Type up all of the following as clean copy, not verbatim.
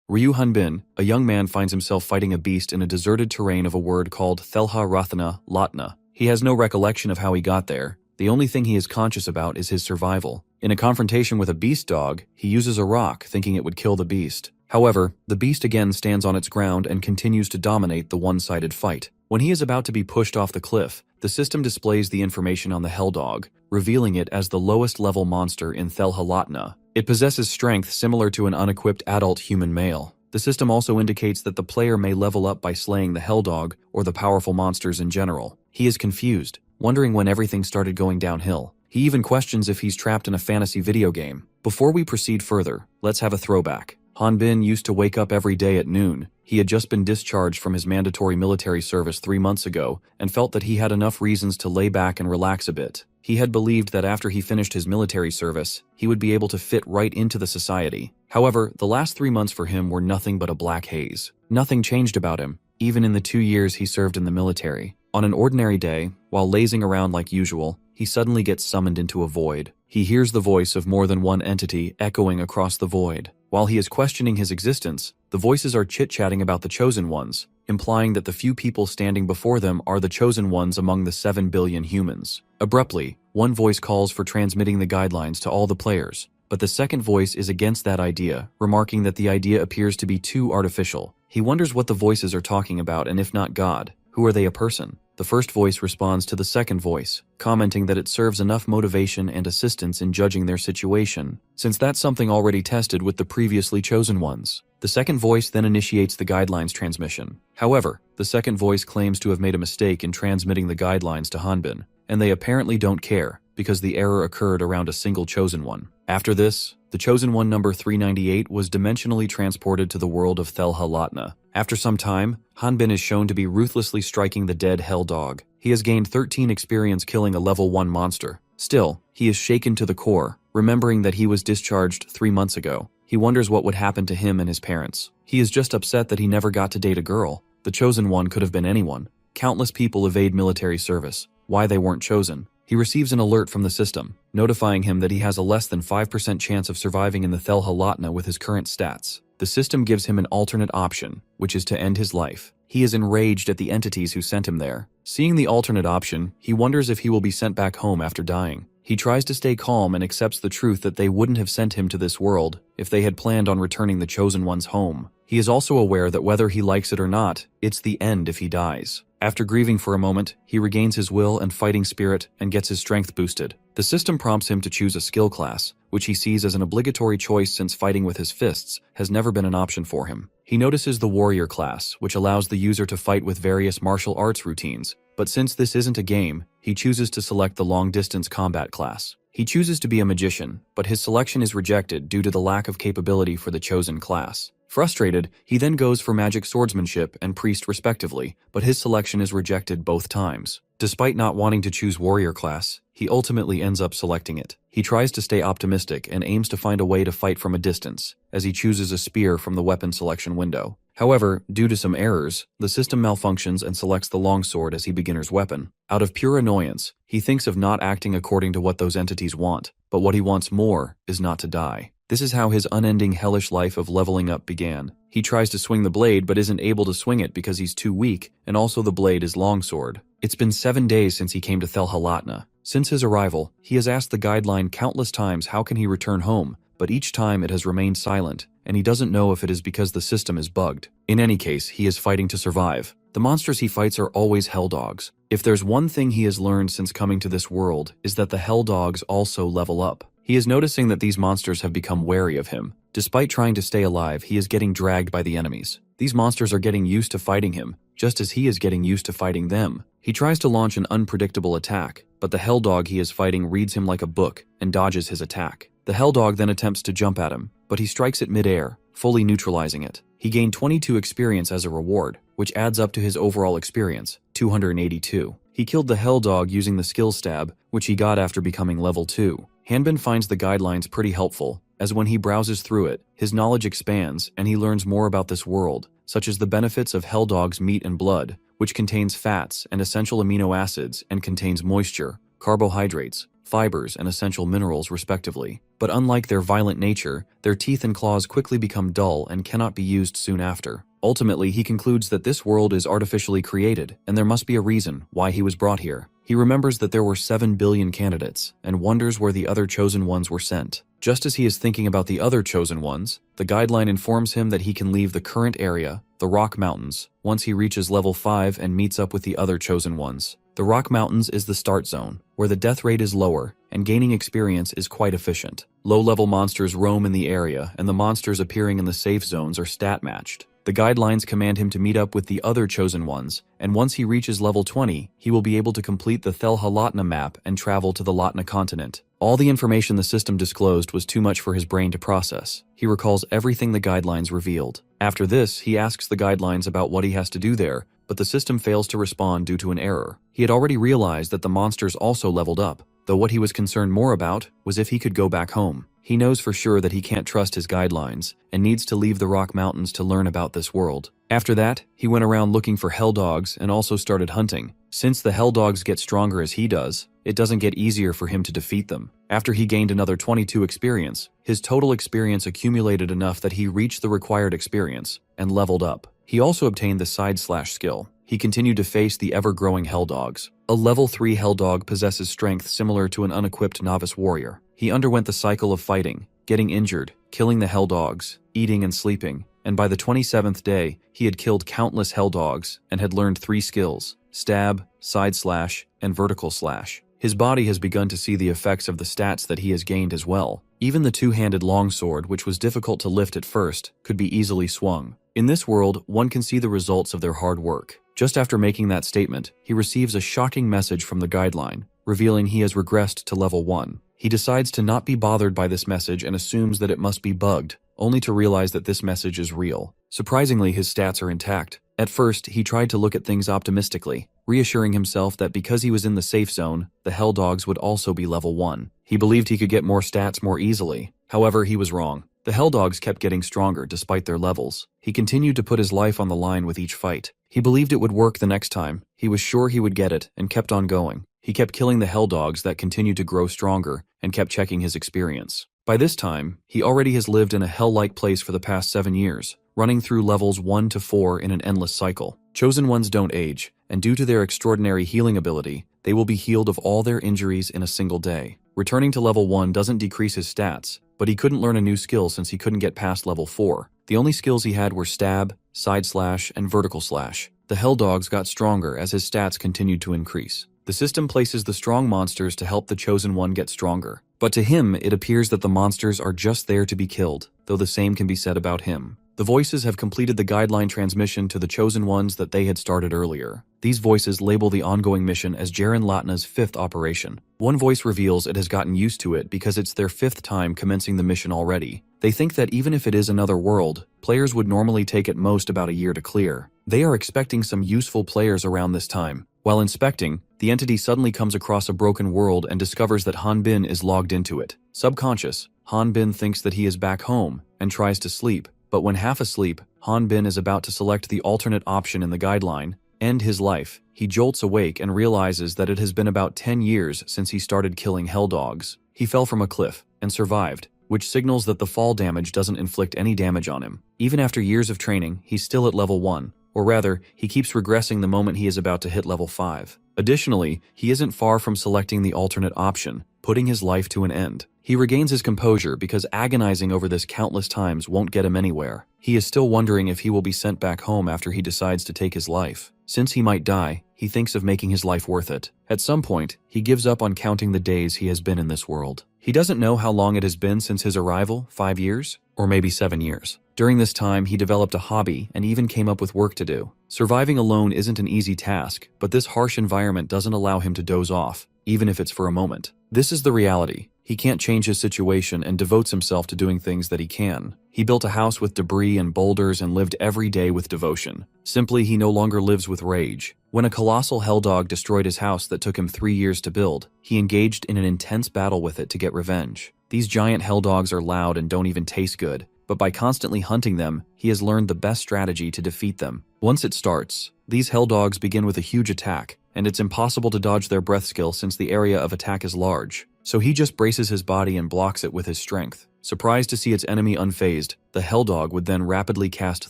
Ryu Hanbin, a young man, finds himself fighting a beast in a deserted terrain of a word called Thelha Rathana Latna. He has no recollection of how he got there. The only thing he is conscious about is his survival. In a confrontation with a beast dog, he uses a rock, thinking it would kill the beast. However, the beast again stands on its ground and continues to dominate the one-sided fight. When he is about to be pushed off the cliff, the system displays the information on the hell dog, revealing it as the lowest level monster in Thelha Latna. It possesses strength similar to an unequipped adult human male. The system also indicates that the player may level up by slaying the hell dog or the powerful monsters in general. He is confused, wondering when everything started going downhill. He even questions if he's trapped in a fantasy video game. Before we proceed further, let's have a throwback. Hanbin used to wake up every day at noon. He had just been discharged from his mandatory military service 3 months ago and felt that he had enough reasons to lay back and relax a bit. He had believed that after he finished his military service, he would be able to fit right into the society. However, the last 3 months for him were nothing but a black haze. Nothing changed about him, even in the 2 years he served in the military. On an ordinary day, while lazing around like usual, he suddenly gets summoned into a void. He hears the voice of more than one entity echoing across the void. While he is questioning his existence, the voices are chit-chatting about the Chosen Ones, implying that the few people standing before them are the Chosen Ones among the 7 billion humans. Abruptly, one voice calls for transmitting the guidelines to all the players, but the second voice is against that idea, remarking that the idea appears to be too artificial. He wonders what the voices are talking about, and if not God, who are they, a person? The first voice responds to the second voice, commenting that it serves enough motivation and assistance in judging their situation, since that's something already tested with the previously chosen ones. The second voice then initiates the guidelines transmission. However, the second voice claims to have made a mistake in transmitting the guidelines to Hanbin, and they apparently don't care, because the error occurred around a single chosen one. After this, the chosen one number 398 was dimensionally transported to the world of Thelha Latna. After some time, Hanbin is shown to be ruthlessly striking the dead hell dog. He has gained 13 experience killing a level 1 monster. Still, he is shaken to the core, remembering that he was discharged 3 months ago. He wonders what would happen to him and his parents. He is just upset that he never got to date a girl. The chosen one could have been anyone. Countless people evade military service. Why they weren't chosen? He receives an alert from the system, notifying him that he has a less than 5% chance of surviving in the Thelha Latna with his current stats. The system gives him an alternate option, which is to end his life. He is enraged at the entities who sent him there. Seeing the alternate option, he wonders if he will be sent back home after dying. He tries to stay calm and accepts the truth that they wouldn't have sent him to this world if they had planned on returning the Chosen Ones home. He is also aware that whether he likes it or not, it's the end if he dies. After grieving for a moment, he regains his will and fighting spirit and gets his strength boosted. The system prompts him to choose a skill class, which he sees as an obligatory choice since fighting with his fists has never been an option for him. He notices the warrior class, which allows the user to fight with various martial arts routines, but since this isn't a game, he chooses to select the long-distance combat class. He chooses to be a magician, but his selection is rejected due to the lack of capability for the chosen class. Frustrated, he then goes for magic swordsmanship and priest respectively, but his selection is rejected both times. Despite not wanting to choose warrior class, he ultimately ends up selecting it. He tries to stay optimistic and aims to find a way to fight from a distance, as he chooses a spear from the weapon selection window. However, due to some errors, the system malfunctions and selects the longsword as his beginner's weapon. Out of pure annoyance, he thinks of not acting according to what those entities want, but what he wants more is not to die. This is how his unending hellish life of leveling up began. He tries to swing the blade but isn't able to swing it because he's too weak, and also the blade is longsword. It's been 7 days since he came to Thelha Latna. Since his arrival, he has asked the guideline countless times how can he return home, but each time it has remained silent, and he doesn't know if it is because the system is bugged. In any case, he is fighting to survive. The monsters he fights are always hell dogs. If there's one thing he has learned since coming to this world, is that the hell dogs also level up. He is noticing that these monsters have become wary of him. Despite trying to stay alive, he is getting dragged by the enemies. These monsters are getting used to fighting him, just as he is getting used to fighting them. He tries to launch an unpredictable attack, but the hell dog he is fighting reads him like a book and dodges his attack. The hell dog then attempts to jump at him, but he strikes it mid-air, fully neutralizing it. He gained 22 experience as a reward, which adds up to his overall experience, 282. He killed the hell dog using the skill stab, which he got after becoming level 2. Hanbin finds the guidelines pretty helpful, as when he browses through it, his knowledge expands and he learns more about this world, such as the benefits of hell dog's meat and blood, which contains fats and essential amino acids and contains moisture, carbohydrates, fibers, and essential minerals respectively. But unlike their violent nature, their teeth and claws quickly become dull and cannot be used soon after. Ultimately, he concludes that this world is artificially created, and there must be a reason why he was brought here. He remembers that there were 7 billion candidates, and wonders where the other chosen ones were sent. Just as he is thinking about the other chosen ones, the guideline informs him that he can leave the current area, the Rock Mountains, once he reaches level 5 and meets up with the other chosen ones. The Rock Mountains is the start zone, where the death rate is lower, and gaining experience is quite efficient. Low-level monsters roam in the area, and the monsters appearing in the safe zones are stat-matched. The guidelines command him to meet up with the other chosen ones, and once he reaches level 20, he will be able to complete the Thelha Latna map and travel to the Latna continent. All the information the system disclosed was too much for his brain to process. He recalls everything the guidelines revealed. After this, he asks the guidelines about what he has to do there, but the system fails to respond due to an error. He had already realized that the monsters also leveled up, though what he was concerned more about was if he could go back home. He knows for sure that he can't trust his guidelines, and needs to leave the Rock Mountains to learn about this world. After that, he went around looking for hell dogs and also started hunting. Since the hell dogs get stronger as he does, it doesn't get easier for him to defeat them. After he gained another 22 experience, his total experience accumulated enough that he reached the required experience, and leveled up. He also obtained the side slash skill. He continued to face the ever-growing hell dogs. A level 3 hell dog possesses strength similar to an unequipped novice warrior. He underwent the cycle of fighting, getting injured, killing the hell dogs, eating and sleeping, and by the 27th day, he had killed countless hell dogs and had learned 3 skills: stab, side slash, and vertical slash. His body has begun to see the effects of the stats that he has gained as well. Even the two-handed longsword, which was difficult to lift at first, could be easily swung. In this world, one can see the results of their hard work. Just after making that statement, he receives a shocking message from the guideline, revealing he has regressed to level 1. He decides to not be bothered by this message and assumes that it must be bugged, only to realize that this message is real. Surprisingly, his stats are intact. At first, he tried to look at things optimistically, reassuring himself that because he was in the safe zone, the hell dogs would also be level 1. He believed he could get more stats more easily. However, he was wrong. The hell dogs kept getting stronger despite their levels. He continued to put his life on the line with each fight. He believed it would work the next time. He was sure he would get it and kept on going. He kept killing the hell dogs that continued to grow stronger and kept checking his experience. By this time, he already has lived in a hell-like place for the past 7 years, running through levels 1 to 4 in an endless cycle. Chosen ones don't age, and due to their extraordinary healing ability, they will be healed of all their injuries in a single day. Returning to level 1 doesn't decrease his stats, but he couldn't learn a new skill since he couldn't get past level 4. The only skills he had were stab, side slash, and vertical slash. The hell dogs got stronger as his stats continued to increase. The system places the strong monsters to help the chosen one get stronger. But to him, it appears that the monsters are just there to be killed, though the same can be said about him. The voices have completed the guideline transmission to the chosen ones that they had started earlier. These voices label the ongoing mission as Jaren Latna's 5th operation. One voice reveals it has gotten used to it because it's their 5th time commencing the mission already. They think that even if it is another world, players would normally take at most about a year to clear. They are expecting some useful players around this time. While inspecting, the entity suddenly comes across a broken world and discovers that Han Bin is logged into it. Subconscious, Han Bin thinks that he is back home and tries to sleep, but when half asleep, Han Bin is about to select the alternate option in the guideline, end his life. He jolts awake and realizes that it has been about 10 years since he started killing hell dogs. He fell from a cliff and survived, which signals that the fall damage doesn't inflict any damage on him. Even after years of training, he's still at level 1. Or rather, he keeps regressing the moment he is about to hit level 5. Additionally, he isn't far from selecting the alternate option, putting his life to an end. He regains his composure because agonizing over this countless times won't get him anywhere. He is still wondering if he will be sent back home after he decides to take his life. Since he might die, he thinks of making his life worth it. At some point, he gives up on counting the days he has been in this world. He doesn't know how long it has been since his arrival, 5 years? Or maybe 7 years. During this time, he developed a hobby and even came up with work to do. Surviving alone isn't an easy task, but this harsh environment doesn't allow him to doze off, even if it's for a moment. This is the reality. He can't change his situation and devotes himself to doing things that he can. He built a house with debris and boulders and lived every day with devotion. Simply, he no longer lives with rage. When a colossal hell dog destroyed his house that took him 3 years to build, he engaged in an intense battle with it to get revenge. These giant hell dogs are loud and don't even taste good, but by constantly hunting them, he has learned the best strategy to defeat them. Once it starts, These hell dogs begin with a huge attack, and it's impossible to dodge their breath skill since the area of attack is large. So he just braces his body and blocks it with his strength. Surprised to see its enemy unfazed, the hell dog would then rapidly cast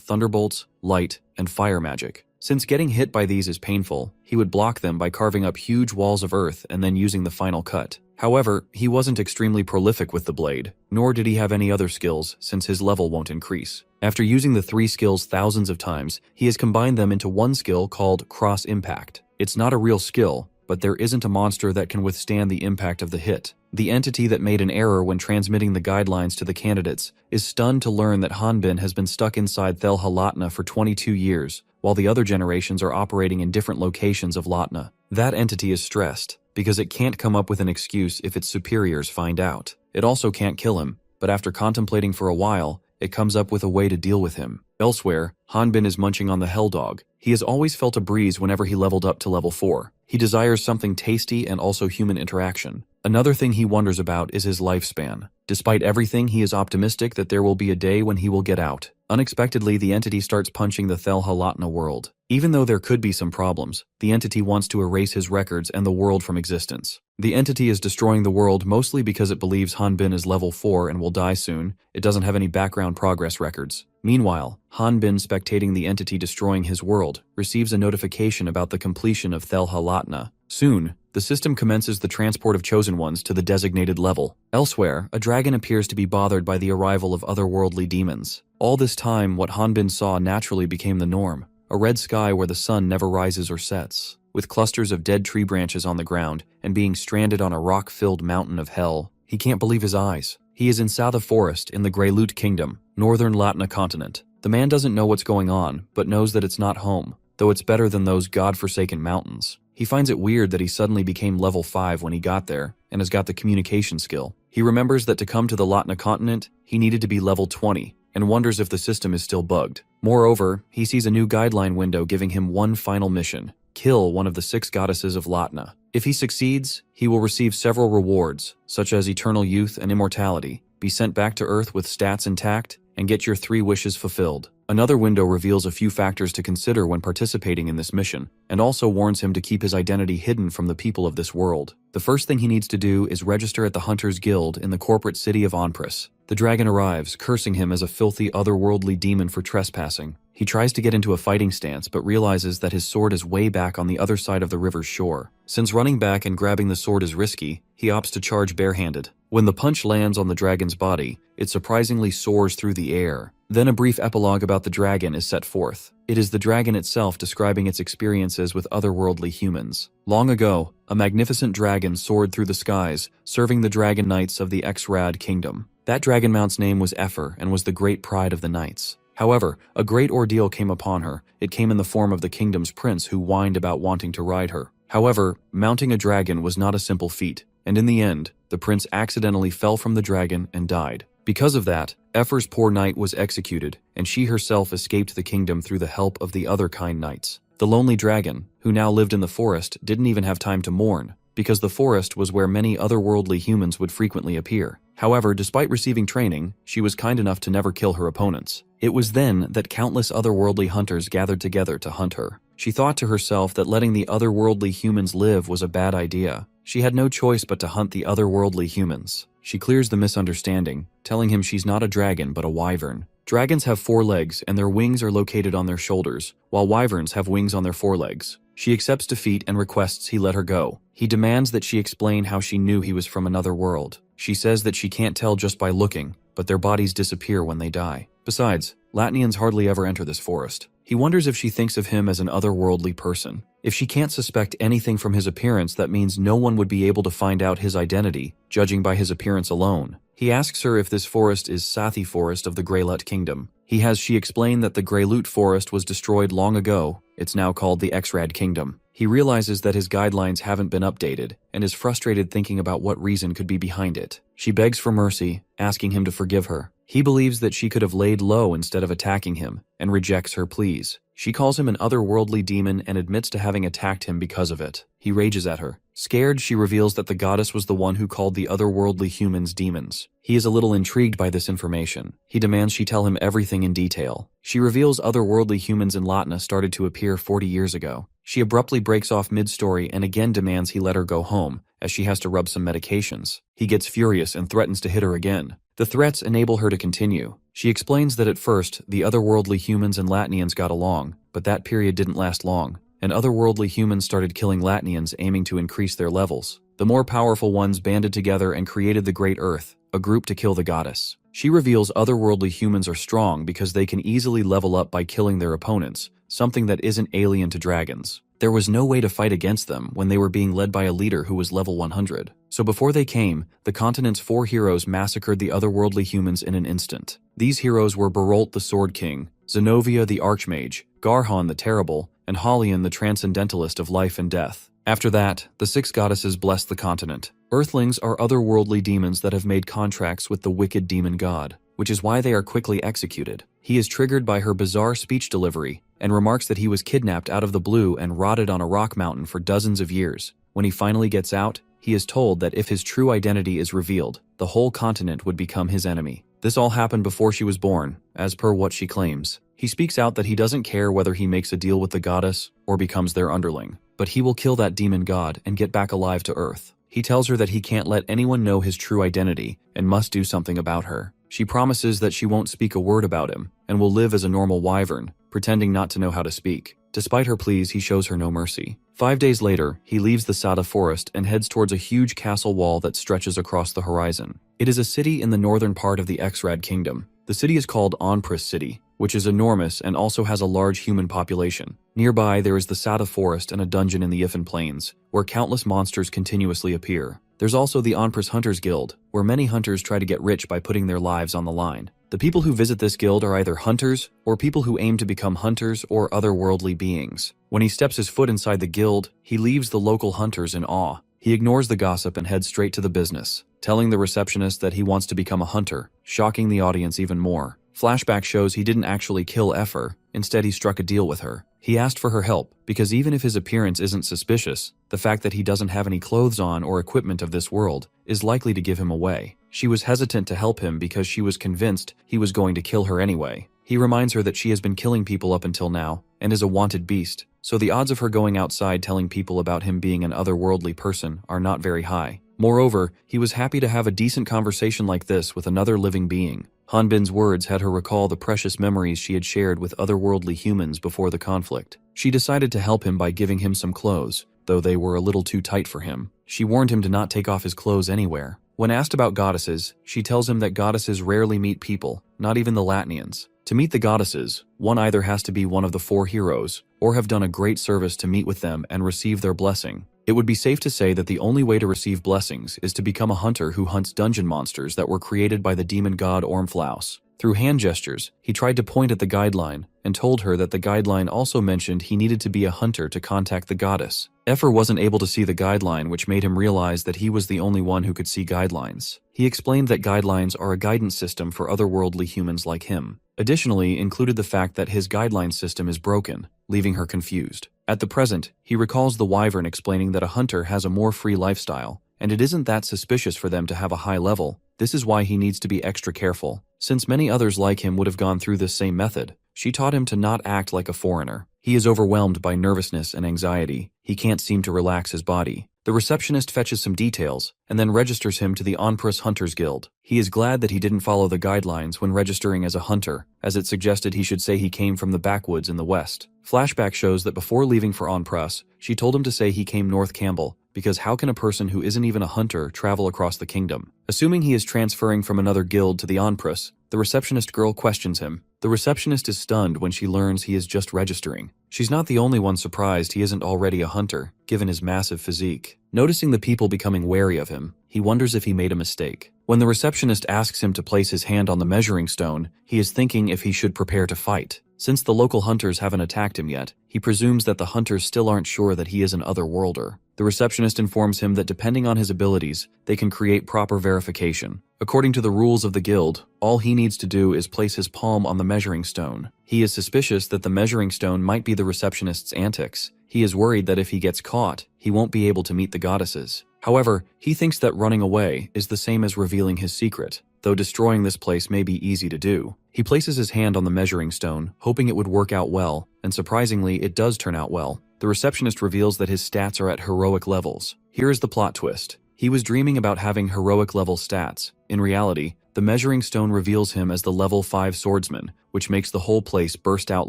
thunderbolts, light, and fire magic. Since getting hit by these is painful, he would block them by carving up huge walls of earth and then using the final cut. However, he wasn't extremely prolific with the blade, nor did he have any other skills since his level won't increase. After using the 3 skills thousands of times, he has combined them into one skill called Cross Impact. It's not a real skill, but there isn't a monster that can withstand the impact of the hit. The entity that made an error when transmitting the guidelines to the candidates is stunned to learn that Hanbin has been stuck inside Thelha Latna for 22 years, while the other generations are operating in different locations of Latna. That entity is stressed, because it can't come up with an excuse if its superiors find out. It also can't kill him, but after contemplating for a while, it comes up with a way to deal with him. Elsewhere, Hanbin is munching on the hell dog. He has always felt a breeze whenever he leveled up to level 4. He desires something tasty and also human interaction. Another thing he wonders about is his lifespan. Despite everything, he is optimistic that there will be a day when he will get out. Unexpectedly, the entity starts punching the Thelha Latna world. Even though there could be some problems, the entity wants to erase his records and the world from existence. The entity is destroying the world mostly because it believes Hanbin is level 4 and will die soon. It doesn't have any background progress records. Meanwhile, Hanbin, spectating the entity destroying his world, receives a notification about the completion of Thelha Latna. Soon, the system commences the transport of chosen ones to the designated level. Elsewhere, a dragon appears to be bothered by the arrival of otherworldly demons. All this time, what Hanbin saw naturally became the norm. A red sky where the sun never rises or sets, with clusters of dead tree branches on the ground and being stranded on a rock-filled mountain of hell. He can't believe his eyes. He is in Satha Forest in the Greyloot Kingdom, northern Latna continent. The man doesn't know what's going on, but knows that it's not home, though it's better than those god-forsaken mountains. He finds it weird that he suddenly became level 5 when he got there, and has got the communication skill. He remembers that to come to the Latna continent, he needed to be level 20, and wonders if the system is still bugged. Moreover, he sees a new guideline window giving him one final mission: kill one of the 6 goddesses of Latna. If he succeeds, he will receive several rewards, such as eternal youth and immortality, be sent back to Earth with stats intact, and get your 3 wishes fulfilled. Another window reveals a few factors to consider when participating in this mission, and also warns him to keep his identity hidden from the people of this world. The first thing he needs to do is register at the Hunters Guild in the corporate city of Onpris. The dragon arrives, cursing him as a filthy otherworldly demon for trespassing. He tries to get into a fighting stance, but realizes that his sword is way back on the other side of the river's shore. Since running back and grabbing the sword is risky, he opts to charge barehanded. When the punch lands on the dragon's body, it surprisingly soars through the air. Then a brief epilogue about the dragon is set forth. It is the dragon itself describing its experiences with otherworldly humans. Long ago, a magnificent dragon soared through the skies, serving the dragon knights of the Exrad kingdom. That dragon mount's name was Ephir and was the great pride of the knights. However, a great ordeal came upon her. It came in the form of the kingdom's prince who whined about wanting to ride her. However, mounting a dragon was not a simple feat, and in the end, the prince accidentally fell from the dragon and died. Because of that, Ephir's poor knight was executed, and she herself escaped the kingdom through the help of the other kind knights. The lonely dragon, who now lived in the forest, didn't even have time to mourn, because the forest was where many otherworldly humans would frequently appear. However, despite receiving training, she was kind enough to never kill her opponents. It was then that countless otherworldly hunters gathered together to hunt her. She thought to herself that letting the otherworldly humans live was a bad idea. She had no choice but to hunt the otherworldly humans. She clears the misunderstanding, telling him she's not a dragon but a wyvern. Dragons have 4 legs and their wings are located on their shoulders, while wyverns have wings on their forelegs. She accepts defeat and requests he let her go. He demands that she explain how she knew he was from another world. She says that she can't tell just by looking, but their bodies disappear when they die. Besides, Latnians hardly ever enter this forest. He wonders if she thinks of him as an otherworldly person. If she can't suspect anything from his appearance, that means no one would be able to find out his identity, judging by his appearance alone. He asks her if this forest is Sathi Forest of the Greyloot Kingdom. He has she explain that the Greyloot Forest was destroyed long ago. It's now called the Exrad Kingdom. He realizes that his guidelines haven't been updated, and is frustrated thinking about what reason could be behind it. She begs for mercy, asking him to forgive her. He believes that she could have laid low instead of attacking him, and rejects her pleas. She calls him an otherworldly demon and admits to having attacked him because of it. He rages at her. Scared, she reveals that the goddess was the one who called the otherworldly humans demons. He is a little intrigued by this information. He demands she tell him everything in detail. She reveals otherworldly humans in Latna started to appear 40 years ago. She abruptly breaks off mid-story and again demands he let her go home, as she has to rub some medications. He gets furious and threatens to hit her again. The threats enable her to continue. She explains that at first, the otherworldly humans and Latnians got along, but that period didn't last long, and otherworldly humans started killing Latnians aiming to increase their levels. The more powerful ones banded together and created the Great Earth, a group to kill the goddess. She reveals otherworldly humans are strong because they can easily level up by killing their opponents, something that isn't alien to dragons. There was no way to fight against them when they were being led by a leader who was level 100. So before they came, the continent's 4 heroes massacred the otherworldly humans in an instant. These heroes were Barolt the Sword King, Zenobia the Archmage, Garhon the Terrible, and Halion the Transcendentalist of life and death. After that, the 6 goddesses blessed the continent. Earthlings are otherworldly demons that have made contracts with the wicked demon god, which is why they are quickly executed. He is triggered by her bizarre speech delivery and remarks that he was kidnapped out of the blue and rotted on a rock mountain for dozens of years. When he finally gets out, he is told that if his true identity is revealed, the whole continent would become his enemy. This all happened before she was born, as per what she claims. He speaks out that he doesn't care whether he makes a deal with the goddess or becomes their underling, but he will kill that demon god and get back alive to Earth. He tells her that he can't let anyone know his true identity and must do something about her. She promises that she won't speak a word about him and will live as a normal wyvern, pretending not to know how to speak. Despite her pleas, he shows her no mercy. 5 days later, he leaves the Sada forest and heads towards a huge castle wall that stretches across the horizon. It is a city in the northern part of the Xrad Kingdom. The city is called Onpris City, which is enormous and also has a large human population. Nearby, there is the Sada forest and a dungeon in the Ifan Plains, where countless monsters continuously appear. There's also the Onpris Hunters Guild, where many hunters try to get rich by putting their lives on the line. The people who visit this guild are either hunters or people who aim to become hunters or otherworldly beings. When he steps his foot inside the guild, he leaves the local hunters in awe. He ignores the gossip and heads straight to the business, telling the receptionist that he wants to become a hunter, shocking the audience even more. Flashback shows he didn't actually kill Efer, instead he struck a deal with her. He asked for her help, because even if his appearance isn't suspicious, the fact that he doesn't have any clothes on or equipment of this world is likely to give him away. She was hesitant to help him because she was convinced he was going to kill her anyway. He reminds her that she has been killing people up until now, and is a wanted beast, so the odds of her going outside telling people about him being an otherworldly person are not very high. Moreover, he was happy to have a decent conversation like this with another living being. Hanbin's words had her recall the precious memories she had shared with otherworldly humans before the conflict. She decided to help him by giving him some clothes, though they were a little too tight for him. She warned him to not take off his clothes anywhere. When asked about goddesses, she tells him that goddesses rarely meet people, not even the Latnians. To meet the goddesses, one either has to be one of the 4 heroes, or have done a great service to meet with them and receive their blessing. It would be safe to say that the only way to receive blessings is to become a hunter who hunts dungeon monsters that were created by the demon god Ormflaus. Through hand gestures, he tried to point at the guideline and told her that the guideline also mentioned he needed to be a hunter to contact the goddess. Efer wasn't able to see the guideline, which made him realize that he was the only one who could see guidelines. He explained that guidelines are a guidance system for otherworldly humans like him. Additionally, included the fact that his guideline system is broken, leaving her confused. At the present, he recalls the wyvern explaining that a hunter has a more free lifestyle, and it isn't that suspicious for them to have a high level. This is why he needs to be extra careful, since many others like him would have gone through this same method. She taught him to not act like a foreigner. He is overwhelmed by nervousness and anxiety. He can't seem to relax his body. The receptionist fetches some details, and then registers him to the Onpris Hunters Guild. He is glad that he didn't follow the guidelines when registering as a hunter, as it suggested he should say he came from the backwoods in the west. Flashback shows that before leaving for Onpris, she told him to say he came North Campbell, because how can a person who isn't even a hunter travel across the kingdom? Assuming he is transferring from another guild to the Onpris, the receptionist girl questions him. The receptionist is stunned when she learns he is just registering. She's not the only one surprised he isn't already a hunter, given his massive physique. Noticing the people becoming wary of him, He wonders if he made a mistake. When the receptionist asks him to place his hand on the measuring stone, he is thinking if he should prepare to fight. Since the local hunters haven't attacked him yet, he presumes that the hunters still aren't sure that he is an otherworlder. The receptionist informs him that depending on his abilities, they can create proper verification. According to the rules of the guild, all he needs to do is place his palm on the measuring stone. He is suspicious that the measuring stone might be the receptionist's antics. He is worried that if he gets caught, he won't be able to meet the goddesses. However, he thinks that running away is the same as revealing his secret, though destroying this place may be easy to do. He places his hand on the measuring stone, hoping it would work out well, and surprisingly, it does turn out well. The receptionist reveals that his stats are at heroic levels. Here is the plot twist. He was dreaming about having heroic level stats. In reality, the measuring stone reveals him as the level 5 swordsman, which makes the whole place burst out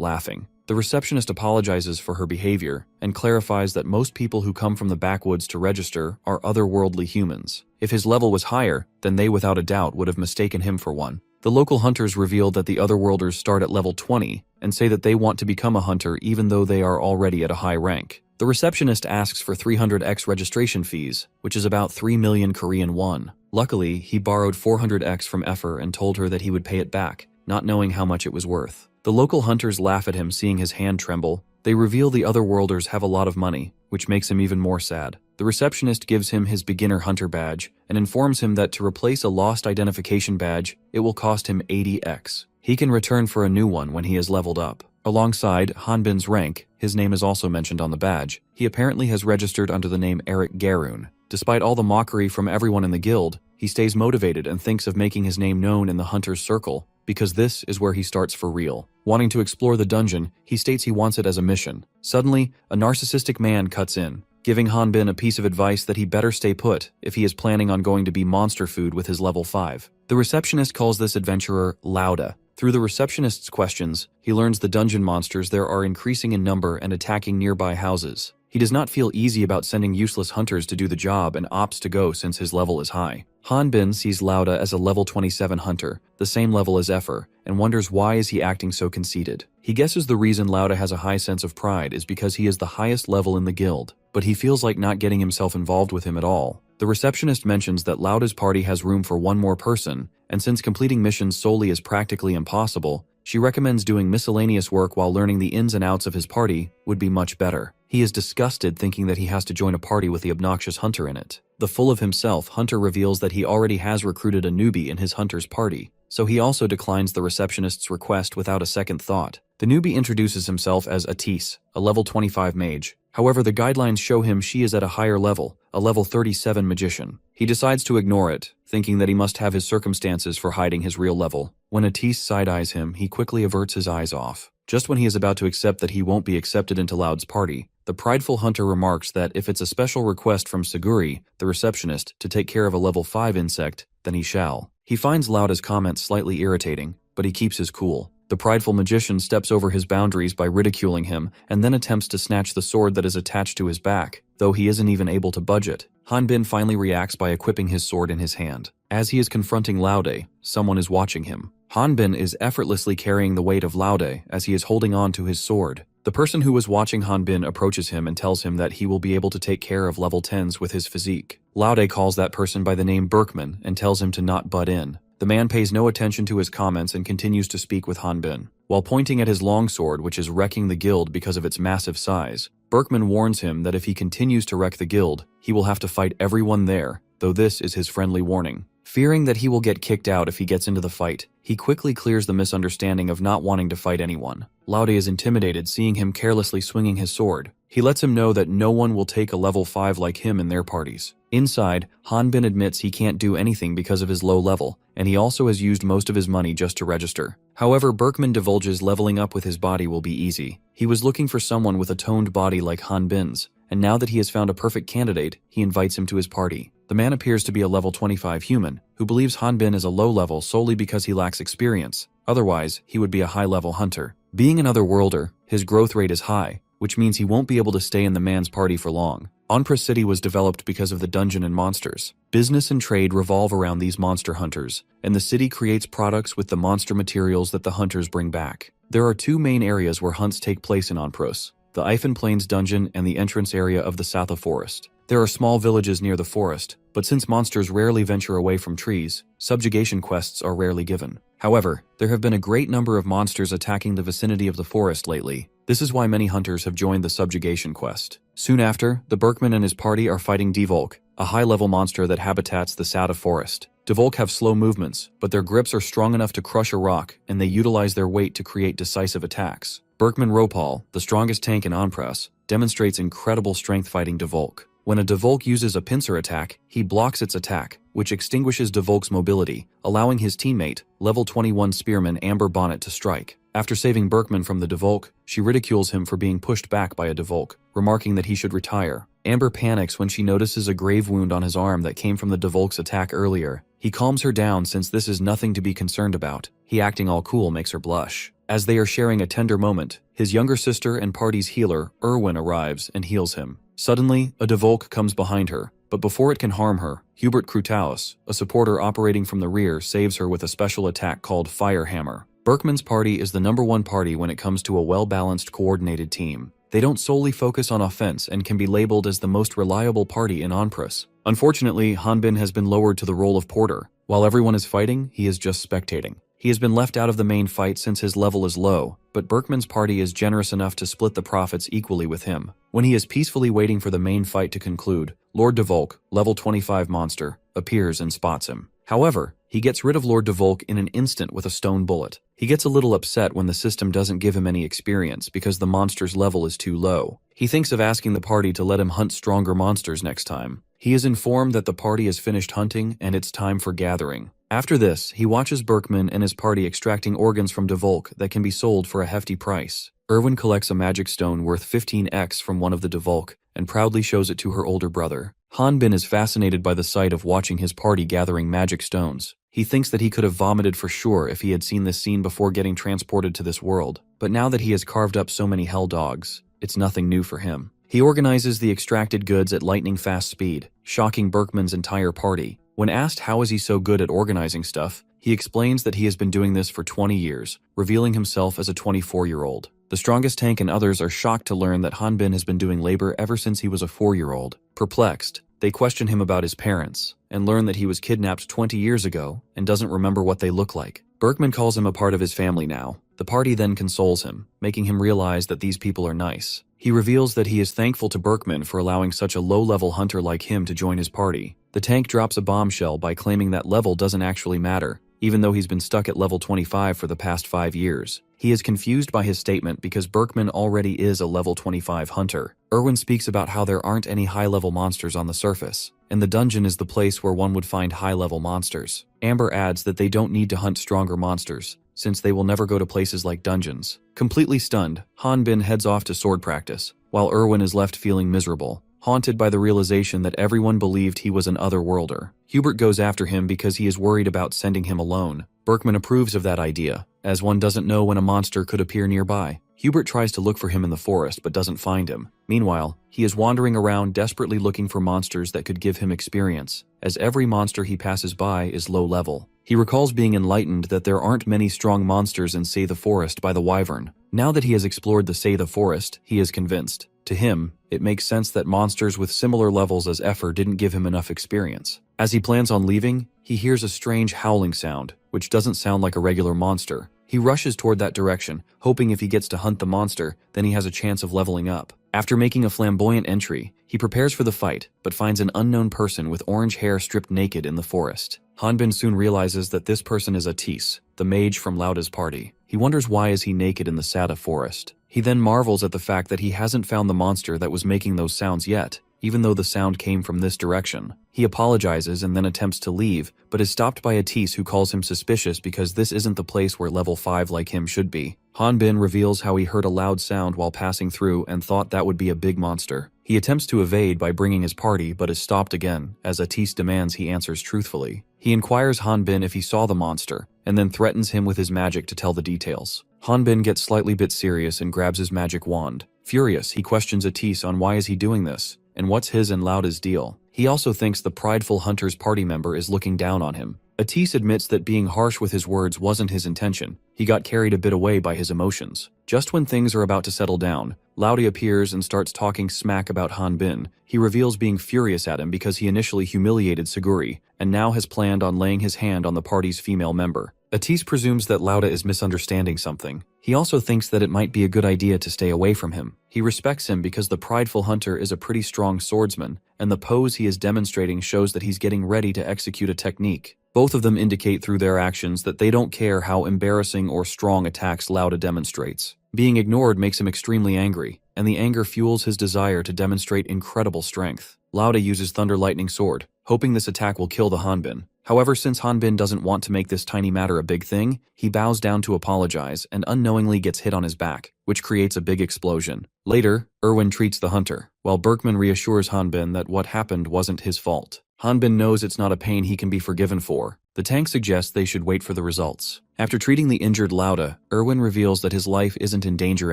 laughing. The receptionist apologizes for her behavior and clarifies that most people who come from the backwoods to register are otherworldly humans. If his level was higher, then they without a doubt would have mistaken him for one. The local hunters reveal that the otherworlders start at level 20 and say that they want to become a hunter even though they are already at a high rank. The receptionist asks for 300x registration fees, which is about 3 million Korean won. Luckily, he borrowed 400x from Effer and told her that he would pay it back, not knowing how much it was worth. The local hunters laugh at him seeing his hand tremble. They reveal the otherworlders have a lot of money, which makes him even more sad. The receptionist gives him his beginner hunter badge and informs him that to replace a lost identification badge, it will cost him 80x. He can return for a new one when he has leveled up. Alongside Hanbin's rank, his name is also mentioned on the badge. He apparently has registered under the name Eric Garun. Despite all the mockery from everyone in the guild, he stays motivated and thinks of making his name known in the hunter's circle, because this is where he starts for real. Wanting to explore the dungeon, he states he wants it as a mission. Suddenly, a narcissistic man cuts in, giving Hanbin a piece of advice that he better stay put if he is planning on going to be monster food with his level 5. The receptionist calls this adventurer Lauda. Through the receptionist's questions, he learns the dungeon monsters there are increasing in number and attacking nearby houses. He does not feel easy about sending useless hunters to do the job and opts to go since his level is high. Hanbin sees Lauda as a level 27 hunter, the same level as Effer, and wonders why is he acting so conceited. He guesses the reason Lauda has a high sense of pride is because he is the highest level in the guild, but he feels like not getting himself involved with him at all. The receptionist mentions that Lauda's party has room for one more person, and since completing missions solely is practically impossible, she recommends doing miscellaneous work while learning the ins and outs of his party would be much better. He is disgusted thinking that he has to join a party with the obnoxious hunter in it. The full of himself hunter reveals that he already has recruited a newbie in his hunter's party, so he also declines the receptionist's request without a second thought. The newbie introduces himself as Atis, a level 25 mage. However, the guidelines show him she is at a higher level, a level 37 magician. He decides to ignore it, thinking that he must have his circumstances for hiding his real level. When Atis side-eyes him, he quickly averts his eyes off. Just when he is about to accept that he won't be accepted into Loud's party, the prideful hunter remarks that if it's a special request from Saguri, the receptionist, to take care of a level 5 insect, then he shall. He finds Lauda's comments slightly irritating, but he keeps his cool. The prideful magician steps over his boundaries by ridiculing him and then attempts to snatch the sword that is attached to his back, though he isn't even able to budge it. Hanbin finally reacts by equipping his sword in his hand. As he is confronting Laude, someone is watching him. Hanbin is effortlessly carrying the weight of Laude as he is holding on to his sword. The person who was watching Hanbin approaches him and tells him that he will be able to take care of level 10s with his physique. Laude calls that person by the name Berkman and tells him to not butt in. The man pays no attention to his comments and continues to speak with Hanbin. While pointing at his longsword, which is wrecking the guild because of its massive size, Berkman warns him that if he continues to wreck the guild, he will have to fight everyone there, though this is his friendly warning. Fearing that he will get kicked out if he gets into the fight, he quickly clears the misunderstanding of not wanting to fight anyone. Laude is intimidated seeing him carelessly swinging his sword. He lets him know that no one will take a level 5 like him in their parties. Inside, Hanbin admits he can't do anything because of his low level, and he also has used most of his money just to register. However, Berkman divulges leveling up with his body will be easy. He was looking for someone with a toned body like Hanbin's, and now that he has found a perfect candidate, he invites him to his party. The man appears to be a level 25 human, who believes Hanbin is a low level solely because he lacks experience. Otherwise, he would be a high-level hunter. Being an otherworlder, his growth rate is high, which means he won't be able to stay in the man's party for long. Onpra City was developed because of the dungeon and monsters. Business and trade revolve around these monster hunters, and the city creates products with the monster materials that the hunters bring back. There are two main areas where hunts take place in Onpros: the Eifin Plains dungeon and the entrance area of the Satha Forest. There are small villages near the forest, but since monsters rarely venture away from trees, subjugation quests are rarely given. However, there have been a great number of monsters attacking the vicinity of the forest lately. This is why many hunters have joined the subjugation quest. Soon after, the Berkman and his party are fighting Devolk, a high-level monster that habitats the Sada forest. Devolk have slow movements, but their grips are strong enough to crush a rock, and they utilize their weight to create decisive attacks. Berkman Ropal, the strongest tank in Onpress, demonstrates incredible strength fighting Devolk. When a Devolk uses a pincer attack, he blocks its attack, which extinguishes Devolk's mobility, allowing his teammate, level 21 spearman Amber Bonnet to strike. After saving Berkman from the Devolk, she ridicules him for being pushed back by a Devolk, remarking that he should retire. Amber panics when she notices a grave wound on his arm that came from the Devolk's attack earlier. He calms her down since this is nothing to be concerned about. He acting all cool makes her blush. As they are sharing a tender moment, his younger sister and party's healer, Erwin, arrives and heals him. Suddenly, a Devolk comes behind her, but before it can harm her, Hubert Krutaus, a supporter operating from the rear, saves her with a special attack called Fire Hammer. Berkman's party is the #1 party when it comes to a well-balanced, coordinated team. They don't solely focus on offense and can be labeled as the most reliable party in Onpress. Unfortunately, Hanbin has been lowered to the role of porter. While everyone is fighting, he is just spectating. He has been left out of the main fight since his level is low, but Berkman's party is generous enough to split the profits equally with him. When he is peacefully waiting for the main fight to conclude, Lord Devolk, level 25 monster, appears and spots him. However, he gets rid of Lord Devolk in an instant with a stone bullet. He gets a little upset when the system doesn't give him any experience because the monster's level is too low. He thinks of asking the party to let him hunt stronger monsters next time. He is informed that the party has finished hunting and it's time for gathering. After this, he watches Berkman and his party extracting organs from Devolk that can be sold for a hefty price. Erwin collects a magic stone worth 15x from one of the Devolk and proudly shows it to her older brother. Hanbin is fascinated by the sight of watching his party gathering magic stones. He thinks that he could have vomited for sure if he had seen this scene before getting transported to this world, but now that he has carved up so many hell dogs, it's nothing new for him. He organizes the extracted goods at lightning-fast speed, shocking Berkman's entire party. When asked how is he so good at organizing stuff, he explains that he has been doing this for 20 years, revealing himself as a 24-year-old. The strongest tank and others are shocked to learn that Hanbin has been doing labor ever since he was a 4-year-old. Perplexed, they question him about his parents, and learn that he was kidnapped 20 years ago and doesn't remember what they look like. Berkman calls him a part of his family now. The party then consoles him, making him realize that these people are nice. He reveals that he is thankful to Berkman for allowing such a low-level hunter like him to join his party. The tank drops a bombshell by claiming that level doesn't actually matter, even though he's been stuck at level 25 for the past 5 years. He is confused by his statement because Berkman already is a level 25 hunter. Erwin speaks about how there aren't any high-level monsters on the surface, and the dungeon is the place where one would find high-level monsters. Amber adds that they don't need to hunt stronger monsters, since they will never go to places like dungeons. Completely stunned, Hanbin heads off to sword practice, while Erwin is left feeling miserable, haunted by the realization that everyone believed he was an otherworlder. Hubert goes after him because he is worried about sending him alone. Berkman approves of that idea, as one doesn't know when a monster could appear nearby. Hubert tries to look for him in the forest but doesn't find him. Meanwhile, he is wandering around desperately looking for monsters that could give him experience, as every monster he passes by is low level. He recalls being enlightened that there aren't many strong monsters in Say the Forest by the Wyvern. Now that he has explored the Say the Forest, he is convinced. To him, it makes sense that monsters with similar levels as Effer didn't give him enough experience. As he plans on leaving, he hears a strange howling sound, which doesn't sound like a regular monster. He rushes toward that direction, hoping if he gets to hunt the monster, then he has a chance of leveling up. After making a flamboyant entry, he prepares for the fight, but finds an unknown person with orange hair stripped naked in the forest. Hanbin soon realizes that this person is Atis, the mage from Lauda's party. He wonders why is he naked in the Sada forest. He then marvels at the fact that he hasn't found the monster that was making those sounds yet, even though the sound came from this direction. He apologizes and then attempts to leave, but is stopped by Atis, who calls him suspicious because this isn't the place where level 5 like him should be. Hanbin reveals how he heard a loud sound while passing through and thought that would be a big monster. He attempts to evade by bringing his party but is stopped again, as Atis demands he answers truthfully. He inquires Hanbin if he saw the monster, and then threatens him with his magic to tell the details. Hanbin gets slightly bit serious and grabs his magic wand. Furious, he questions Atis on why is he doing this, and what's his and Lauda's deal. He also thinks the prideful hunter's party member is looking down on him. Atis admits that being harsh with his words wasn't his intention. He got carried a bit away by his emotions. Just when things are about to settle down, Laude appears and starts talking smack about Hanbin. He reveals being furious at him because he initially humiliated Suguri, and now has planned on laying his hand on the party's female member. Atis presumes that Laude is misunderstanding something. He also thinks that it might be a good idea to stay away from him. He respects him because the prideful hunter is a pretty strong swordsman, and the pose he is demonstrating shows that he's getting ready to execute a technique. Both of them indicate through their actions that they don't care how embarrassing or strong attacks Laude demonstrates. Being ignored makes him extremely angry, and the anger fuels his desire to demonstrate incredible strength. Laude uses Thunder Lightning Sword, hoping this attack will kill the Hanbin. However, since Hanbin doesn't want to make this tiny matter a big thing, he bows down to apologize and unknowingly gets hit on his back, which creates a big explosion. Later, Erwin treats the hunter, while Berkman reassures Hanbin that what happened wasn't his fault. Hanbin knows it's not a pain he can be forgiven for. The tank suggests they should wait for the results. After treating the injured Laude, Erwin reveals that his life isn't in danger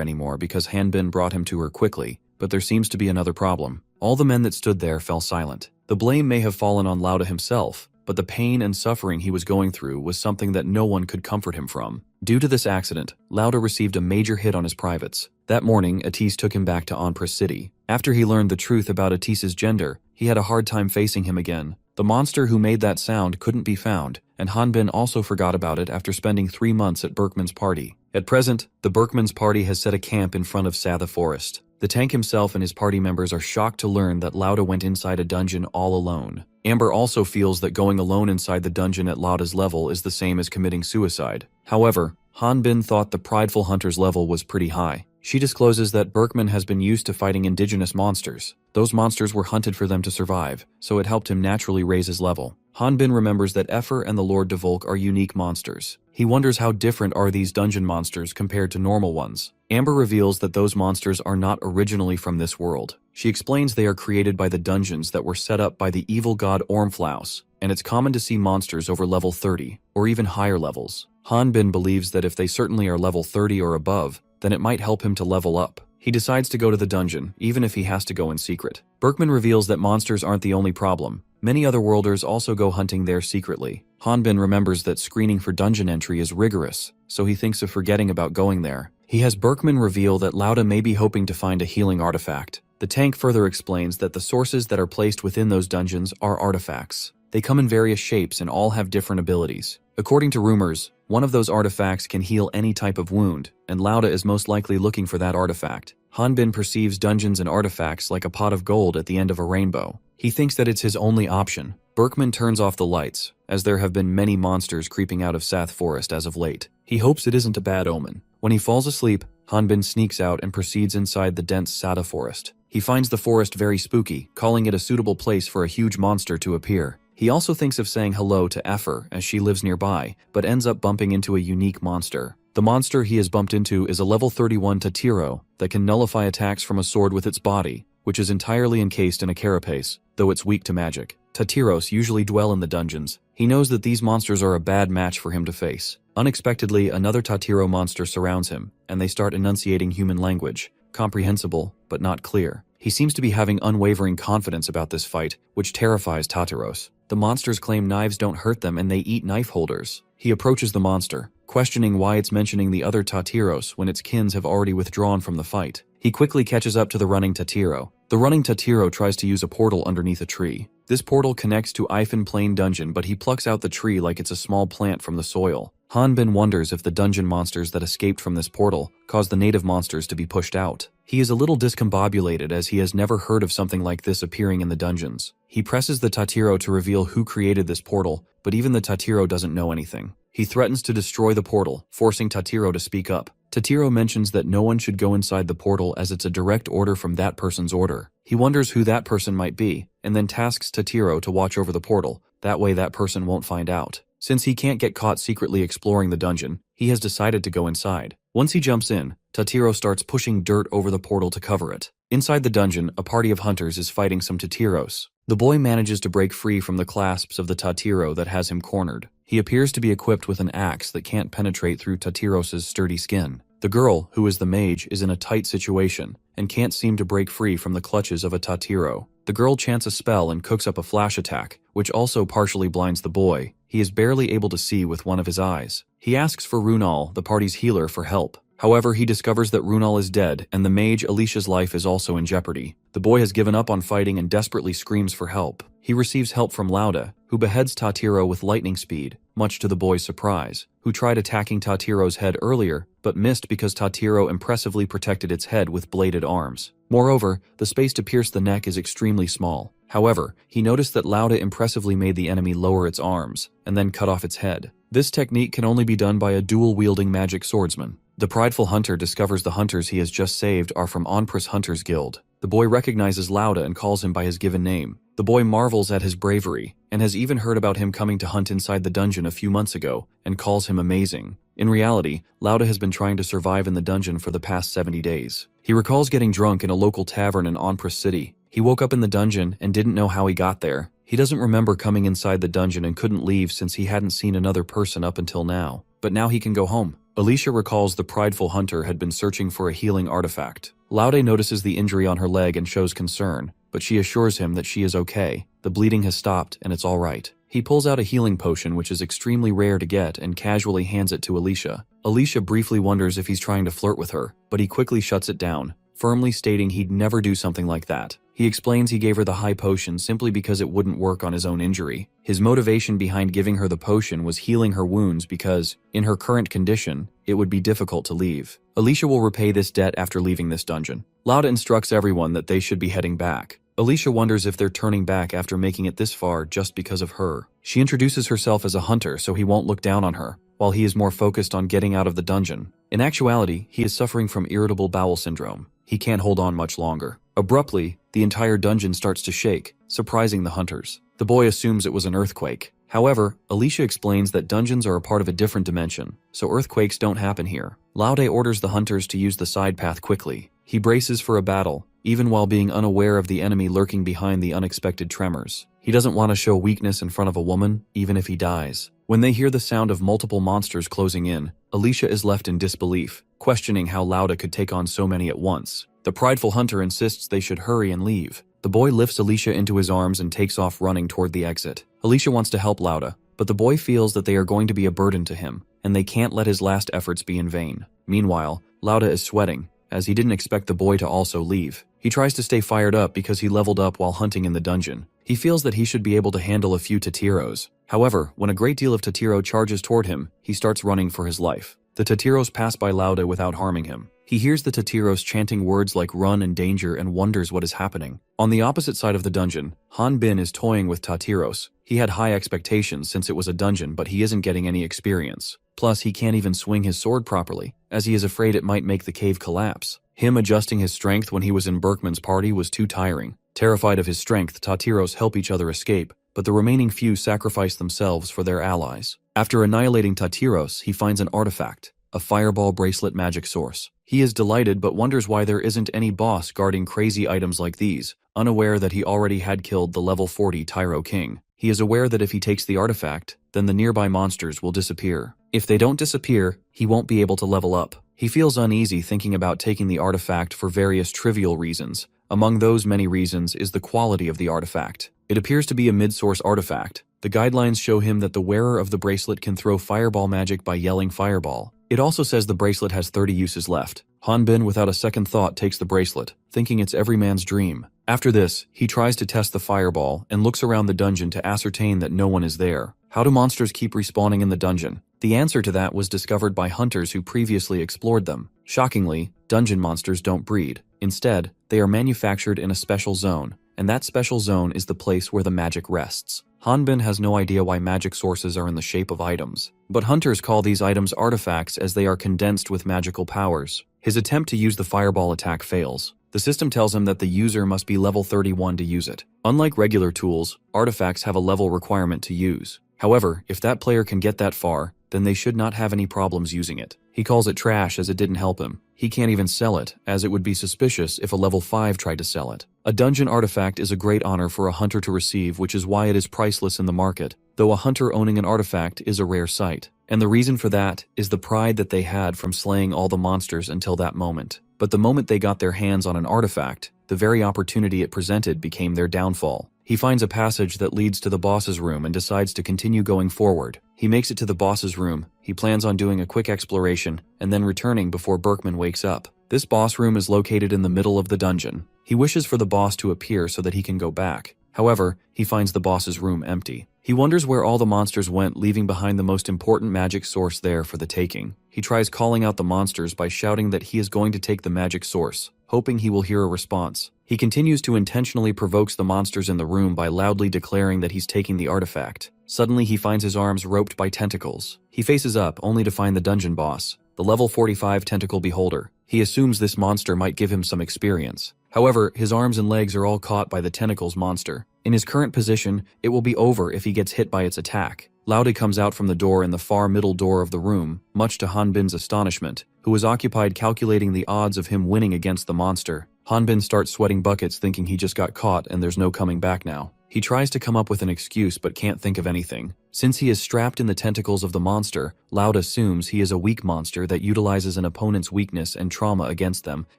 anymore because Hanbin brought him to her quickly, but there seems to be another problem. All the men that stood there fell silent. The blame may have fallen on Laude himself, but the pain and suffering he was going through was something that no one could comfort him from. Due to this accident, Laude received a major hit on his privates. That morning, Atis took him back to Onpris City. After he learned the truth about Atis's gender, he had a hard time facing him again. The monster who made that sound couldn't be found, and Hanbin also forgot about it after spending 3 months at Berkman's party. At present, the Berkman's party has set a camp in front of Satha Forest. The tank himself and his party members are shocked to learn that Laude went inside a dungeon all alone. Amber also feels that going alone inside the dungeon at Laude's level is the same as committing suicide. However, Hanbin thought the prideful hunter's level was pretty high. She discloses that Berkman has been used to fighting indigenous monsters. Those monsters were hunted for them to survive, so it helped him naturally raise his level. Hanbin remembers that Efer and the Lord de Volk are unique monsters. He wonders how different are these dungeon monsters compared to normal ones. Amber reveals that those monsters are not originally from this world. She explains they are created by the dungeons that were set up by the evil god Ormflaus, and it's common to see monsters over level 30, or even higher levels. Hanbin believes that if they certainly are level 30 or above, then it might help him to level up. He decides to go to the dungeon, even if he has to go in secret. Berkman reveals that monsters aren't the only problem. Many other worlders also go hunting there secretly. Hanbin remembers that screening for dungeon entry is rigorous, so he thinks of forgetting about going there. He has Berkman reveal that Laude may be hoping to find a healing artifact. The tank further explains that the sources that are placed within those dungeons are artifacts. They come in various shapes and all have different abilities. According to rumors, one of those artifacts can heal any type of wound, and Laude is most likely looking for that artifact. Hanbin perceives dungeons and artifacts like a pot of gold at the end of a rainbow. He thinks that it's his only option. Berkman turns off the lights, as there have been many monsters creeping out of Sath Forest as of late. He hopes it isn't a bad omen. When he falls asleep, Hanbin sneaks out and proceeds inside the dense Sada Forest. He finds the forest very spooky, calling it a suitable place for a huge monster to appear. He also thinks of saying hello to Efer as she lives nearby, but ends up bumping into a unique monster. The monster he has bumped into is a level 31 Tatiro that can nullify attacks from a sword with its body, which is entirely encased in a carapace, though it's weak to magic. Tatiros usually dwell in the dungeons. He knows that these monsters are a bad match for him to face. Unexpectedly, another Tatiro monster surrounds him, and they start enunciating human language, comprehensible but not clear. He seems to be having unwavering confidence about this fight, which terrifies Tatiros. The monsters claim knives don't hurt them and they eat knife holders. He approaches the monster, questioning why it's mentioning the other Tatiros when its kins have already withdrawn from the fight. He quickly catches up to the running Tatiro. The running Tatiro tries to use a portal underneath a tree. This portal connects to Ifan Plain Dungeon, but he plucks out the tree like it's a small plant from the soil. Hanbin wonders if the dungeon monsters that escaped from this portal caused the native monsters to be pushed out. He is a little discombobulated as he has never heard of something like this appearing in the dungeons. He presses the Tatiro to reveal who created this portal, but even the Tatiro doesn't know anything. He threatens to destroy the portal, forcing Tatiro to speak up. Tatiro mentions that no one should go inside the portal as it's a direct order from that person's order. He wonders who that person might be, and then tasks Tatiro to watch over the portal. That way that person won't find out. Since he can't get caught secretly exploring the dungeon, he has decided to go inside. Once he jumps in, Tatiro starts pushing dirt over the portal to cover it. Inside the dungeon, a party of hunters is fighting some Tatiros. The boy manages to break free from the clasps of the Tatiro that has him cornered. He appears to be equipped with an axe that can't penetrate through Tatiros's sturdy skin. The girl, who is the mage, is in a tight situation and can't seem to break free from the clutches of a Tatiro. The girl chants a spell and cooks up a flash attack, which also partially blinds the boy. He is barely able to see with one of his eyes. He asks for Runal, the party's healer, for help. However, he discovers that Runal is dead, and the mage Alicia's life is also in jeopardy. The boy has given up on fighting and desperately screams for help. He receives help from Lauda, who beheads Tatiro with lightning speed, much to the boy's surprise, who tried attacking Tatiro's head earlier, but missed because Tatiro impressively protected its head with bladed arms. Moreover, the space to pierce the neck is extremely small. However, he noticed that Lauda impressively made the enemy lower its arms, and then cut off its head. This technique can only be done by a dual-wielding magic swordsman. The prideful hunter discovers the hunters he has just saved are from Onpris Hunters Guild. The boy recognizes Lauda and calls him by his given name. The boy marvels at his bravery, and has even heard about him coming to hunt inside the dungeon a few months ago, and calls him amazing. In reality, Lauda has been trying to survive in the dungeon for the past 70 days. He recalls getting drunk in a local tavern in Onpris City. He woke up in the dungeon and didn't know how he got there. He doesn't remember coming inside the dungeon and couldn't leave since he hadn't seen another person up until now. But now he can go home. Alicia recalls the prideful hunter had been searching for a healing artifact. Laude notices the injury on her leg and shows concern, but she assures him that she is okay. The bleeding has stopped and it's all right. He pulls out a healing potion which is extremely rare to get and casually hands it to Alicia. Alicia briefly wonders if he's trying to flirt with her, but he quickly shuts it down, firmly stating he'd never do something like that. He explains he gave her the high potion simply because it wouldn't work on his own injury. His motivation behind giving her the potion was healing her wounds because, in her current condition, it would be difficult to leave. Alicia will repay this debt after leaving this dungeon. Lauda instructs everyone that they should be heading back. Alicia wonders if they're turning back after making it this far just because of her. She introduces herself as a hunter so he won't look down on her, while he is more focused on getting out of the dungeon. In actuality, he is suffering from irritable bowel syndrome. He can't hold on much longer. Abruptly, the entire dungeon starts to shake, surprising the hunters. The boy assumes it was an earthquake. However, Alicia explains that dungeons are a part of a different dimension, so earthquakes don't happen here. Laude orders the hunters to use the side path quickly. He braces for a battle, even while being unaware of the enemy lurking behind the unexpected tremors. He doesn't want to show weakness in front of a woman, even if he dies. When they hear the sound of multiple monsters closing in, Alicia is left in disbelief, questioning how Lauda could take on so many at once. The prideful hunter insists they should hurry and leave. The boy lifts Alicia into his arms and takes off running toward the exit. Alicia wants to help Lauda, but the boy feels that they are going to be a burden to him, and they can't let his last efforts be in vain. Meanwhile, Lauda is sweating, as he didn't expect the boy to also leave. He tries to stay fired up because he leveled up while hunting in the dungeon. He feels that he should be able to handle a few Tatiros. However, when a great deal of Tatiro charges toward him, he starts running for his life. The Tatiros pass by Lauda without harming him. He hears the Tatiros chanting words like run and danger and wonders what is happening. On the opposite side of the dungeon, Han Bin is toying with Tatiros. He had high expectations since it was a dungeon, but he isn't getting any experience. Plus, he can't even swing his sword properly, as he is afraid it might make the cave collapse. Him adjusting his strength when he was in Berkman's party was too tiring. Terrified of his strength, Tatiros help each other escape, but the remaining few sacrifice themselves for their allies. After annihilating Tatiros, he finds an artifact, a fireball bracelet magic source. He is delighted but wonders why there isn't any boss guarding crazy items like these, unaware that he already had killed the level 40 Tyro King. He is aware that if he takes the artifact, then the nearby monsters will disappear. If they don't disappear, he won't be able to level up. He feels uneasy thinking about taking the artifact for various trivial reasons. Among those many reasons is the quality of the artifact. It appears to be a mid-source artifact. The guidelines show him that the wearer of the bracelet can throw fireball magic by yelling fireball. It also says the bracelet has 30 uses left. Han Bin without a second thought takes the bracelet, thinking it's every man's dream. After this, he tries to test the fireball and looks around the dungeon to ascertain that no one is there. How do monsters keep respawning in the dungeon? The answer to that was discovered by hunters who previously explored them. Shockingly, dungeon monsters don't breed. Instead, they are manufactured in a special zone, and that special zone is the place where the magic rests. Han Bin has no idea why magic sources are in the shape of items, but hunters call these items artifacts as they are condensed with magical powers. His attempt to use the fireball attack fails. The system tells him that the user must be level 31 to use it. Unlike regular tools, artifacts have a level requirement to use. However, if that player can get that far, then they should not have any problems using it. He calls it trash as it didn't help him. He can't even sell it, as it would be suspicious if a level 5 tried to sell it. A dungeon artifact is a great honor for a hunter to receive, which is why it is priceless in the market, though a hunter owning an artifact is a rare sight. And the reason for that is the pride that they had from slaying all the monsters until that moment. But the moment they got their hands on an artifact, the very opportunity it presented became their downfall. He finds a passage that leads to the boss's room and decides to continue going forward. He makes it to the boss's room. He plans on doing a quick exploration and then returning before Berkman wakes up. This boss room is located in the middle of the dungeon. He wishes for the boss to appear so that he can go back. However, he finds the boss's room empty. He wonders where all the monsters went, leaving behind the most important magic source there for the taking. He tries calling out the monsters by shouting that he is going to take the magic source, hoping he will hear a response. He continues to intentionally provokes the monsters in the room by loudly declaring that he's taking the artifact. Suddenly he finds his arms roped by tentacles. He faces up only to find the dungeon boss, the level 45 tentacle beholder. He assumes this monster might give him some experience. However, his arms and legs are all caught by the tentacles monster. In his current position, it will be over if he gets hit by its attack. Laude comes out from the door in the far middle door of the room, much to Hanbin's astonishment, who was occupied calculating the odds of him winning against the monster. Hanbin starts sweating buckets thinking he just got caught and there's no coming back now. He tries to come up with an excuse but can't think of anything. Since he is strapped in the tentacles of the monster, Laude assumes he is a weak monster that utilizes an opponent's weakness and trauma against them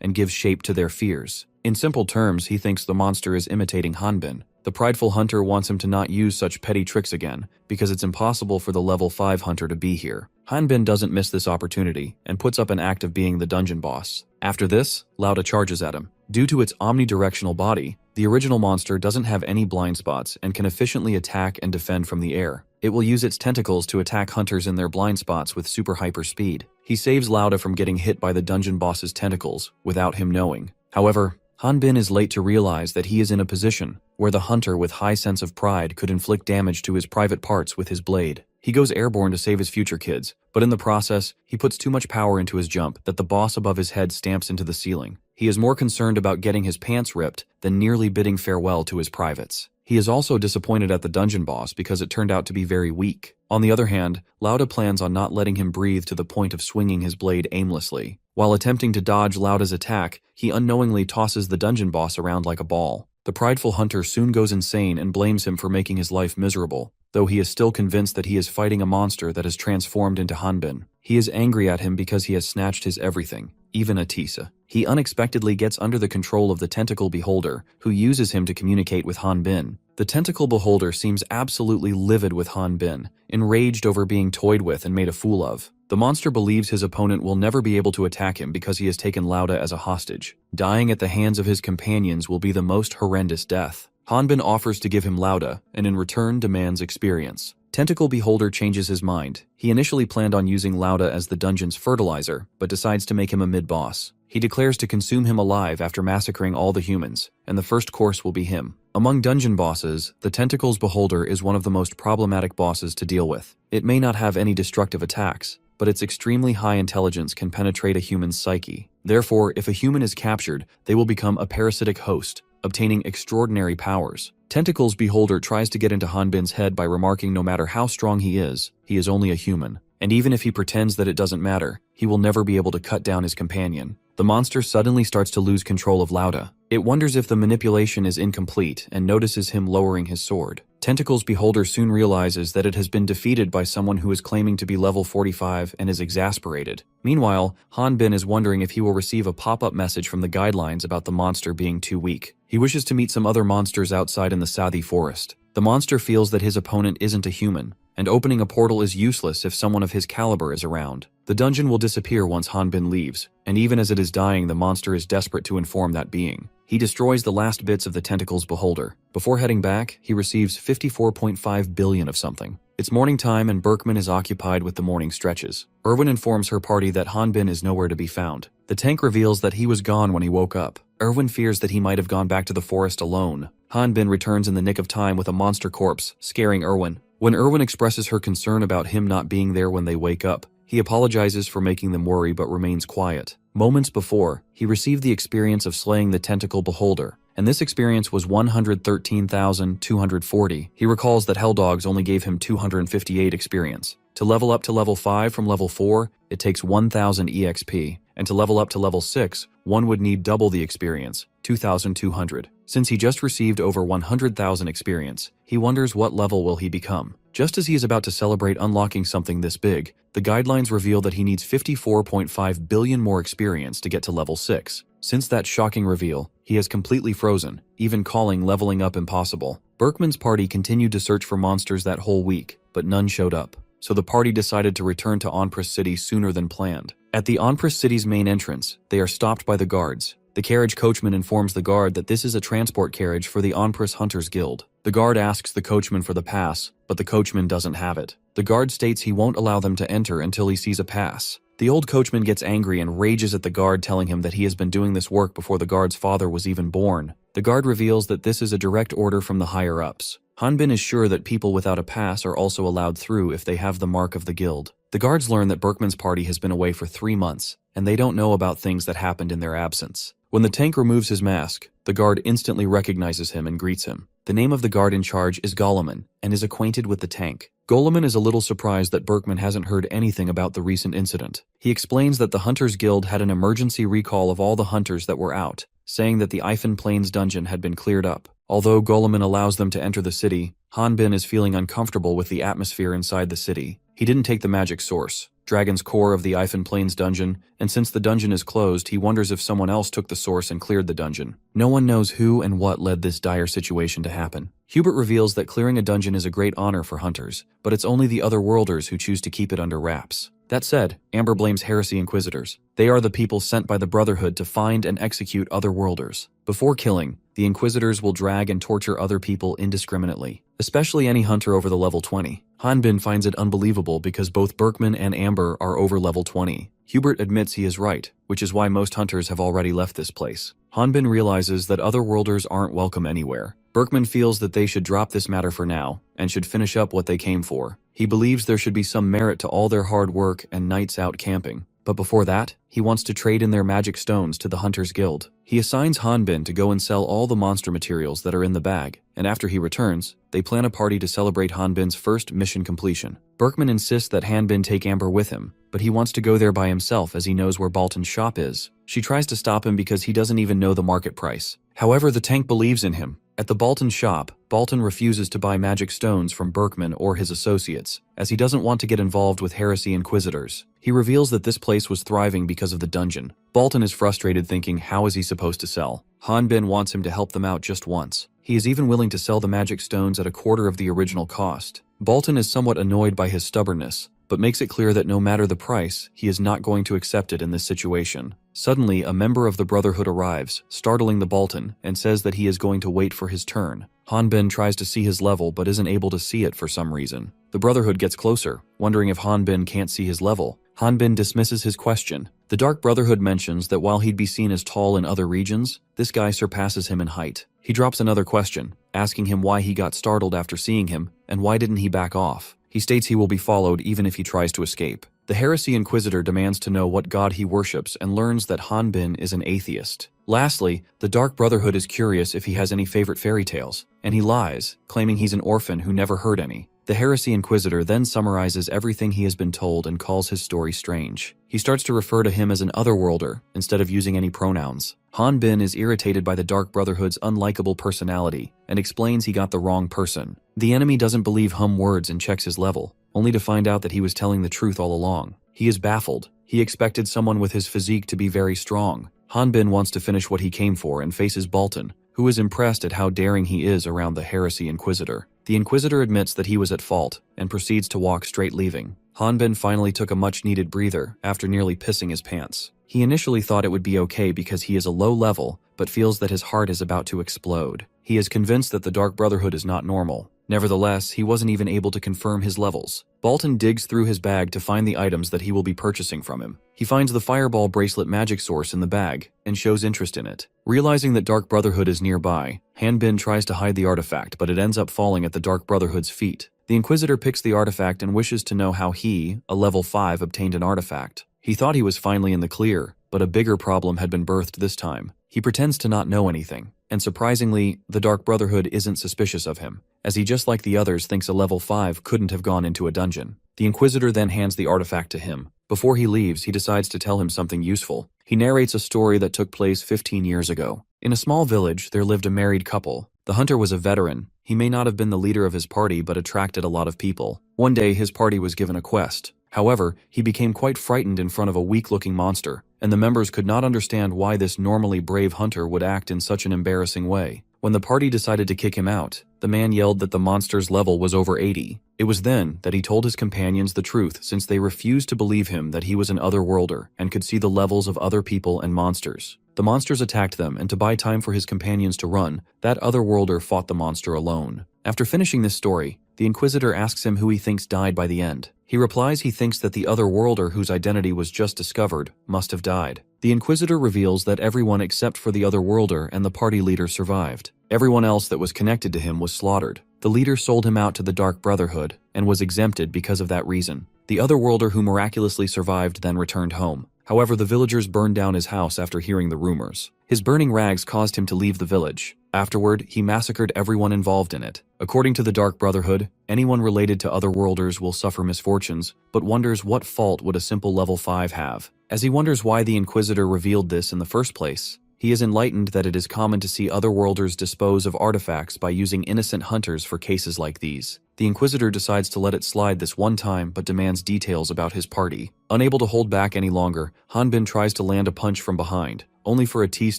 and gives shape to their fears. In simple terms, he thinks the monster is imitating Hanbin. The prideful hunter wants him to not use such petty tricks again, because it's impossible for the level 5 hunter to be here. Hanbin doesn't miss this opportunity, and puts up an act of being the dungeon boss. After this, Laude charges at him. Due to its omnidirectional body, the original monster doesn't have any blind spots and can efficiently attack and defend from the air. It will use its tentacles to attack hunters in their blind spots with super hyper speed. He saves Laude from getting hit by the dungeon boss's tentacles, without him knowing. However, Hanbin is late to realize that he is in a position where the hunter with high sense of pride could inflict damage to his private parts with his blade. He goes airborne to save his future kids, but in the process, he puts too much power into his jump that the boss above his head stamps into the ceiling. He is more concerned about getting his pants ripped than nearly bidding farewell to his privates. He is also disappointed at the dungeon boss because it turned out to be very weak. On the other hand, Laude plans on not letting him breathe to the point of swinging his blade aimlessly. While attempting to dodge Laude's attack, he unknowingly tosses the dungeon boss around like a ball. The prideful hunter soon goes insane and blames him for making his life miserable, though he is still convinced that he is fighting a monster that has transformed into Hanbin. He is angry at him because he has snatched his everything, even Atisa. He unexpectedly gets under the control of the tentacle beholder, who uses him to communicate with Hanbin. The tentacle beholder seems absolutely livid with Hanbin, enraged over being toyed with and made a fool of. The monster believes his opponent will never be able to attack him because he has taken Laude as a hostage. Dying at the hands of his companions will be the most horrendous death. Hanbin offers to give him Laude, and in return demands experience. Tentacle Beholder changes his mind. He initially planned on using Laude as the dungeon's fertilizer, but decides to make him a mid-boss. He declares to consume him alive after massacring all the humans, and the first course will be him. Among dungeon bosses, the Tentacles Beholder is one of the most problematic bosses to deal with. It may not have any destructive attacks, but its extremely high intelligence can penetrate a human's psyche. Therefore, if a human is captured, they will become a parasitic host, obtaining extraordinary powers. Tentacles Beholder tries to get into Hanbin's head by remarking no matter how strong he is only a human. And even if he pretends that it doesn't matter, he will never be able to cut down his companion. The monster suddenly starts to lose control of Laude. It wonders if the manipulation is incomplete and notices him lowering his sword. Tentacles Beholder soon realizes that it has been defeated by someone who is claiming to be level 45 and is exasperated. Meanwhile, Hanbin is wondering if he will receive a pop-up message from the guidelines about the monster being too weak. He wishes to meet some other monsters outside in the Sathi forest. The monster feels that his opponent isn't a human, and opening a portal is useless if someone of his caliber is around. The dungeon will disappear once Hanbin leaves, and even as it is dying, the monster is desperate to inform that being. He destroys the last bits of the Tentacles Beholder. Before heading back, he receives 54.5 billion of something. It's morning time and Berkman is occupied with the morning stretches. Erwin informs her party that Hanbin is nowhere to be found. The tank reveals that he was gone when he woke up. Erwin fears that he might have gone back to the forest alone. Hanbin returns in the nick of time with a monster corpse, scaring Erwin. When Erwin expresses her concern about him not being there when they wake up, he apologizes for making them worry but remains quiet. Moments before, he received the experience of slaying the Tentacle Beholder, and this experience was 113,240. He recalls that Hell Dogs only gave him 258 experience. To level up to level 5 from level 4, it takes 1,000 EXP, and to level up to level 6, one would need double the experience, 2,200. Since he just received over 100,000 experience, he wonders what level will he become. Just as he is about to celebrate unlocking something this big, the guidelines reveal that he needs 54.5 billion more experience to get to level 6. Since that shocking reveal, he has completely frozen, even calling leveling up impossible. Berkman's party continued to search for monsters that whole week, but none showed up. So the party decided to return to Onpris City sooner than planned. At the Onpris City's main entrance, they are stopped by the guards. The carriage coachman informs the guard that this is a transport carriage for the Onpris Hunters Guild. The guard asks the coachman for the pass, but the coachman doesn't have it. The guard states he won't allow them to enter until he sees a pass. The old coachman gets angry and rages at the guard, telling him that he has been doing this work before the guard's father was even born. The guard reveals that this is a direct order from the higher-ups. Hanbin is sure that people without a pass are also allowed through if they have the mark of the guild. The guards learn that Berkman's party has been away for 3 months, and they don't know about things that happened in their absence. When the tank removes his mask, the guard instantly recognizes him and greets him. The name of the guard in charge is Goleman, and is acquainted with the tank. Goleman is a little surprised that Berkman hasn't heard anything about the recent incident. He explains that the Hunters Guild had an emergency recall of all the hunters that were out, saying that the Ifan Plains dungeon had been cleared up. Although Goleman allows them to enter the city, Hanbin is feeling uncomfortable with the atmosphere inside the city. He didn't take the magic source, Dragon's core of the Ifan Plains dungeon, and since the dungeon is closed, he wonders if someone else took the source and cleared the dungeon. No one knows who and what led this dire situation to happen. Hubert reveals that clearing a dungeon is a great honor for hunters, but it's only the other worlders who choose to keep it under wraps. That said, Amber blames Heresy Inquisitors. They are the people sent by the Brotherhood to find and execute other worlders. Before killing, the Inquisitors will drag and torture other people indiscriminately, especially any hunter over the level 20. Hanbin finds it unbelievable because both Berkman and Amber are over level 20. Hubert admits he is right, which is why most hunters have already left this place. Hanbin realizes that other worlders aren't welcome anywhere. Berkman feels that they should drop this matter for now, and should finish up what they came for. He believes there should be some merit to all their hard work and nights out camping. But before that, he wants to trade in their magic stones to the Hunters Guild. He assigns Hanbin to go and sell all the monster materials that are in the bag, and after he returns, they plan a party to celebrate Hanbin's first mission completion. Berkman insists that Hanbin take Amber with him, but he wants to go there by himself as he knows where Balton's shop is. She tries to stop him because he doesn't even know the market price. However, the tank believes in him. At the Balton shop, Balton refuses to buy magic stones from Berkman or his associates, as he doesn't want to get involved with Heresy Inquisitors. He reveals that this place was thriving because of the dungeon. Balton is frustrated, thinking, how is he supposed to sell? Hanbin wants him to help them out just once. He is even willing to sell the magic stones at a quarter of the original cost. Balton is somewhat annoyed by his stubbornness, but makes it clear that no matter the price, he is not going to accept it in this situation. Suddenly, a member of the Brotherhood arrives, startling the Balton, and says that he is going to wait for his turn. Hanbin tries to see his level but isn't able to see it for some reason. The Brotherhood gets closer, wondering if Hanbin can't see his level. Hanbin dismisses his question. The Dark Brotherhood mentions that while he'd be seen as tall in other regions, this guy surpasses him in height. He drops another question, asking him why he got startled after seeing him, and why didn't he back off. He states he will be followed even if he tries to escape. The Heresy Inquisitor demands to know what god he worships and learns that Hanbin is an atheist. Lastly, the Dark Brotherhood is curious if he has any favorite fairy tales, and he lies, claiming he's an orphan who never heard any. The Heresy Inquisitor then summarizes everything he has been told and calls his story strange. He starts to refer to him as an otherworlder instead of using any pronouns. Hanbin is irritated by the Dark Brotherhood's unlikable personality and explains he got the wrong person. The enemy doesn't believe hum words and checks his level, only to find out that he was telling the truth all along. He is baffled. He expected someone with his physique to be very strong. Hanbin wants to finish what he came for and faces Balton, who is impressed at how daring he is around the Heresy Inquisitor. The Inquisitor admits that he was at fault and proceeds to walk straight, leaving. Hanbin finally took a much-needed breather after nearly pissing his pants. He initially thought it would be okay because he is a low level, but feels that his heart is about to explode. He is convinced that the Dark Brotherhood is not normal. Nevertheless, he wasn't even able to confirm his levels. Balton digs through his bag to find the items that he will be purchasing from him. He finds the Fireball Bracelet magic source in the bag, and shows interest in it. Realizing that Dark Brotherhood is nearby, Hanbin tries to hide the artifact, but it ends up falling at the Dark Brotherhood's feet. The Inquisitor picks the artifact and wishes to know how he, a level 5, obtained an artifact. He thought he was finally in the clear, but a bigger problem had been birthed this time. He pretends to not know anything, and surprisingly, the Dark Brotherhood isn't suspicious of him, as he just like the others thinks a level 5 couldn't have gone into a dungeon. The Inquisitor then hands the artifact to him. Before he leaves, he decides to tell him something useful. He narrates a story that took place 15 years ago. In a small village, there lived a married couple. The hunter was a veteran. He may not have been the leader of his party, but attracted a lot of people. One day, his party was given a quest. However, he became quite frightened in front of a weak-looking monster, and the members could not understand why this normally brave hunter would act in such an embarrassing way. When the party decided to kick him out, the man yelled that the monster's level was over 80. It was then that he told his companions the truth, since they refused to believe him that he was an otherworlder and could see the levels of other people and monsters. The monsters attacked them, and to buy time for his companions to run, that otherworlder fought the monster alone. After finishing this story, the Inquisitor asks him who he thinks died by the end. He replies he thinks that the otherworlder whose identity was just discovered must have died. The Inquisitor reveals that everyone except for the otherworlder and the party leader survived. Everyone else that was connected to him was slaughtered. The leader sold him out to the Dark Brotherhood and was exempted because of that reason. The otherworlder who miraculously survived then returned home. However, the villagers burned down his house after hearing the rumors. His burning rags caused him to leave the village. Afterward, he massacred everyone involved in it. According to the Dark Brotherhood, anyone related to otherworlders will suffer misfortunes, but wonders what fault would a simple level 5 have. As he wonders why the Inquisitor revealed this in the first place, he is enlightened that it is common to see otherworlders dispose of artifacts by using innocent hunters for cases like these. The Inquisitor decides to let it slide this one time but demands details about his party. Unable to hold back any longer, Hanbin tries to land a punch from behind, only for Atis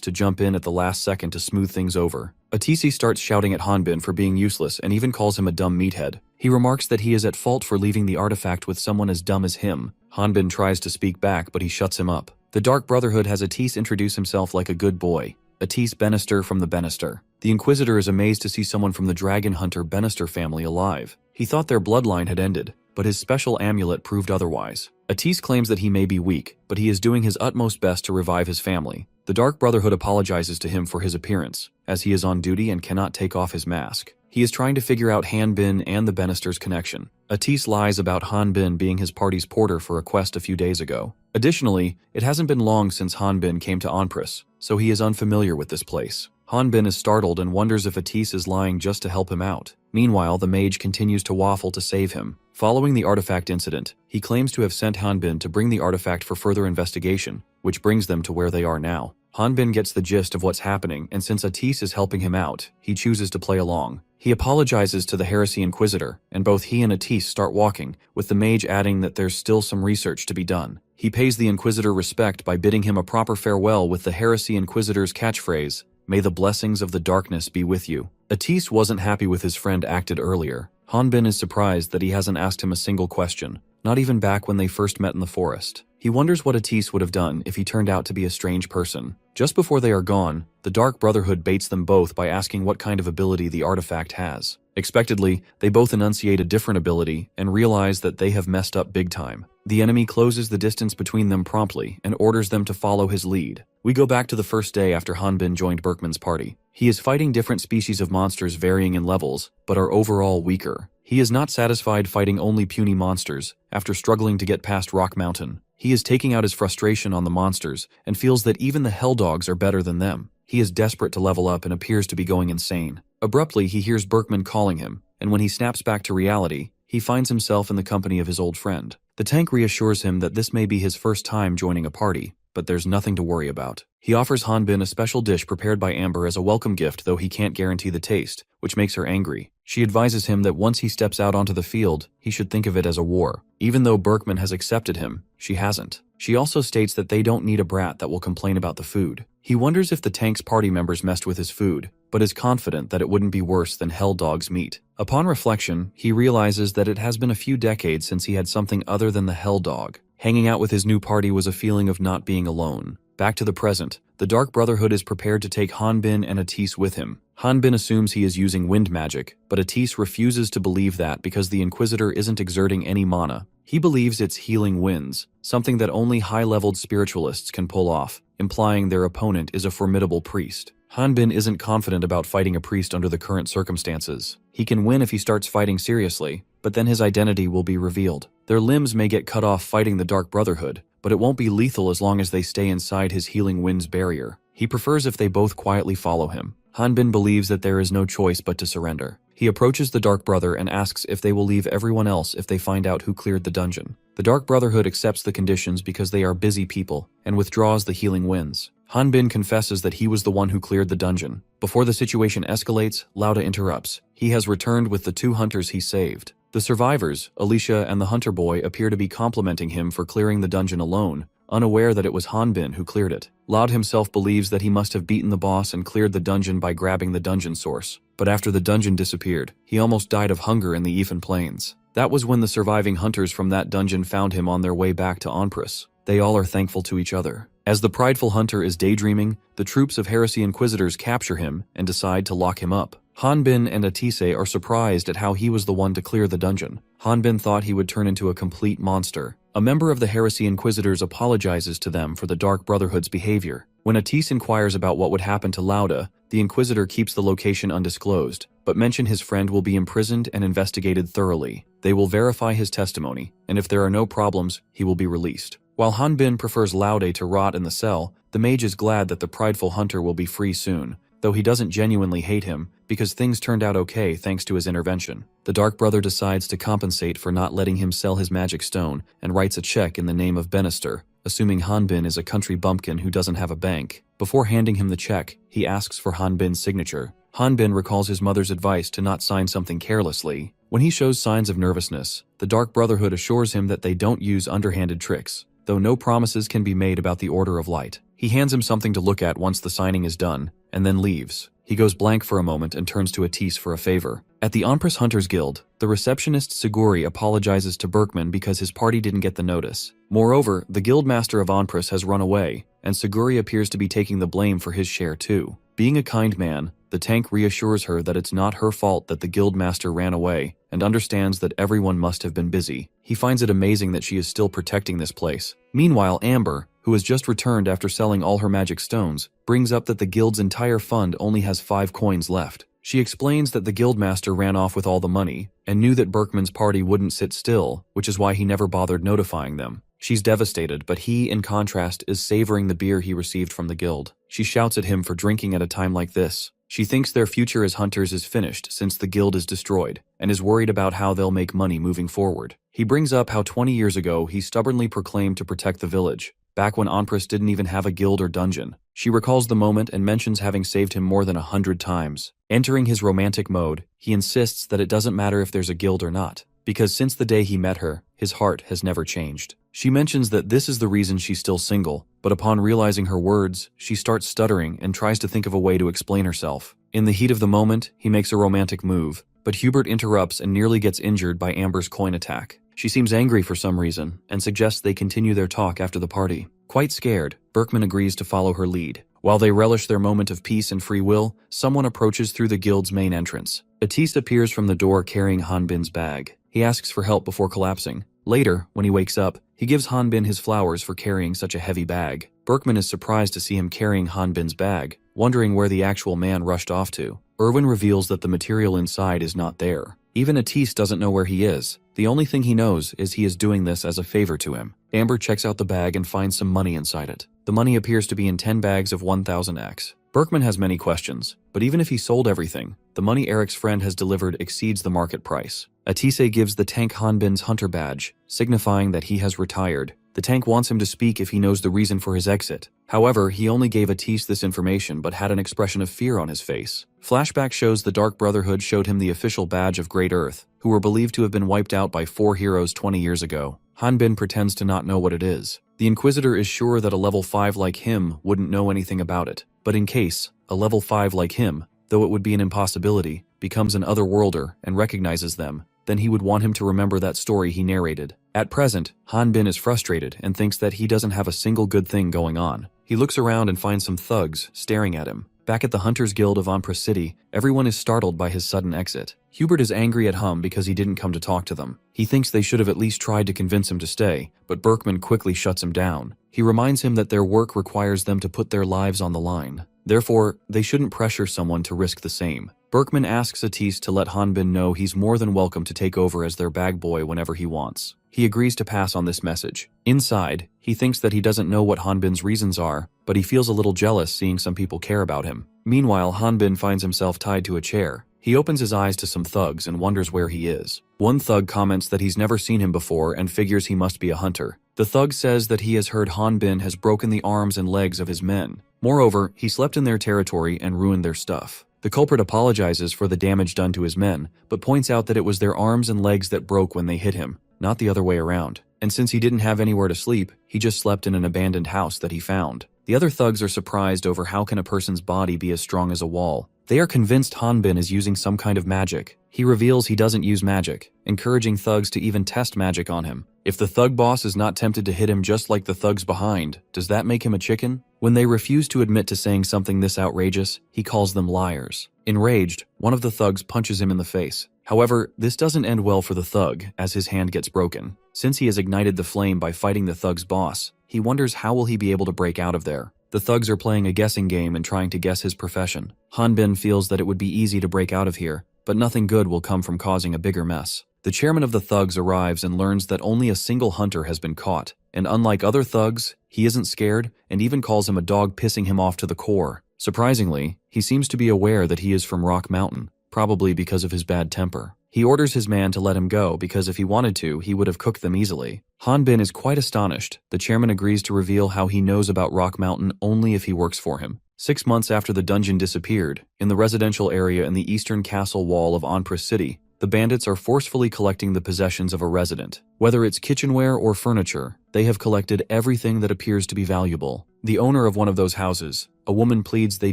to jump in at the last second to smooth things over. Atisi starts shouting at Hanbin for being useless and even calls him a dumb meathead. He remarks that he is at fault for leaving the artifact with someone as dumb as him. Hanbin tries to speak back, but he shuts him up. The Dark Brotherhood has Atis introduce himself like a good boy. Atis Bannister from the Bannister. The Inquisitor is amazed to see someone from the dragon hunter Bannister family alive. He thought their bloodline had ended, but his special amulet proved otherwise. Atis claims that he may be weak, but he is doing his utmost best to revive his family. The Dark Brotherhood apologizes to him for his appearance, as he is on duty and cannot take off his mask. He is trying to figure out Hanbin and the Bannisters' connection. Atis lies about Hanbin being his party's porter for a quest a few days ago. Additionally, it hasn't been long since Hanbin came to Onpris, so he is unfamiliar with this place. Hanbin is startled and wonders if Atis is lying just to help him out. Meanwhile, the mage continues to waffle to save him. Following the artifact incident, he claims to have sent Hanbin to bring the artifact for further investigation, which brings them to where they are now. Hanbin gets the gist of what's happening, and since Atis is helping him out, he chooses to play along. He apologizes to the Heresy Inquisitor, and both he and Atis start walking, with the mage adding that there's still some research to be done. He pays the Inquisitor respect by bidding him a proper farewell with the Heresy Inquisitor's catchphrase, "May the blessings of the darkness be with you." Atis wasn't happy with his friend acted earlier. Hanbin is surprised that he hasn't asked him a single question, not even back when they first met in the forest. He wonders what Atis would have done if he turned out to be a strange person. Just before they are gone, the Dark Brotherhood baits them both by asking what kind of ability the artifact has. Expectedly, they both enunciate a different ability and realize that they have messed up big time. The enemy closes the distance between them promptly and orders them to follow his lead. We go back to the first day after Hanbin joined Berkman's party. He is fighting different species of monsters varying in levels, but are overall weaker. He is not satisfied fighting only puny monsters after struggling to get past Rock Mountain. He is taking out his frustration on the monsters and feels that even the Hell Dogs are better than them. He is desperate to level up and appears to be going insane. Abruptly, he hears Berkman calling him, and when he snaps back to reality, he finds himself in the company of his old friend. The tank reassures him that this may be his first time joining a party, but there's nothing to worry about. He offers Hanbin a special dish prepared by Amber as a welcome gift, though he can't guarantee the taste, which makes her angry. She advises him that once he steps out onto the field, he should think of it as a war. Even though Berkman has accepted him, she hasn't. She also states that they don't need a brat that will complain about the food. He wonders if the tank's party members messed with his food, but is confident that it wouldn't be worse than Hell Dog's meat. Upon reflection, he realizes that it has been a few decades since he had something other than the Hell Dog. Hanging out with his new party was a feeling of not being alone. Back to the present, the Dark Brotherhood is prepared to take Hanbin and Atis with him. Hanbin assumes he is using wind magic, but Atis refuses to believe that because the Inquisitor isn't exerting any mana. He believes it's healing winds, something that only high-leveled spiritualists can pull off, implying their opponent is a formidable priest. Hanbin isn't confident about fighting a priest under the current circumstances. He can win if he starts fighting seriously, but then his identity will be revealed. Their limbs may get cut off fighting the Dark Brotherhood, but it won't be lethal as long as they stay inside his healing winds barrier. He prefers if they both quietly follow him. Hanbin believes that there is no choice but to surrender. He approaches the Dark Brother and asks if they will leave everyone else if they find out who cleared the dungeon. The Dark Brotherhood accepts the conditions because they are busy people and withdraws the healing winds. Hanbin confesses that he was the one who cleared the dungeon. Before the situation escalates, Lauda interrupts. He has returned with the 2 hunters he saved. The survivors, Alicia and the hunter boy, appear to be complimenting him for clearing the dungeon alone, unaware that it was Hanbin who cleared it. Laud himself believes that he must have beaten the boss and cleared the dungeon by grabbing the dungeon source. But after the dungeon disappeared, he almost died of hunger in the Yifan Plains. That was when the surviving hunters from that dungeon found him on their way back to Onprus. They all are thankful to each other. As the prideful hunter is daydreaming, the troops of Heresy Inquisitors capture him and decide to lock him up. Hanbin and Atise are surprised at how he was the one to clear the dungeon. Hanbin thought he would turn into a complete monster. A member of the Heresy Inquisitors apologizes to them for the Dark Brotherhood's behavior. When Atise inquires about what would happen to Lauda, the Inquisitor keeps the location undisclosed, but mention his friend will be imprisoned and investigated thoroughly. They will verify his testimony, and if there are no problems, he will be released. While Hanbin prefers Laude to rot in the cell, the mage is glad that the prideful hunter will be free soon, though he doesn't genuinely hate him, because things turned out okay thanks to his intervention. The Dark Brother decides to compensate for not letting him sell his magic stone and writes a check in the name of Benister, assuming Hanbin is a country bumpkin who doesn't have a bank. Before handing him the check, he asks for Hanbin's signature. Hanbin recalls his mother's advice to not sign something carelessly. When he shows signs of nervousness, the Dark Brotherhood assures him that they don't use underhanded tricks, though no promises can be made about the Order of Light. He hands him something to look at once the signing is done, and then leaves. He goes blank for a moment and turns to Atise for a favor. At the Onprus Hunters Guild, the receptionist Siguri apologizes to Berkman because his party didn't get the notice. Moreover, the Guildmaster of Onprus has run away, and Siguri appears to be taking the blame for his share too. Being a kind man, the tank reassures her that it's not her fault that the Guildmaster ran away, and understands that everyone must have been busy. He finds it amazing that she is still protecting this place. Meanwhile, Amber, who has just returned after selling all her magic stones, brings up that the guild's entire fund only has 5 coins left. She explains that the guildmaster ran off with all the money, and knew that Berkman's party wouldn't sit still, which is why he never bothered notifying them. She's devastated, but he, in contrast, is savoring the beer he received from the guild. She shouts at him for drinking at a time like this. She thinks their future as hunters is finished since the guild is destroyed, and is worried about how they'll make money moving forward. He brings up how 20 years ago he stubbornly proclaimed to protect the village, back when Onprus didn't even have a guild or dungeon. She recalls the moment and mentions having saved him more than 100 times. Entering his romantic mode, he insists that it doesn't matter if there's a guild or not, because since the day he met her, his heart has never changed. She mentions that this is the reason she's still single, but upon realizing her words, she starts stuttering and tries to think of a way to explain herself. In the heat of the moment, he makes a romantic move, but Hubert interrupts and nearly gets injured by Amber's coin attack. She seems angry for some reason, and suggests they continue their talk after the party. Quite scared, Berkman agrees to follow her lead. While they relish their moment of peace and free will, someone approaches through the guild's main entrance. Atise appears from the door carrying Hanbin's bag. He asks for help before collapsing. Later, when he wakes up, he gives Hanbin his flowers for carrying such a heavy bag. Berkman is surprised to see him carrying Hanbin's bag, wondering where the actual man rushed off to. Irwin reveals that the material inside is not there. Even Atise doesn't know where he is. The only thing he knows is he is doing this as a favor to him. Amber checks out the bag and finds some money inside it. The money appears to be in 10 bags of 1000x. Berkman has many questions, but even if he sold everything, the money Eric's friend has delivered exceeds the market price. Atise gives the tank Hanbin's hunter badge, signifying that he has retired. The tank wants him to speak if he knows the reason for his exit. However, he only gave Atise this information but had an expression of fear on his face. Flashback shows the Dark Brotherhood showed him the official badge of Great Earth, who were believed to have been wiped out by 4 heroes 20 years ago. Hanbin pretends to not know what it is. The Inquisitor is sure that a level 5 like him wouldn't know anything about it, but in case, a level 5 like him, though it would be an impossibility, becomes an otherworlder and recognizes them, then he would want him to remember that story he narrated. At present, Hanbin is frustrated and thinks that he doesn't have a single good thing going on. He looks around and finds some thugs staring at him. Back at the Hunters Guild of Onprus City, everyone is startled by his sudden exit. Hubert is angry at Hum because he didn't come to talk to them. He thinks they should have at least tried to convince him to stay, but Berkman quickly shuts him down. He reminds him that their work requires them to put their lives on the line. Therefore, they shouldn't pressure someone to risk the same. Berkman asks Atise to let Hanbin know he's more than welcome to take over as their bag boy whenever he wants. He agrees to pass on this message. Inside, he thinks that he doesn't know what Hanbin's reasons are, but he feels a little jealous seeing some people care about him. Meanwhile, Hanbin finds himself tied to a chair. He opens his eyes to some thugs and wonders where he is. One thug comments that he's never seen him before and figures he must be a hunter. The thug says that he has heard Hanbin has broken the arms and legs of his men. Moreover, he slept in their territory and ruined their stuff. The culprit apologizes for the damage done to his men, but points out that it was their arms and legs that broke when they hit him, not the other way around. And since he didn't have anywhere to sleep, he just slept in an abandoned house that he found. The other thugs are surprised over how can a person's body be as strong as a wall. They are convinced Hanbin is using some kind of magic. He reveals he doesn't use magic, encouraging thugs to even test magic on him. If the thug boss is not tempted to hit him just like the thugs behind, does that make him a chicken? When they refuse to admit to saying something this outrageous, he calls them liars. Enraged, one of the thugs punches him in the face. However, this doesn't end well for the thug, as his hand gets broken. Since he has ignited the flame by fighting the thug's boss, he wonders how will he be able to break out of there. The thugs are playing a guessing game and trying to guess his profession. Hanbin feels that it would be easy to break out of here, but nothing good will come from causing a bigger mess. The chairman of the thugs arrives and learns that only a single hunter has been caught, and unlike other thugs, he isn't scared and even calls him a dog, pissing him off to the core. Surprisingly, he seems to be aware that he is from Rock Mountain, probably because of his bad temper. He orders his man to let him go because if he wanted to, he would have cooked them easily. Hanbin is quite astonished. The chairman agrees to reveal how he knows about Rock Mountain only if he works for him. 6 months after the dungeon disappeared, in the residential area in the eastern castle wall of Onpris City, the bandits are forcefully collecting the possessions of a resident. Whether it's kitchenware or furniture, they have collected everything that appears to be valuable. The owner of one of those houses, a woman, pleads they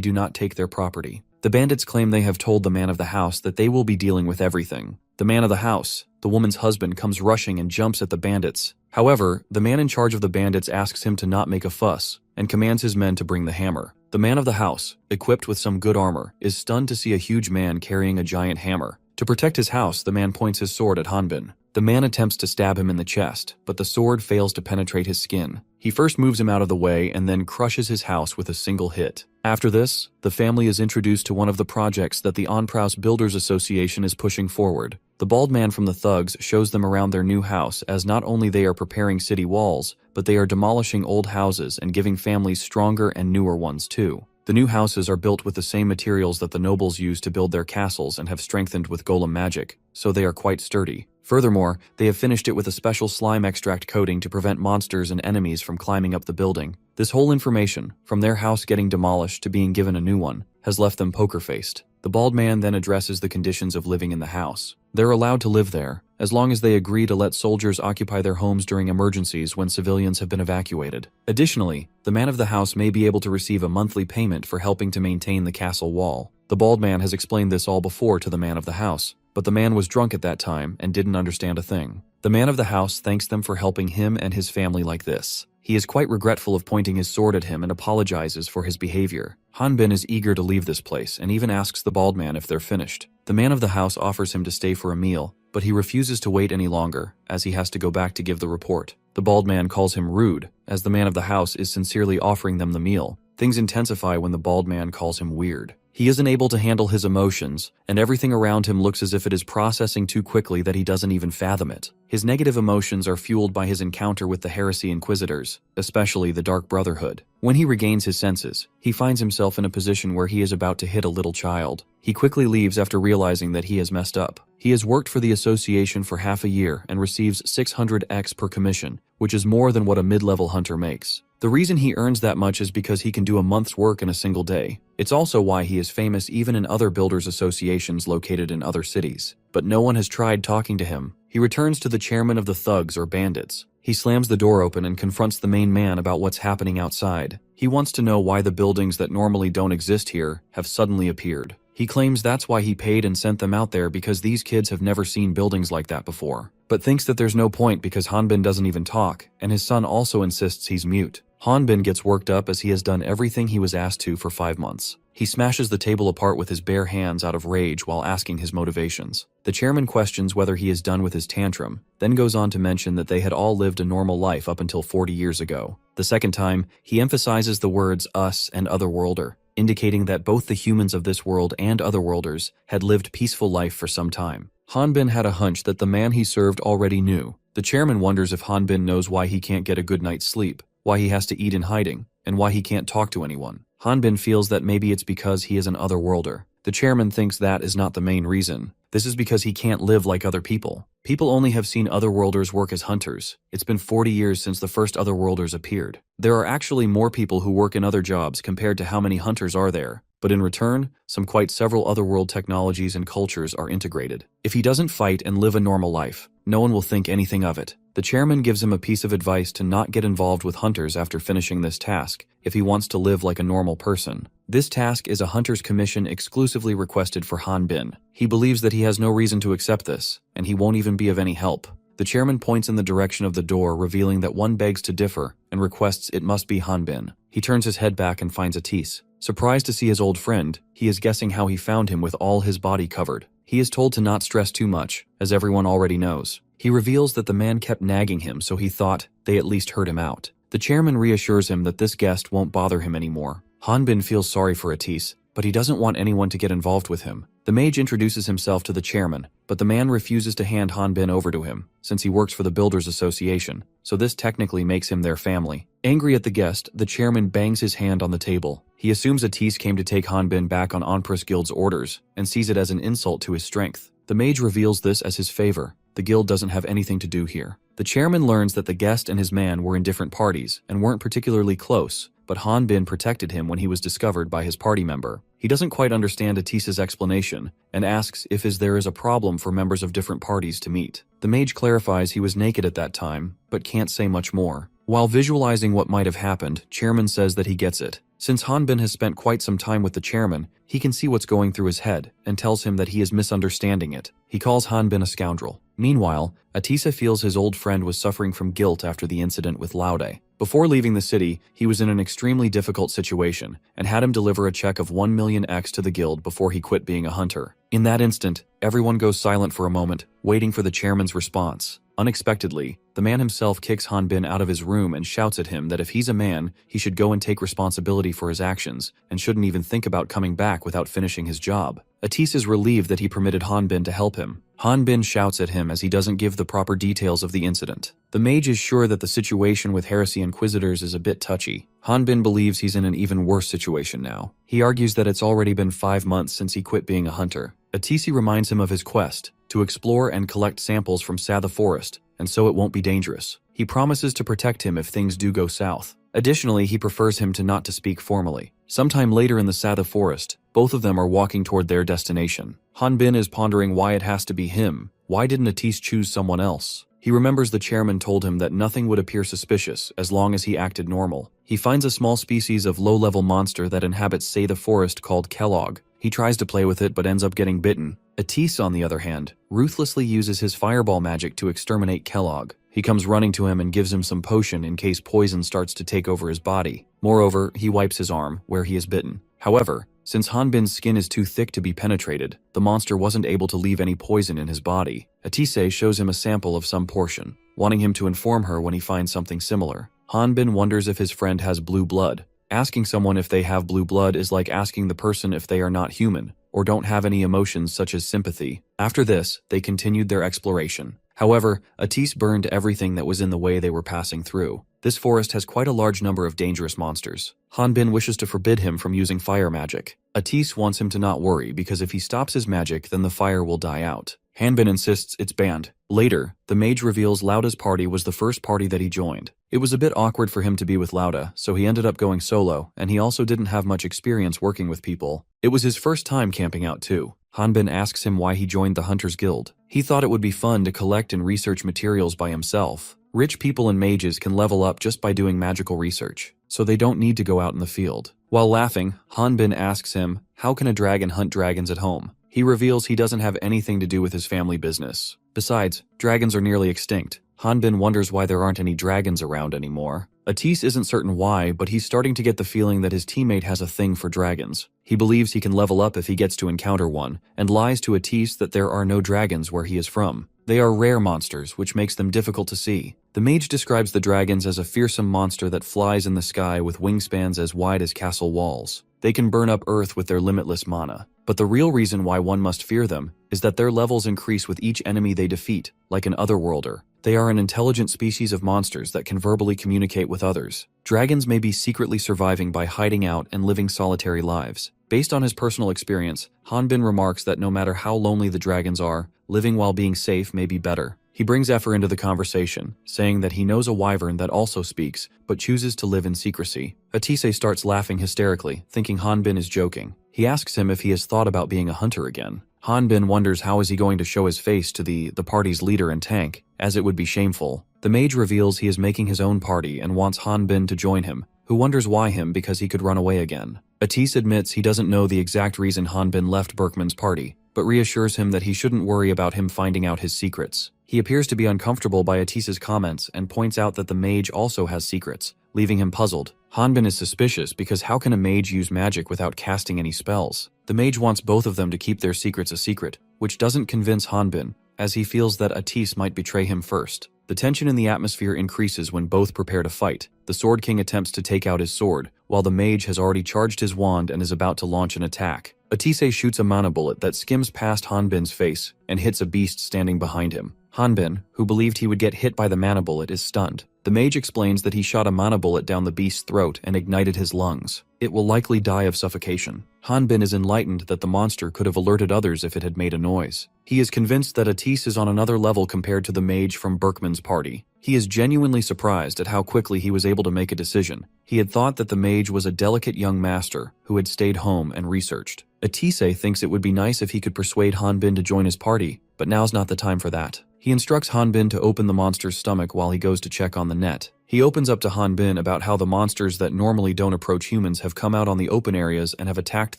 do not take their property. The bandits claim they have told the man of the house that they will be dealing with everything. The man of the house, the woman's husband, comes rushing and jumps at the bandits. However, the man in charge of the bandits asks him to not make a fuss and commands his men to bring the hammer. The man of the house, equipped with some good armor, is stunned to see a huge man carrying a giant hammer. To protect his house, the man points his sword at Hanbin. The man attempts to stab him in the chest, but the sword fails to penetrate his skin. He first moves him out of the way and then crushes his house with a single hit. After this, the family is introduced to one of the projects that the Onpraus Builders Association is pushing forward. The bald man from the thugs shows them around their new house, as not only they are preparing city walls, but they are demolishing old houses and giving families stronger and newer ones too. The new houses are built with the same materials that the nobles use to build their castles and have strengthened with golem magic, so they are quite sturdy. Furthermore, they have finished it with a special slime extract coating to prevent monsters and enemies from climbing up the building. This whole information, from their house getting demolished to being given a new one, has left them poker-faced. The bald man then addresses the conditions of living in the house. They're allowed to live there, as long as they agree to let soldiers occupy their homes during emergencies when civilians have been evacuated. Additionally, the man of the house may be able to receive a monthly payment for helping to maintain the castle wall. The bald man has explained this all before to the man of the house, but the man was drunk at that time and didn't understand a thing. The man of the house thanks them for helping him and his family like this. He is quite regretful of pointing his sword at him and apologizes for his behavior. Hanbin is eager to leave this place and even asks the bald man if they're finished. The man of the house offers him to stay for a meal, but he refuses to wait any longer, as he has to go back to give the report. The bald man calls him rude, as the man of the house is sincerely offering them the meal. Things intensify when the bald man calls him weird. He isn't able to handle his emotions, and everything around him looks as if it is processing too quickly that he doesn't even fathom it. His negative emotions are fueled by his encounter with the Heresy Inquisitors, especially the Dark Brotherhood. When he regains his senses, he finds himself in a position where he is about to hit a little child. He quickly leaves after realizing that he has messed up. He has worked for the association for half a year and receives 600x per commission, which is more than what a mid-level hunter makes. The reason he earns that much is because he can do a month's work in a single day. It's also why he is famous even in other builders associations located in other cities. But no one has tried talking to him. He returns to the chairman of the thugs or bandits. He slams the door open and confronts the main man about what's happening outside. He wants to know why the buildings that normally don't exist here have suddenly appeared. He claims that's why he paid and sent them out there, because these kids have never seen buildings like that before. But thinks that there's no point because Hanbin doesn't even talk, and his son also insists he's mute. Hanbin gets worked up as he has done everything he was asked to for 5 months. He smashes the table apart with his bare hands out of rage while asking his motivations. The chairman questions whether he is done with his tantrum, then goes on to mention that they had all lived a normal life up until 40 years ago. The second time, he emphasizes the words us and otherworlder, indicating that both the humans of this world and otherworlders had lived peaceful life for some time. Hanbin had a hunch that the man he served already knew. The chairman wonders if Hanbin knows why he can't get a good night's sleep, why he has to eat in hiding, and why he can't talk to anyone. Hanbin feels that maybe it's because he is an otherworlder. The chairman thinks that is not the main reason. This is because he can't live like other people. People only have seen otherworlders work as hunters. It's been 40 years since the first otherworlders appeared. There are actually more people who work in other jobs compared to how many hunters are there. But in return, quite several otherworld technologies and cultures are integrated. If he doesn't fight and live a normal life, no one will think anything of it. The chairman gives him a piece of advice to not get involved with hunters after finishing this task, if he wants to live like a normal person. This task is a hunter's commission exclusively requested for Hanbin. He believes that he has no reason to accept this, and he won't even be of any help. The chairman points in the direction of the door, revealing that one begs to differ and requests it must be Hanbin. He turns his head back and finds Atis. Surprised to see his old friend, he is guessing how he found him with all his body covered. He is told to not stress too much, as everyone already knows. He reveals that the man kept nagging him, so he thought they at least heard him out. The chairman reassures him that this guest won't bother him anymore. Hanbin feels sorry for Atis, but he doesn't want anyone to get involved with him. The mage introduces himself to the chairman, but the man refuses to hand Hanbin over to him, since he works for the Builders Association, so this technically makes him their family. Angry at the guest, the chairman bangs his hand on the table. He assumes Atis came to take Hanbin back on Onprus Guild's orders, and sees it as an insult to his strength. The mage reveals this as his favor. The guild doesn't have anything to do here. The chairman learns that the guest and his man were in different parties, and weren't particularly close, but Hanbin protected him when he was discovered by his party member. He doesn't quite understand Atis's explanation, and asks if there is a problem for members of different parties to meet. The mage clarifies he was naked at that time, but can't say much more. While visualizing what might have happened, Chairman says that he gets it. Since Hanbin has spent quite some time with the chairman, he can see what's going through his head, and tells him that he is misunderstanding it. He calls Hanbin a scoundrel. Meanwhile, Atisa feels his old friend was suffering from guilt after the incident with Laude. Before leaving the city, he was in an extremely difficult situation, and had him deliver a check of 1 million X to the guild before he quit being a hunter. In that instant, everyone goes silent for a moment, waiting for the chairman's response. Unexpectedly, the man himself kicks Hanbin out of his room and shouts at him that if he's a man, he should go and take responsibility for his actions, and shouldn't even think about coming back without finishing his job. Atis is relieved that he permitted Hanbin to help him. Hanbin shouts at him as he doesn't give the proper details of the incident. The mage is sure that the situation with Heresy Inquisitors is a bit touchy. Hanbin believes he's in an even worse situation now. He argues that it's already been 5 months since he quit being a hunter. Atisi reminds him of his quest, to explore and collect samples from Satha Forest, and so it won't be dangerous. He promises to protect him if things do go south. Additionally, he prefers him to not to speak formally. Sometime later in the Satha Forest, both of them are walking toward their destination. Hanbin is pondering why it has to be him. Why didn't Atis choose someone else? He remembers the chairman told him that nothing would appear suspicious as long as he acted normal. He finds a small species of low-level monster that inhabits Satha Forest called Kellogg. He tries to play with it but ends up getting bitten. Atis, on the other hand, ruthlessly uses his fireball magic to exterminate Kellogg. He comes running to him and gives him some potion in case poison starts to take over his body. Moreover, he wipes his arm, where he is bitten. However, since Hanbin's skin is too thick to be penetrated, the monster wasn't able to leave any poison in his body. Atise shows him a sample of some portion, wanting him to inform her when he finds something similar. Hanbin wonders if his friend has blue blood. Asking someone if they have blue blood is like asking the person if they are not human, or don't have any emotions such as sympathy. After this, they continued their exploration. However, Atis burned everything that was in the way they were passing through. This forest has quite a large number of dangerous monsters. Hanbin wishes to forbid him from using fire magic. Atis wants him to not worry because if he stops his magic, then the fire will die out. Hanbin insists it's banned. Later, the mage reveals Lauda's party was the first party that he joined. It was a bit awkward for him to be with Lauda, so he ended up going solo, and he also didn't have much experience working with people. It was his first time camping out too. Hanbin asks him why he joined the Hunters Guild. He thought it would be fun to collect and research materials by himself. Rich people and mages can level up just by doing magical research, so they don't need to go out in the field. While laughing, Hanbin asks him, how can a dragon hunt dragons at home? He reveals he doesn't have anything to do with his family business. Besides, dragons are nearly extinct. Hanbin wonders why there aren't any dragons around anymore. Atis isn't certain why, but he's starting to get the feeling that his teammate has a thing for dragons. He believes he can level up if he gets to encounter one, and lies to Atis that there are no dragons where he is from. They are rare monsters, which makes them difficult to see. The mage describes the dragons as a fearsome monster that flies in the sky with wingspans as wide as castle walls. They can burn up earth with their limitless mana. But the real reason why one must fear them is that their levels increase with each enemy they defeat, like an otherworlder. They are an intelligent species of monsters that can verbally communicate with others. Dragons may be secretly surviving by hiding out and living solitary lives. Based on his personal experience, Hanbin remarks that no matter how lonely the dragons are, living while being safe may be better. He brings Effer into the conversation, saying that he knows a wyvern that also speaks, but chooses to live in secrecy. Atise starts laughing hysterically, thinking Hanbin is joking. He asks him if he has thought about being a hunter again. Hanbin wonders how is he going to show his face to the party's leader and tank, as it would be shameful. The mage reveals he is making his own party and wants Hanbin to join him, who wonders why him because he could run away again. Atise admits he doesn't know the exact reason Hanbin left Berkman's party, but reassures him that he shouldn't worry about him finding out his secrets. He appears to be uncomfortable by Atise's comments and points out that the mage also has secrets, leaving him puzzled. Hanbin is suspicious because how can a mage use magic without casting any spells? The mage wants both of them to keep their secrets a secret, which doesn't convince Hanbin, as he feels that Atise might betray him first. The tension in the atmosphere increases when both prepare to fight. The Sword King attempts to take out his sword, while the mage has already charged his wand and is about to launch an attack. Atise shoots a mana bullet that skims past Hanbin's face and hits a beast standing behind him. Hanbin, who believed he would get hit by the mana bullet, is stunned. The mage explains that he shot a mana bullet down the beast's throat and ignited his lungs. It will likely die of suffocation. Hanbin is enlightened that the monster could have alerted others if it had made a noise. He is convinced that Atise is on another level compared to the mage from Berkman's party. He is genuinely surprised at how quickly he was able to make a decision. He had thought that the mage was a delicate young master who had stayed home and researched. Atise thinks it would be nice if he could persuade Hanbin to join his party, but now's not the time for that. He instructs Hanbin to open the monster's stomach while he goes to check on the net. He opens up to Hanbin about how the monsters that normally don't approach humans have come out on the open areas and have attacked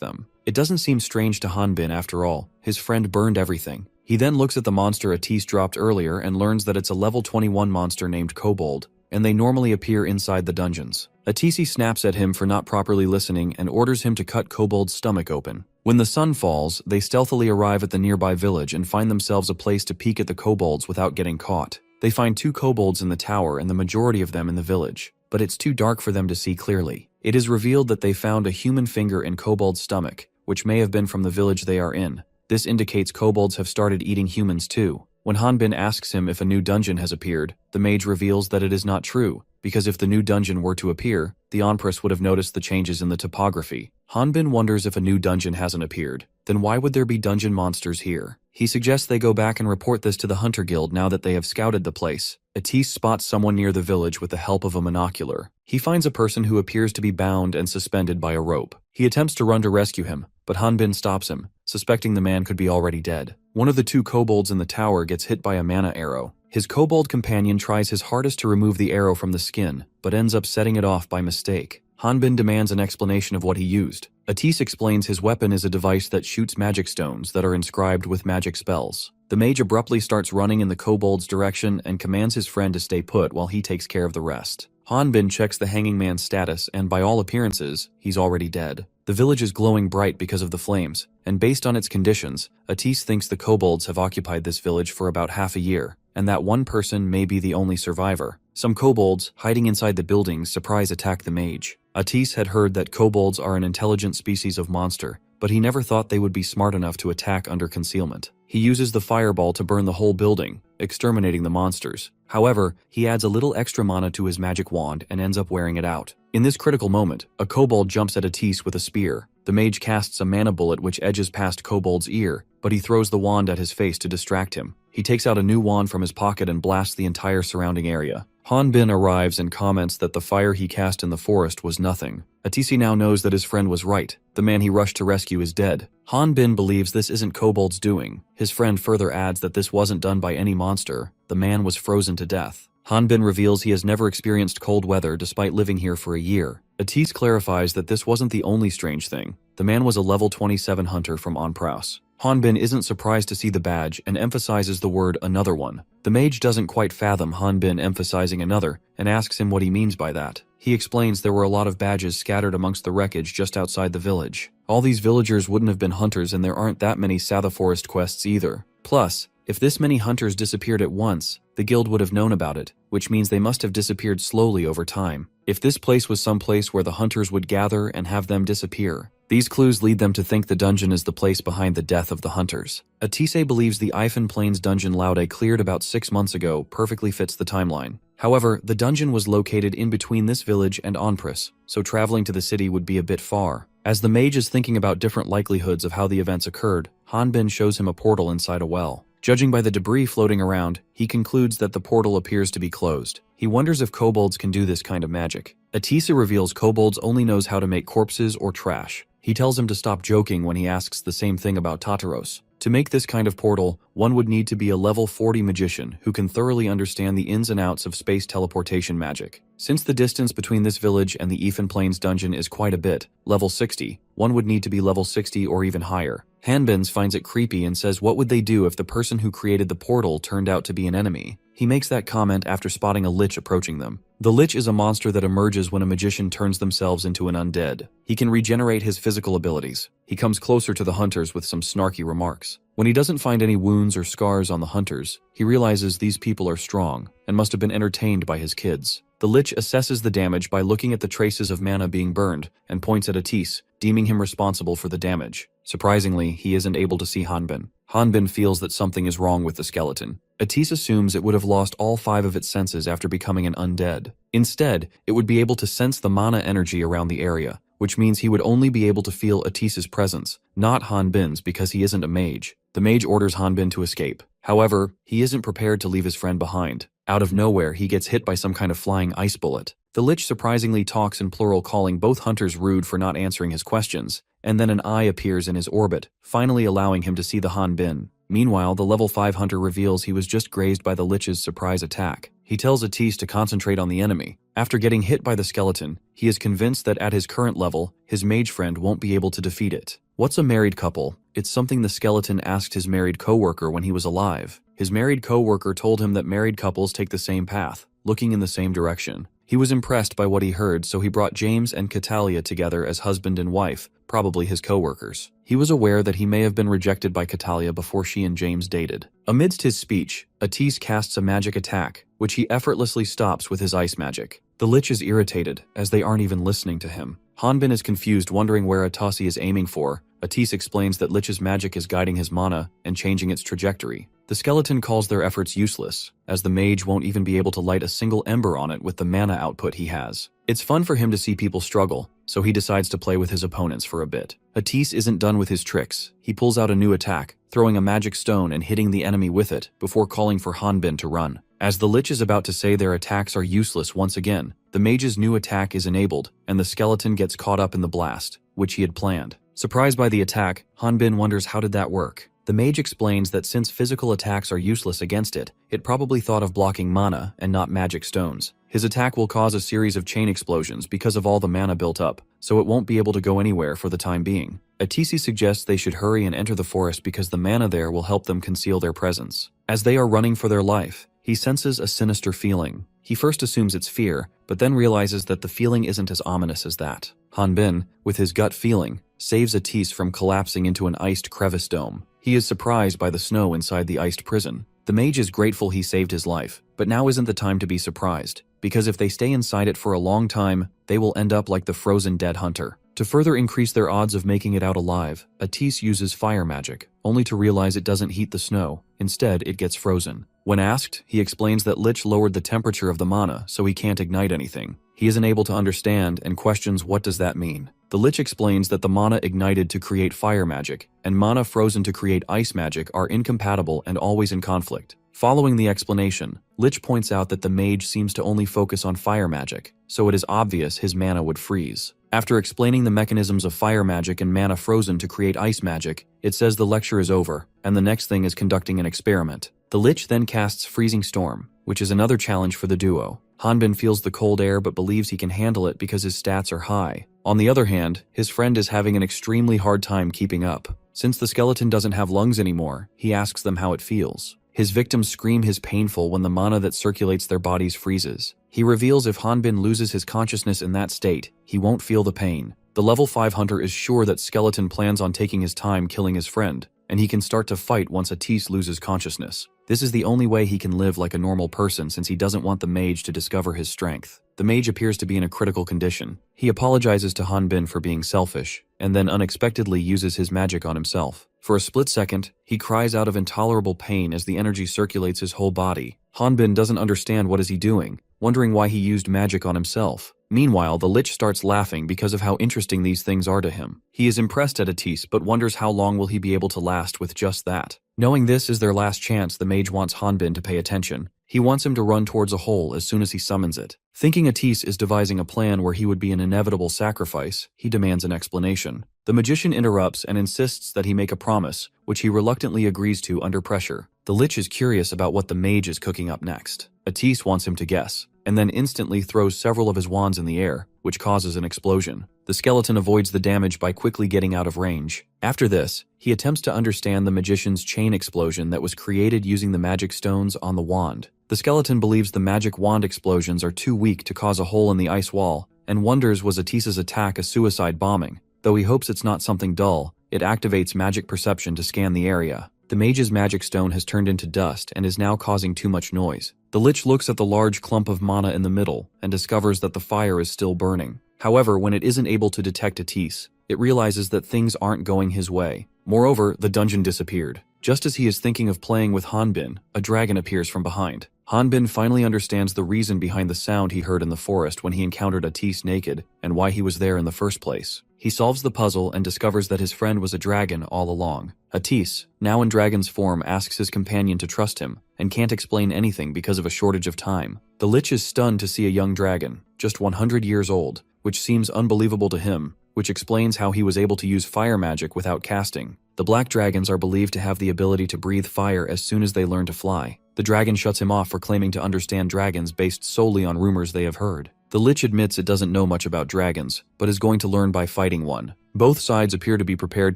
them. It doesn't seem strange to Hanbin after all. His friend burned everything. He then looks at the monster Atise dropped earlier and learns that it's a level 21 monster named Kobold, and they normally appear inside the dungeons. Atise snaps at him for not properly listening and orders him to cut Kobold's stomach open. When the sun falls, they stealthily arrive at the nearby village and find themselves a place to peek at the kobolds without getting caught. They find 2 kobolds in the tower and the majority of them in the village, but it's too dark for them to see clearly. It is revealed that they found a human finger in Kobold's stomach, which may have been from the village they are in. This indicates kobolds have started eating humans too. When Hanbin asks him if a new dungeon has appeared, the mage reveals that it is not true, because if the new dungeon were to appear, the Empress would have noticed the changes in the topography. Hanbin wonders if a new dungeon hasn't appeared, then why would there be dungeon monsters here? He suggests they go back and report this to the Hunter Guild now that they have scouted the place. Atise spots someone near the village with the help of a monocular. He finds a person who appears to be bound and suspended by a rope. He attempts to run to rescue him, but Hanbin stops him, suspecting the man could be already dead. One of the 2 kobolds in the tower gets hit by a mana arrow. His kobold companion tries his hardest to remove the arrow from the skin, but ends up setting it off by mistake. Hanbin demands an explanation of what he used. Atise explains his weapon is a device that shoots magic stones that are inscribed with magic spells. The mage abruptly starts running in the kobold's direction and commands his friend to stay put while he takes care of the rest. Hanbin checks the hanging man's status, and by all appearances, he's already dead. The village is glowing bright because of the flames, and based on its conditions, Atise thinks the kobolds have occupied this village for about half a year, and that one person may be the only survivor. Some kobolds, hiding inside the buildings, surprise attack the mage. Atise had heard that kobolds are an intelligent species of monster, but he never thought they would be smart enough to attack under concealment. He uses the fireball to burn the whole building, exterminating the monsters. However, he adds a little extra mana to his magic wand and ends up wearing it out. In this critical moment, a kobold jumps at Atise with a spear. The mage casts a mana bullet which edges past Kobold's ear, but he throws the wand at his face to distract him. He takes out a new wand from his pocket and blasts the entire surrounding area. Hanbin arrives and comments that the fire he cast in the forest was nothing. Atise now knows that his friend was right. The man he rushed to rescue is dead. Hanbin believes this isn't Kobold's doing. His friend further adds that this wasn't done by any monster. The man was frozen to death. Hanbin reveals he has never experienced cold weather despite living here for a year. Atise clarifies that this wasn't the only strange thing. The man was a level 27 hunter from Onpraus. Hanbin isn't surprised to see the badge and emphasizes the word another one. The mage doesn't quite fathom Hanbin emphasizing another and asks him what he means by that. He explains there were a lot of badges scattered amongst the wreckage just outside the village. All these villagers wouldn't have been hunters and there aren't that many Satha Forest quests either. Plus, if this many hunters disappeared at once, the guild would have known about it, which means they must have disappeared slowly over time. If this place was some place where the hunters would gather and have them disappear, These clues lead them to think the dungeon is the place behind the death of the hunters. Atise believes the Ifan Plains dungeon Laude cleared about 6 months ago perfectly fits the timeline. However, the dungeon was located in between this village and Onpris, so traveling to the city would be a bit far. As the mage is thinking about different likelihoods of how the events occurred, Hanbin shows him a portal inside a well. Judging by the debris floating around, he concludes that the portal appears to be closed. He wonders if kobolds can do this kind of magic. Atisa reveals kobolds only knows how to make corpses or trash. He tells him to stop joking when he asks the same thing about Tataros. To make this kind of portal, one would need to be a level 40 magician who can thoroughly understand the ins and outs of space teleportation magic. Since the distance between this village and the Ifan Plains dungeon is quite a bit, level 60, one would need to be level 60 or even higher. Hanbins finds it creepy and says what would they do if the person who created the portal turned out to be an enemy. He makes that comment after spotting a lich approaching them. The lich is a monster that emerges when a magician turns themselves into an undead. He can regenerate his physical abilities. He comes closer to the hunters with some snarky remarks. When he doesn't find any wounds or scars on the hunters, he realizes these people are strong and must have been entertained by his kids. The lich assesses the damage by looking at the traces of mana being burned and points at Atis, deeming him responsible for the damage. Surprisingly, he isn't able to see Hanbin. Hanbin feels that something is wrong with the skeleton. Atis assumes it would have lost all 5 of its senses after becoming an undead. Instead, it would be able to sense the mana energy around the area, which means he would only be able to feel Atis's presence, not Hanbin's because he isn't a mage. The mage orders Hanbin to escape. However, he isn't prepared to leave his friend behind. Out of nowhere, he gets hit by some kind of flying ice bullet. The lich surprisingly talks in plural, calling both hunters rude for not answering his questions, and then an eye appears in his orbit, finally allowing him to see the Hanbin. Meanwhile, the level 5 hunter reveals he was just grazed by the lich's surprise attack. He tells Atis to concentrate on the enemy. After getting hit by the skeleton, he is convinced that at his current level, his mage friend won't be able to defeat it. What's a married couple? It's something the skeleton asked his married co-worker when he was alive. His married co-worker told him that married couples take the same path, looking in the same direction. He was impressed by what he heard, so he brought James and Catalia together as husband and wife, probably his co-workers. He was aware that he may have been rejected by Catalia before she and James dated. Amidst his speech, Atis casts a magic attack, which he effortlessly stops with his ice magic. The lich is irritated, as they aren't even listening to him. Hanbin is confused, wondering where Atasi is aiming for. Atis explains that lich's magic is guiding his mana and changing its trajectory. The skeleton calls their efforts useless, as the mage won't even be able to light a single ember on it with the mana output he has. It's fun for him to see people struggle, so he decides to play with his opponents for a bit. Atis isn't done with his tricks. He pulls out a new attack, throwing a magic stone and hitting the enemy with it before calling for Hanbin to run. As the lich is about to say their attacks are useless once again, the mage's new attack is enabled, and the skeleton gets caught up in the blast, which he had planned. Surprised by the attack, Hanbin wonders how did that work. The mage explains that since physical attacks are useless against it, it probably thought of blocking mana and not magic stones. His attack will cause a series of chain explosions because of all the mana built up, so it won't be able to go anywhere for the time being. Atisi suggests they should hurry and enter the forest because the mana there will help them conceal their presence. As they are running for their life, he senses a sinister feeling. He first assumes it's fear, but then realizes that the feeling isn't as ominous as that. Hanbin, with his gut feeling, saves Atis from collapsing into an iced crevice dome. He is surprised by the snow inside the iced prison. The mage is grateful he saved his life, but now isn't the time to be surprised, because if they stay inside it for a long time, they will end up like the frozen dead hunter. To further increase their odds of making it out alive, Atis uses fire magic, only to realize it doesn't heat the snow. Instead, it gets frozen. When asked, he explains that Lich lowered the temperature of the mana, so he can't ignite anything. He isn't able to understand and questions what does that mean. The Lich explains that the mana ignited to create fire magic and mana frozen to create ice magic are incompatible and always in conflict. Following the explanation, Lich points out that the mage seems to only focus on fire magic, so it is obvious his mana would freeze. After explaining the mechanisms of fire magic and mana frozen to create ice magic, it says the lecture is over, and the next thing is conducting an experiment. The Lich then casts Freezing Storm, which is another challenge for the duo. Hanbin feels the cold air but believes he can handle it because his stats are high. On the other hand, his friend is having an extremely hard time keeping up. Since the skeleton doesn't have lungs anymore, he asks them how it feels. His victims scream his painful when the mana that circulates their bodies freezes. He reveals if Hanbin loses his consciousness in that state, he won't feel the pain. The level 5 hunter is sure that skeleton plans on taking his time killing his friend, and he can start to fight once Atis loses consciousness. This is the only way he can live like a normal person since he doesn't want the mage to discover his strength. The mage appears to be in a critical condition. He apologizes to Hanbin for being selfish, and then unexpectedly uses his magic on himself. For a split second, he cries out of intolerable pain as the energy circulates his whole body. Hanbin doesn't understand what is he doing, wondering why he used magic on himself. Meanwhile, the Lich starts laughing because of how interesting these things are to him. He is impressed at Atis but wonders how long will he be able to last with just that. Knowing this is their last chance, the mage wants Hanbin to pay attention. He wants him to run towards a hole as soon as he summons it. Thinking Atis is devising a plan where he would be an inevitable sacrifice, he demands an explanation. The magician interrupts and insists that he make a promise, which he reluctantly agrees to under pressure. The Lich is curious about what the mage is cooking up next. Atis wants him to guess, and then instantly throws several of his wands in the air, which causes an explosion. The skeleton avoids the damage by quickly getting out of range. After this, he attempts to understand the magician's chain explosion that was created using the magic stones on the wand. The skeleton believes the magic wand explosions are too weak to cause a hole in the ice wall, and wonders was Atis's attack a suicide bombing. Though he hopes it's not something dull, it activates magic perception to scan the area. The mage's magic stone has turned into dust and is now causing too much noise. The Lich looks at the large clump of mana in the middle and discovers that the fire is still burning. However, when it isn't able to detect Atis, it realizes that things aren't going his way. Moreover, the dungeon disappeared. Just as he is thinking of playing with Hanbin, a dragon appears from behind. Hanbin finally understands the reason behind the sound he heard in the forest when he encountered Atis naked and why he was there in the first place. He solves the puzzle and discovers that his friend was a dragon all along. Atis, now in dragon's form, asks his companion to trust him and can't explain anything because of a shortage of time. The Lich is stunned to see a young dragon, just 100 years old, which seems unbelievable to him, which explains how he was able to use fire magic without casting. The black dragons are believed to have the ability to breathe fire as soon as they learn to fly. The dragon shuts him off for claiming to understand dragons based solely on rumors they have heard. The Lich admits it doesn't know much about dragons, but is going to learn by fighting one. Both sides appear to be prepared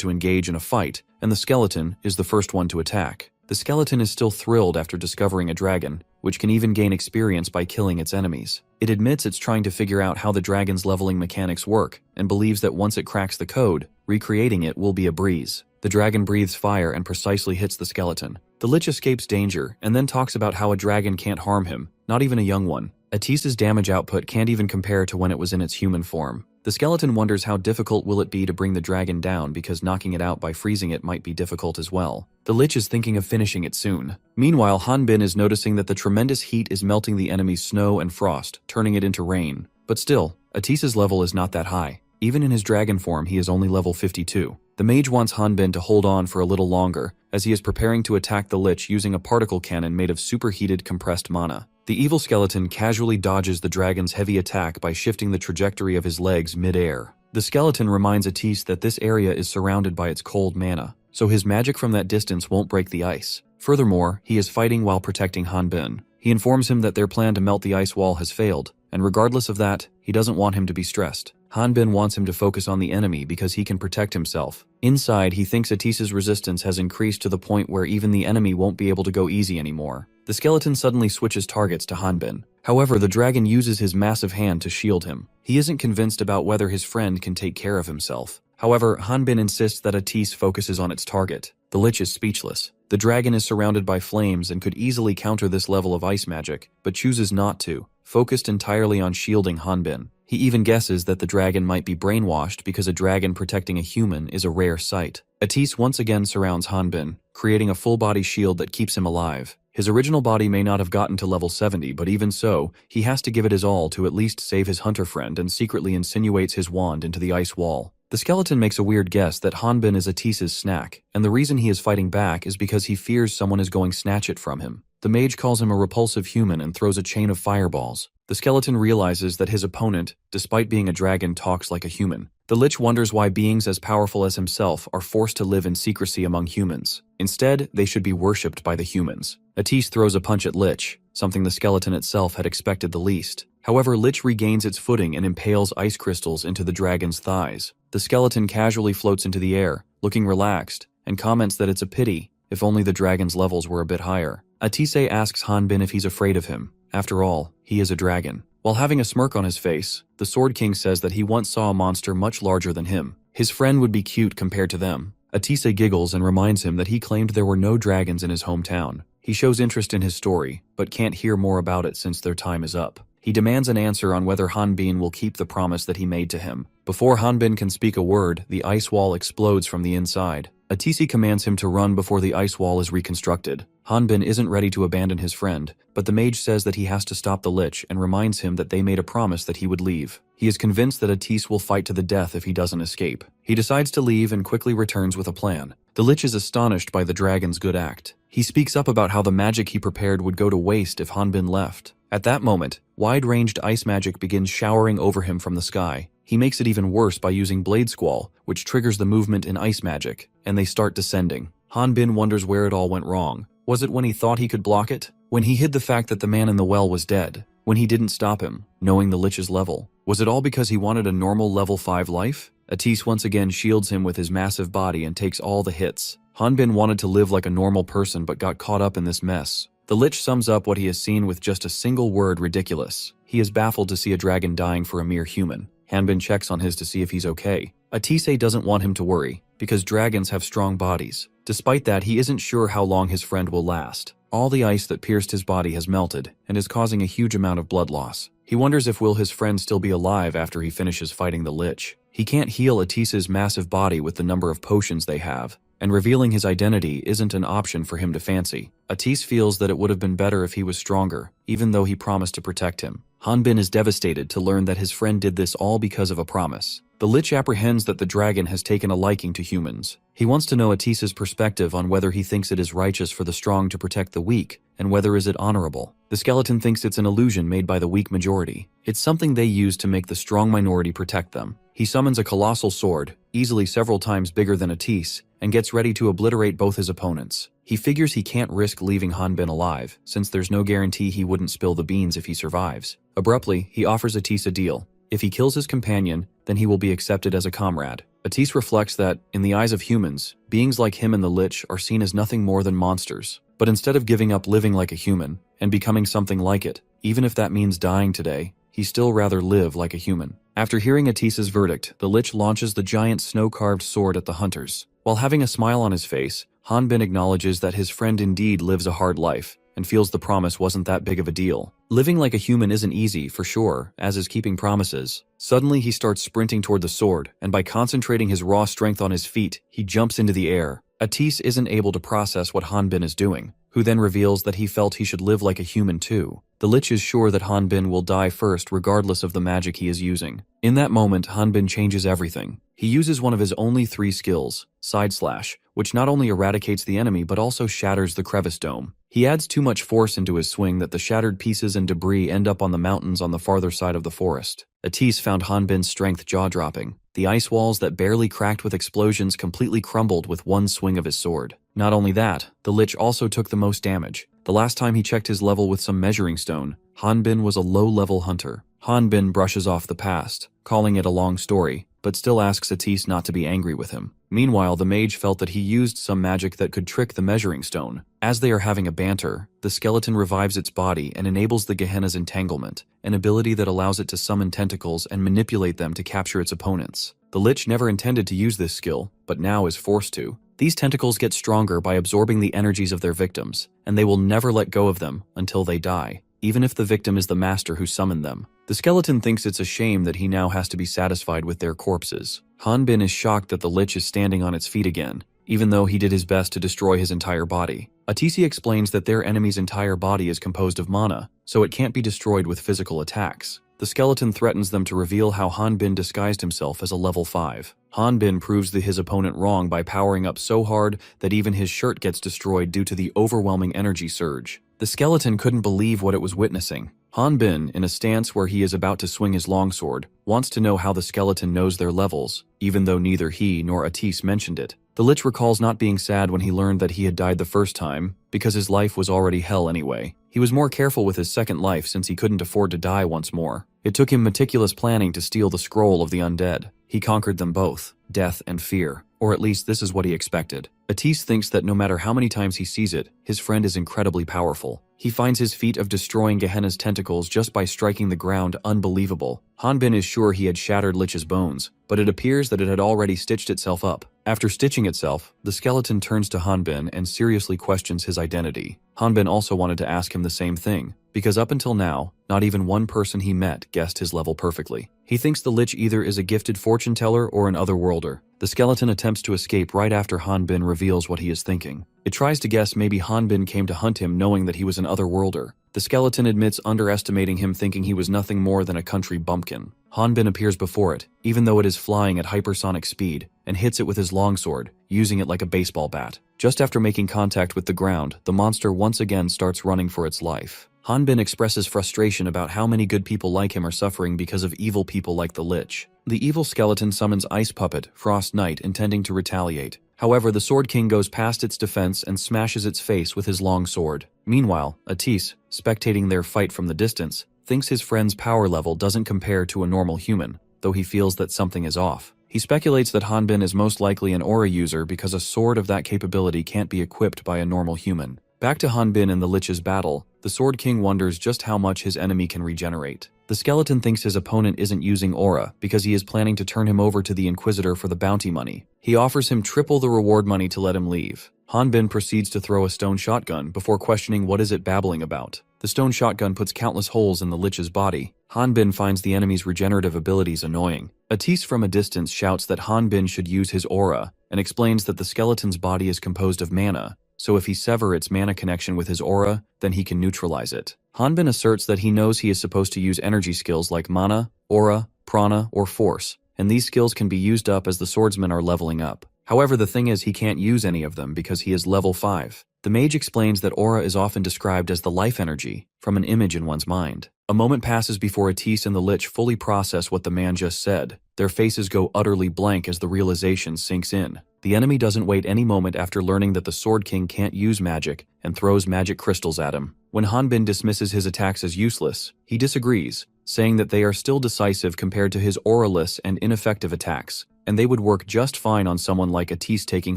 to engage in a fight, and the skeleton is the first one to attack. The skeleton is still thrilled after discovering a dragon, which can even gain experience by killing its enemies. It admits it's trying to figure out how the dragon's leveling mechanics work, and believes that once it cracks the code, recreating it will be a breeze. The dragon breathes fire and precisely hits the skeleton. The Lich escapes danger, and then talks about how a dragon can't harm him, not even a young one. Atis's damage output can't even compare to when it was in its human form. The skeleton wonders how difficult will it be to bring the dragon down because knocking it out by freezing it might be difficult as well. The Lich is thinking of finishing it soon. Meanwhile, Hanbin is noticing that the tremendous heat is melting the enemy's snow and frost, turning it into rain. But still, Atis's level is not that high. Even in his dragon form, he is only level 52. The mage wants Hanbin to hold on for a little longer, as he is preparing to attack the Lich using a particle cannon made of superheated compressed mana. The evil skeleton casually dodges the dragon's heavy attack by shifting the trajectory of his legs mid-air. The skeleton reminds Atis that this area is surrounded by its cold mana, so his magic from that distance won't break the ice. Furthermore, he is fighting while protecting Hanbin. He informs him that their plan to melt the ice wall has failed, and regardless of that, he doesn't want him to be stressed. Hanbin wants him to focus on the enemy because he can protect himself. Inside, he thinks Atis's resistance has increased to the point where even the enemy won't be able to go easy anymore. The skeleton suddenly switches targets to Hanbin. However, the dragon uses his massive hand to shield him. He isn't convinced about whether his friend can take care of himself. However, Hanbin insists that Atis focuses on its target. The Lich is speechless. The dragon is surrounded by flames and could easily counter this level of ice magic, but chooses not to, focused entirely on shielding Hanbin. He even guesses that the dragon might be brainwashed because a dragon protecting a human is a rare sight. Atis once again surrounds Hanbin, creating a full-body shield that keeps him alive. His original body may not have gotten to level 70, but even so, he has to give it his all to at least save his hunter friend and secretly insinuates his wand into the ice wall. The skeleton makes a weird guess that Hanbin is Atis's snack, and the reason he is fighting back is because he fears someone is going to snatch it from him. The mage calls him a repulsive human and throws a chain of fireballs. The skeleton realizes that his opponent, despite being a dragon, talks like a human. The Lich wonders why beings as powerful as himself are forced to live in secrecy among humans. Instead, they should be worshipped by the humans. Atis throws a punch at Lich, something the skeleton itself had expected the least. However, Lich regains its footing and impales ice crystals into the dragon's thighs. The skeleton casually floats into the air, looking relaxed, and comments that it's a pity, if only the dragon's levels were a bit higher. Atis asks Hanbin if he's afraid of him. After all, he is a dragon. While having a smirk on his face, the Sword King says that he once saw a monster much larger than him. His friend would be cute compared to them. Atise giggles and reminds him that he claimed there were no dragons in his hometown. He shows interest in his story, but can't hear more about it since their time is up. He demands an answer on whether Hanbin will keep the promise that he made to him. Before Hanbin can speak a word, the ice wall explodes from the inside. Atise commands him to run before the ice wall is reconstructed. Hanbin isn't ready to abandon his friend, but the mage says that he has to stop the lich and reminds him that they made a promise that he would leave. He is convinced that Atise will fight to the death if he doesn't escape. He decides to leave and quickly returns with a plan. The lich is astonished by the dragon's good act. He speaks up about how the magic he prepared would go to waste if Hanbin left. At that moment, wide-ranged ice magic begins showering over him from the sky. He makes it even worse by using Blade Squall, which triggers the movement in ice magic, and they start descending. Hanbin wonders where it all went wrong. Was it when he thought he could block it? When he hid the fact that the man in the well was dead? When he didn't stop him, knowing the lich's level? Was it all because he wanted a normal level 5 life? Atise once again shields him with his massive body and takes all the hits. Hanbin wanted to live like a normal person but got caught up in this mess. The lich sums up what he has seen with just a single word: ridiculous. He is baffled to see a dragon dying for a mere human. Hanbin checks on his to see if he's okay. Atise doesn't want him to worry, because dragons have strong bodies. Despite that, he isn't sure how long his friend will last. All the ice that pierced his body has melted, and is causing a huge amount of blood loss. He wonders if will his friend still be alive after he finishes fighting the lich. He can't heal Atise's massive body with the number of potions they have, and revealing his identity isn't an option for him to fancy. Atise feels that it would have been better if he was stronger, even though he promised to protect him. Hanbin is devastated to learn that his friend did this all because of a promise. The lich apprehends that the dragon has taken a liking to humans. He wants to know Atise's perspective on whether he thinks it is righteous for the strong to protect the weak, and whether is it honorable. The skeleton thinks it's an illusion made by the weak majority. It's something they use to make the strong minority protect them. He summons a colossal sword, easily several times bigger than Atise, and gets ready to obliterate both his opponents. He figures he can't risk leaving Hanbin alive, since there's no guarantee he wouldn't spill the beans if he survives. Abruptly, he offers Atise a deal. If he kills his companion, then he will be accepted as a comrade. Atise reflects that, in the eyes of humans, beings like him and the lich are seen as nothing more than monsters. But instead of giving up living like a human, and becoming something like it, even if that means dying today, he'd still rather live like a human. After hearing Atise's verdict, the lich launches the giant snow-carved sword at the hunters. While having a smile on his face, Hanbin acknowledges that his friend indeed lives a hard life, and feels the promise wasn't that big of a deal. Living like a human isn't easy, for sure, as is keeping promises. Suddenly he starts sprinting toward the sword, and by concentrating his raw strength on his feet, he jumps into the air. Atise isn't able to process what Hanbin is doing, who then reveals that he felt he should live like a human too. The lich is sure that Hanbin will die first regardless of the magic he is using. In that moment, Hanbin changes everything. He uses one of his only 3 skills, Side Slash, which not only eradicates the enemy but also shatters the crevice dome. He adds too much force into his swing that the shattered pieces and debris end up on the mountains on the farther side of the forest. Atise found Hanbin's strength jaw-dropping. The ice walls that barely cracked with explosions completely crumbled with one swing of his sword. Not only that, the lich also took the most damage. The last time he checked his level with some measuring stone, Hanbin was a low-level hunter. Hanbin brushes off the past, calling it a long story, but still asks Atise not to be angry with him. Meanwhile, the mage felt that he used some magic that could trick the measuring stone. As they are having a banter, the skeleton revives its body and enables the Gehenna's entanglement, an ability that allows it to summon tentacles and manipulate them to capture its opponents. The lich never intended to use this skill, but now is forced to. These tentacles get stronger by absorbing the energies of their victims, and they will never let go of them until they die, even if the victim is the master who summoned them. The skeleton thinks it's a shame that he now has to be satisfied with their corpses. Hanbin is shocked that the lich is standing on its feet again, even though he did his best to destroy his entire body. Atise explains that their enemy's entire body is composed of mana, so it can't be destroyed with physical attacks. The skeleton threatens them to reveal how Hanbin disguised himself as a level 5. Hanbin proves his opponent wrong by powering up so hard that even his shirt gets destroyed due to the overwhelming energy surge. The skeleton couldn't believe what it was witnessing. Hanbin, in a stance where he is about to swing his longsword, wants to know how the skeleton knows their levels, even though neither he nor Atise mentioned it. The lich recalls not being sad when he learned that he had died the first time, because his life was already hell anyway. He was more careful with his second life since he couldn't afford to die once more. It took him meticulous planning to steal the scroll of the undead. He conquered them both, death and fear, or at least this is what he expected. Atis thinks that no matter how many times he sees it, his friend is incredibly powerful. He finds his feat of destroying Gehenna's tentacles just by striking the ground unbelievable. Hanbin is sure he had shattered Lich's bones, but it appears that it had already stitched itself up. After stitching itself, the skeleton turns to Hanbin and seriously questions his identity. Hanbin also wanted to ask him the same thing, because up until now, not even one person he met guessed his level perfectly. He thinks the Lich either is a gifted fortune teller or an otherworlder. The skeleton attempts to escape right after Hanbin reveals what he is thinking. It tries to guess maybe Hanbin came to hunt him knowing that he was an otherworlder. The skeleton admits underestimating him, thinking he was nothing more than a country bumpkin. Hanbin appears before it, even though it is flying at hypersonic speed, and hits it with his longsword, using it like a baseball bat. Just after making contact with the ground, the monster once again starts running for its life. Hanbin expresses frustration about how many good people like him are suffering because of evil people like the Lich. The evil skeleton summons Ice Puppet, Frost Knight, intending to retaliate. However, the Sword King goes past its defense and smashes its face with his long sword. Meanwhile, Atis, spectating their fight from the distance, thinks his friend's power level doesn't compare to a normal human, though he feels that something is off. He speculates that Hanbin is most likely an aura user because a sword of that capability can't be equipped by a normal human. Back to Hanbin and the Lich's battle, the Sword King wonders just how much his enemy can regenerate. The skeleton thinks his opponent isn't using aura because he is planning to turn him over to the Inquisitor for the bounty money. He offers him triple the reward money to let him leave. Hanbin proceeds to throw a stone shotgun before questioning what is it babbling about. The stone shotgun puts countless holes in the Lich's body. Hanbin finds the enemy's regenerative abilities annoying. Atis from a distance shouts that Hanbin should use his aura and explains that the skeleton's body is composed of mana, so if he severs its mana connection with his aura, then he can neutralize it. Hanbin asserts that he knows he is supposed to use energy skills like mana, aura, prana, or force, and these skills can be used up as the swordsmen are leveling up. However, the thing is he can't use any of them because he is level 5. The mage explains that aura is often described as the life energy from an image in one's mind. A moment passes before Atis and the Lich fully process what the man just said. Their faces go utterly blank as the realization sinks in. The enemy doesn't wait any moment after learning that the Sword King can't use magic and throws magic crystals at him. When Hanbin dismisses his attacks as useless, he disagrees, saying that they are still decisive compared to his auraless and ineffective attacks, and they would work just fine on someone like Atis taking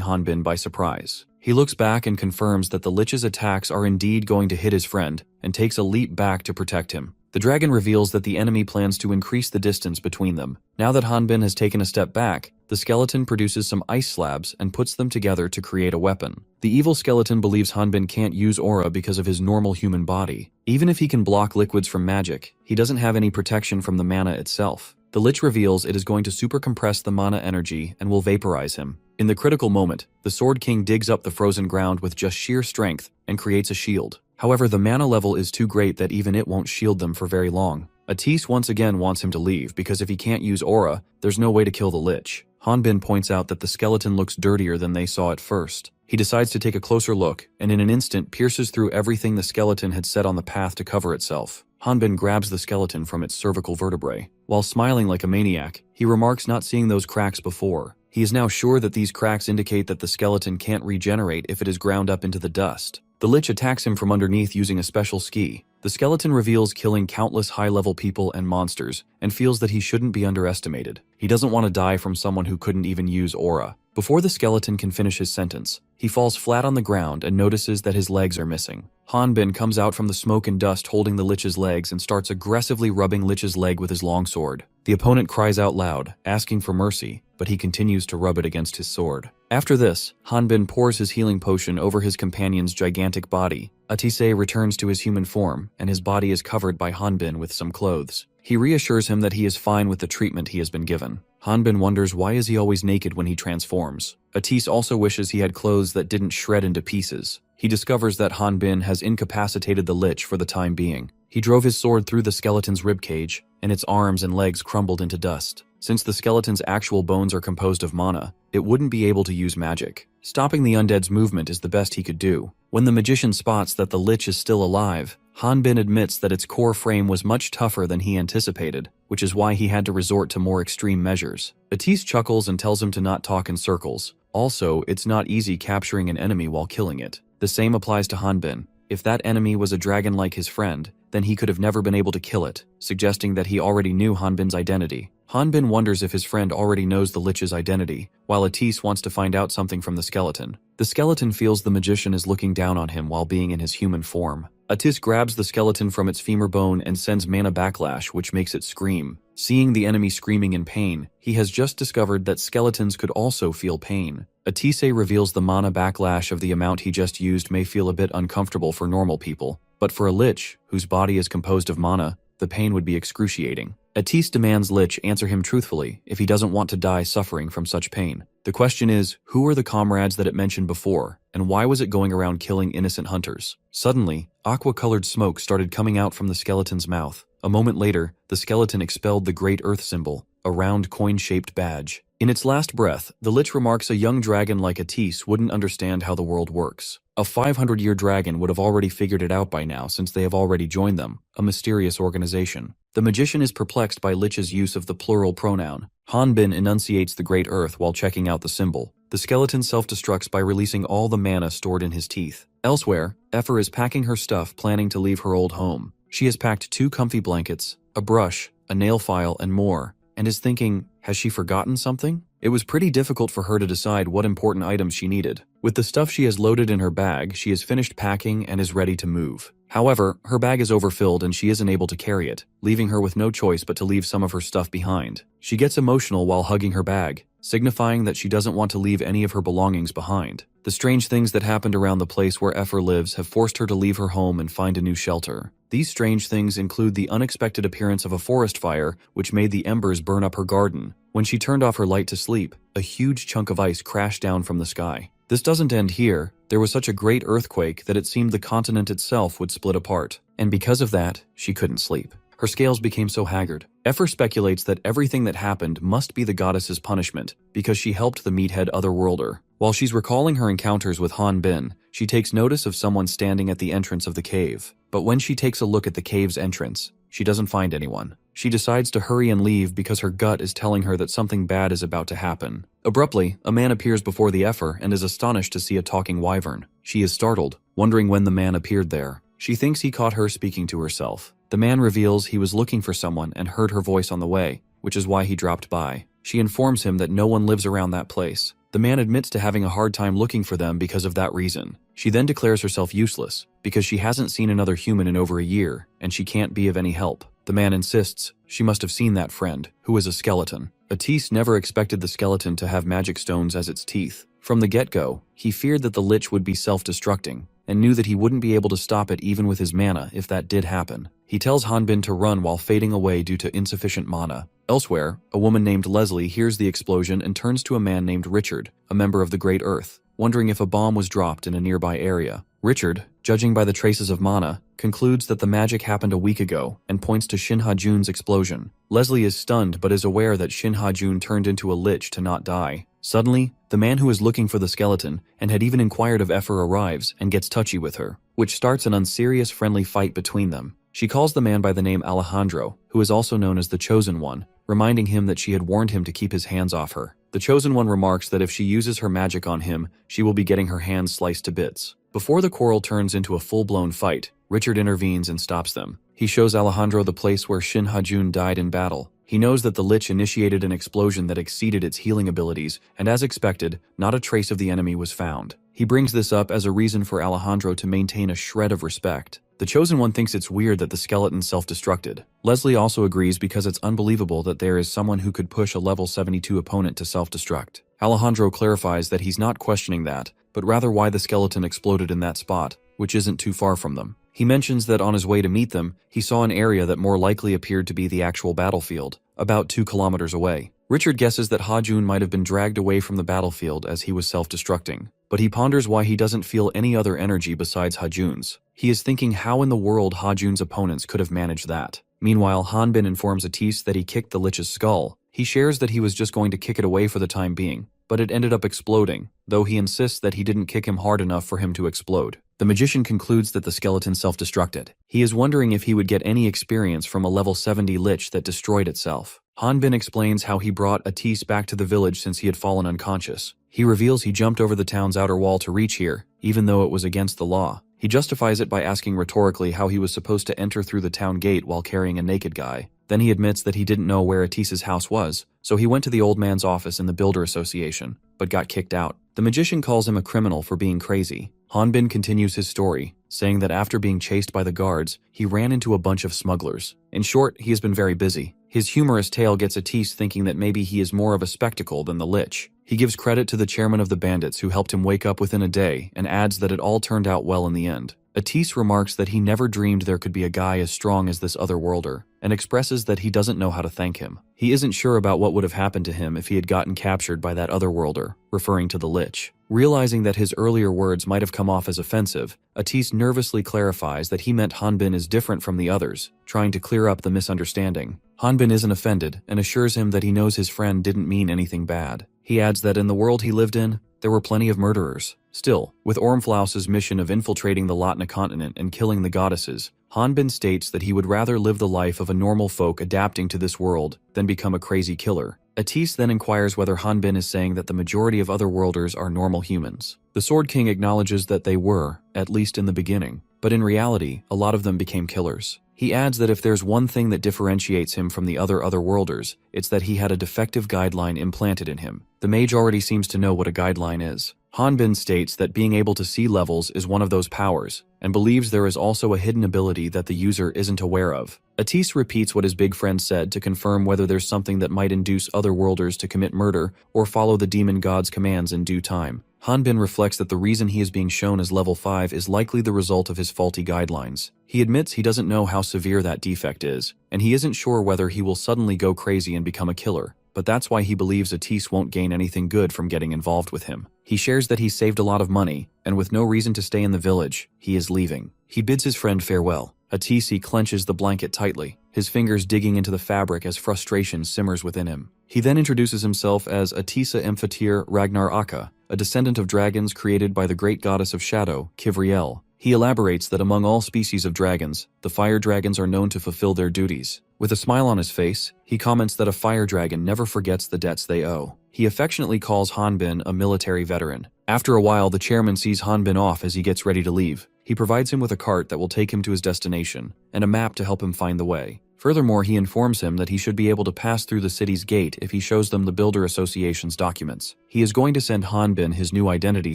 Hanbin by surprise. He looks back and confirms that the Lich's attacks are indeed going to hit his friend and takes a leap back to protect him. The dragon reveals that the enemy plans to increase the distance between them. Now that Hanbin has taken a step back, the skeleton produces some ice slabs and puts them together to create a weapon. The evil skeleton believes Hanbin can't use aura because of his normal human body. Even if he can block liquids from magic, he doesn't have any protection from the mana itself. The Lich reveals it is going to super compress the mana energy and will vaporize him. In the critical moment, the Sword King digs up the frozen ground with just sheer strength and creates a shield. However, the mana level is too great that even it won't shield them for very long. Atis once again wants him to leave because if he can't use aura, there's no way to kill the Lich. Hanbin points out that the skeleton looks dirtier than they saw at first. He decides to take a closer look, and in an instant pierces through everything the skeleton had set on the path to cover itself. Hanbin grabs the skeleton from its cervical vertebrae. While smiling like a maniac, he remarks not seeing those cracks before. He is now sure that these cracks indicate that the skeleton can't regenerate if it is ground up into the dust. The Lich attacks him from underneath using a special ski. The skeleton reveals killing countless high-level people and monsters, and feels that he shouldn't be underestimated. He doesn't want to die from someone who couldn't even use aura. Before the skeleton can finish his sentence, he falls flat on the ground and notices that his legs are missing. Hanbin comes out from the smoke and dust holding the Lich's legs and starts aggressively rubbing Lich's leg with his longsword. The opponent cries out loud, asking for mercy, but he continues to rub it against his sword. After this, Hanbin pours his healing potion over his companion's gigantic body. Atise returns to his human form, and his body is covered by Hanbin with some clothes. He reassures him that he is fine with the treatment he has been given. Hanbin wonders why is he always naked when he transforms. Atis also wishes he had clothes that didn't shred into pieces. He discovers that Hanbin has incapacitated the Lich for the time being. He drove his sword through the skeleton's ribcage, and its arms and legs crumbled into dust. Since the skeleton's actual bones are composed of mana, it wouldn't be able to use magic. Stopping the undead's movement is the best he could do. When the magician spots that the Lich is still alive, Hanbin admits that its core frame was much tougher than he anticipated, which is why he had to resort to more extreme measures. Atis chuckles and tells him to not talk in circles. Also, it's not easy capturing an enemy while killing it. The same applies to Hanbin. If that enemy was a dragon like his friend, then he could have never been able to kill it, suggesting that he already knew Hanbin's identity. Hanbin wonders if his friend already knows the lich's identity, while Atis wants to find out something from the skeleton. The skeleton feels the magician is looking down on him while being in his human form. Atis grabs the skeleton from its femur bone and sends mana backlash, which makes it scream. Seeing the enemy screaming in pain, he has just discovered that skeletons could also feel pain. Atise reveals the mana backlash of the amount he just used may feel a bit uncomfortable for normal people, but for a lich, whose body is composed of mana, the pain would be excruciating. Atis demands Lich answer him truthfully if he doesn't want to die suffering from such pain. The question is, who are the comrades that it mentioned before, and why was it going around killing innocent hunters? Suddenly, aqua-colored smoke started coming out from the skeleton's mouth. A moment later, the skeleton expelled the Great Earth symbol, a round coin-shaped badge. In its last breath, the Lich remarks a young dragon like Atis wouldn't understand how the world works. A 500-year dragon would have already figured it out by now since they have already joined them, a mysterious organization. The magician is perplexed by Lich's use of the plural pronoun. Hanbin enunciates the Great Earth while checking out the symbol. The skeleton self-destructs by releasing all the mana stored in his teeth. Elsewhere, Ephor is packing her stuff, planning to leave her old home. She has packed 2 comfy blankets, a brush, a nail file, and more, and is thinking, has she forgotten something? It was pretty difficult for her to decide what important items she needed. With the stuff she has loaded in her bag, she has finished packing and is ready to move. However, her bag is overfilled and she isn't able to carry it, leaving her with no choice but to leave some of her stuff behind. She gets emotional while hugging her bag, signifying that she doesn't want to leave any of her belongings behind. The strange things that happened around the place where Ephor lives have forced her to leave her home and find a new shelter. These strange things include the unexpected appearance of a forest fire, which made the embers burn up her garden. When she turned off her light to sleep, a huge chunk of ice crashed down from the sky. This doesn't end here. There was such a great earthquake that it seemed the continent itself would split apart. And because of that, she couldn't sleep. Her scales became so haggard. Ephor speculates that everything that happened must be the goddess's punishment, because she helped the meathead otherworlder. While she's recalling her encounters with Hanbin, she takes notice of someone standing at the entrance of the cave. But when she takes a look at the cave's entrance, she doesn't find anyone. She decides to hurry and leave because her gut is telling her that something bad is about to happen. Abruptly, a man appears before the Ephor and is astonished to see a talking wyvern. She is startled, wondering when the man appeared there. She thinks he caught her speaking to herself. The man reveals he was looking for someone and heard her voice on the way, which is why he dropped by. She informs him that no one lives around that place. The man admits to having a hard time looking for them because of that reason. She then declares herself useless, because she hasn't seen another human in over a year, and she can't be of any help. The man insists she must have seen that friend, who is a skeleton. Atis never expected the skeleton to have magic stones as its teeth. From the get-go, he feared that the Lich would be self-destructing, and knew that he wouldn't be able to stop it even with his mana if that did happen. He tells Hanbin to run while fading away due to insufficient mana. Elsewhere, a woman named Leslie hears the explosion and turns to a man named Richard, a member of the Great Earth, wondering if a bomb was dropped in a nearby area. Richard, judging by the traces of mana, concludes that the magic happened a week ago and points to Shin Ha-jun's explosion. Leslie is stunned but is aware that Shin Ha-jun turned into a lich to not die. Suddenly, the man who is looking for the skeleton and had even inquired of Ephor arrives and gets touchy with her, which starts an unserious friendly fight between them. She calls the man by the name Alejandro, who is also known as the Chosen One, reminding him that she had warned him to keep his hands off her. The Chosen One remarks that if she uses her magic on him, she will be getting her hands sliced to bits. Before the quarrel turns into a full-blown fight, Richard intervenes and stops them. He shows Alejandro the place where Shin Ha-jun died in battle. He knows that the Lich initiated an explosion that exceeded its healing abilities, and as expected, not a trace of the enemy was found. He brings this up as a reason for Alejandro to maintain a shred of respect. The Chosen One thinks it's weird that the skeleton self-destructed. Leslie also agrees because it's unbelievable that there is someone who could push a level 72 opponent to self-destruct. Alejandro clarifies that he's not questioning that, but rather why the skeleton exploded in that spot, which isn't too far from them. He mentions that on his way to meet them, he saw an area that more likely appeared to be the actual battlefield, about 2 kilometers away. Richard guesses that Ha-jun might have been dragged away from the battlefield as he was self-destructing, but he ponders why he doesn't feel any other energy besides Ha-jun's. He is thinking how in the world Ha-jun's opponents could have managed that. Meanwhile, Hanbin informs Atis that he kicked the Lich's skull. He shares that he was just going to kick it away for the time being, but it ended up exploding, though he insists that he didn't kick him hard enough for him to explode. The magician concludes that the skeleton self-destructed. He is wondering if he would get any experience from a level 70 lich that destroyed itself. Hanbin explains how he brought Atis back to the village since he had fallen unconscious. He reveals he jumped over the town's outer wall to reach here, even though it was against the law. He justifies it by asking rhetorically how he was supposed to enter through the town gate while carrying a naked guy. Then he admits that he didn't know where Atis's house was, so he went to the old man's office in the Builder Association, but got kicked out. The magician calls him a criminal for being crazy. Hanbin continues his story, saying that after being chased by the guards, he ran into a bunch of smugglers. In short, he has been very busy. His humorous tale gets Atis thinking that maybe he is more of a spectacle than the Lich. He gives credit to the chairman of the bandits who helped him wake up within a day and adds that it all turned out well in the end. Atis remarks that he never dreamed there could be a guy as strong as this otherworlder, and expresses that he doesn't know how to thank him. He isn't sure about what would have happened to him if he had gotten captured by that otherworlder, referring to the Lich. Realizing that his earlier words might have come off as offensive, Atis nervously clarifies that he meant Hanbin is different from the others, trying to clear up the misunderstanding. Hanbin isn't offended and assures him that he knows his friend didn't mean anything bad. He adds that in the world he lived in, there were plenty of murderers. Still, with Ormflaus's mission of infiltrating the Latna continent and killing the goddesses, Hanbin states that he would rather live the life of a normal folk adapting to this world than become a crazy killer. Atis then inquires whether Hanbin is saying that the majority of otherworlders are normal humans. The Sword King acknowledges that they were, at least in the beginning, but in reality, a lot of them became killers. He adds that if there's one thing that differentiates him from the otherworlders, it's that he had a defective guideline implanted in him. The mage already seems to know what a guideline is. Hanbin states that being able to see levels is one of those powers, and believes there is also a hidden ability that the user isn't aware of. Atis repeats what his big friend said to confirm whether there's something that might induce otherworlders to commit murder or follow the demon god's commands in due time. Hanbin reflects that the reason he is being shown as level 5 is likely the result of his faulty guidelines. He admits he doesn't know how severe that defect is, and he isn't sure whether he will suddenly go crazy and become a killer, but that's why he believes Atis won't gain anything good from getting involved with him. He shares that he saved a lot of money, and with no reason to stay in the village, he is leaving. He bids his friend farewell. Atis clenches the blanket tightly, his fingers digging into the fabric as frustration simmers within him. He then introduces himself as Atisa Emphatir Ragnar Akka, a descendant of dragons created by the great goddess of shadow, Kivriel. He elaborates that among all species of dragons, the fire dragons are known to fulfill their duties. With a smile on his face, he comments that a fire dragon never forgets the debts they owe. He affectionately calls Hanbin a military veteran. After a while, the chairman sees Hanbin off as he gets ready to leave. He provides him with a cart that will take him to his destination, and a map to help him find the way. Furthermore, he informs him that he should be able to pass through the city's gate if he shows them the Builder Association's documents. He is going to send Hanbin his new identity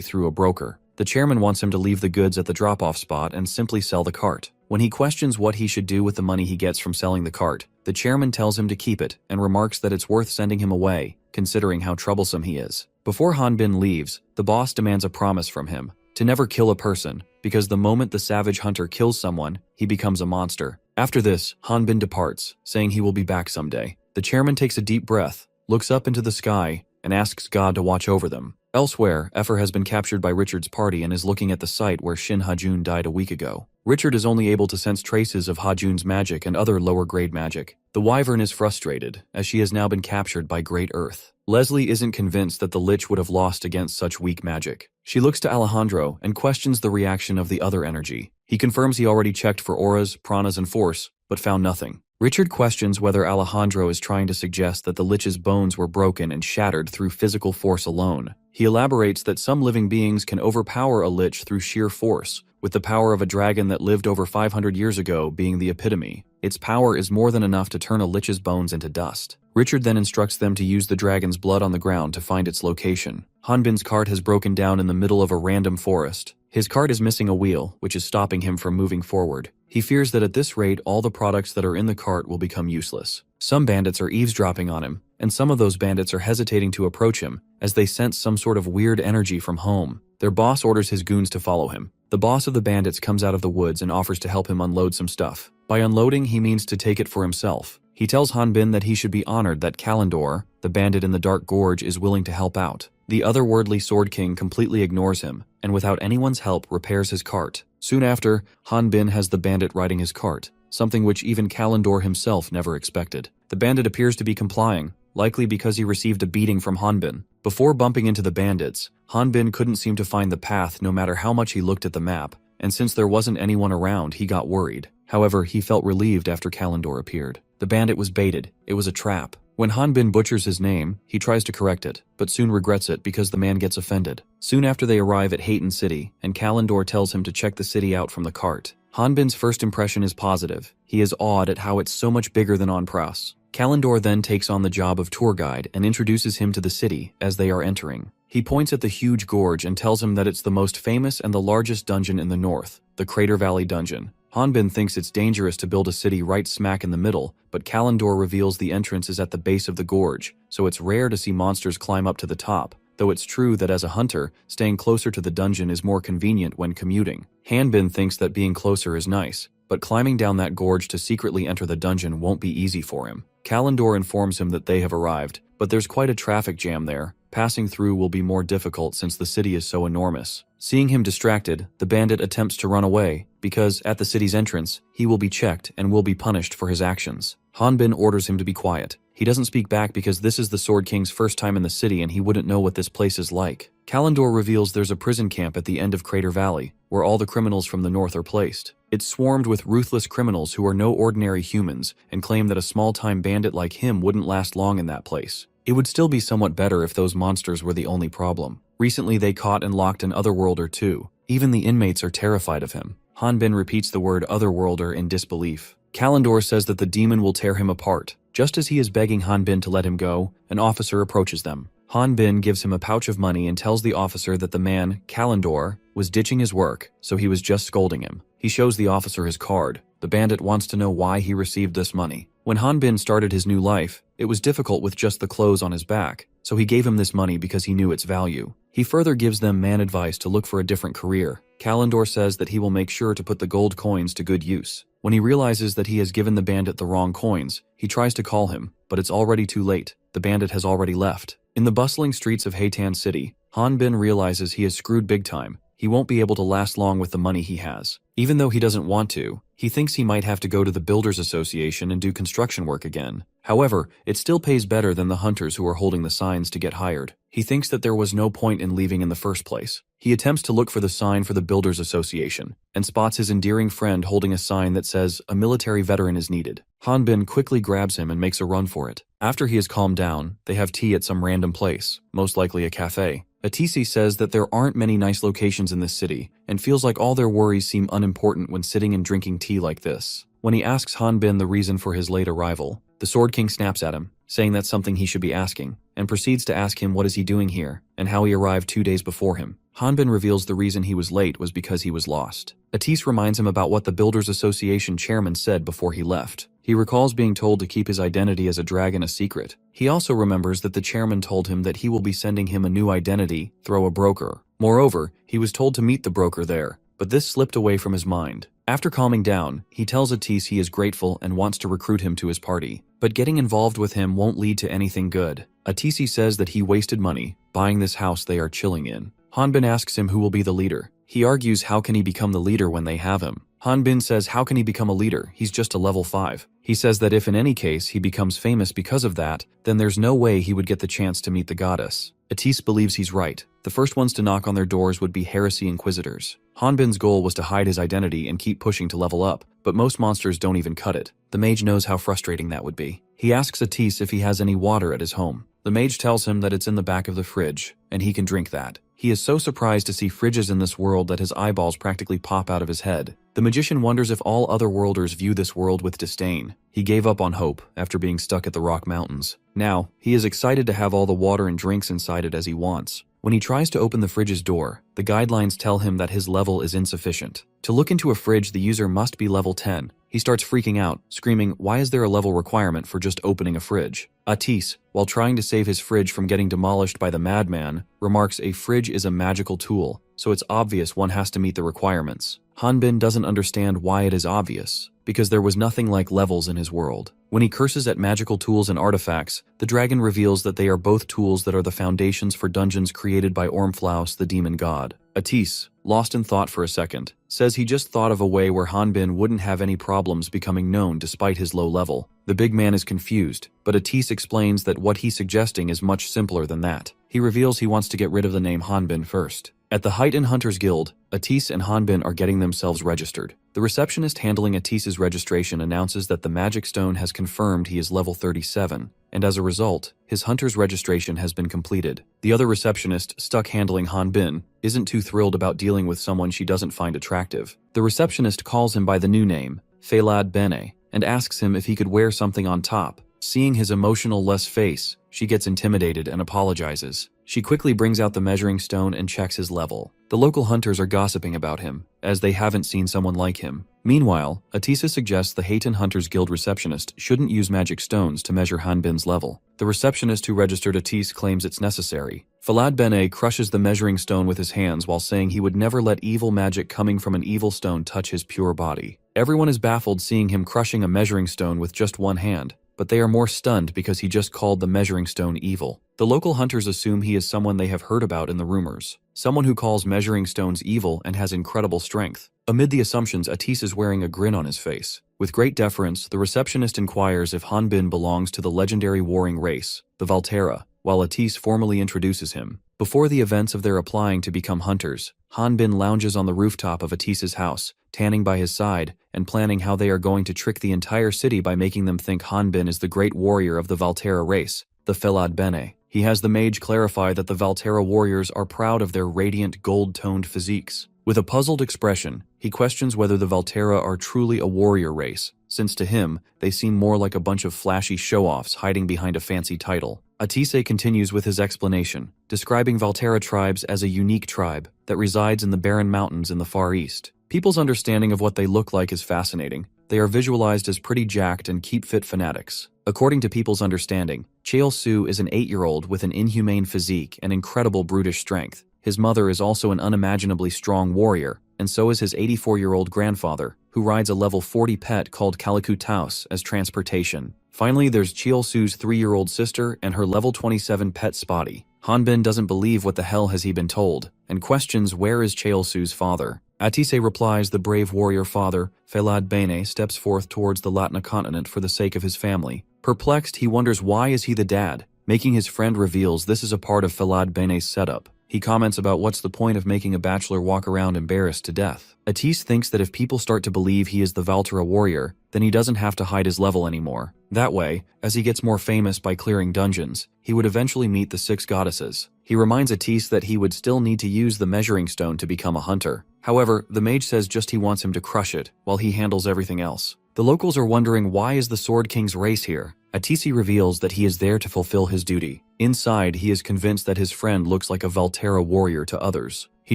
through a broker. The chairman wants him to leave the goods at the drop-off spot and simply sell the cart. When he questions what he should do with the money he gets from selling the cart, the chairman tells him to keep it and remarks that it's worth sending him away, considering how troublesome he is. Before Hanbin leaves, the boss demands a promise from him to never kill a person, because the moment the savage hunter kills someone, he becomes a monster. After this, Hanbin departs, saying he will be back someday. The chairman takes a deep breath, looks up into the sky, and asks God to watch over them. Elsewhere, Efer has been captured by Richard's party and is looking at the site where Shin Hajun died a week ago. Richard is only able to sense traces of Hajun's magic and other lower-grade magic. The Wyvern is frustrated, as she has now been captured by Great Earth. Leslie isn't convinced that the Lich would have lost against such weak magic. She looks to Alejandro and questions the reaction of the other energy. He confirms he already checked for auras, pranas, and force, but found nothing. Richard questions whether Alejandro is trying to suggest that the Lich's bones were broken and shattered through physical force alone. He elaborates that some living beings can overpower a Lich through sheer force, with the power of a dragon that lived over 500 years ago being the epitome. Its power is more than enough to turn a Lich's bones into dust. Richard then instructs them to use the dragon's blood on the ground to find its location. Hanbin's cart has broken down in the middle of a random forest. His cart is missing a wheel, which is stopping him from moving forward. He fears that at this rate, all the products that are in the cart will become useless. Some bandits are eavesdropping on him, and some of those bandits are hesitating to approach him, as they sense some sort of weird energy from home. Their boss orders his goons to follow him. The boss of the bandits comes out of the woods and offers to help him unload some stuff. By unloading, he means to take it for himself. He tells Hanbin that he should be honored that Kalendor, the bandit in the Dark Gorge, is willing to help out. The otherworldly Sword King completely ignores him, and without anyone's help repairs his cart. Soon after, Hanbin has the bandit riding his cart, something which even Kalendor himself never expected. The bandit appears to be complying, likely because he received a beating from Hanbin. Before bumping into the bandits, Hanbin couldn't seem to find the path no matter how much he looked at the map, and since there wasn't anyone around, he got worried. However, he felt relieved after Kalendor appeared. The bandit was baited. It was a trap. When Hanbin butchers his name, he tries to correct it, but soon regrets it because the man gets offended. Soon after they arrive at Hayton City, and Kalendor tells him to check the city out from the cart. Hanbin's first impression is positive. He is awed at how it's so much bigger than on Pras. Kalendor then takes on the job of tour guide and introduces him to the city as they are entering. He points at the huge gorge and tells him that it's the most famous and the largest dungeon in the north, the Crater Valley Dungeon. Hanbin thinks it's dangerous to build a city right smack in the middle, but Kalendor reveals the entrance is at the base of the gorge, so it's rare to see monsters climb up to the top, though it's true that as a hunter, staying closer to the dungeon is more convenient when commuting. Hanbin thinks that being closer is nice, but climbing down that gorge to secretly enter the dungeon won't be easy for him. Kalendor informs him that they have arrived, but there's quite a traffic jam there. Passing through will be more difficult since the city is so enormous. Seeing him distracted, the bandit attempts to run away, because at the city's entrance, he will be checked and will be punished for his actions. Hanbin orders him to be quiet. He doesn't speak back because this is the Sword King's first time in the city and he wouldn't know what this place is like. Kalendor reveals there's a prison camp at the end of Crater Valley, where all the criminals from the north are placed. It's swarmed with ruthless criminals who are no ordinary humans and claim that a small-time bandit like him wouldn't last long in that place. It would still be somewhat better if those monsters were the only problem. Recently they caught and locked an otherworlder too. Even the inmates are terrified of him. Hanbin repeats the word otherworlder in disbelief. Kalendor says that the demon will tear him apart. Just as he is begging Hanbin to let him go, an officer approaches them. Hanbin gives him a pouch of money and tells the officer that the man, Kalendor, was ditching his work, so he was just scolding him. He shows the officer his card. The bandit wants to know why he received this money. When Hanbin started his new life, it was difficult with just the clothes on his back, so he gave him this money because he knew its value. He further gives them man advice to look for a different career. Kalendor says that he will make sure to put the gold coins to good use. When he realizes that he has given the bandit the wrong coins, he tries to call him, but it's already too late. The bandit has already left. In the bustling streets of Heitan City, Hanbin realizes he is screwed big time. He won't be able to last long with the money he has. Even though he doesn't want to, he thinks he might have to go to the Builders Association and do construction work again. However, it still pays better than the hunters who are holding the signs to get hired. He thinks that there was no point in leaving in the first place. He attempts to look for the sign for the Builders Association, and spots his endearing friend holding a sign that says, "A military veteran is needed." Hanbin quickly grabs him and makes a run for it. After he has calmed down, they have tea at some random place, most likely a cafe. Atisi says that there aren't many nice locations in this city, and feels like all their worries seem unimportant when sitting and drinking tea like this. When he asks Hanbin the reason for his late arrival, the Sword King snaps at him, saying that's something he should be asking, and proceeds to ask him what is he doing here, and how he arrived 2 days before him. Hanbin reveals the reason he was late was because he was lost. Atis reminds him about what the Builders Association chairman said before he left. He recalls being told to keep his identity as a dragon a secret. He also remembers that the chairman told him that he will be sending him a new identity through a broker. Moreover, he was told to meet the broker there, but this slipped away from his mind. After calming down, he tells Atis he is grateful and wants to recruit him to his party. But getting involved with him won't lead to anything good. Atisi says that he wasted money buying this house they are chilling in. Hanbin asks him who will be the leader. He argues how can he become the leader when they have him. Hanbin says how can he become a leader, he's just a level 5. He says that if in any case he becomes famous because of that, then there's no way he would get the chance to meet the goddess. Atis believes he's right. The first ones to knock on their doors would be heresy inquisitors. Hanbin's goal was to hide his identity and keep pushing to level up, but most monsters don't even cut it. The mage knows how frustrating that would be. He asks Atis if he has any water at his home. The mage tells him that it's in the back of the fridge, and he can drink that. He is so surprised to see fridges in this world that his eyeballs practically pop out of his head. The magician wonders if all other worlders view this world with disdain. He gave up on hope after being stuck at the Rock Mountains. Now, he is excited to have all the water and drinks inside it as he wants. When he tries to open the fridge's door, the guidelines tell him that his level is insufficient. To look into a fridge, the user must be level 10. He starts freaking out, screaming, "Why is there a level requirement for just opening a fridge?" Atis, while trying to save his fridge from getting demolished by the madman, remarks a fridge is a magical tool, so it's obvious one has to meet the requirements. Hanbin doesn't understand why it is obvious, because there was nothing like levels in his world. When he curses at magical tools and artifacts, the dragon reveals that they are both tools that are the foundations for dungeons created by Ormflaus, the demon god. Atis, lost in thought for a second, says he just thought of a way where Hanbin wouldn't have any problems becoming known despite his low level. The big man is confused, but Atis explains that what he's suggesting is much simpler than that. He reveals he wants to get rid of the name Hanbin first. At the Heighten Hunters Guild, Atis and Hanbin are getting themselves registered. The receptionist handling Atis's registration announces that the magic stone has confirmed he is level 37, and as a result, his hunter's registration has been completed. The other receptionist, stuck handling Hanbin, isn't too thrilled about dealing with someone she doesn't find attractive. The receptionist calls him by the new name, Felad Bene, and asks him if he could wear something on top. Seeing his emotional-less face, she gets intimidated and apologizes. She quickly brings out the measuring stone and checks his level. The local hunters are gossiping about him, as they haven't seen someone like him. Meanwhile, Atisa suggests the Hayton Hunters Guild receptionist shouldn't use magic stones to measure Hanbin's level. The receptionist who registered Atis claims it's necessary. Falad Bene crushes the measuring stone with his hands while saying he would never let evil magic coming from an evil stone touch his pure body. Everyone is baffled seeing him crushing a measuring stone with just one hand, but they are more stunned because he just called the measuring stone evil. The local hunters assume he is someone they have heard about in the rumors, someone who calls measuring stones evil and has incredible strength. Amid the assumptions, Atis is wearing a grin on his face. With great deference, the receptionist inquires if Hanbin belongs to the legendary warring race, the Valterra, while Atis formally introduces him. Before the events of their applying to become hunters, Hanbin lounges on the rooftop of Atis's house, tanning by his side, and planning how they are going to trick the entire city by making them think Hanbin is the great warrior of the Valterra race, the Felad Bene. He has the mage clarify that the Valterra warriors are proud of their radiant gold-toned physiques. With a puzzled expression, he questions whether the Valterra are truly a warrior race, since to him, they seem more like a bunch of flashy show-offs hiding behind a fancy title. Atise continues with his explanation, describing Valterra tribes as a unique tribe that resides in the barren mountains in the Far East. People's understanding of what they look like is fascinating. They are visualized as pretty jacked and keep-fit fanatics. According to people's understanding, Chael Su is an 8-year-old with an inhumane physique and incredible brutish strength. His mother is also an unimaginably strong warrior, and so is his 84-year-old grandfather, who rides a level 40 pet called Calicu Taus as transportation. Finally, there's Chael Su's 3-year-old sister and her level 27 pet Spotty. Hanbin doesn't believe what the hell has he been told, and questions where is Chael Su's father. Atise replies the brave warrior father, Felad Bene, steps forth towards the Latna continent for the sake of his family. Perplexed, he wonders why is he the dad. Making his friend reveals this is a part of Felad Bene's setup. He comments about what's the point of making a bachelor walk around embarrassed to death. Atis thinks that if people start to believe he is the Valterra warrior, then he doesn't have to hide his level anymore. That way, as he gets more famous by clearing dungeons, he would eventually meet the 6 goddesses. He reminds Atis that he would still need to use the measuring stone to become a hunter. However, the mage says just he wants him to crush it, while he handles everything else. The locals are wondering why is the Sword King's race here. Atisi reveals that he is there to fulfill his duty. Inside, he is convinced that his friend looks like a Valterra warrior to others. He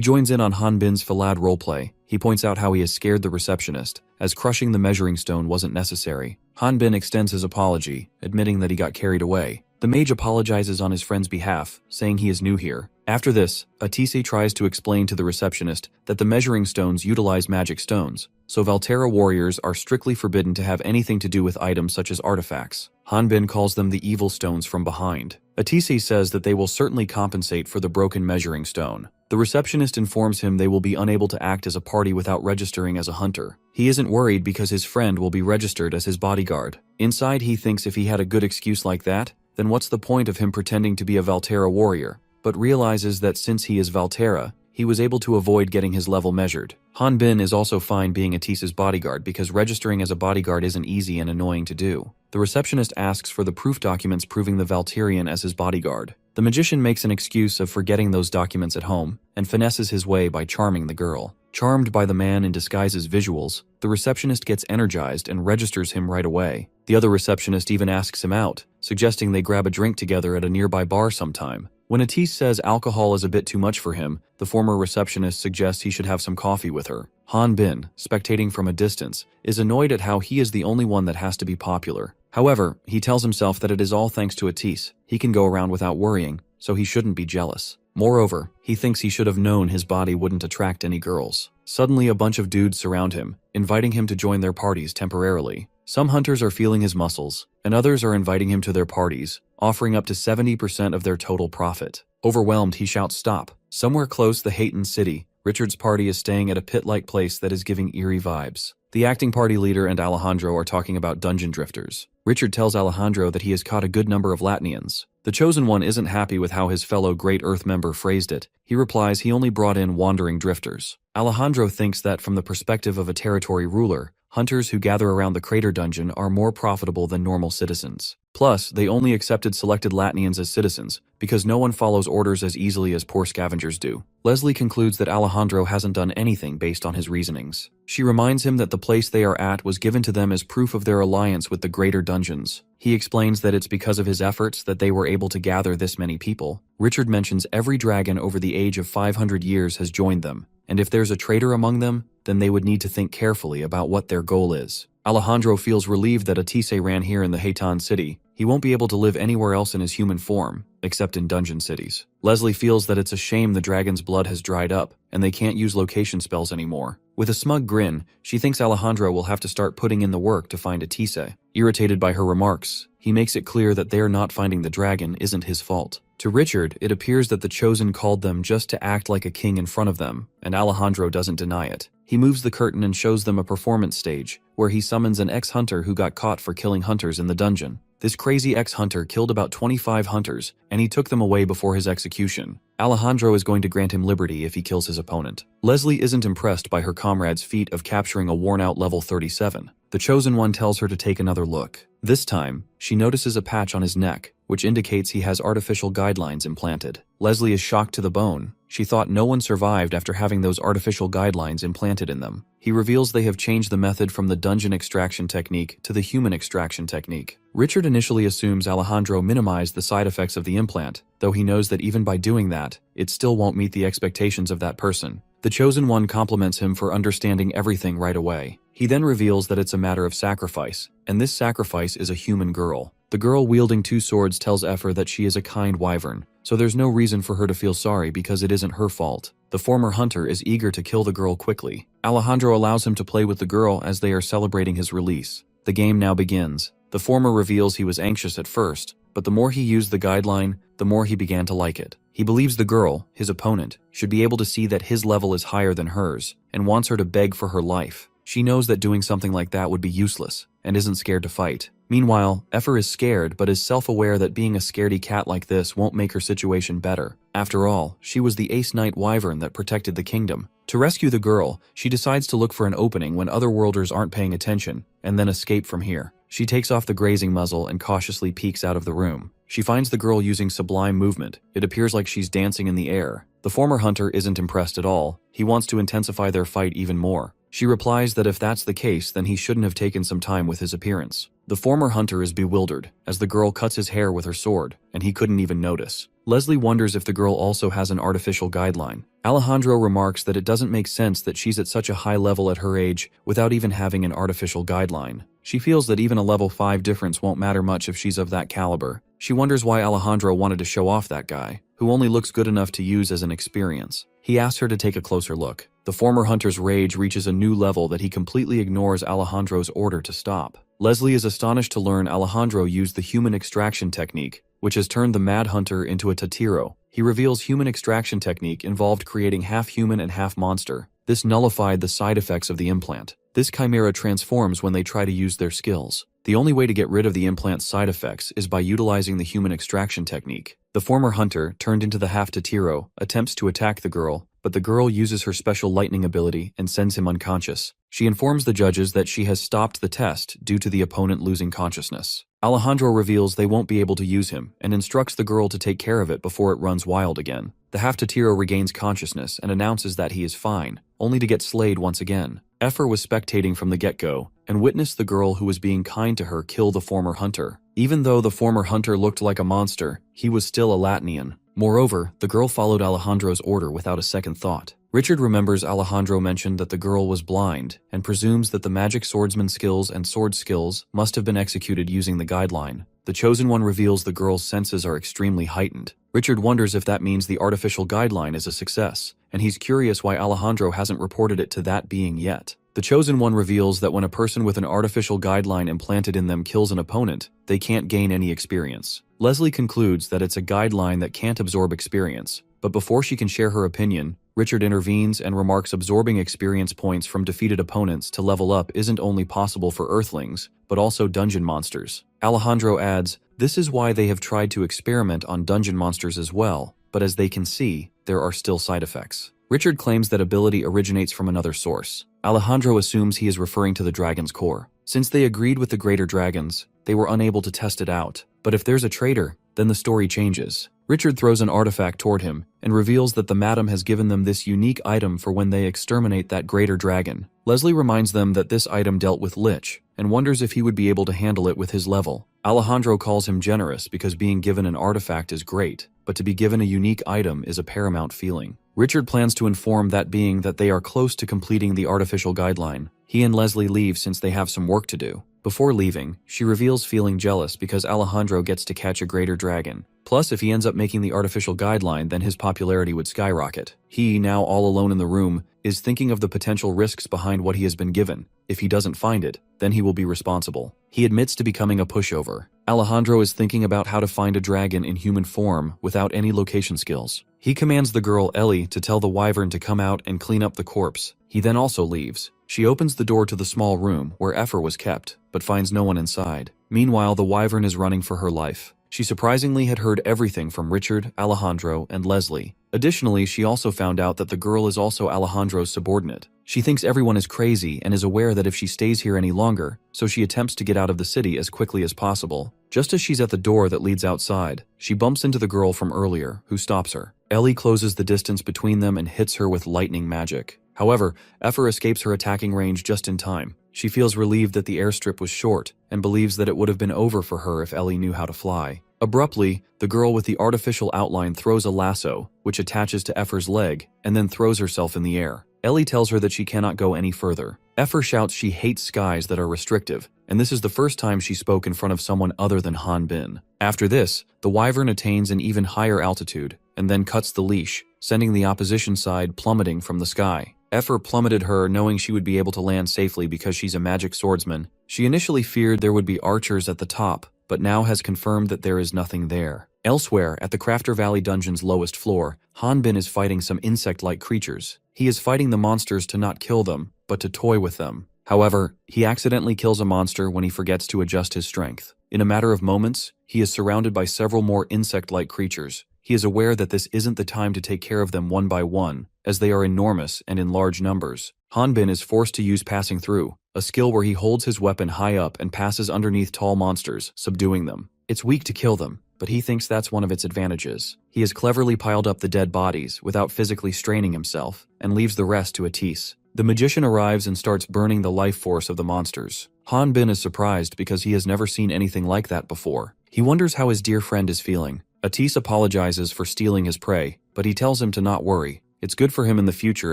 joins in on Hanbin's Falad roleplay. He points out how he has scared the receptionist, as crushing the measuring stone wasn't necessary. Hanbin extends his apology, admitting that he got carried away. The mage apologizes on his friend's behalf, saying he is new here. After this, Atise tries to explain to the receptionist that the measuring stones utilize magic stones, so Valterra warriors are strictly forbidden to have anything to do with items such as artifacts. Hanbin calls them the evil stones from behind. Atise says that they will certainly compensate for the broken measuring stone. The receptionist informs him they will be unable to act as a party without registering as a hunter. He isn't worried because his friend will be registered as his bodyguard. Inside, he thinks if he had a good excuse like that, then what's the point of him pretending to be a Valterra warrior? But realizes that since he is Valterra, he was able to avoid getting his level measured. Hanbin is also fine being Atisa's bodyguard because registering as a bodyguard isn't easy and annoying to do. The receptionist asks for the proof documents proving the Valterian as his bodyguard. The magician makes an excuse of forgetting those documents at home and finesses his way by charming the girl. Charmed by the man in disguise's visuals, the receptionist gets energized and registers him right away. The other receptionist even asks him out, suggesting they grab a drink together at a nearby bar sometime. When Atis says alcohol is a bit too much for him, the former receptionist suggests he should have some coffee with her. Hanbin, spectating from a distance, is annoyed at how he is the only one that has to be popular. However, he tells himself that it is all thanks to Atis. He can go around without worrying, so he shouldn't be jealous. Moreover, he thinks he should have known his body wouldn't attract any girls. Suddenly, a bunch of dudes surround him, inviting him to join their parties temporarily. Some hunters are feeling his muscles, and others are inviting him to their parties, offering up to 70% of their total profit. Overwhelmed, he shouts stop. Somewhere close the Hayton city, Richard's party is staying at a pit-like place that is giving eerie vibes. The acting party leader and Alejandro are talking about dungeon drifters. Richard tells Alejandro that he has caught a good number of Latnians. The Chosen One isn't happy with how his fellow Great Earth member phrased it. He replies he only brought in wandering drifters. Alejandro thinks that from the perspective of a territory ruler, hunters who gather around the crater dungeon are more profitable than normal citizens. Plus, they only accepted selected Latnians as citizens, because no one follows orders as easily as poor scavengers do. Leslie concludes that Alejandro hasn't done anything based on his reasonings. She reminds him that the place they are at was given to them as proof of their alliance with the greater dungeons. He explains that it's because of his efforts that they were able to gather this many people. Richard mentions every dragon over the age of 500 years has joined them, and if there's a traitor among them, then they would need to think carefully about what their goal is. Alejandro feels relieved that Atise ran here in the Haytan city. He won't be able to live anywhere else in his human form, except in dungeon cities. Leslie feels that it's a shame the dragon's blood has dried up, and they can't use location spells anymore. With a smug grin, she thinks Alejandro will have to start putting in the work to find Atise. Irritated by her remarks, he makes it clear that their not finding the dragon isn't his fault. To Richard, it appears that the Chosen called them just to act like a king in front of them, and Alejandro doesn't deny it. He moves the curtain and shows them a performance stage, where he summons an ex-hunter who got caught for killing hunters in the dungeon. This crazy ex-hunter killed about 25 hunters, and he took them away before his execution. Alejandro is going to grant him liberty if he kills his opponent. Leslie isn't impressed by her comrade's feat of capturing a worn-out level 37. The Chosen One tells her to take another look. This time, she notices a patch on his neck, which indicates he has artificial guidelines implanted. Leslie is shocked to the bone. She thought no one survived after having those artificial guidelines implanted in them. He reveals they have changed the method from the dungeon extraction technique to the human extraction technique. Richard initially assumes Alejandro minimized the side effects of the implant, though he knows that even by doing that, it still won't meet the expectations of that person. The Chosen One compliments him for understanding everything right away. He then reveals that it's a matter of sacrifice, and this sacrifice is a human girl. The girl wielding two swords tells Effer that she is a kind wyvern, so there's no reason for her to feel sorry because it isn't her fault. The former hunter is eager to kill the girl quickly. Alejandro allows him to play with the girl as they are celebrating his release. The game now begins. The former reveals he was anxious at first, but the more he used the guideline, the more he began to like it. He believes the girl, his opponent, should be able to see that his level is higher than hers, and wants her to beg for her life. She knows that doing something like that would be useless, and isn't scared to fight. Meanwhile, Effer is scared but is self-aware that being a scaredy cat like this won't make her situation better. After all, she was the Ace Knight Wyvern that protected the kingdom. To rescue the girl, she decides to look for an opening when other worlders aren't paying attention, and then escape from here. She takes off the grazing muzzle and cautiously peeks out of the room. She finds the girl using sublime movement. It appears like she's dancing in the air. The former hunter isn't impressed at all. He wants to intensify their fight even more. She replies that if that's the case, then he shouldn't have taken some time with his appearance. The former hunter is bewildered, as the girl cuts his hair with her sword, and he couldn't even notice. Leslie wonders if the girl also has an artificial guideline. Alejandro remarks that it doesn't make sense that she's at such a high level at her age without even having an artificial guideline. She feels that even a level 5 difference won't matter much if she's of that caliber. She wonders why Alejandro wanted to show off that guy, who only looks good enough to use as an experience. He asks her to take a closer look. The former hunter's rage reaches a new level that he completely ignores Alejandro's order to stop. Leslie is astonished to learn Alejandro used the human extraction technique, which has turned the mad hunter into a Tatiro. He reveals human extraction technique involved creating half human and half monster. This nullified the side effects of the implant. This chimera transforms when they try to use their skills. The only way to get rid of the implant's side effects is by utilizing the human extraction technique. The former hunter, turned into the half Tatiro, attempts to attack the girl, but the girl uses her special lightning ability and sends him unconscious. She informs the judges that she has stopped the test due to the opponent losing consciousness. Alejandro reveals they won't be able to use him and instructs the girl to take care of it before it runs wild again. The half Tatiro regains consciousness and announces that he is fine, only to get slayed once again. Effer was spectating from the get-go and witnessed the girl who was being kind to her kill the former hunter. Even though the former hunter looked like a monster, he was still a Latnian. Moreover, the girl followed Alejandro's order without a second thought. Richard remembers Alejandro mentioned that the girl was blind and presumes that the magic swordsman skills and sword skills must have been executed using the guideline. The Chosen One reveals the girl's senses are extremely heightened. Richard wonders if that means the artificial guideline is a success, and he's curious why Alejandro hasn't reported it to that being yet. The Chosen One reveals that when a person with an artificial guideline implanted in them kills an opponent, they can't gain any experience. Leslie concludes that it's a guideline that can't absorb experience, but before she can share her opinion, Richard intervenes and remarks absorbing experience points from defeated opponents to level up isn't only possible for Earthlings, but also dungeon monsters. Alejandro adds, "This is why they have tried to experiment on dungeon monsters as well, but as they can see, there are still side effects." Richard claims that ability originates from another source. Alejandro assumes he is referring to the dragon's core. Since they agreed with the greater dragons, they were unable to test it out. But if there's a traitor, then the story changes. Richard throws an artifact toward him and reveals that the madam has given them this unique item for when they exterminate that greater dragon. Leslie reminds them that this item dealt with Lich and wonders if he would be able to handle it with his level. Alejandro calls him generous because being given an artifact is great, but to be given a unique item is a paramount feeling. Richard plans to inform that being that they are close to completing the artificial guideline. He and Leslie leave since they have some work to do. Before leaving, she reveals feeling jealous because Alejandro gets to catch a greater dragon. Plus, if he ends up making the artificial guideline, then his popularity would skyrocket. He, now all alone in the room, is thinking of the potential risks behind what he has been given. If he doesn't find it, then he will be responsible. He admits to becoming a pushover. Alejandro is thinking about how to find a dragon in human form without any location skills. He commands the girl Ellie to tell the wyvern to come out and clean up the corpse. He then also leaves. She opens the door to the small room where Effer was kept, but finds no one inside. Meanwhile, the wyvern is running for her life. She surprisingly had heard everything from Richard, Alejandro, and Leslie. Additionally, she also found out that the girl is also Alejandro's subordinate. She thinks everyone is crazy and is aware that if she stays here any longer, so she attempts to get out of the city as quickly as possible. Just as she's at the door that leads outside, she bumps into the girl from earlier, who stops her. Ellie closes the distance between them and hits her with lightning magic. However, Effer escapes her attacking range just in time. She feels relieved that the airstrip was short and believes that it would have been over for her if Ellie knew how to fly. Abruptly, the girl with the artificial outline throws a lasso, which attaches to Effer's leg, and then throws herself in the air. Ellie tells her that she cannot go any further. Effer shouts she hates skies that are restrictive, and this is the first time she spoke in front of someone other than Han Bin. After this, the wyvern attains an even higher altitude, and then cuts the leash, sending the opposition side plummeting from the sky. Effer plummeted her knowing she would be able to land safely because she's a magic swordsman. She initially feared there would be archers at the top, but now has confirmed that there is nothing there. Elsewhere, at the Crafter Valley dungeon's lowest floor, Han Bin is fighting some insect-like creatures. He is fighting the monsters to not kill them, but to toy with them. However, he accidentally kills a monster when he forgets to adjust his strength. In a matter of moments, he is surrounded by several more insect-like creatures. He is aware that this isn't the time to take care of them one by one, as they are enormous and in large numbers. Han Bin is forced to use Passing Through, a skill where he holds his weapon high up and passes underneath tall monsters, subduing them. It's weak to kill them, but he thinks that's one of its advantages. He has cleverly piled up the dead bodies without physically straining himself, and leaves the rest to Atis. The magician arrives and starts burning the life force of the monsters. Han Bin is surprised because he has never seen anything like that before. He wonders how his dear friend is feeling. Atis apologizes for stealing his prey, but he tells him to not worry. It's good for him in the future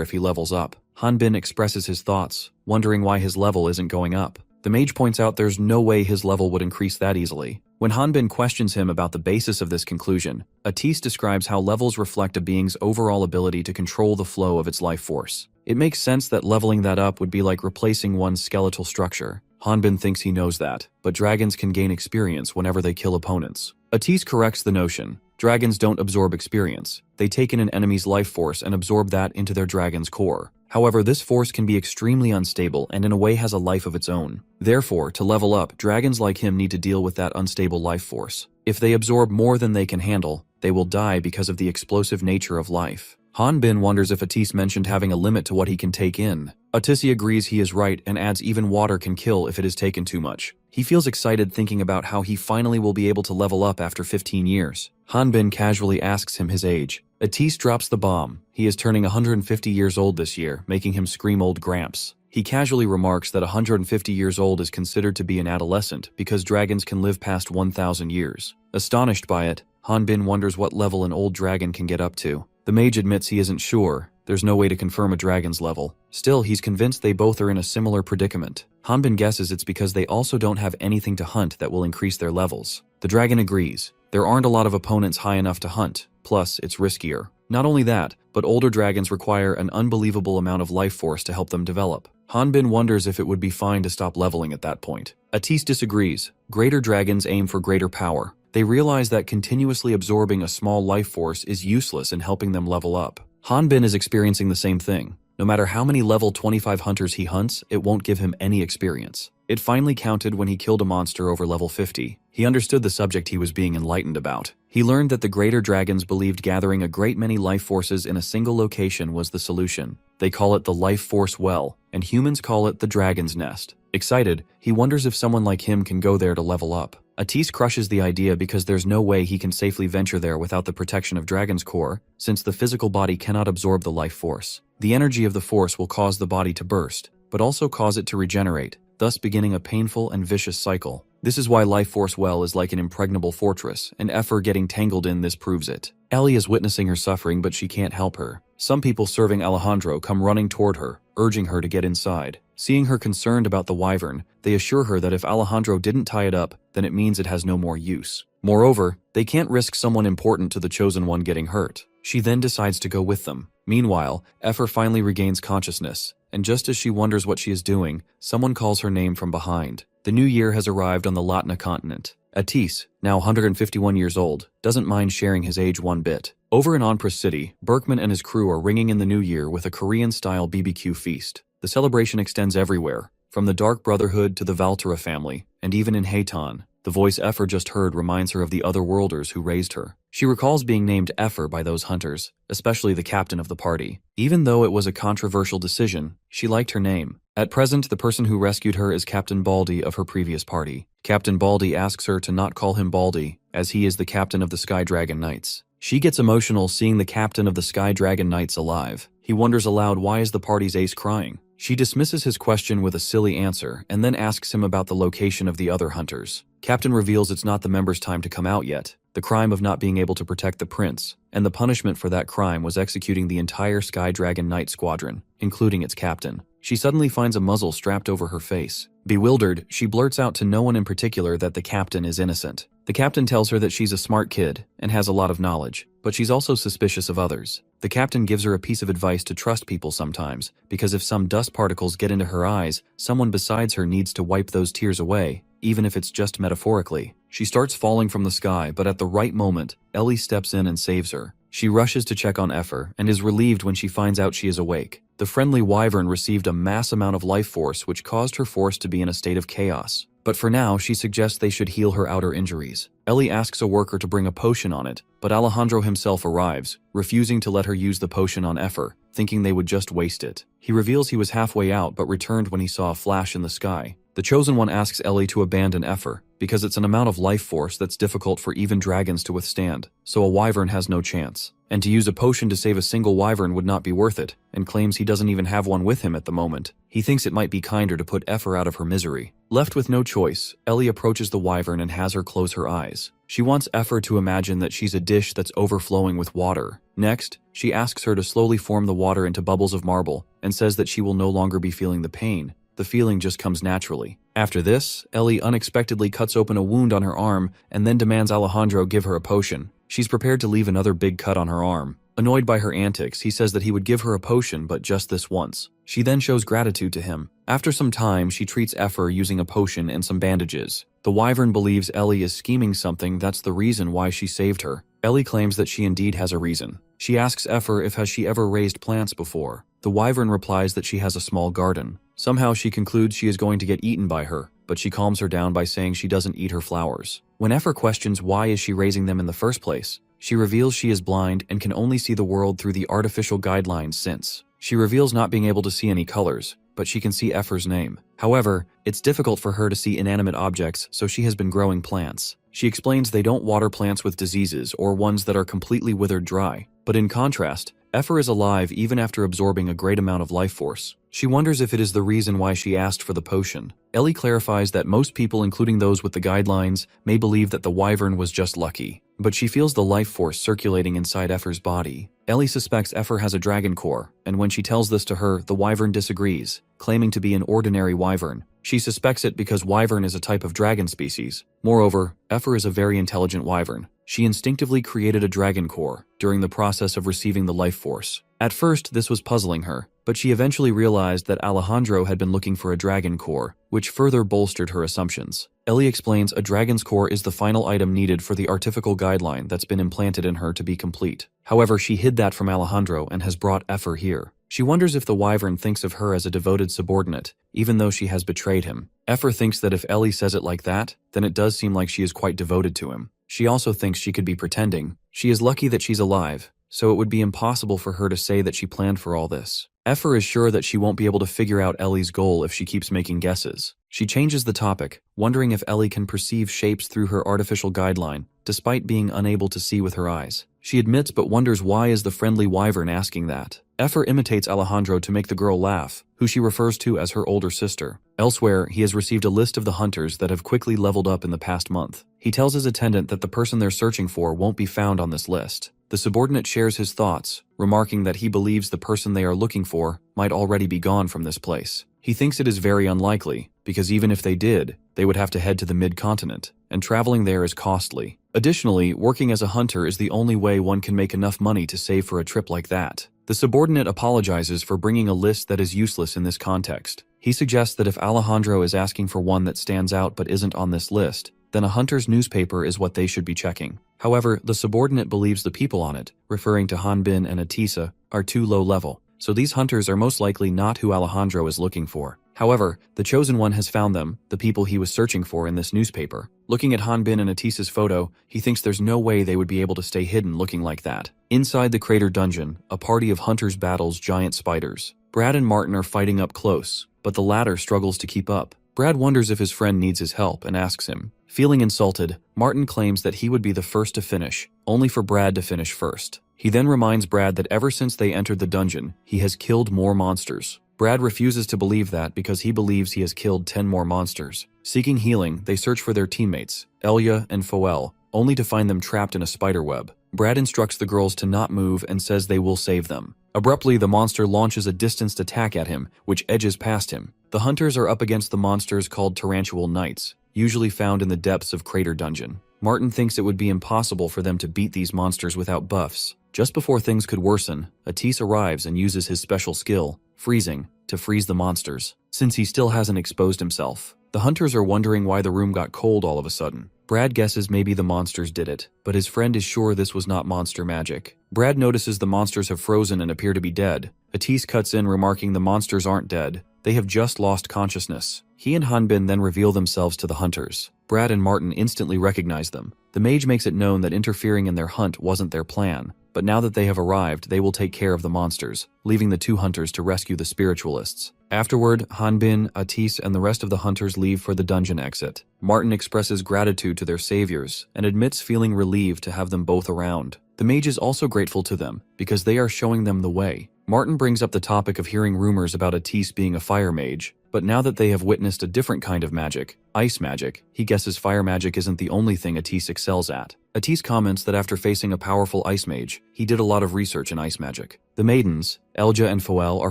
if he levels up. Han Bin expresses his thoughts, wondering why his level isn't going up. The mage points out there's no way his level would increase that easily. When Han Bin questions him about the basis of this conclusion, Atis describes how levels reflect a being's overall ability to control the flow of its life force. It makes sense that leveling that up would be like replacing one's skeletal structure. Han Bin thinks he knows that, but dragons can gain experience whenever they kill opponents. Atis corrects the notion. Dragons don't absorb experience. They take in an enemy's life force and absorb that into their dragon's core. However, this force can be extremely unstable and in a way has a life of its own. Therefore, to level up, dragons like him need to deal with that unstable life force. If they absorb more than they can handle, they will die because of the explosive nature of life. Han Bin wonders if Atis mentioned having a limit to what he can take in. Atis agrees he is right and adds even water can kill if it is taken too much. He feels excited thinking about how he finally will be able to level up after 15 years. Han Bin casually asks him his age. Atis drops the bomb. He is turning 150 years old this year, making him scream old Gramps. He casually remarks that 150 years old is considered to be an adolescent because dragons can live past 1,000 years. Astonished by it, Han Bin wonders what level an old dragon can get up to. The mage admits he isn't sure. There's no way to confirm a dragon's level. Still, he's convinced they both are in a similar predicament. Han Bin guesses it's because they also don't have anything to hunt that will increase their levels. The dragon agrees. There aren't a lot of opponents high enough to hunt. Plus, it's riskier. Not only that, but older dragons require an unbelievable amount of life force to help them develop. Han Bin wonders if it would be fine to stop leveling at that point. Atis disagrees. Greater dragons aim for greater power. They realize that continuously absorbing a small life force is useless in helping them level up. Hanbin is experiencing the same thing. No matter how many level 25 hunters he hunts, it won't give him any experience. It finally counted when he killed a monster over level 50. He understood the subject he was being enlightened about. He learned that the greater dragons believed gathering a great many life forces in a single location was the solution. They call it the life force well, and humans call it the dragon's nest. Excited, he wonders if someone like him can go there to level up. Atis crushes the idea because there's no way he can safely venture there without the protection of Dragon's Core, since the physical body cannot absorb the life force. The energy of the force will cause the body to burst, but also cause it to regenerate, thus beginning a painful and vicious cycle. This is why Life Force Well is like an impregnable fortress, and Effer getting tangled in this proves it. Ellie is witnessing her suffering, but she can't help her. Some people serving Alejandro come running toward her, urging her to get inside. Seeing her concerned about the wyvern, they assure her that if Alejandro didn't tie it up, then it means it has no more use. Moreover, they can't risk someone important to the Chosen One getting hurt. She then decides to go with them. Meanwhile, Effer finally regains consciousness, and just as she wonders what she is doing, someone calls her name from behind. The new year has arrived on the Latna continent. Atis, now 151 years old, doesn't mind sharing his age one bit. Over in Onpris City, Berkman and his crew are ringing in the new year with a Korean-style BBQ feast. The celebration extends everywhere, from the Dark Brotherhood to the Valtera family, and even in Hayton. The voice Effer just heard reminds her of the otherworlders who raised her. She recalls being named Effer by those hunters, especially the captain of the party. Even though it was a controversial decision, she liked her name. At present, the person who rescued her is Captain Baldy of her previous party. Captain Baldy asks her to not call him Baldy, as he is the captain of the Sky Dragon Knights. She gets emotional seeing the captain of the Sky Dragon Knights alive. He wonders aloud why is the party's ace crying. She dismisses his question with a silly answer and then asks him about the location of the other hunters. Captain reveals it's not the members' time to come out yet. The crime of not being able to protect the prince, and the punishment for that crime was executing the entire Sky Dragon Knight squadron, including its captain. She suddenly finds a muzzle strapped over her face. Bewildered, she blurts out to no one in particular that the captain is innocent. The captain tells her that she's a smart kid and has a lot of knowledge, but she's also suspicious of others. The captain gives her a piece of advice to trust people sometimes, because if some dust particles get into her eyes, someone besides her needs to wipe those tears away, even if it's just metaphorically. She starts falling from the sky, but at the right moment, Ellie steps in and saves her. She rushes to check on Effer and is relieved when she finds out she is awake. The friendly wyvern received a mass amount of life force which caused her force to be in a state of chaos. But for now, she suggests they should heal her outer injuries. Ellie asks a worker to bring a potion on it, but Alejandro himself arrives, refusing to let her use the potion on Effer, thinking they would just waste it. He reveals he was halfway out but returned when he saw a flash in the sky. The Chosen One asks Ellie to abandon Effer, because it's an amount of life force that's difficult for even dragons to withstand, so a wyvern has no chance. And to use a potion to save a single wyvern would not be worth it, and claims he doesn't even have one with him at the moment. He thinks it might be kinder to put Effer out of her misery. Left with no choice, Ellie approaches the wyvern and has her close her eyes. She wants Effer to imagine that she's a dish that's overflowing with water. Next, she asks her to slowly form the water into bubbles of marble, and says that she will no longer be feeling the pain. The feeling just comes naturally. After this, Ellie unexpectedly cuts open a wound on her arm and then demands Alejandro give her a potion. She's prepared to leave another big cut on her arm. Annoyed by her antics, he says that he would give her a potion, but just this once. She then shows gratitude to him. After some time, she treats Effer using a potion and some bandages. The wyvern believes Ellie is scheming something that's the reason why she saved her. Ellie claims that she indeed has a reason. She asks Effer if has she ever raised plants before. The wyvern replies that she has a small garden. Somehow she concludes she is going to get eaten by her, but she calms her down by saying she doesn't eat her flowers. When Effer questions why is she raising them in the first place, she reveals she is blind and can only see the world through the artificial guidelines since. She reveals not being able to see any colors, but she can see Effer's name. However, it's difficult for her to see inanimate objects, so she has been growing plants. She explains they don't water plants with diseases or ones that are completely withered dry. But in contrast, Effer is alive even after absorbing a great amount of life force. She wonders if it is the reason why she asked for the potion. Ellie clarifies that most people, including those with the guidelines, may believe that the wyvern was just lucky. But she feels the life force circulating inside Effer's body. Ellie suspects Effer has a dragon core, and when she tells this to her, the wyvern disagrees, claiming to be an ordinary wyvern. She suspects it because wyvern is a type of dragon species. Moreover, Effer is a very intelligent wyvern. She instinctively created a dragon core during the process of receiving the life force. At first, this was puzzling her, but she eventually realized that Alejandro had been looking for a dragon core, which further bolstered her assumptions. Ellie explains a dragon's core is the final item needed for the artificial guideline that's been implanted in her to be complete. However, she hid that from Alejandro and has brought Effer here. She wonders if the wyvern thinks of her as a devoted subordinate, even though she has betrayed him. Effer thinks that if Ellie says it like that, then it does seem like she is quite devoted to him. She also thinks she could be pretending. She is lucky that she's alive, so it would be impossible for her to say that she planned for all this. Effer is sure that she won't be able to figure out Ellie's goal if she keeps making guesses. She changes the topic, wondering if Ellie can perceive shapes through her artificial guideline, despite being unable to see with her eyes. She admits but wonders why is the friendly wyvern asking that. Effer imitates Alejandro to make the girl laugh, who she refers to as her older sister. Elsewhere, he has received a list of the hunters that have quickly leveled up in the past month. He tells his attendant that the person they're searching for won't be found on this list. The subordinate shares his thoughts, remarking that he believes the person they are looking for might already be gone from this place. He thinks it is very unlikely, because even if they did, they would have to head to the mid-continent, and traveling there is costly. Additionally, working as a hunter is the only way one can make enough money to save for a trip like that. The subordinate apologizes for bringing a list that is useless in this context. He suggests that if Alejandro is asking for one that stands out but isn't on this list, then a hunter's newspaper is what they should be checking. However, the subordinate believes the people on it, referring to Hanbin and Atisa, are too low level, so these hunters are most likely not who Alejandro is looking for. However, the chosen one has found them, the people he was searching for in this newspaper. Looking at Hanbin and Atisa's photo, he thinks there's no way they would be able to stay hidden looking like that. Inside the crater dungeon, a party of hunters battles giant spiders. Brad and Martin are fighting up close, but the latter struggles to keep up. Brad wonders if his friend needs his help and asks him. Feeling insulted, Martin claims that he would be the first to finish, only for Brad to finish first. He then reminds Brad that ever since they entered the dungeon, he has killed more monsters. Brad refuses to believe that because he believes he has killed 10 more monsters. Seeking healing, they search for their teammates, Elia and Foel, only to find them trapped in a spider web. Brad instructs the girls to not move and says they will save them. Abruptly, the monster launches a distanced attack at him, which edges past him. The hunters are up against the monsters called tarantual knights, usually found in the depths of Crater Dungeon. Martin thinks it would be impossible for them to beat these monsters without buffs. Just before things could worsen, Atis arrives and uses his special skill, freezing, to freeze the monsters, since he still hasn't exposed himself. The hunters are wondering why the room got cold all of a sudden. Brad guesses maybe the monsters did it, but his friend is sure this was not monster magic. Brad notices the monsters have frozen and appear to be dead. Atis cuts in remarking the monsters aren't dead, they have just lost consciousness. He and Hanbin then reveal themselves to the hunters. Brad and Martin instantly recognize them. The mage makes it known that interfering in their hunt wasn't their plan, but now that they have arrived, they will take care of the monsters, leaving the two hunters to rescue the spiritualists. Afterward, Hanbin, Atis, and the rest of the hunters leave for the dungeon exit. Martin expresses gratitude to their saviors and admits feeling relieved to have them both around. The mage is also grateful to them because they are showing them the way. Martin brings up the topic of hearing rumors about Atis being a fire mage, but now that they have witnessed a different kind of magic, ice magic, he guesses fire magic isn't the only thing Atis excels at. Atis comments that after facing a powerful ice mage, he did a lot of research in ice magic. The maidens, Elja and Foel, are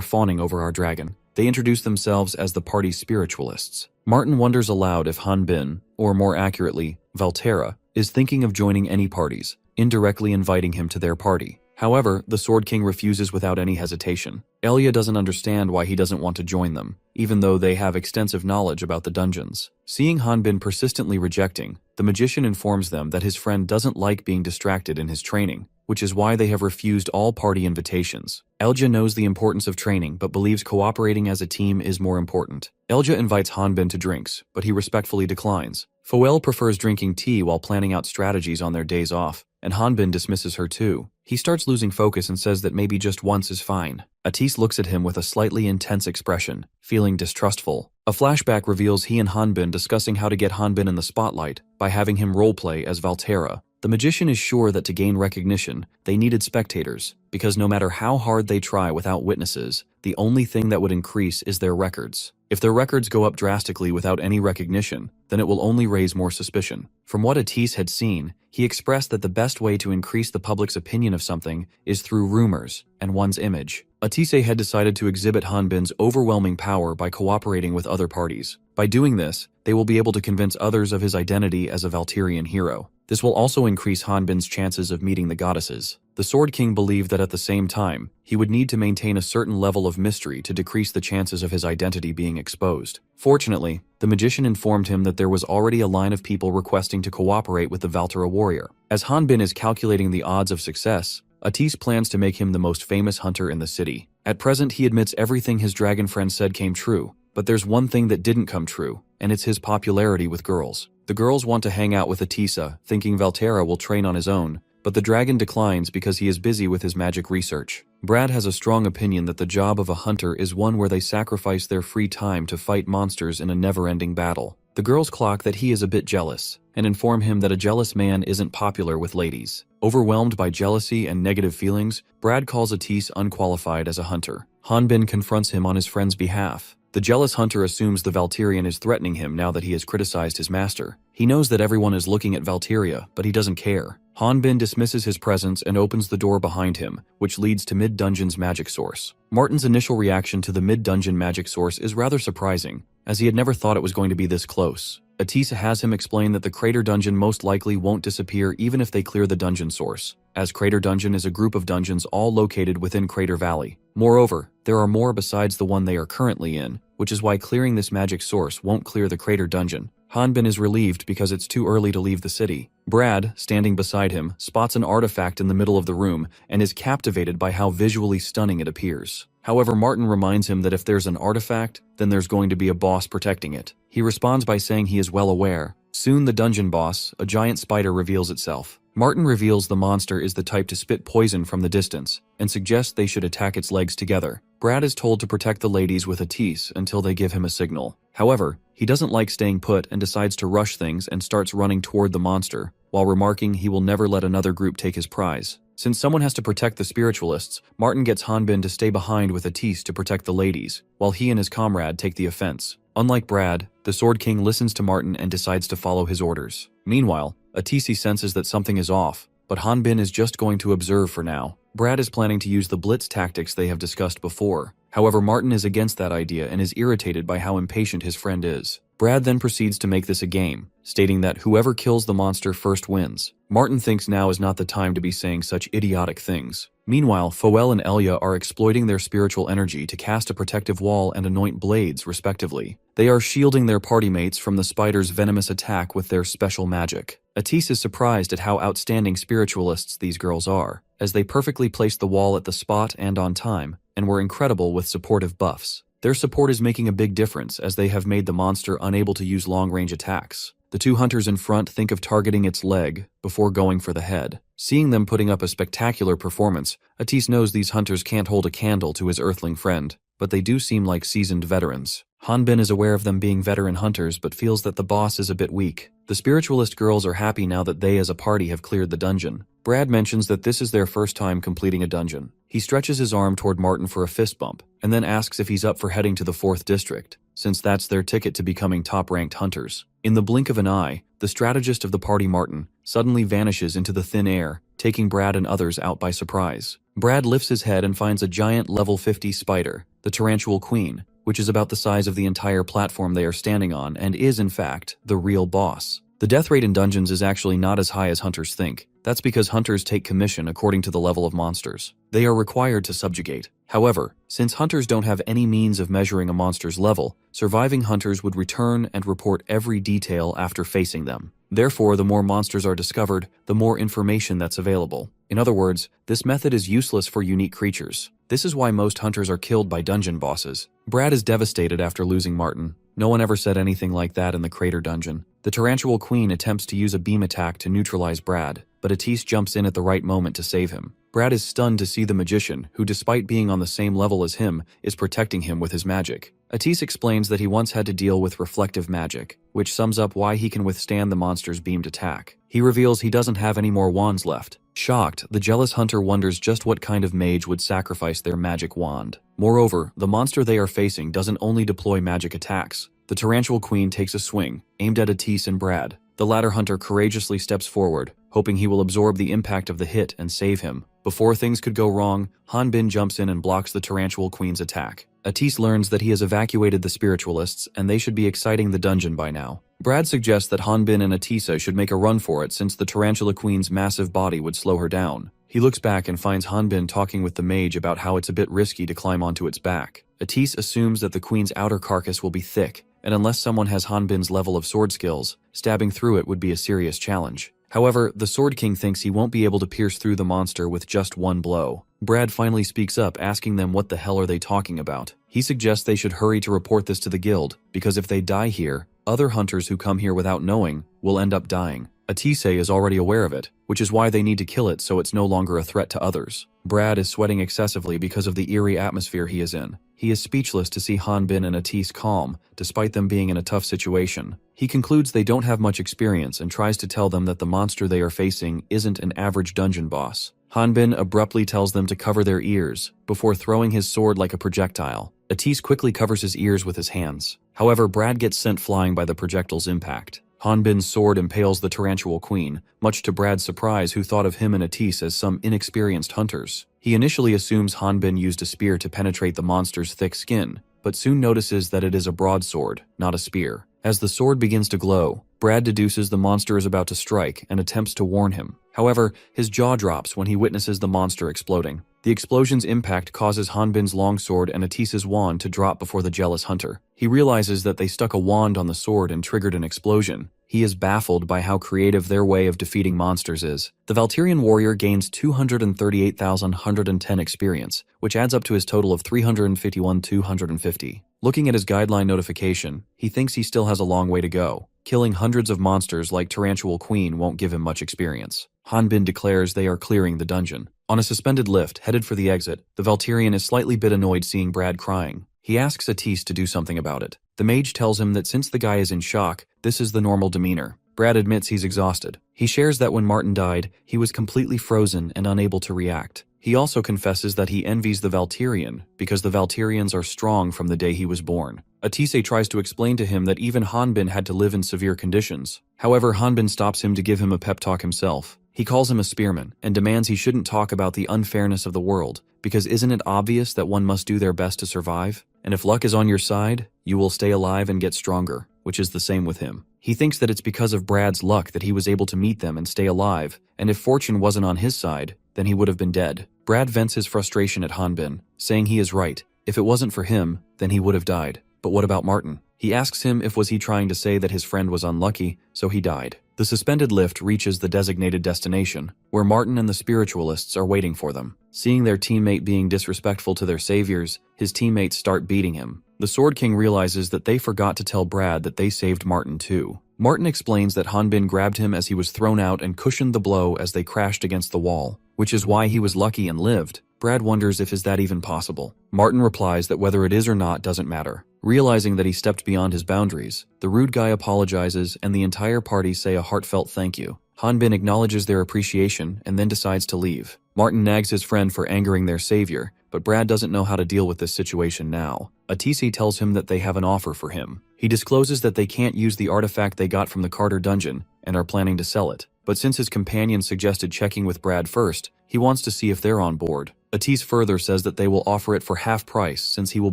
fawning over our dragon. They introduce themselves as the party's spiritualists. Martin wonders aloud if Hanbin, or more accurately, Valterra, is thinking of joining any parties, indirectly inviting him to their party. However, the Sword King refuses without any hesitation. Elia doesn't understand why he doesn't want to join them, even though they have extensive knowledge about the dungeons. Seeing Hanbin persistently rejecting, the magician informs them that his friend doesn't like being distracted in his training, which is why they have refused all party invitations. Elja knows the importance of training but believes cooperating as a team is more important. Elja invites Hanbin to drinks, but he respectfully declines. Foel prefers drinking tea while planning out strategies on their days off, and Hanbin dismisses her too. He starts losing focus and says that maybe just once is fine. Atis looks at him with a slightly intense expression, feeling distrustful. A flashback reveals he and Hanbin discussing how to get Hanbin in the spotlight by having him roleplay as Valterra. The magician is sure that to gain recognition, they needed spectators, because no matter how hard they try without witnesses, the only thing that would increase is their records. If their records go up drastically without any recognition, then it will only raise more suspicion. From what Atis had seen, he expressed that the best way to increase the public's opinion of something is through rumors and one's image. Atise had decided to exhibit Hanbin's overwhelming power by cooperating with other parties. By doing this, they will be able to convince others of his identity as a Valterian hero. This will also increase Hanbin's chances of meeting the goddesses. The Sword King believed that at the same time, he would need to maintain a certain level of mystery to decrease the chances of his identity being exposed. Fortunately, the magician informed him that there was already a line of people requesting to cooperate with the Valtera warrior. As Hanbin is calculating the odds of success, Atis plans to make him the most famous hunter in the city. At present, he admits everything his dragon friend said came true, but there's one thing that didn't come true, and it's his popularity with girls. The girls want to hang out with Atisa, thinking Valtera will train on his own, but the dragon declines because he is busy with his magic research. Brad has a strong opinion that the job of a hunter is one where they sacrifice their free time to fight monsters in a never-ending battle. The girls clock that he is a bit jealous, and inform him that a jealous man isn't popular with ladies. Overwhelmed by jealousy and negative feelings, Brad calls Atis unqualified as a hunter. Hanbin confronts him on his friend's behalf. The jealous hunter assumes the Valterian is threatening him now that he has criticized his master. He knows that everyone is looking at Valteria, but he doesn't care. Hanbin dismisses his presence and opens the door behind him, which leads to mid-dungeon's magic source. Martin's initial reaction to the mid-dungeon magic source is rather surprising, as he had never thought it was going to be this close. Atisa has him explain that the Crater Dungeon most likely won't disappear even if they clear the dungeon source, as Crater Dungeon is a group of dungeons all located within Crater Valley. Moreover, there are more besides the one they are currently in, which is why clearing this magic source won't clear the Crater Dungeon. Hanbin is relieved because it's too early to leave the city. Brad, standing beside him, spots an artifact in the middle of the room and is captivated by how visually stunning it appears. However, Martin reminds him that if there's an artifact, then there's going to be a boss protecting it. He responds by saying he is well aware. Soon the dungeon boss, a giant spider, reveals itself. Martin reveals the monster is the type to spit poison from the distance, and suggests they should attack its legs together. Brad is told to protect the ladies with Atis until they give him a signal. However, he doesn't like staying put and decides to rush things and starts running toward the monster, while remarking he will never let another group take his prize. Since someone has to protect the spiritualists, Martin gets Hanbin to stay behind with Atis to protect the ladies, while he and his comrade take the offense. Unlike Brad, the Sword King listens to Martin and decides to follow his orders. Meanwhile, Atisi senses that something is off, but Hanbin is just going to observe for now. Brad is planning to use the blitz tactics they have discussed before. However, Martin is against that idea and is irritated by how impatient his friend is. Brad then proceeds to make this a game, stating that whoever kills the monster first wins. Martin thinks now is not the time to be saying such idiotic things. Meanwhile, Foel and Elia are exploiting their spiritual energy to cast a protective wall and anoint blades, respectively. They are shielding their party mates from the spider's venomous attack with their special magic. Atis is surprised at how outstanding spiritualists these girls are, as they perfectly placed the wall at the spot and on time, and were incredible with supportive buffs. Their support is making a big difference as they have made the monster unable to use long-range attacks. The two hunters in front think of targeting its leg before going for the head. Seeing them putting up a spectacular performance, Atis knows these hunters can't hold a candle to his earthling friend, but they do seem like seasoned veterans. Hanbin is aware of them being veteran hunters but feels that the boss is a bit weak. The spiritualist girls are happy now that they as a party have cleared the dungeon. Brad mentions that this is their first time completing a dungeon. He stretches his arm toward Martin for a fist bump, and then asks if he's up for heading to the 4th district, since that's their ticket to becoming top-ranked hunters. In the blink of an eye, the strategist of the party, Martin, suddenly vanishes into the thin air, taking Brad and others out by surprise. Brad lifts his head and finds a giant level 50 spider, the Tarantual Queen, which is about the size of the entire platform they are standing on and is, in fact, the real boss. The death rate in dungeons is actually not as high as hunters think. That's because hunters take commission according to the level of monsters they are required to subjugate. However, since hunters don't have any means of measuring a monster's level, surviving hunters would return and report every detail after facing them. Therefore, the more monsters are discovered, the more information that's available. In other words, this method is useless for unique creatures. This is why most hunters are killed by dungeon bosses. Brad is devastated after losing Martin. No one ever said anything like that in the Crater Dungeon. The Tarantual Queen attempts to use a beam attack to neutralize Brad, but Atis jumps in at the right moment to save him. Brad is stunned to see the magician, who despite being on the same level as him, is protecting him with his magic. Atis explains that he once had to deal with reflective magic, which sums up why he can withstand the monster's beamed attack. He reveals he doesn't have any more wands left. Shocked, the jealous hunter wonders just what kind of mage would sacrifice their magic wand. Moreover, the monster they are facing doesn't only deploy magic attacks. The Tarantual Queen takes a swing, aimed at Atis and Brad. The latter hunter courageously steps forward, hoping he will absorb the impact of the hit and save him. Before things could go wrong, Hanbin jumps in and blocks the Tarantual Queen's attack. Atis learns that he has evacuated the spiritualists and they should be exciting the dungeon by now. Brad suggests that Hanbin and Atisa should make a run for it since the Tarantula Queen's massive body would slow her down. He looks back and finds Hanbin talking with the mage about how it's a bit risky to climb onto its back. Atis assumes that the queen's outer carcass will be thick, and unless someone has Hanbin's level of sword skills, stabbing through it would be a serious challenge. However, the Sword King thinks he won't be able to pierce through the monster with just one blow. Brad finally speaks up, asking them what the hell are they talking about. He suggests they should hurry to report this to the guild, because if they die here, other hunters who come here without knowing will end up dying. Atise is already aware of it, which is why they need to kill it so it's no longer a threat to others. Brad is sweating excessively because of the eerie atmosphere he is in. He is speechless to see Hanbin and Atis calm, despite them being in a tough situation. He concludes they don't have much experience and tries to tell them that the monster they are facing isn't an average dungeon boss. Hanbin abruptly tells them to cover their ears, before throwing his sword like a projectile. Atis quickly covers his ears with his hands. However, Brad gets sent flying by the projectile's impact. Hanbin's sword impales the Tarantula Queen, much to Brad's surprise, who thought of him and Atis as some inexperienced hunters. He initially assumes Hanbin used a spear to penetrate the monster's thick skin, but soon notices that it is a broadsword, not a spear. As the sword begins to glow, Brad deduces the monster is about to strike and attempts to warn him. However, his jaw drops when he witnesses the monster exploding. The explosion's impact causes Hanbin's longsword and Atis's wand to drop before the jealous hunter. He realizes that they stuck a wand on the sword and triggered an explosion. He is baffled by how creative their way of defeating monsters is. The Valtirian warrior gains 238,110 experience, which adds up to his total of 351,250. Looking at his guideline notification, he thinks he still has a long way to go. Killing hundreds of monsters like Tarantula Queen won't give him much experience. Hanbin declares they are clearing the dungeon. On a suspended lift, headed for the exit, the Valtirian is slightly bit annoyed seeing Brad crying. He asks Atis to do something about it. The mage tells him that since the guy is in shock, this is the normal demeanor. Brad admits he's exhausted. He shares that when Martin died, he was completely frozen and unable to react. He also confesses that he envies the Valtirian, because the Valtirians are strong from the day he was born. Atise tries to explain to him that even Hanbin had to live in severe conditions. However, Hanbin stops him to give him a pep talk himself. He calls him a spearman, and demands he shouldn't talk about the unfairness of the world, because isn't it obvious that one must do their best to survive? And if luck is on your side, you will stay alive and get stronger, which is the same with him. He thinks that it's because of Brad's luck that he was able to meet them and stay alive, and if fortune wasn't on his side, then he would have been dead. Brad vents his frustration at Hanbin, saying he is right. If it wasn't for him, then he would have died. But what about Martin? He asks him if was he trying to say that his friend was unlucky, so he died. The suspended lift reaches the designated destination, where Martin and the spiritualists are waiting for them. Seeing their teammate being disrespectful to their saviors, his teammates start beating him. The Sword King realizes that they forgot to tell Brad that they saved Martin too. Martin explains that Hanbin grabbed him as he was thrown out and cushioned the blow as they crashed against the wall, which is why he was lucky and lived. Brad wonders if is that even possible. Martin replies that whether it is or not doesn't matter. Realizing that he stepped beyond his boundaries, the rude guy apologizes and the entire party say a heartfelt thank you. Hanbin acknowledges their appreciation and then decides to leave. Martin nags his friend for angering their savior, but Brad doesn't know how to deal with this situation now. Atise tells him that they have an offer for him. He discloses that they can't use the artifact they got from the Carter dungeon and are planning to sell it. But since his companion suggested checking with Brad first, he wants to see if they're on board. Atise further says that they will offer it for half price since he will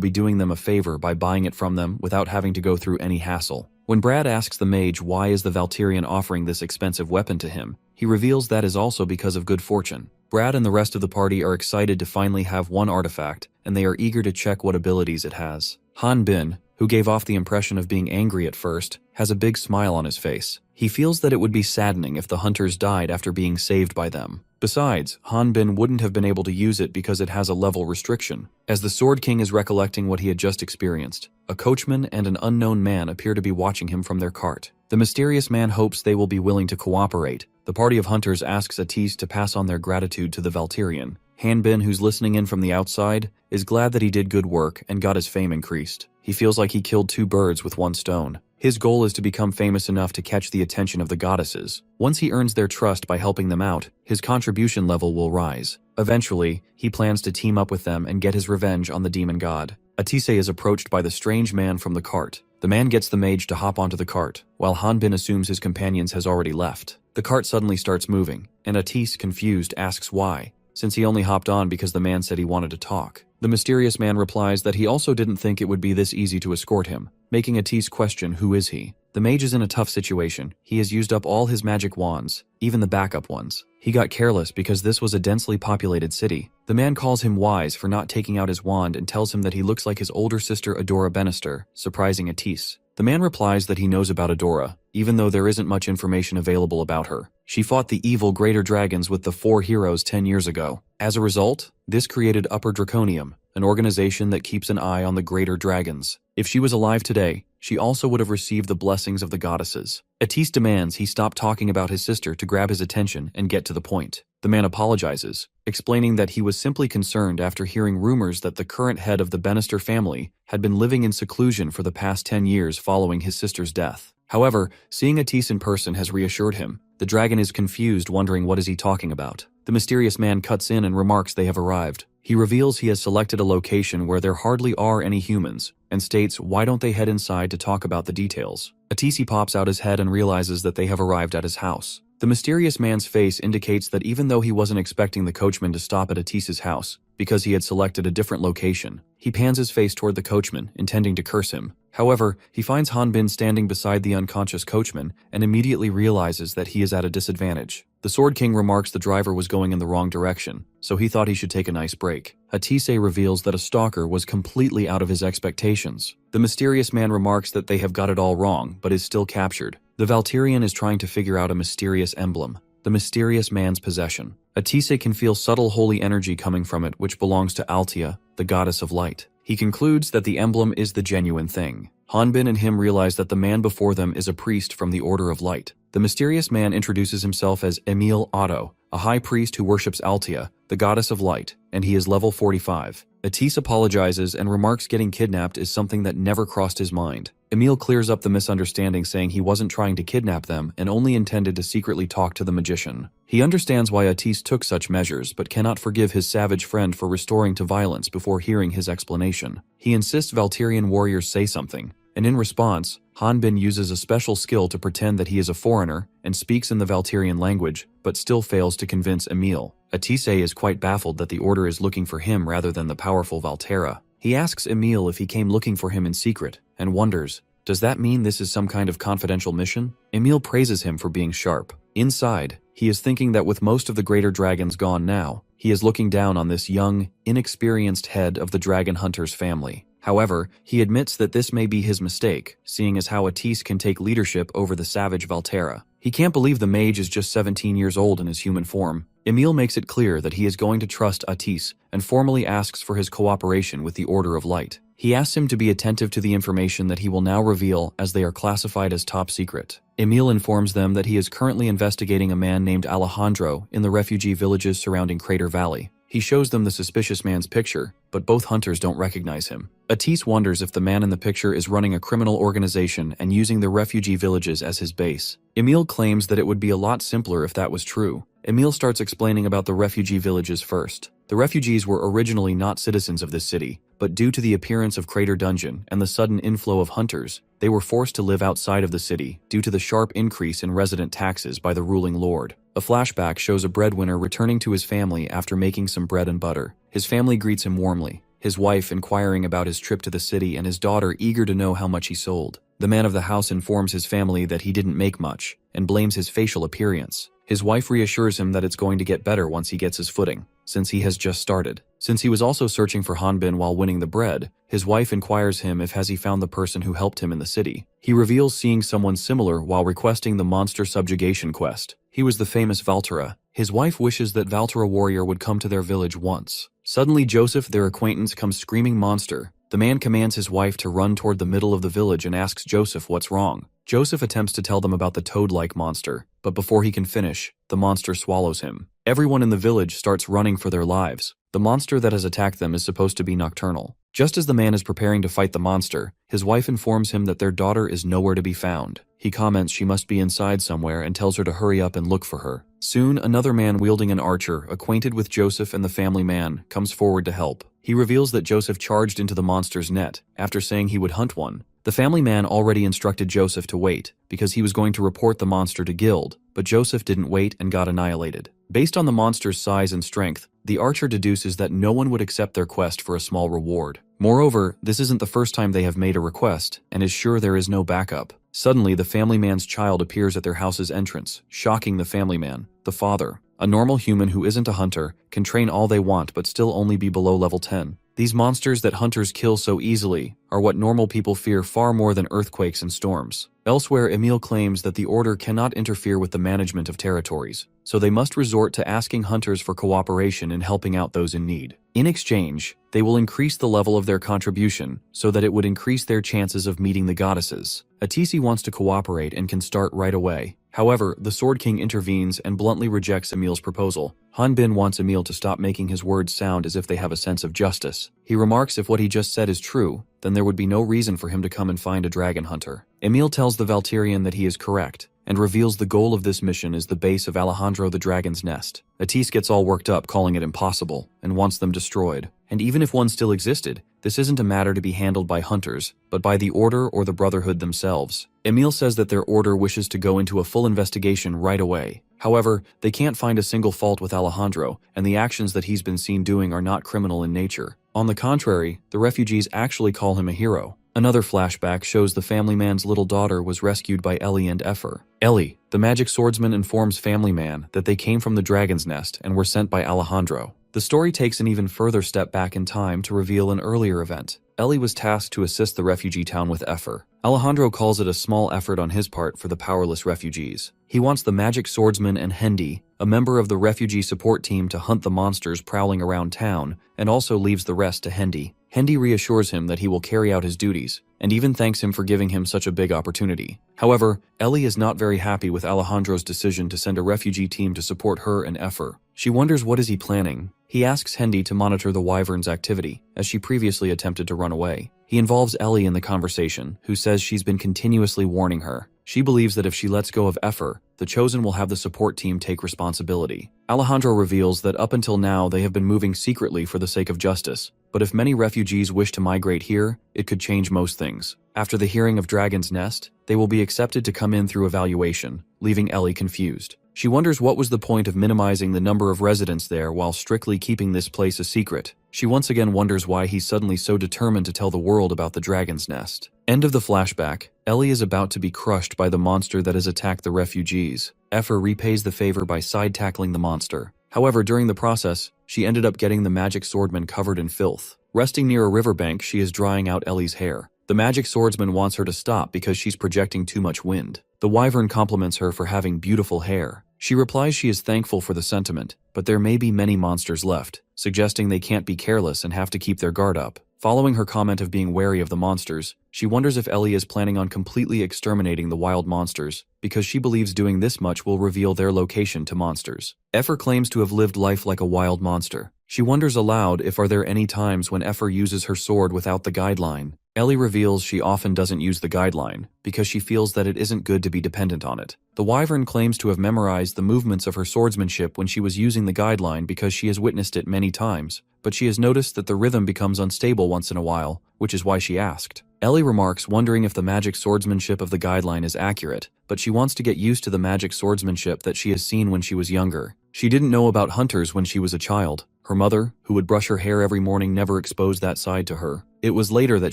be doing them a favor by buying it from them without having to go through any hassle. When Brad asks the mage why is the Valtirian offering this expensive weapon to him, he reveals that is also because of good fortune. Brad and the rest of the party are excited to finally have one artifact, and they are eager to check what abilities it has. Hanbin, who gave off the impression of being angry at first, has a big smile on his face. He feels that it would be saddening if the hunters died after being saved by them. Besides, Hanbin wouldn't have been able to use it because it has a level restriction. As the Sword King is recollecting what he had just experienced, a coachman and an unknown man appear to be watching him from their cart. The mysterious man hopes they will be willing to cooperate. The party of hunters asks Atise to pass on their gratitude to the Valtirian. Hanbin, who's listening in from the outside, is glad that he did good work and got his fame increased. He feels like he killed two birds with one stone. His goal is to become famous enough to catch the attention of the goddesses. Once he earns their trust by helping them out, his contribution level will rise. Eventually, he plans to team up with them and get his revenge on the demon god. Atise is approached by the strange man from the cart. The man gets the mage to hop onto the cart, while Hanbin assumes his companions has already left. The cart suddenly starts moving, and Atise, confused, asks why. since he only hopped on because the man said he wanted to talk. The mysterious man replies that he also didn't think it would be this easy to escort him, making Atis question who is he. The mage is in a tough situation. He has used up all his magic wands, even the backup ones. He got careless because this was a densely populated city. The man calls him wise for not taking out his wand and tells him that he looks like his older sister Adora Bannister, surprising Atis. The man replies that he knows about Adora, even though there isn't much information available about her. She fought the evil Greater Dragons with the 4 heroes 10 years ago. As a result, this created Upper Draconium, an organization that keeps an eye on the Greater Dragons. If she was alive today, she also would have received the blessings of the goddesses. Atis demands he stop talking about his sister to grab his attention and get to the point. The man apologizes, explaining that he was simply concerned after hearing rumors that the current head of the Bannister family had been living in seclusion for the past 10 years following his sister's death. However, seeing Atis in person has reassured him. The dragon is confused, wondering what is he talking about. The mysterious man cuts in and remarks they have arrived. He reveals he has selected a location where there hardly are any humans, and states why don't they head inside to talk about the details. Atis pops out his head and realizes that they have arrived at his house. The mysterious man's face indicates that even though he wasn't expecting the coachman to stop at Atis's house, because he had selected a different location, he pans his face toward the coachman, intending to curse him. However, he finds Hanbin standing beside the unconscious coachman and immediately realizes that he is at a disadvantage. The Sword King remarks the driver was going in the wrong direction, so he thought he should take a nice break. Atise reveals that a stalker was completely out of his expectations. The mysterious man remarks that they have got it all wrong, but is still captured. The Valkyrian is trying to figure out a mysterious emblem, the mysterious man's possession. Atise can feel subtle holy energy coming from it, which belongs to Altia, the goddess of light. He concludes that the emblem is the genuine thing. Hanbin and him realize that the man before them is a priest from the Order of Light. The mysterious man introduces himself as Emil Otto, a high priest who worships Altia, the goddess of light, and he is level 45. Atise apologizes and remarks getting kidnapped is something that never crossed his mind. Emil clears up the misunderstanding, saying he wasn't trying to kidnap them and only intended to secretly talk to the magician. He understands why Atise took such measures, but cannot forgive his savage friend for restoring to violence before hearing his explanation. He insists Valkyrian warriors say something, and in response, Hanbin uses a special skill to pretend that he is a foreigner and speaks in the Valkyrian language, but still fails to convince Emil. Atise is quite baffled that the Order is looking for him rather than the powerful Valterra. He asks Emil if he came looking for him in secret, and wonders, does that mean this is some kind of confidential mission? Emil praises him for being sharp. Inside, he is thinking that with most of the greater dragons gone now, he is looking down on this young, inexperienced head of the dragon hunter's family. However, he admits that this may be his mistake, seeing as how Atise can take leadership over the savage Valterra. He can't believe the mage is just 17 years old in his human form. Emil makes it clear that he is going to trust Atise and formally asks for his cooperation with the Order of Light. He asks him to be attentive to the information that he will now reveal, as they are classified as top secret. Emil informs them that he is currently investigating a man named Alejandro in the refugee villages surrounding Crater Valley. He shows them the suspicious man's picture, but both hunters don't recognize him. Atise wonders if the man in the picture is running a criminal organization and using the refugee villages as his base. Emil claims that it would be a lot simpler if that was true. Emil starts explaining about the refugee villages first. The refugees were originally not citizens of this city, but due to the appearance of Crater Dungeon and the sudden inflow of hunters, they were forced to live outside of the city due to the sharp increase in resident taxes by the ruling lord. A flashback shows a breadwinner returning to his family after making some bread and butter. His family greets him warmly, his wife inquiring about his trip to the city and his daughter eager to know how much he sold. The man of the house informs his family that he didn't make much and blames his facial appearance. His wife reassures him that it's going to get better once he gets his footing, since he has just started. Since he was also searching for Hanbin while winning the bread, his wife inquires him if has he found the person who helped him in the city. He reveals seeing someone similar while requesting the monster subjugation quest. He was the famous Valterra. His wife wishes that Valterra warrior would come to their village once. Suddenly Joseph, their acquaintance, comes screaming monster. The man commands his wife to run toward the middle of the village and asks Joseph what's wrong. Joseph attempts to tell them about the toad-like monster, but before he can finish, the monster swallows him. Everyone in the village starts running for their lives. The monster that has attacked them is supposed to be nocturnal. Just as the man is preparing to fight the monster, his wife informs him that their daughter is nowhere to be found. He comments she must be inside somewhere and tells her to hurry up and look for her. Soon, another man wielding an archer, acquainted with Joseph and the family man, comes forward to help. He reveals that Joseph charged into the monster's net after saying he would hunt one. The family man already instructed Joseph to wait, because he was going to report the monster to Guild, but Joseph didn't wait and got annihilated. Based on the monster's size and strength, the archer deduces that no one would accept their quest for a small reward. Moreover, this isn't the first time they have made a request, and is sure there is no backup. Suddenly, the family man's child appears at their house's entrance, shocking the family man. The father, a normal human who isn't a hunter, can train all they want but still only be below level 10. These monsters that hunters kill so easily are what normal people fear far more than earthquakes and storms. Elsewhere, Emil claims that the Order cannot interfere with the management of territories, so they must resort to asking hunters for cooperation in helping out those in need. In exchange, they will increase the level of their contribution so that it would increase their chances of meeting the goddesses. Atisi wants to cooperate and can start right away. However, the Sword King intervenes and bluntly rejects Emil's proposal. Hanbin wants Emil to stop making his words sound as if they have a sense of justice. He remarks if what he just said is true, then there would be no reason for him to come and find a dragon hunter. Emil tells the Valtirian that he is correct, and reveals the goal of this mission is the base of Alejandro the Dragon's Nest. Atis gets all worked up, calling it impossible, and wants them destroyed. And even if one still existed, this isn't a matter to be handled by hunters, but by the Order or the Brotherhood themselves. Emil says that their order wishes to go into a full investigation right away. However, they can't find a single fault with Alejandro, and the actions that he's been seen doing are not criminal in nature. On the contrary, the refugees actually call him a hero. Another flashback shows the family man's little daughter was rescued by Ellie and Effer. Ellie, the magic swordsman, informs family man that they came from the dragon's nest and were sent by Alejandro. The story takes an even further step back in time to reveal an earlier event. Ellie was tasked to assist the refugee town with Effer. Alejandro calls it a small effort on his part for the powerless refugees. He wants the magic swordsman and Hendy, a member of the refugee support team, to hunt the monsters prowling around town, and also leaves the rest to Hendy. Hendy reassures him that he will carry out his duties, and even thanks him for giving him such a big opportunity. However, Ellie is not very happy with Alejandro's decision to send a refugee team to support her and Effer. She wonders what is he planning. He asks Hendy to monitor the wyvern's activity, as she previously attempted to run away. He involves Ellie in the conversation, who says she's been continuously warning her. She believes that if she lets go of Effer, the Chosen will have the support team take responsibility. Alejandro reveals that up until now they have been moving secretly for the sake of justice, but if many refugees wish to migrate here, it could change most things. After the hearing of Dragon's Nest, they will be accepted to come in through evaluation, leaving Ellie confused. She wonders what was the point of minimizing the number of residents there while strictly keeping this place a secret. She once again wonders why he's suddenly so determined to tell the world about the dragon's nest. End of the flashback. Ellie is about to be crushed by the monster that has attacked the refugees. Effer repays the favor by side-tackling the monster. However, during the process, she ended up getting the magic swordman covered in filth. Resting near a riverbank, she is drying out Ellie's hair. The magic swordsman wants her to stop because she's projecting too much wind. The wyvern compliments her for having beautiful hair. She replies she is thankful for the sentiment, but there may be many monsters left, suggesting they can't be careless and have to keep their guard up. Following her comment of being wary of the monsters, she wonders if Ellie is planning on completely exterminating the wild monsters, because she believes doing this much will reveal their location to monsters. Effer claims to have lived life like a wild monster. She wonders aloud if are there any times when Effer uses her sword without the guideline. Ellie reveals she often doesn't use the guideline, because she feels that it isn't good to be dependent on it. The wyvern claims to have memorized the movements of her swordsmanship when she was using the guideline because she has witnessed it many times, but she has noticed that the rhythm becomes unstable once in a while, which is why she asked. Ellie remarks, wondering if the magic swordsmanship of the guideline is accurate, but she wants to get used to the magic swordsmanship that she has seen when she was younger. She didn't know about hunters when she was a child. Her mother, who would brush her hair every morning, never exposed that side to her. It was later that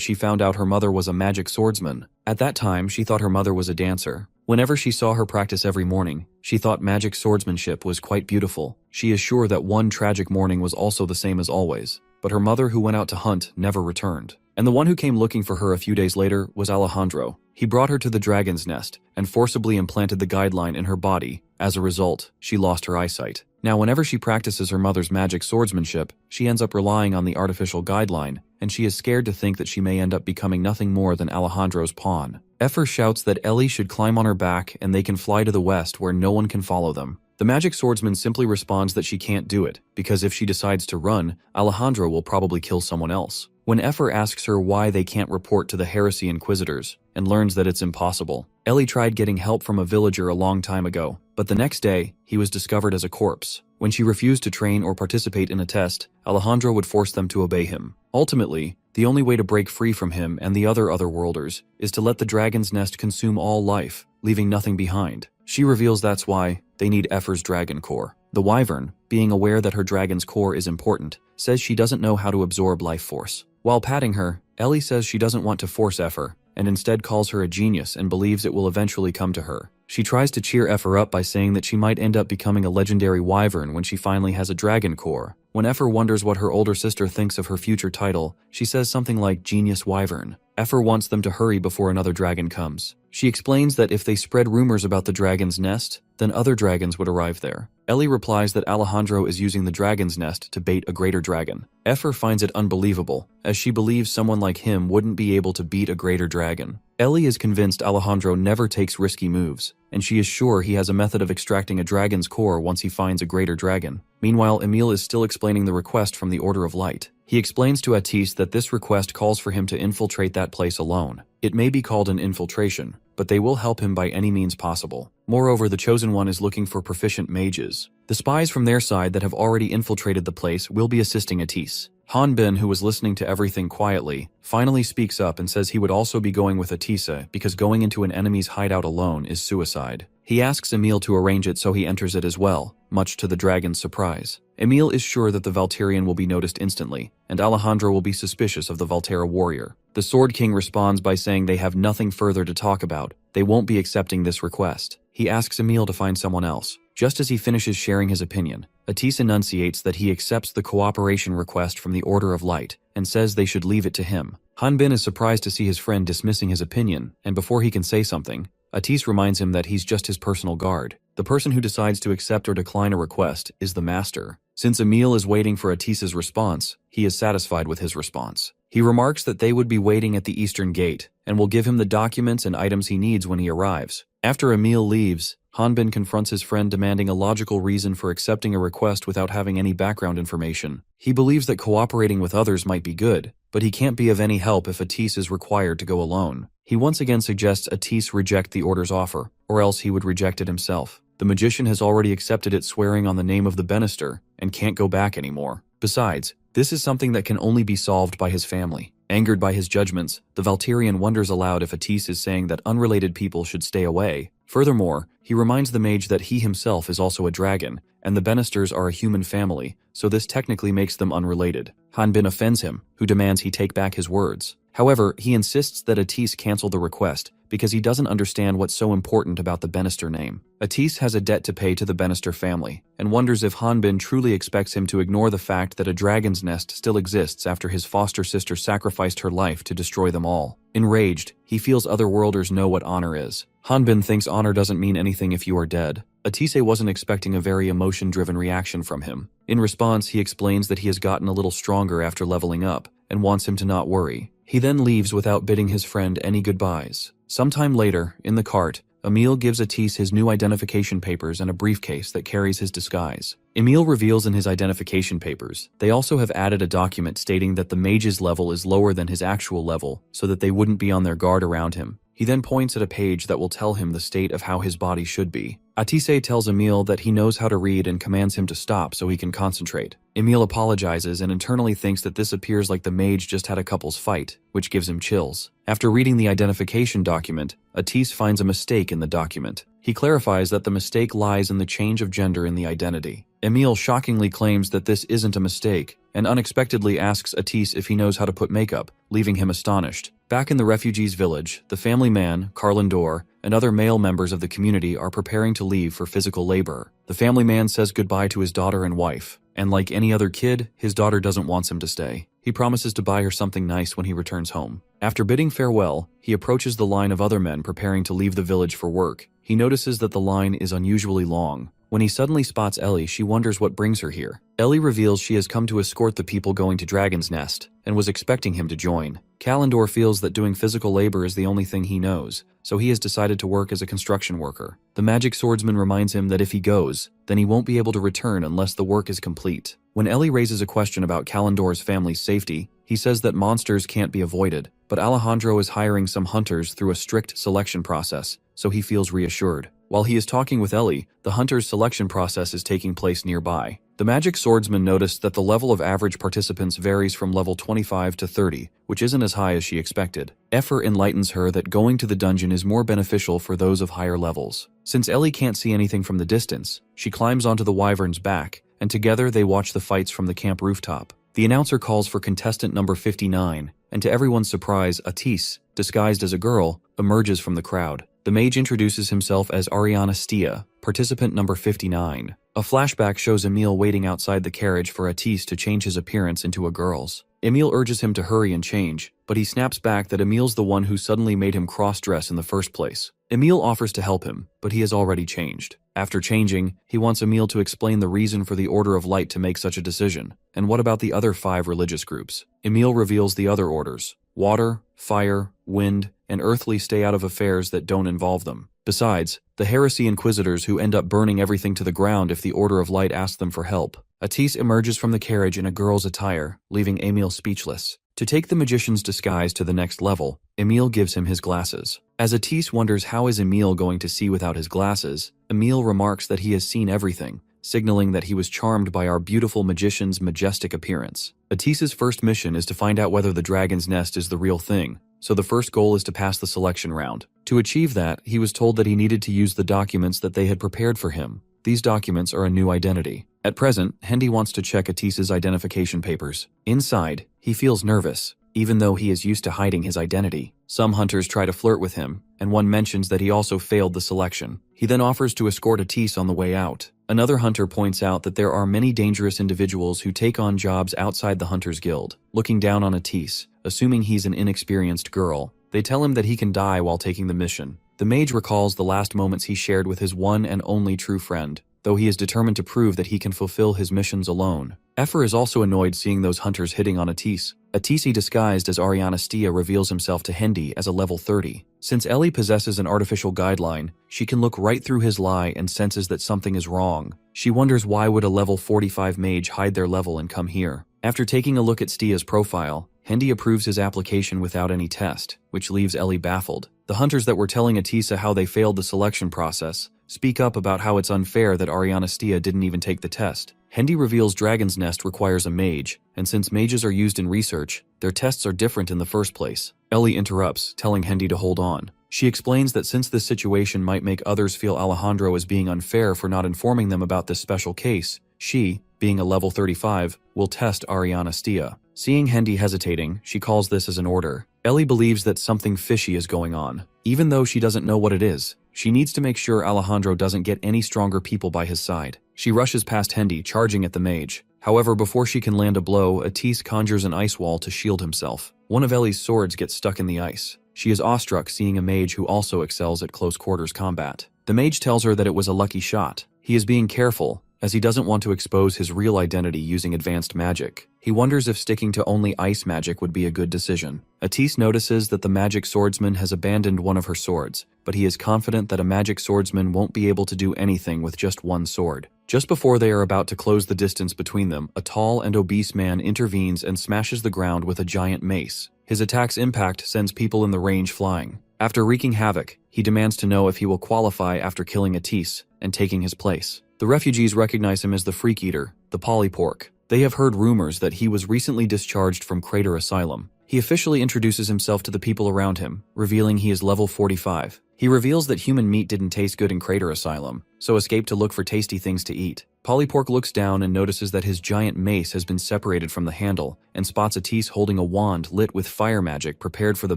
she found out her mother was a magic swordsman. At that time, she thought her mother was a dancer. Whenever she saw her practice every morning, she thought magic swordsmanship was quite beautiful. She is sure that one tragic morning was also the same as always, but her mother, who went out to hunt, never returned. And the one who came looking for her a few days later was Alejandro. He brought her to the dragon's nest and forcibly implanted the guideline in her body. As a result, she lost her eyesight. Now, whenever she practices her mother's magic swordsmanship, she ends up relying on the artificial guideline, and she is scared to think that she may end up becoming nothing more than Alejandro's pawn. Effer shouts that Ellie should climb on her back and they can fly to the west where no one can follow them. The magic swordsman simply responds that she can't do it, because if she decides to run, Alejandro will probably kill someone else. When Effer asks her why they can't report to the Heresy Inquisitors, and learns that it's impossible, Ellie tried getting help from a villager a long time ago, but the next day, he was discovered as a corpse. When she refused to train or participate in a test, Alejandro would force them to obey him. Ultimately, the only way to break free from him and the other Otherworlders is to let the dragon's nest consume all life, leaving nothing behind. She reveals that's why they need Effer's dragon core. The wyvern, being aware that her dragon's core is important, says she doesn't know how to absorb life force. While patting her, Ellie says she doesn't want to force Effer, and instead calls her a genius and believes it will eventually come to her. She tries to cheer Effer up by saying that she might end up becoming a legendary wyvern when she finally has a dragon core. When Effer wonders what her older sister thinks of her future title, she says something like Genius Wyvern. Effer wants them to hurry before another dragon comes. She explains that if they spread rumors about the dragon's nest, then other dragons would arrive there. Ellie replies that Alejandro is using the dragon's nest to bait a greater dragon. Effer finds it unbelievable, as she believes someone like him wouldn't be able to beat a greater dragon. Ellie is convinced Alejandro never takes risky moves, and she is sure he has a method of extracting a dragon's core once he finds a greater dragon. Meanwhile, Emil is still explaining the request from the Order of Light. He explains to Atis that this request calls for him to infiltrate that place alone. It may be called an infiltration, but they will help him by any means possible. Moreover, the Chosen One is looking for proficient mages. The spies from their side that have already infiltrated the place will be assisting Atis. Hanbin, who was listening to everything quietly, finally speaks up and says he would also be going with Atisa because going into an enemy's hideout alone is suicide. He asks Emil to arrange it so he enters it as well, much to the dragon's surprise. Emil is sure that the Valterian will be noticed instantly, and Alejandro will be suspicious of the Valterra warrior. The Sword King responds by saying they have nothing further to talk about. They won't be accepting this request. He asks Emil to find someone else. Just as he finishes sharing his opinion, Atis enunciates that he accepts the cooperation request from the Order of Light and says they should leave it to him. Hanbin is surprised to see his friend dismissing his opinion, and before he can say something, Atis reminds him that he's just his personal guard. The person who decides to accept or decline a request is the master. Since Emil is waiting for Atis's response, he is satisfied with his response. He remarks that they would be waiting at the eastern gate and will give him the documents and items he needs when he arrives. After Emil leaves, Hanbin confronts his friend demanding a logical reason for accepting a request without having any background information. He believes that cooperating with others might be good, but he can't be of any help if Atis is required to go alone. He once again suggests Atis reject the Order's offer, or else he would reject it himself. The magician has already accepted it, swearing on the name of the Banister, and can't go back anymore. Besides, this is something that can only be solved by his family. Angered by his judgments, the Valterian wonders aloud if Atis is saying that unrelated people should stay away. Furthermore, he reminds the mage that he himself is also a dragon, and the Banisters are a human family, so this technically makes them unrelated. Hanbin offends him, who demands he take back his words. However, he insists that Atis cancel the request because he doesn't understand what's so important about the Banister name. Atis has a debt to pay to the Banister family, and wonders if Hanbin truly expects him to ignore the fact that a dragon's nest still exists after his foster sister sacrificed her life to destroy them all. Enraged, he feels otherworlders know what honor is. Hanbin thinks honor doesn't mean anything if you are dead. Atise wasn't expecting a very emotion-driven reaction from him. In response, he explains that he has gotten a little stronger after leveling up, and wants him to not worry. He then leaves without bidding his friend any goodbyes. Sometime later, in the cart, Emil gives Atis his new identification papers and a briefcase that carries his disguise. Emil reveals in his identification papers, they also have added a document stating that the mage's level is lower than his actual level, so that they wouldn't be on their guard around him. He then points at a page that will tell him the state of how his body should be. Atise tells Emil that he knows how to read and commands him to stop so he can concentrate. Emil apologizes and internally thinks that this appears like the mage just had a couple's fight, which gives him chills. After reading the identification document, Atis finds a mistake in the document. He clarifies that the mistake lies in the change of gender in the identity. Emil shockingly claims that this isn't a mistake, and unexpectedly asks Atis if he knows how to put makeup, leaving him astonished. Back in the refugees' village, the family man, Carlindor, and other male members of the community are preparing to leave for physical labor. The family man says goodbye to his daughter and wife, and like any other kid, his daughter doesn't want him to stay. He promises to buy her something nice when he returns home. After bidding farewell, he approaches the line of other men preparing to leave the village for work. He notices that the line is unusually long. When he suddenly spots Ellie, she wonders what brings her here. Ellie reveals she has come to escort the people going to Dragon's Nest, and was expecting him to join. Kalendor feels that doing physical labor is the only thing he knows, so he has decided to work as a construction worker. The magic swordsman reminds him that if he goes, then he won't be able to return unless the work is complete. When Ellie raises a question about Kalendor's family's safety, he says that monsters can't be avoided, but Alejandro is hiring some hunters through a strict selection process, so he feels reassured. While he is talking with Ellie, the hunter's selection process is taking place nearby. The magic swordsman noticed that the level of average participants varies from level 25 to 30, which isn't as high as she expected. Effer enlightens her that going to the dungeon is more beneficial for those of higher levels. Since Ellie can't see anything from the distance, she climbs onto the wyvern's back, and together they watch the fights from the camp rooftop. The announcer calls for contestant number 59, and to everyone's surprise, Atis, disguised as a girl, emerges from the crowd. The mage introduces himself as Ariana Stia, participant number 59. A flashback shows Emil waiting outside the carriage for Atis to change his appearance into a girl's. Emil urges him to hurry and change, but he snaps back that Emil's the one who suddenly made him cross-dress in the first place. Emil offers to help him, but he has already changed. After changing, he wants Emil to explain the reason for the Order of Light to make such a decision. And what about the other 5 religious groups? Emil reveals the other orders. Water, fire, wind, and earthly stay out of affairs that don't involve them. Besides, the heresy inquisitors who end up burning everything to the ground if the Order of Light asks them for help. Atis emerges from the carriage in a girl's attire, leaving Emil speechless. To take the magician's disguise to the next level, Emil gives him his glasses. As Atis wonders how is Emil going to see without his glasses, Emil remarks that he has seen everything, signaling that he was charmed by our beautiful magician's majestic appearance. Atis's first mission is to find out whether the dragon's nest is the real thing, so the first goal is to pass the selection round. To achieve that, he was told that he needed to use the documents that they had prepared for him. These documents are a new identity. At present, Hendy wants to check Atis's identification papers. Inside, he feels nervous, even though he is used to hiding his identity. Some hunters try to flirt with him, and one mentions that he also failed the selection. He then offers to escort Atis on the way out. Another hunter points out that there are many dangerous individuals who take on jobs outside the Hunters Guild. Looking down on Atis, assuming he's an inexperienced girl, they tell him that he can die while taking the mission. The mage recalls the last moments he shared with his one and only true friend, though he is determined to prove that he can fulfill his missions alone. Effer is also annoyed seeing those hunters hitting on Atis. Atisi disguised as Ariana Stia reveals himself to Hendy as a level 30. Since Ellie possesses an artificial guideline, she can look right through his lie and senses that something is wrong. She wonders why would a level 45 mage hide their level and come here. After taking a look at Stia's profile, Hendy approves his application without any test, which leaves Ellie baffled. The hunters that were telling Atisa how they failed the selection process speak up about how it's unfair that Ariana Stia didn't even take the test. Hendy reveals Dragon's Nest requires a mage, and since mages are used in research, their tests are different in the first place. Ellie interrupts, telling Hendy to hold on. She explains that since this situation might make others feel Alejandro is being unfair for not informing them about this special case, she, being a level 35, will test Ariana Stia. Seeing Hendy hesitating, she calls this as an order. Ellie believes that something fishy is going on. Even though she doesn't know what it is, she needs to make sure Alejandro doesn't get any stronger people by his side. She rushes past Hendy, charging at the mage. However, before she can land a blow, Atis conjures an ice wall to shield himself. One of Ellie's swords gets stuck in the ice. She is awestruck seeing a mage who also excels at close quarters combat. The mage tells her that it was a lucky shot. He is being careful, as he doesn't want to expose his real identity using advanced magic. He wonders if sticking to only ice magic would be a good decision. Atis notices that the magic swordsman has abandoned one of her swords, but he is confident that a magic swordsman won't be able to do anything with just one sword. Just before they are about to close the distance between them, a tall and obese man intervenes and smashes the ground with a giant mace. His attack's impact sends people in the range flying. After wreaking havoc, he demands to know if he will qualify after killing Atis and taking his place. The refugees recognize him as the Freak Eater, the Polypork. They have heard rumors that he was recently discharged from Crater Asylum. He officially introduces himself to the people around him, revealing he is level 45. He reveals that human meat didn't taste good in Crater Asylum, so escaped to look for tasty things to eat. Polypork looks down and notices that his giant mace has been separated from the handle, and spots Atis holding a wand lit with fire magic prepared for the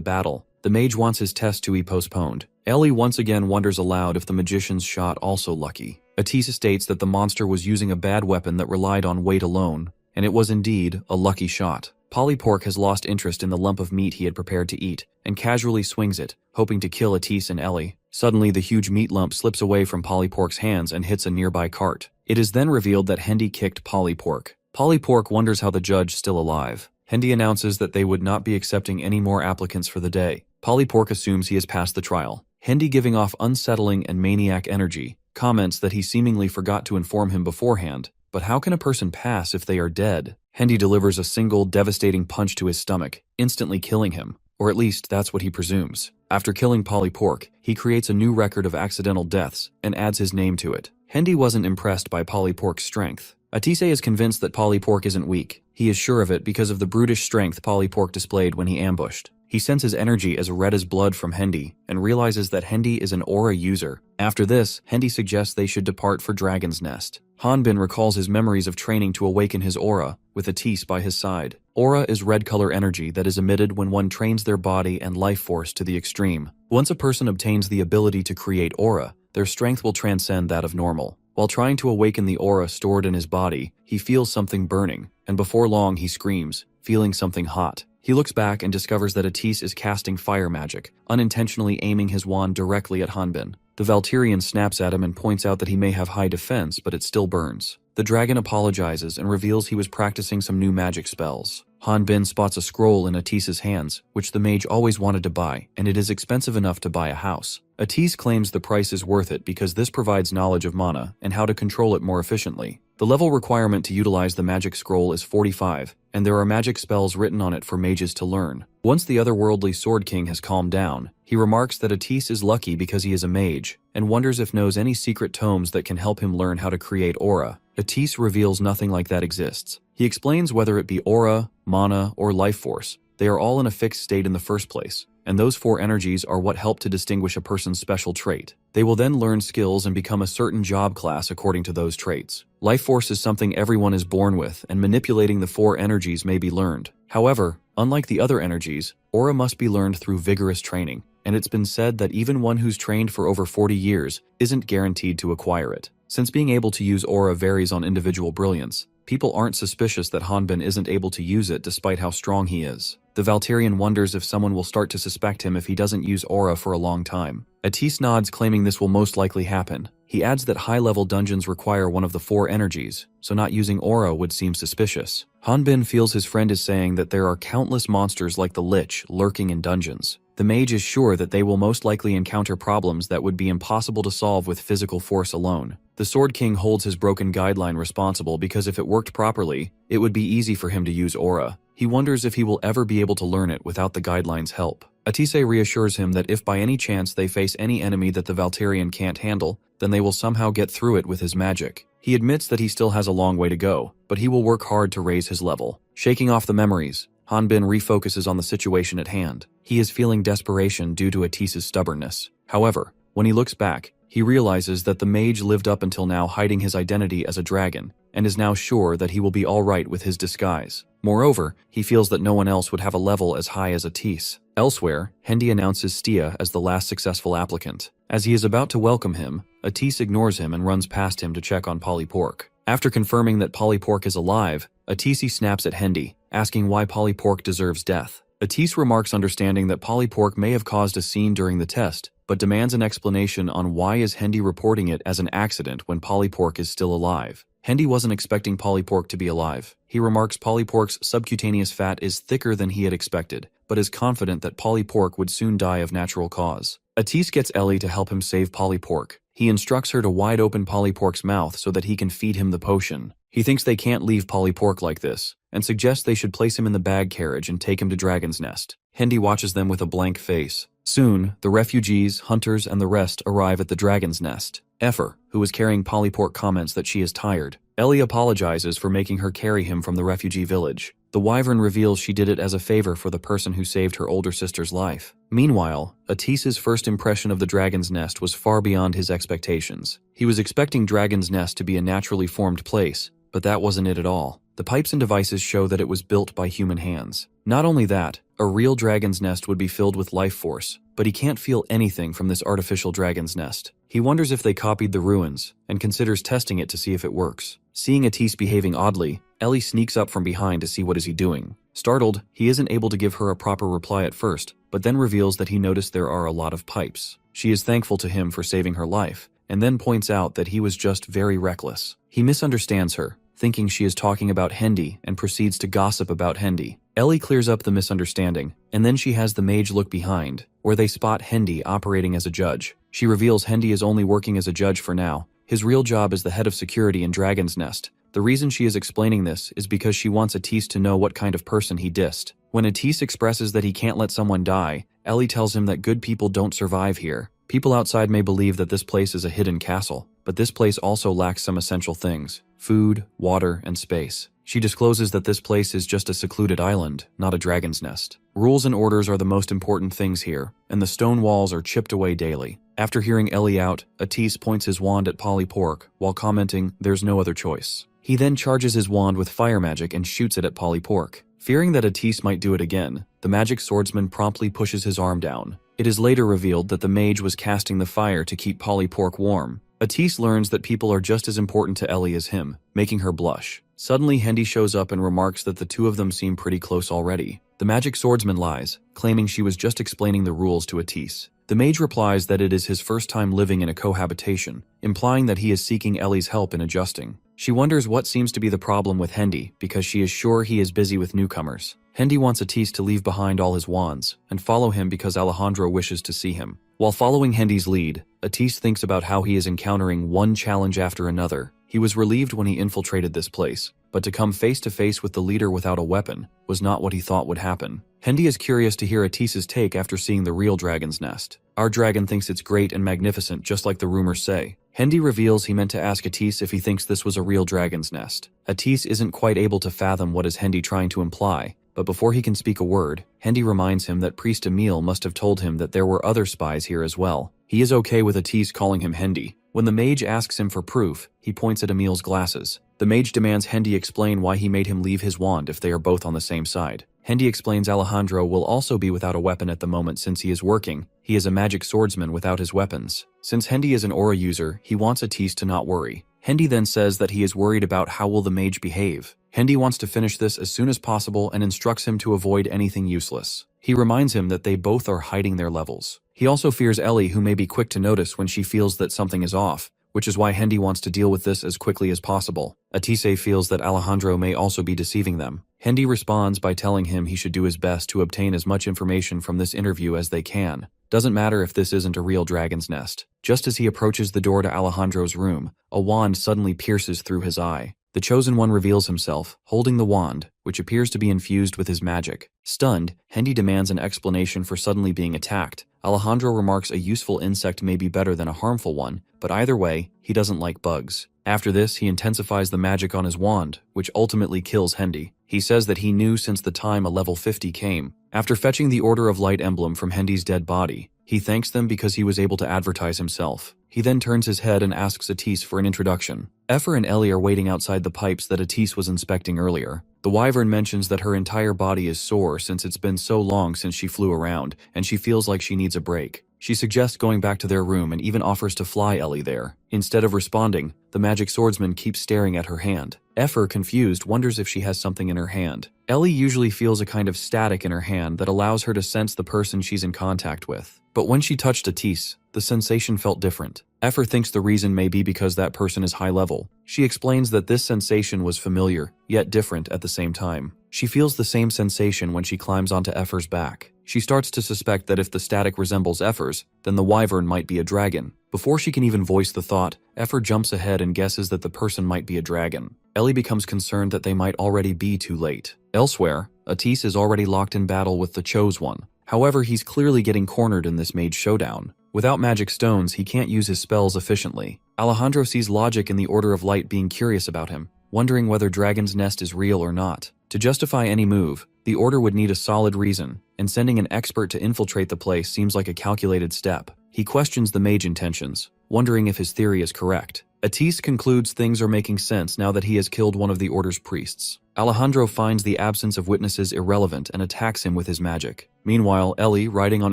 battle. The mage wants his test to be postponed. Ellie once again wonders aloud if the magician's shot also lucky. Atis states that the monster was using a bad weapon that relied on weight alone, and it was indeed a lucky shot. Polypork has lost interest in the lump of meat he had prepared to eat, and casually swings it, hoping to kill Atis and Ellie. Suddenly, the huge meat lump slips away from Polypork's hands and hits a nearby cart. It is then revealed that Hendy kicked Polypork. Polypork wonders how the judge is still alive. Hendy announces that they would not be accepting any more applicants for the day. Polypork assumes he has passed the trial. Hendy, giving off unsettling and maniac energy, comments that he seemingly forgot to inform him beforehand. But how can a person pass if they are dead? Hendy delivers a single, devastating punch to his stomach, instantly killing him. Or at least that's what he presumes. After killing Polypork, he creates a new record of accidental deaths and adds his name to it. Hendy wasn't impressed by Polypork's strength. Atise is convinced that Polypork isn't weak. He is sure of it because of the brutish strength Polypork displayed when he ambushed. He senses energy as red as blood from Hendy and realizes that Hendy is an aura user. After this, Hendy suggests they should depart for Dragon's Nest. Hanbin recalls his memories of training to awaken his aura, with Atise by his side. Aura is red color energy that is emitted when one trains their body and life force to the extreme. Once a person obtains the ability to create aura, their strength will transcend that of normal. While trying to awaken the aura stored in his body, he feels something burning, and before long he screams, feeling something hot. He looks back and discovers that Atise is casting fire magic, unintentionally aiming his wand directly at Hanbin. The Valkyrian snaps at him and points out that he may have high defense, but it still burns. The dragon apologizes and reveals he was practicing some new magic spells. Hanbin spots a scroll in Atise's hands, which the mage always wanted to buy, and it is expensive enough to buy a house. Atise claims the price is worth it because this provides knowledge of mana and how to control it more efficiently. The level requirement to utilize the magic scroll is 45, and there are magic spells written on it for mages to learn. Once the otherworldly Sword King has calmed down, he remarks that Atise is lucky because he is a mage, and wonders if knows any secret tomes that can help him learn how to create aura. Atise reveals nothing like that exists. He explains whether it be aura, mana, or life force, they are all in a fixed state in the first place, and those four energies are what help to distinguish a person's special trait. They will then learn skills and become a certain job class according to those traits. Life force is something everyone is born with, and manipulating the four energies may be learned. However, unlike the other energies, aura must be learned through vigorous training, and it's been said that even one who's trained for over 40 years isn't guaranteed to acquire it. Since being able to use aura varies on individual brilliance, people aren't suspicious that Hanbin isn't able to use it despite how strong he is. The Valkyrian wonders if someone will start to suspect him if he doesn't use aura for a long time. Atise nods, claiming this will most likely happen. He adds that high-level dungeons require one of the four energies, so not using aura would seem suspicious. Hanbin feels his friend is saying that there are countless monsters like the Lich lurking in dungeons. The mage is sure that they will most likely encounter problems that would be impossible to solve with physical force alone. The Sword King holds his broken guideline responsible because if it worked properly, it would be easy for him to use aura. He wonders if he will ever be able to learn it without the guideline's help. Atise reassures him that if by any chance they face any enemy that the Valkyrian can't handle, then they will somehow get through it with his magic. He admits that he still has a long way to go, but he will work hard to raise his level. Shaking off the memories, Hanbin refocuses on the situation at hand. He is feeling desperation due to Atise's stubbornness. However, when he looks back, he realizes that the mage lived up until now hiding his identity as a dragon, and is now sure that he will be alright with his disguise. Moreover, he feels that no one else would have a level as high as Atise. Elsewhere, Hendy announces Stia as the last successful applicant. As he is about to welcome him, Atise ignores him and runs past him to check on Polypork. After confirming that Polypork is alive, Atise snaps at Hendy, asking why Polypork deserves death. Atise remarks understanding that Polypork may have caused a scene during the test, but demands an explanation on why is Hendy reporting it as an accident when Polypork is still alive. Hendy wasn't expecting Polypork to be alive. He remarks Polypork's subcutaneous fat is thicker than he had expected, but is confident that Polypork would soon die of natural cause. Atise gets Ellie to help him save Polypork. He instructs her to wide open Polypork's mouth so that he can feed him the potion. He thinks they can't leave Polypork like this, and suggests they should place him in the bag carriage and take him to Dragon's Nest. Hendy watches them with a blank face. Soon, the refugees, hunters, and the rest arrive at the Dragon's Nest. Effer, who is carrying Polypork, comments that she is tired. Ellie apologizes for making her carry him from the refugee village. The wyvern reveals she did it as a favor for the person who saved her older sister's life. Meanwhile, Atise's first impression of the Dragon's Nest was far beyond his expectations. He was expecting Dragon's Nest to be a naturally formed place, but that wasn't it at all. The pipes and devices show that it was built by human hands. Not only that, a real dragon's nest would be filled with life force, but he can't feel anything from this artificial dragon's nest. He wonders if they copied the ruins, and considers testing it to see if it works. Seeing Atise behaving oddly, Ellie sneaks up from behind to see what is he doing. Startled, he isn't able to give her a proper reply at first, but then reveals that he noticed there are a lot of pipes. She is thankful to him for saving her life, and then points out that he was just very reckless. He misunderstands her, thinking she is talking about Hendy, and proceeds to gossip about Hendy. Ellie clears up the misunderstanding, and then she has the mage look behind, where they spot Hendy operating as a judge. She reveals Hendy is only working as a judge for now. His real job is the head of security in Dragon's Nest. The reason she is explaining this is because she wants Atise to know what kind of person he dissed. When Atise expresses that he can't let someone die, Ellie tells him that good people don't survive here. People outside may believe that this place is a hidden castle. but this place also lacks some essential things: food, water, and space. She discloses that this place is just a secluded island, not a dragon's nest. Rules and orders are the most important things here, and the stone walls are chipped away daily. After hearing Ellie out, Atis points his wand at Polly Pork while commenting, "There's no other choice." He then charges his wand with fire magic and shoots it at Polly Pork. Fearing that Atis might do it again, the magic swordsman promptly pushes his arm down. It is later revealed that the mage was casting the fire to keep Polly Pork warm. Atis learns that people are just as important to Ellie as him, making her blush. Suddenly, Hendy shows up and remarks that the two of them seem pretty close already. The magic swordsman lies, claiming she was just explaining the rules to Atis. The mage replies that it is his first time living in a cohabitation, implying that he is seeking Ellie's help in adjusting. She wonders what seems to be the problem with Hendy, because she is sure he is busy with newcomers. Hendy wants Atis to leave behind all his wands and follow him because Alejandro wishes to see him. While following Hendy's lead, Atis thinks about how he is encountering one challenge after another. He was relieved when he infiltrated this place, but to come face to face with the leader without a weapon was not what he thought would happen. Hendy is curious to hear Atis's take after seeing the real dragon's nest. Our dragon thinks it's great and magnificent, just like the rumors say. Hendy reveals he meant to ask Atis if he thinks this was a real dragon's nest. Atis isn't quite able to fathom what is Hendy trying to imply, but before he can speak a word, Hendy reminds him that Priest Emil must have told him that there were other spies here as well. He is okay with Atis calling him Hendy. When the mage asks him for proof, he points at Emil's glasses. The mage demands Hendy explain why he made him leave his wand if they are both on the same side. Hendy explains Alejandro will also be without a weapon at the moment since he is working. He is a magic swordsman without his weapons. Since Hendy is an aura user, he wants Atis to not worry. Hendy then says that he is worried about how will the mage behave. Hendy wants to finish this as soon as possible and instructs him to avoid anything useless. He reminds him that they both are hiding their levels. He also fears Ellie, who may be quick to notice when she feels that something is off, which is why Hendy wants to deal with this as quickly as possible. Atise feels that Alejandro may also be deceiving them. Hendy responds by telling him he should do his best to obtain as much information from this interview as they can. Doesn't matter if this isn't a real dragon's nest. Just as he approaches the door to Alejandro's room, a wand suddenly pierces through his eye. The Chosen One reveals himself, holding the wand, which appears to be infused with his magic. Stunned, Hendy demands an explanation for suddenly being attacked. Alejandro remarks a useful insect may be better than a harmful one, but either way, he doesn't like bugs. After this, he intensifies the magic on his wand, which ultimately kills Hendy. He says that he knew since the time a level 50 came. After fetching the Order of Light emblem from Hendy's dead body, he thanks them because he was able to advertise himself. He then turns his head and asks Atise for an introduction. Effer and Ellie are waiting outside the pipes that Atise was inspecting earlier. The wyvern mentions that her entire body is sore since it's been so long since she flew around, and she feels like she needs a break. She suggests going back to their room and even offers to fly Ellie there. Instead of responding, the magic swordsman keeps staring at her hand. Effer, confused, wonders if she has something in her hand. Ellie usually feels a kind of static in her hand that allows her to sense the person she's in contact with. But when she touched Atise, the sensation felt different. Effer thinks the reason may be because that person is high level. She explains that this sensation was familiar, yet different at the same time. She feels the same sensation when she climbs onto Effer's back. She starts to suspect that if the static resembles Effer's, then the wyvern might be a dragon. Before she can even voice the thought, Effer jumps ahead and guesses that the person might be a dragon. Ellie becomes concerned that they might already be too late. Elsewhere, Atise is already locked in battle with the Chosen One. However, he's clearly getting cornered in this mage showdown. Without magic stones, he can't use his spells efficiently. Alejandro sees logic in the Order of Light being curious about him, wondering whether Dragon's Nest is real or not. To justify any move, the Order would need a solid reason, and sending an expert to infiltrate the place seems like a calculated step. He questions the mage intentions, wondering if his theory is correct. Atise concludes things are making sense now that he has killed one of the Order's priests. Alejandro finds the absence of witnesses irrelevant and attacks him with his magic. Meanwhile, Ellie, riding on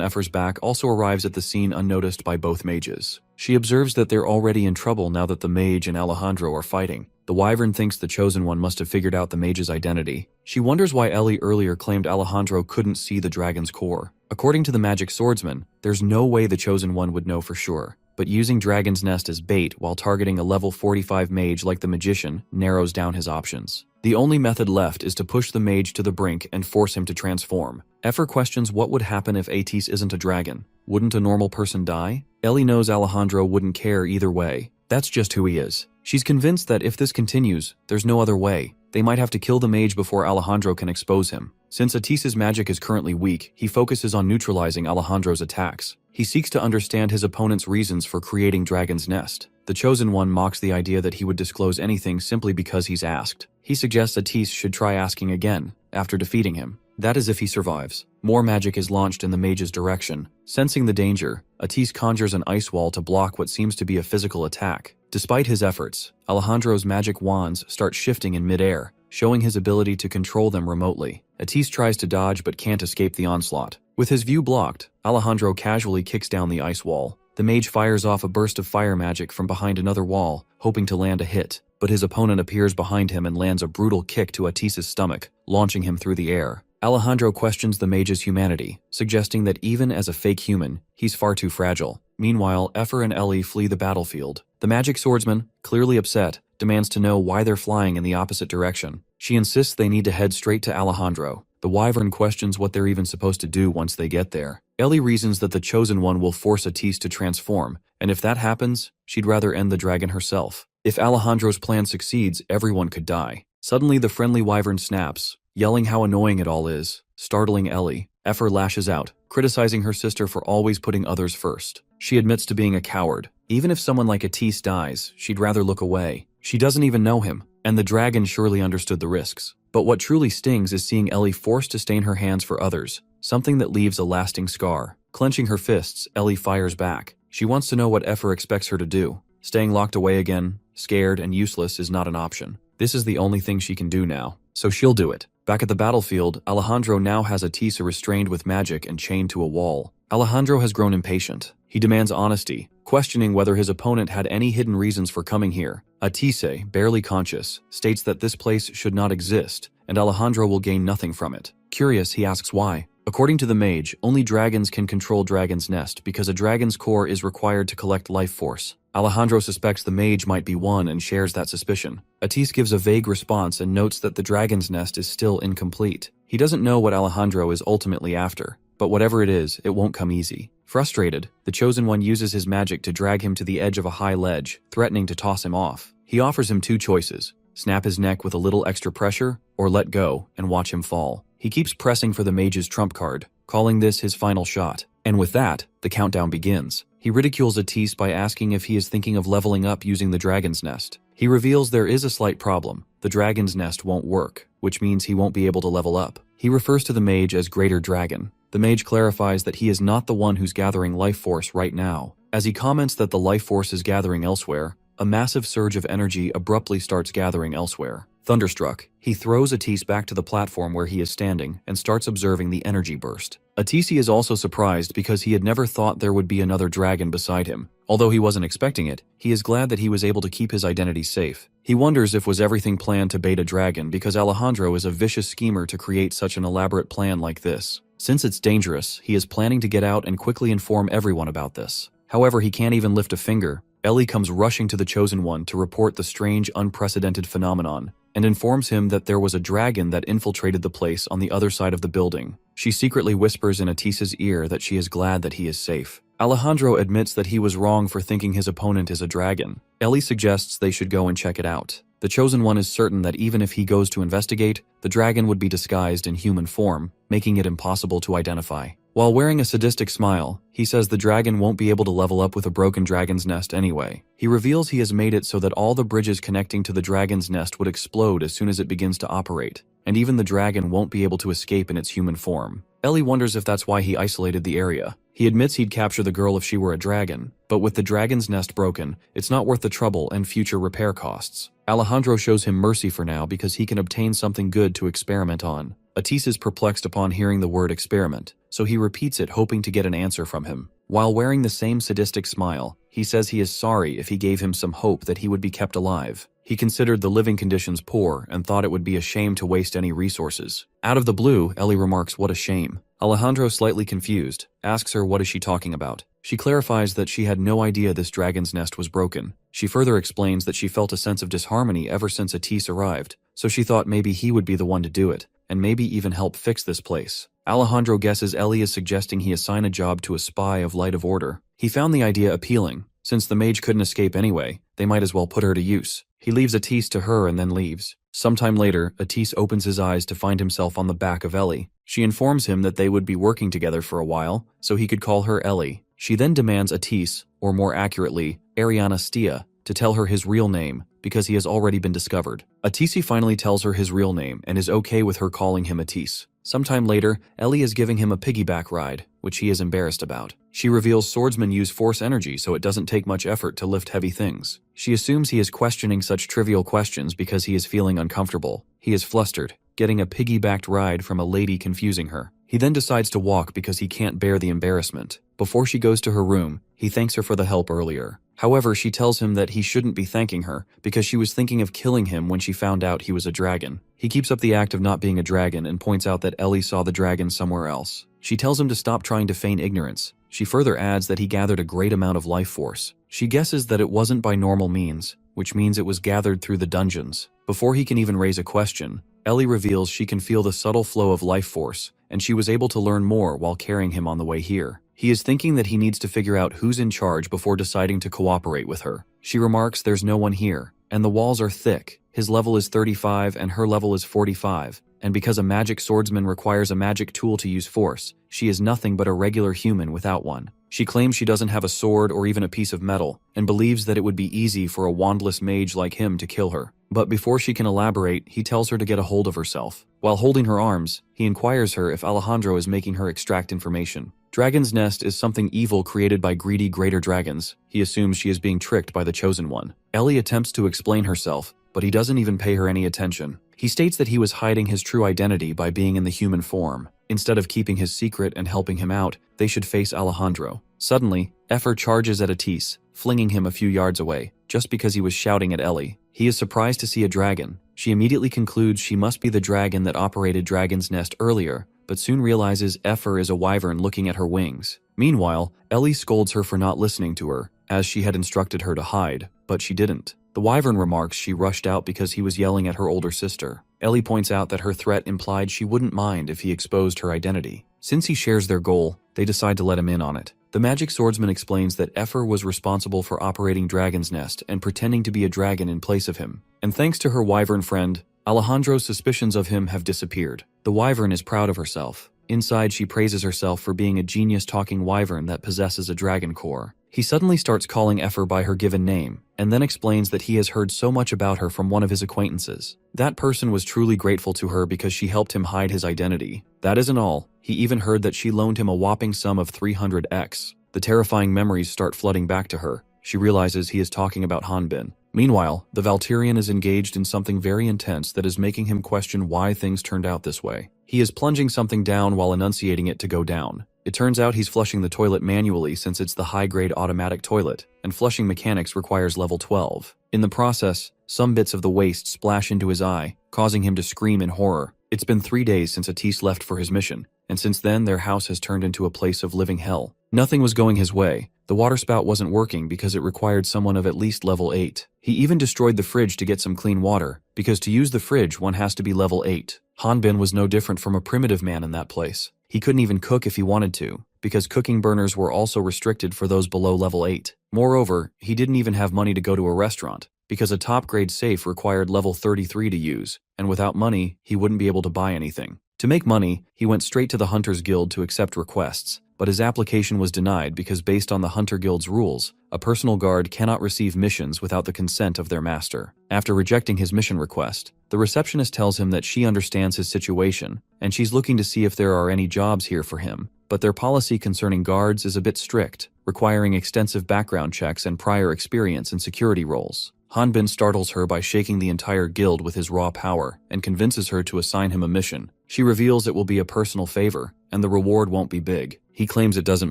Effer's back, also arrives at the scene unnoticed by both mages. She observes that they're already in trouble now that the mage and Alejandro are fighting. The wyvern thinks the Chosen One must have figured out the mage's identity. She wonders why Ellie earlier claimed Alejandro couldn't see the dragon's core. According to the magic swordsman, there's no way the Chosen One would know for sure. But using Dragon's Nest as bait while targeting a level 45 mage like the magician narrows down his options. The only method left is to push the mage to the brink and force him to transform. Effer questions what would happen if Atise isn't a dragon. Wouldn't a normal person die? Ellie knows Alejandro wouldn't care either way. That's just who he is. She's convinced that if this continues, there's no other way. They might have to kill the mage before Alejandro can expose him. Since Atise's magic is currently weak, he focuses on neutralizing Alejandro's attacks. He seeks to understand his opponent's reasons for creating Dragon's Nest. The Chosen One mocks the idea that he would disclose anything simply because he's asked. He suggests Atis should try asking again, after defeating him. That is if he survives. More magic is launched in the mage's direction. Sensing the danger, Atis conjures an ice wall to block what seems to be a physical attack. Despite his efforts, Alejandro's magic wands start shifting in midair, showing his ability to control them remotely. Atis tries to dodge but can't escape the onslaught. With his view blocked, Alejandro casually kicks down the ice wall. The mage fires off a burst of fire magic from behind another wall, hoping to land a hit, but his opponent appears behind him and lands a brutal kick to Atis's stomach, launching him through the air. Alejandro questions the mage's humanity, suggesting that even as a fake human, he's far too fragile. Meanwhile, Effer and Ellie flee the battlefield. The magic swordsman, clearly upset, demands to know why they're flying in the opposite direction. She insists they need to head straight to Alejandro. The wyvern questions what they're even supposed to do once they get there. Ellie reasons that the Chosen One will force Atis to transform, and if that happens, she'd rather end the dragon herself. If Alejandro's plan succeeds, everyone could die. Suddenly the friendly wyvern snaps, yelling how annoying it all is, startling Ellie. Effer lashes out, criticizing her sister for always putting others first. She admits to being a coward. Even if someone like Atis dies, she'd rather look away. She doesn't even know him, and the dragon surely understood the risks. But what truly stings is seeing Ellie forced to stain her hands for others, something that leaves a lasting scar. Clenching her fists, Ellie fires back. She wants to know what Effer expects her to do. Staying locked away again, scared and useless, is not an option. This is the only thing she can do now, so she'll do it. Back at the battlefield, Alejandro now has Atis restrained with magic and chained to a wall. Alejandro has grown impatient. He demands honesty, questioning whether his opponent had any hidden reasons for coming here. Atis, barely conscious, states that this place should not exist, and Alejandro will gain nothing from it. Curious, he asks why. According to the mage, only dragons can control Dragon's Nest because a dragon's core is required to collect life force. Alejandro suspects the mage might be one and shares that suspicion. Atis gives a vague response and notes that the Dragon's Nest is still incomplete. He doesn't know what Alejandro is ultimately after, but whatever it is, it won't come easy. Frustrated, the Chosen One uses his magic to drag him to the edge of a high ledge, threatening to toss him off. He offers him two choices: snap his neck with a little extra pressure, or let go and watch him fall. He keeps pressing for the mage's trump card, calling this his final shot. And with that, the countdown begins. He ridicules Atis by asking if he is thinking of leveling up using the Dragon's Nest. He reveals there is a slight problem. The Dragon's Nest won't work, which means he won't be able to level up. He refers to the mage as Greater Dragon. The mage clarifies that he is not the one who's gathering life force right now. As he comments that the life force is gathering elsewhere, a massive surge of energy abruptly starts gathering elsewhere. Thunderstruck, he throws Atis back to the platform where he is standing and starts observing the energy burst. Atis is also surprised because he had never thought there would be another dragon beside him. Although he wasn't expecting it, he is glad that he was able to keep his identity safe. He wonders if was everything planned to bait a dragon because Alejandro is a vicious schemer to create such an elaborate plan like this. Since it's dangerous, he is planning to get out and quickly inform everyone about this. However, he can't even lift a finger. Ellie comes rushing to the Chosen One to report the strange, unprecedented phenomenon, and informs him that there was a dragon that infiltrated the place on the other side of the building. She secretly whispers in Atis's ear that she is glad that he is safe. Alejandro admits that he was wrong for thinking his opponent is a dragon. Ellie suggests they should go and check it out. The Chosen One is certain that even if he goes to investigate, the dragon would be disguised in human form, making it impossible to identify. While wearing a sadistic smile, he says the dragon won't be able to level up with a broken dragon's nest anyway. He reveals he has made it so that all the bridges connecting to the dragon's nest would explode as soon as it begins to operate, and even the dragon won't be able to escape in its human form. Ellie wonders if that's why he isolated the area. He admits he'd capture the girl if she were a dragon, but with the dragon's nest broken, it's not worth the trouble and future repair costs. Alejandro shows him mercy for now because he can obtain something good to experiment on. Atis is perplexed upon hearing the word experiment, so he repeats it hoping to get an answer from him. While wearing the same sadistic smile, he says he is sorry if he gave him some hope that he would be kept alive. He considered the living conditions poor and thought it would be a shame to waste any resources. Out of the blue, Ellie remarks, "What a shame." Alejandro, slightly confused, asks her what is she talking about. She clarifies that she had no idea this dragon's nest was broken. She further explains that she felt a sense of disharmony ever since Atis arrived, so she thought maybe he would be the one to do it, and maybe even help fix this place. Alejandro guesses Ellie is suggesting he assign a job to a spy of Light of Order. He found the idea appealing. Since the mage couldn't escape anyway, they might as well put her to use. He leaves Atis to her and then leaves. Sometime later, Atis opens his eyes to find himself on the back of Ellie. She informs him that they would be working together for a while, so he could call her Ellie. She then demands Atis, or more accurately, Ariana Stia, to tell her his real name because he has already been discovered. Atisi finally tells her his real name and is okay with her calling him Atis. Sometime later, Ellie is giving him a piggyback ride, which he is embarrassed about. She reveals swordsmen use force energy, so it doesn't take much effort to lift heavy things. She assumes he is questioning such trivial questions because he is feeling uncomfortable. He is flustered, getting a piggybacked ride from a lady confusing her. He then decides to walk because he can't bear the embarrassment. Before she goes to her room, he thanks her for the help earlier. However, she tells him that he shouldn't be thanking her because she was thinking of killing him when she found out he was a dragon. He keeps up the act of not being a dragon and points out that Ellie saw the dragon somewhere else. She tells him to stop trying to feign ignorance. She further adds that he gathered a great amount of life force. She guesses that it wasn't by normal means, which means it was gathered through the dungeons. Before he can even raise a question, Ellie reveals she can feel the subtle flow of life force, and she was able to learn more while carrying him on the way here. He is thinking that he needs to figure out who's in charge before deciding to cooperate with her. She remarks there's no one here, and the walls are thick. His level is 35 and her level is 45, and because a magic swordsman requires a magic tool to use force, she is nothing but a regular human without one. She claims she doesn't have a sword or even a piece of metal, and believes that it would be easy for a wandless mage like him to kill her. But before she can elaborate, he tells her to get a hold of herself. While holding her arms, he inquires her if Alejandro is making her extract information. Dragon's Nest is something evil created by greedy greater dragons. He assumes she is being tricked by the Chosen One. Ellie attempts to explain herself, but he doesn't even pay her any attention. He states that he was hiding his true identity by being in the human form. Instead of keeping his secret and helping him out, they should face Alejandro. Suddenly, Effer charges at Atis, flinging him a few yards away, just because he was shouting at Ellie. He is surprised to see a dragon. She immediately concludes she must be the dragon that operated Dragon's Nest earlier, but soon realizes Effer is a wyvern looking at her wings. Meanwhile, Ellie scolds her for not listening to her, as she had instructed her to hide, but she didn't. The wyvern remarks she rushed out because he was yelling at her older sister. Ellie points out that her threat implied she wouldn't mind if he exposed her identity. Since he shares their goal, they decide to let him in on it. The magic swordsman explains that Effer was responsible for operating Dragon's Nest and pretending to be a dragon in place of him. And thanks to her wyvern friend, Alejandro's suspicions of him have disappeared. The wyvern is proud of herself. Inside, she praises herself for being a genius-talking wyvern that possesses a dragon core. He suddenly starts calling Effer by her given name, and then explains that he has heard so much about her from one of his acquaintances. That person was truly grateful to her because she helped him hide his identity. That isn't all. He even heard that she loaned him a whopping sum of 300x. The terrifying memories start flooding back to her. She realizes he is talking about Hanbin. Meanwhile, the Valkyrian is engaged in something very intense that is making him question why things turned out this way. He is plunging something down while enunciating it to go down. It turns out he's flushing the toilet manually since it's the high-grade automatic toilet, and flushing mechanics requires level 12. In the process, some bits of the waste splash into his eye, causing him to scream in horror. It's been 3 days since Atis left for his mission, and since then their house has turned into a place of living hell. Nothing was going his way. The waterspout wasn't working because it required someone of at least level 8. He even destroyed the fridge to get some clean water, because to use the fridge one has to be level 8. Hanbin was no different from a primitive man in that place. He couldn't even cook if he wanted to, because cooking burners were also restricted for those below level 8. Moreover, he didn't even have money to go to a restaurant, because a top-grade safe required level 33 to use, and without money, he wouldn't be able to buy anything. To make money, he went straight to the Hunters Guild to accept requests, but his application was denied because based on the Hunter Guild's rules, a personal guard cannot receive missions without the consent of their master. After rejecting his mission request, the receptionist tells him that she understands his situation, and she's looking to see if there are any jobs here for him, but their policy concerning guards is a bit strict, requiring extensive background checks and prior experience in security roles. Hanbin startles her by shaking the entire guild with his raw power and convinces her to assign him a mission. She reveals it will be a personal favor, and the reward won't be big. He claims it doesn't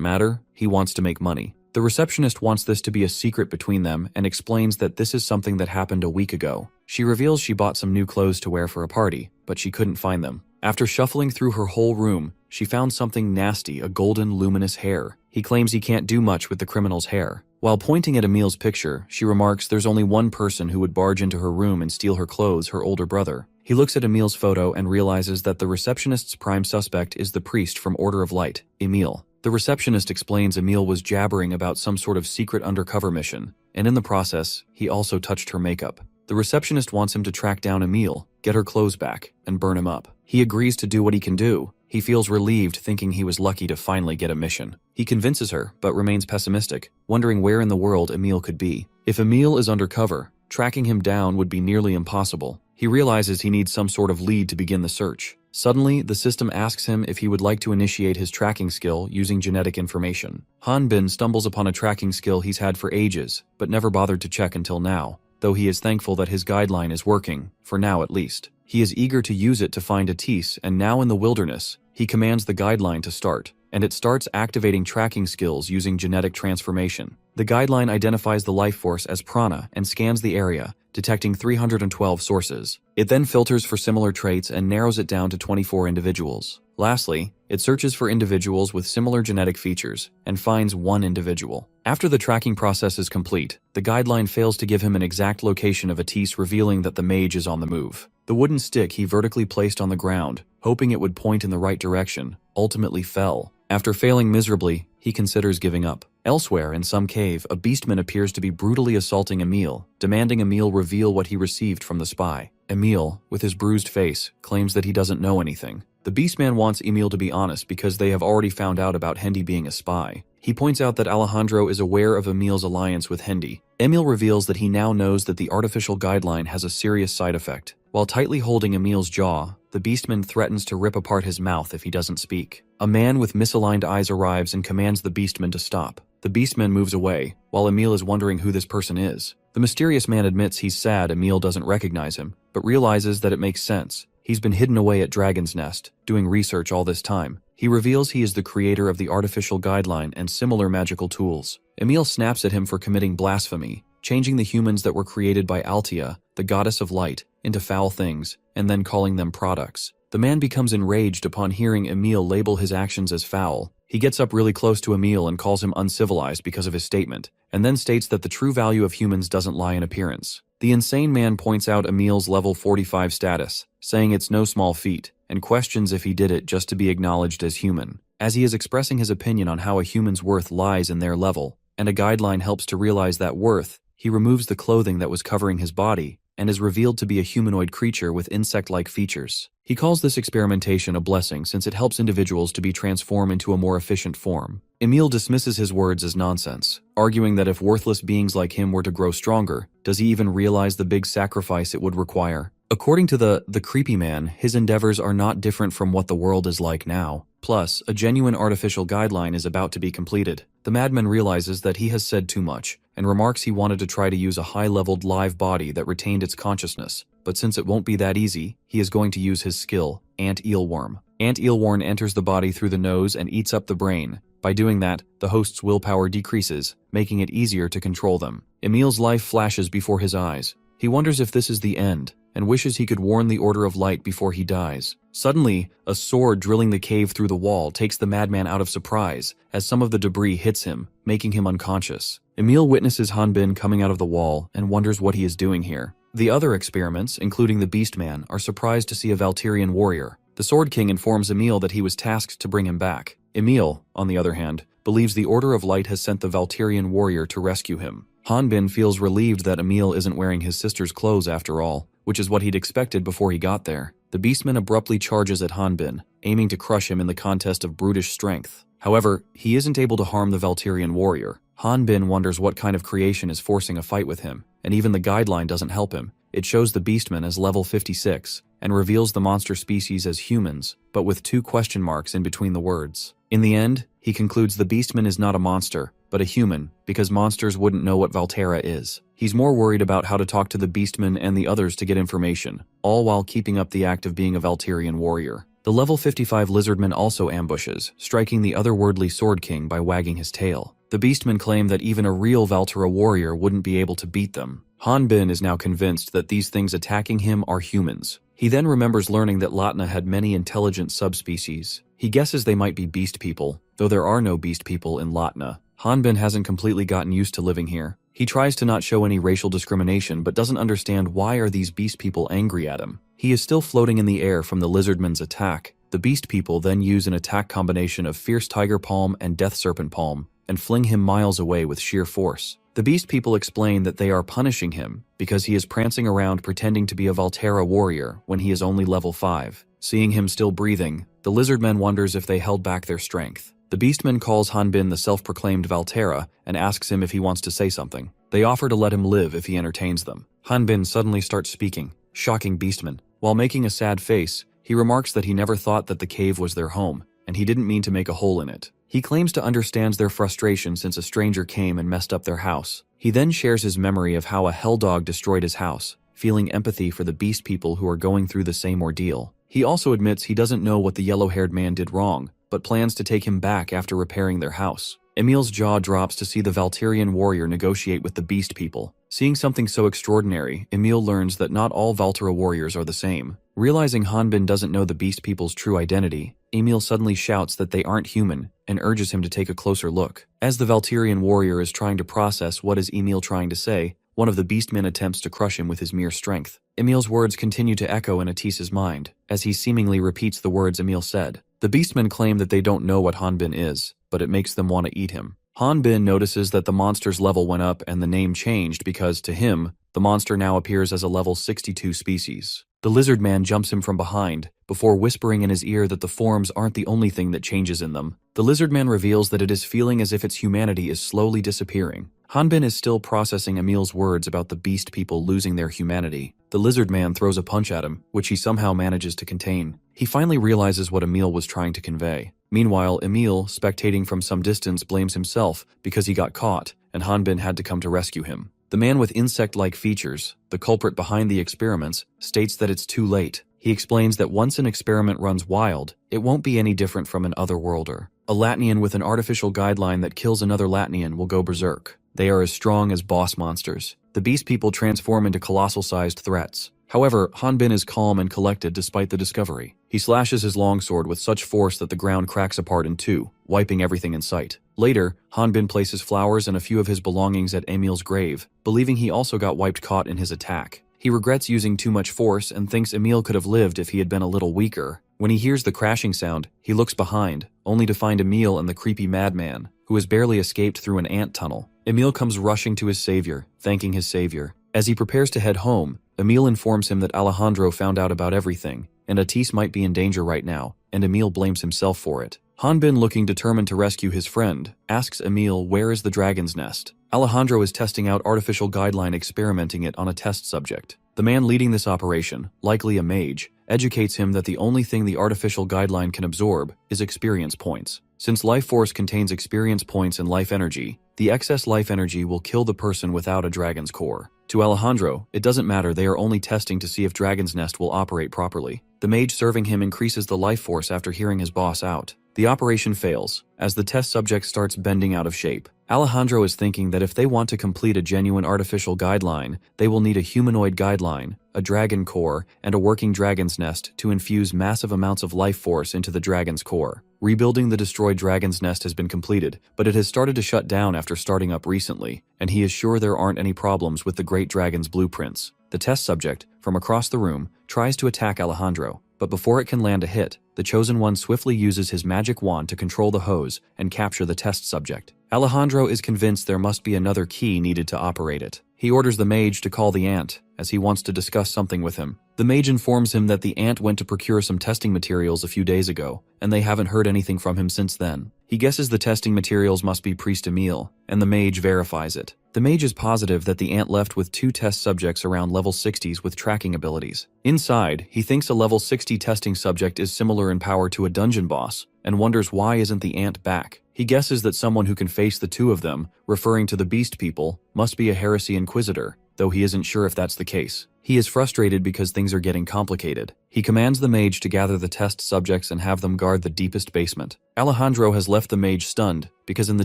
matter, he wants to make money. The receptionist wants this to be a secret between them and explains that this is something that happened a week ago. She reveals she bought some new clothes to wear for a party, but she couldn't find them. After shuffling through her whole room, she found something nasty, a golden luminous hair. He claims he can't do much with the criminal's hair. While pointing at Emil's picture, she remarks there's only one person who would barge into her room and steal her clothes, her older brother. He looks at Emil's photo and realizes that the receptionist's prime suspect is the priest from Order of Light, Emil. The receptionist explains Emil was jabbering about some sort of secret undercover mission, and in the process, he also touched her makeup. The receptionist wants him to track down Emil, get her clothes back, and burn him up. He agrees to do what he can do. He feels relieved thinking he was lucky to finally get a mission. He convinces her, but remains pessimistic, wondering where in the world Emil could be. If Emil is undercover, tracking him down would be nearly impossible. He realizes he needs some sort of lead to begin the search. Suddenly, the system asks him if he would like to initiate his tracking skill using genetic information. Hanbin stumbles upon a tracking skill he's had for ages, but never bothered to check until now, though he is thankful that his guideline is working, for now at least. He is eager to use it to find Atis, and now in the wilderness, he commands the guideline to start, and it starts activating tracking skills using genetic transformation. The guideline identifies the life force as prana and scans the area, detecting 312 sources. It then filters for similar traits and narrows it down to 24 individuals. Lastly, it searches for individuals with similar genetic features and finds one individual. After the tracking process is complete, the guideline fails to give him an exact location of Atis, revealing that the mage is on the move. The wooden stick he vertically placed on the ground, hoping it would point in the right direction, ultimately fell. After failing miserably, he considers giving up. Elsewhere, in some cave, a beastman appears to be brutally assaulting Emil, demanding Emil reveal what he received from the spy. Emil, with his bruised face, claims that he doesn't know anything. The beastman wants Emil to be honest because they have already found out about Hendy being a spy. He points out that Alejandro is aware of Emil's alliance with Hendy. Emil reveals that he now knows that the artificial guideline has a serious side effect. While tightly holding Emil's jaw, the beastman threatens to rip apart his mouth if he doesn't speak. A man with misaligned eyes arrives and commands the beastman to stop. The beastman moves away, while Emil is wondering who this person is. The mysterious man admits he's sad Emil doesn't recognize him, but realizes that it makes sense. He's been hidden away at Dragon's Nest, doing research all this time. He reveals he is the creator of the artificial guideline and similar magical tools. Emil snaps at him for committing blasphemy, changing the humans that were created by Altia, the goddess of light, into foul things, and then calling them products. The man becomes enraged upon hearing Emil label his actions as foul. He gets up really close to Emil and calls him uncivilized because of his statement, and then states that the true value of humans doesn't lie in appearance. The insane man points out Emil's level 45 status, saying it's no small feat, and questions if he did it just to be acknowledged as human. As he is expressing his opinion on how a human's worth lies in their level, and a guideline helps to realize that worth, he removes the clothing that was covering his body, and is revealed to be a humanoid creature with insect-like features. He calls this experimentation a blessing since it helps individuals to be transformed into a more efficient form. Emil dismisses his words as nonsense, arguing that if worthless beings like him were to grow stronger, does he even realize the big sacrifice it would require? According to the creepy man, his endeavors are not different from what the world is like now. Plus, a genuine artificial guideline is about to be completed. The madman realizes that he has said too much, and remarks he wanted to try to use a high-leveled live body that retained its consciousness. But since it won't be that easy, he is going to use his skill, Ant Eelworm. Ant Eelworm enters the body through the nose and eats up the brain. By doing that, the host's willpower decreases, making it easier to control them. Emil's life flashes before his eyes. He wonders if this is the end, and wishes he could warn the Order of Light before he dies. Suddenly, a sword drilling the cave through the wall takes the madman out of surprise, as some of the debris hits him, making him unconscious. Emil witnesses Hanbin coming out of the wall and wonders what he is doing here. The other experiments, including the Beastman, are surprised to see a Valtirian warrior. The Sword King informs Emil that he was tasked to bring him back. Emil, on the other hand, believes the Order of Light has sent the Valtirian warrior to rescue him. Hanbin feels relieved that Emil isn't wearing his sister's clothes after all, which is what he'd expected before he got there. The Beastman abruptly charges at Hanbin, aiming to crush him in the contest of brutish strength. However, he isn't able to harm the Valtirian warrior. Hanbin wonders what kind of creation is forcing a fight with him, and even the guideline doesn't help him. It shows the Beastman as level 56, and reveals the monster species as humans, but with 2 question marks in between the words. In the end, he concludes the Beastman is not a monster, but a human, because monsters wouldn't know what Valterra is. He's more worried about how to talk to the Beastman and the others to get information, all while keeping up the act of being a Valtirian warrior. The level 55 Lizardman also ambushes, striking the otherworldly Sword King by wagging his tail. The Beastmen claim that even a real Valterra warrior wouldn't be able to beat them. Hanbin is now convinced that these things attacking him are humans. He then remembers learning that Latna had many intelligent subspecies. He guesses they might be beast people, though there are no beast people in Latna. Hanbin hasn't completely gotten used to living here. He tries to not show any racial discrimination but doesn't understand why are these beast people angry at him. He is still floating in the air from the Lizardman's attack. The beast people then use an attack combination of Fierce Tiger Palm and Death Serpent Palm, and fling him miles away with sheer force. The beast people explain that they are punishing him because he is prancing around pretending to be a Valterra warrior when he is only level 5. Seeing him still breathing, the Lizardmen wonders if they held back their strength. The beastman calls Hanbin the self-proclaimed Valterra and asks him if he wants to say something. They offer to let him live if he entertains them. Hanbin suddenly starts speaking, shocking beastman. While making a sad face, he remarks that he never thought that the cave was their home, and he didn't mean to make a hole in it. He claims to understand their frustration since a stranger came and messed up their house. He then shares his memory of how a hell dog destroyed his house, feeling empathy for the beast people who are going through the same ordeal. He also admits he doesn't know what the yellow-haired man did wrong, but plans to take him back after repairing their house. Emil's jaw drops to see the Valterian warrior negotiate with the beast people. Seeing something so extraordinary, Emil learns that not all Valtera warriors are the same. Realizing Hanbin doesn't know the beast people's true identity, Emil suddenly shouts that they aren't human and urges him to take a closer look. As the Valterian warrior is trying to process what is Emil trying to say, one of the beastmen attempts to crush him with his mere strength. Emil's words continue to echo in Atis's mind, as he seemingly repeats the words Emil said. The beastmen claim that they don't know what Hanbin is, but it makes them want to eat him. Hanbin notices that the monster's level went up and the name changed because, to him, the monster now appears as a level 62 species. The lizard man jumps him from behind, before whispering in his ear that the forms aren't the only thing that changes in them. The lizard man reveals that it is feeling as if its humanity is slowly disappearing. Hanbin is still processing Emil's words about the beast people losing their humanity. The lizard man throws a punch at him, which he somehow manages to contain. He finally realizes what Emil was trying to convey. Meanwhile, Emil, spectating from some distance, blames himself because he got caught, and Hanbin had to come to rescue him. The man with insect-like features, the culprit behind the experiments, states that it's too late. He explains that once an experiment runs wild, it won't be any different from an otherworlder. A Latnian with an artificial guideline that kills another Latnian will go berserk. They are as strong as boss monsters. The beast people transform into colossal-sized threats. However, Hanbin is calm and collected despite the discovery. He slashes his longsword with such force that the ground cracks apart in two, wiping everything in sight. Later, Hanbin places flowers and a few of his belongings at Emil's grave, believing he also got wiped caught in his attack. He regrets using too much force and thinks Emil could have lived if he had been a little weaker. When he hears the crashing sound, he looks behind, only to find Emil and the creepy madman, who has barely escaped through an ant tunnel. Emil comes rushing to his savior, thanking his savior. As he prepares to head home, Emil informs him that Alejandro found out about everything, and Atis might be in danger right now, and Emil blames himself for it. Hanbin, looking determined to rescue his friend, asks Emil where is the dragon's nest. Alejandro is testing out artificial guideline, experimenting it on a test subject. The man leading this operation, likely a mage, educates him that the only thing the artificial guideline can absorb is experience points. Since life force contains experience points and life energy, the excess life energy will kill the person without a dragon's core. To Alejandro, it doesn't matter, they are only testing to see if Dragon's Nest will operate properly. The mage serving him increases the life force after hearing his boss out. The operation fails, as the test subject starts bending out of shape. Alejandro is thinking that if they want to complete a genuine artificial guideline, they will need a humanoid guideline, a dragon core, and a working dragon's nest to infuse massive amounts of life force into the dragon's core. Rebuilding the destroyed dragon's nest has been completed, but it has started to shut down after starting up recently, and he is sure there aren't any problems with the great dragon's blueprints. The test subject, from across the room, tries to attack Alejandro, but before it can land a hit, the Chosen One swiftly uses his magic wand to control the hose and capture the test subject. Alejandro is convinced there must be another key needed to operate it. He orders the mage to call the ant, as he wants to discuss something with him. The mage informs him that the ant went to procure some testing materials a few days ago, and they haven't heard anything from him since then. He guesses the testing materials must be Priest Emil, and the mage verifies it. The mage is positive that the ant left with 2 test subjects around level 60s with tracking abilities. Inside, he thinks a level 60 testing subject is similar in power to a dungeon boss, and wonders why isn't the ant back. He guesses that someone who can face the 2 of them, referring to the beast people, must be a heresy inquisitor, though he isn't sure if that's the case. He is frustrated because things are getting complicated. He commands the mage to gather the test subjects and have them guard the deepest basement. Alejandro has left the mage stunned, because in the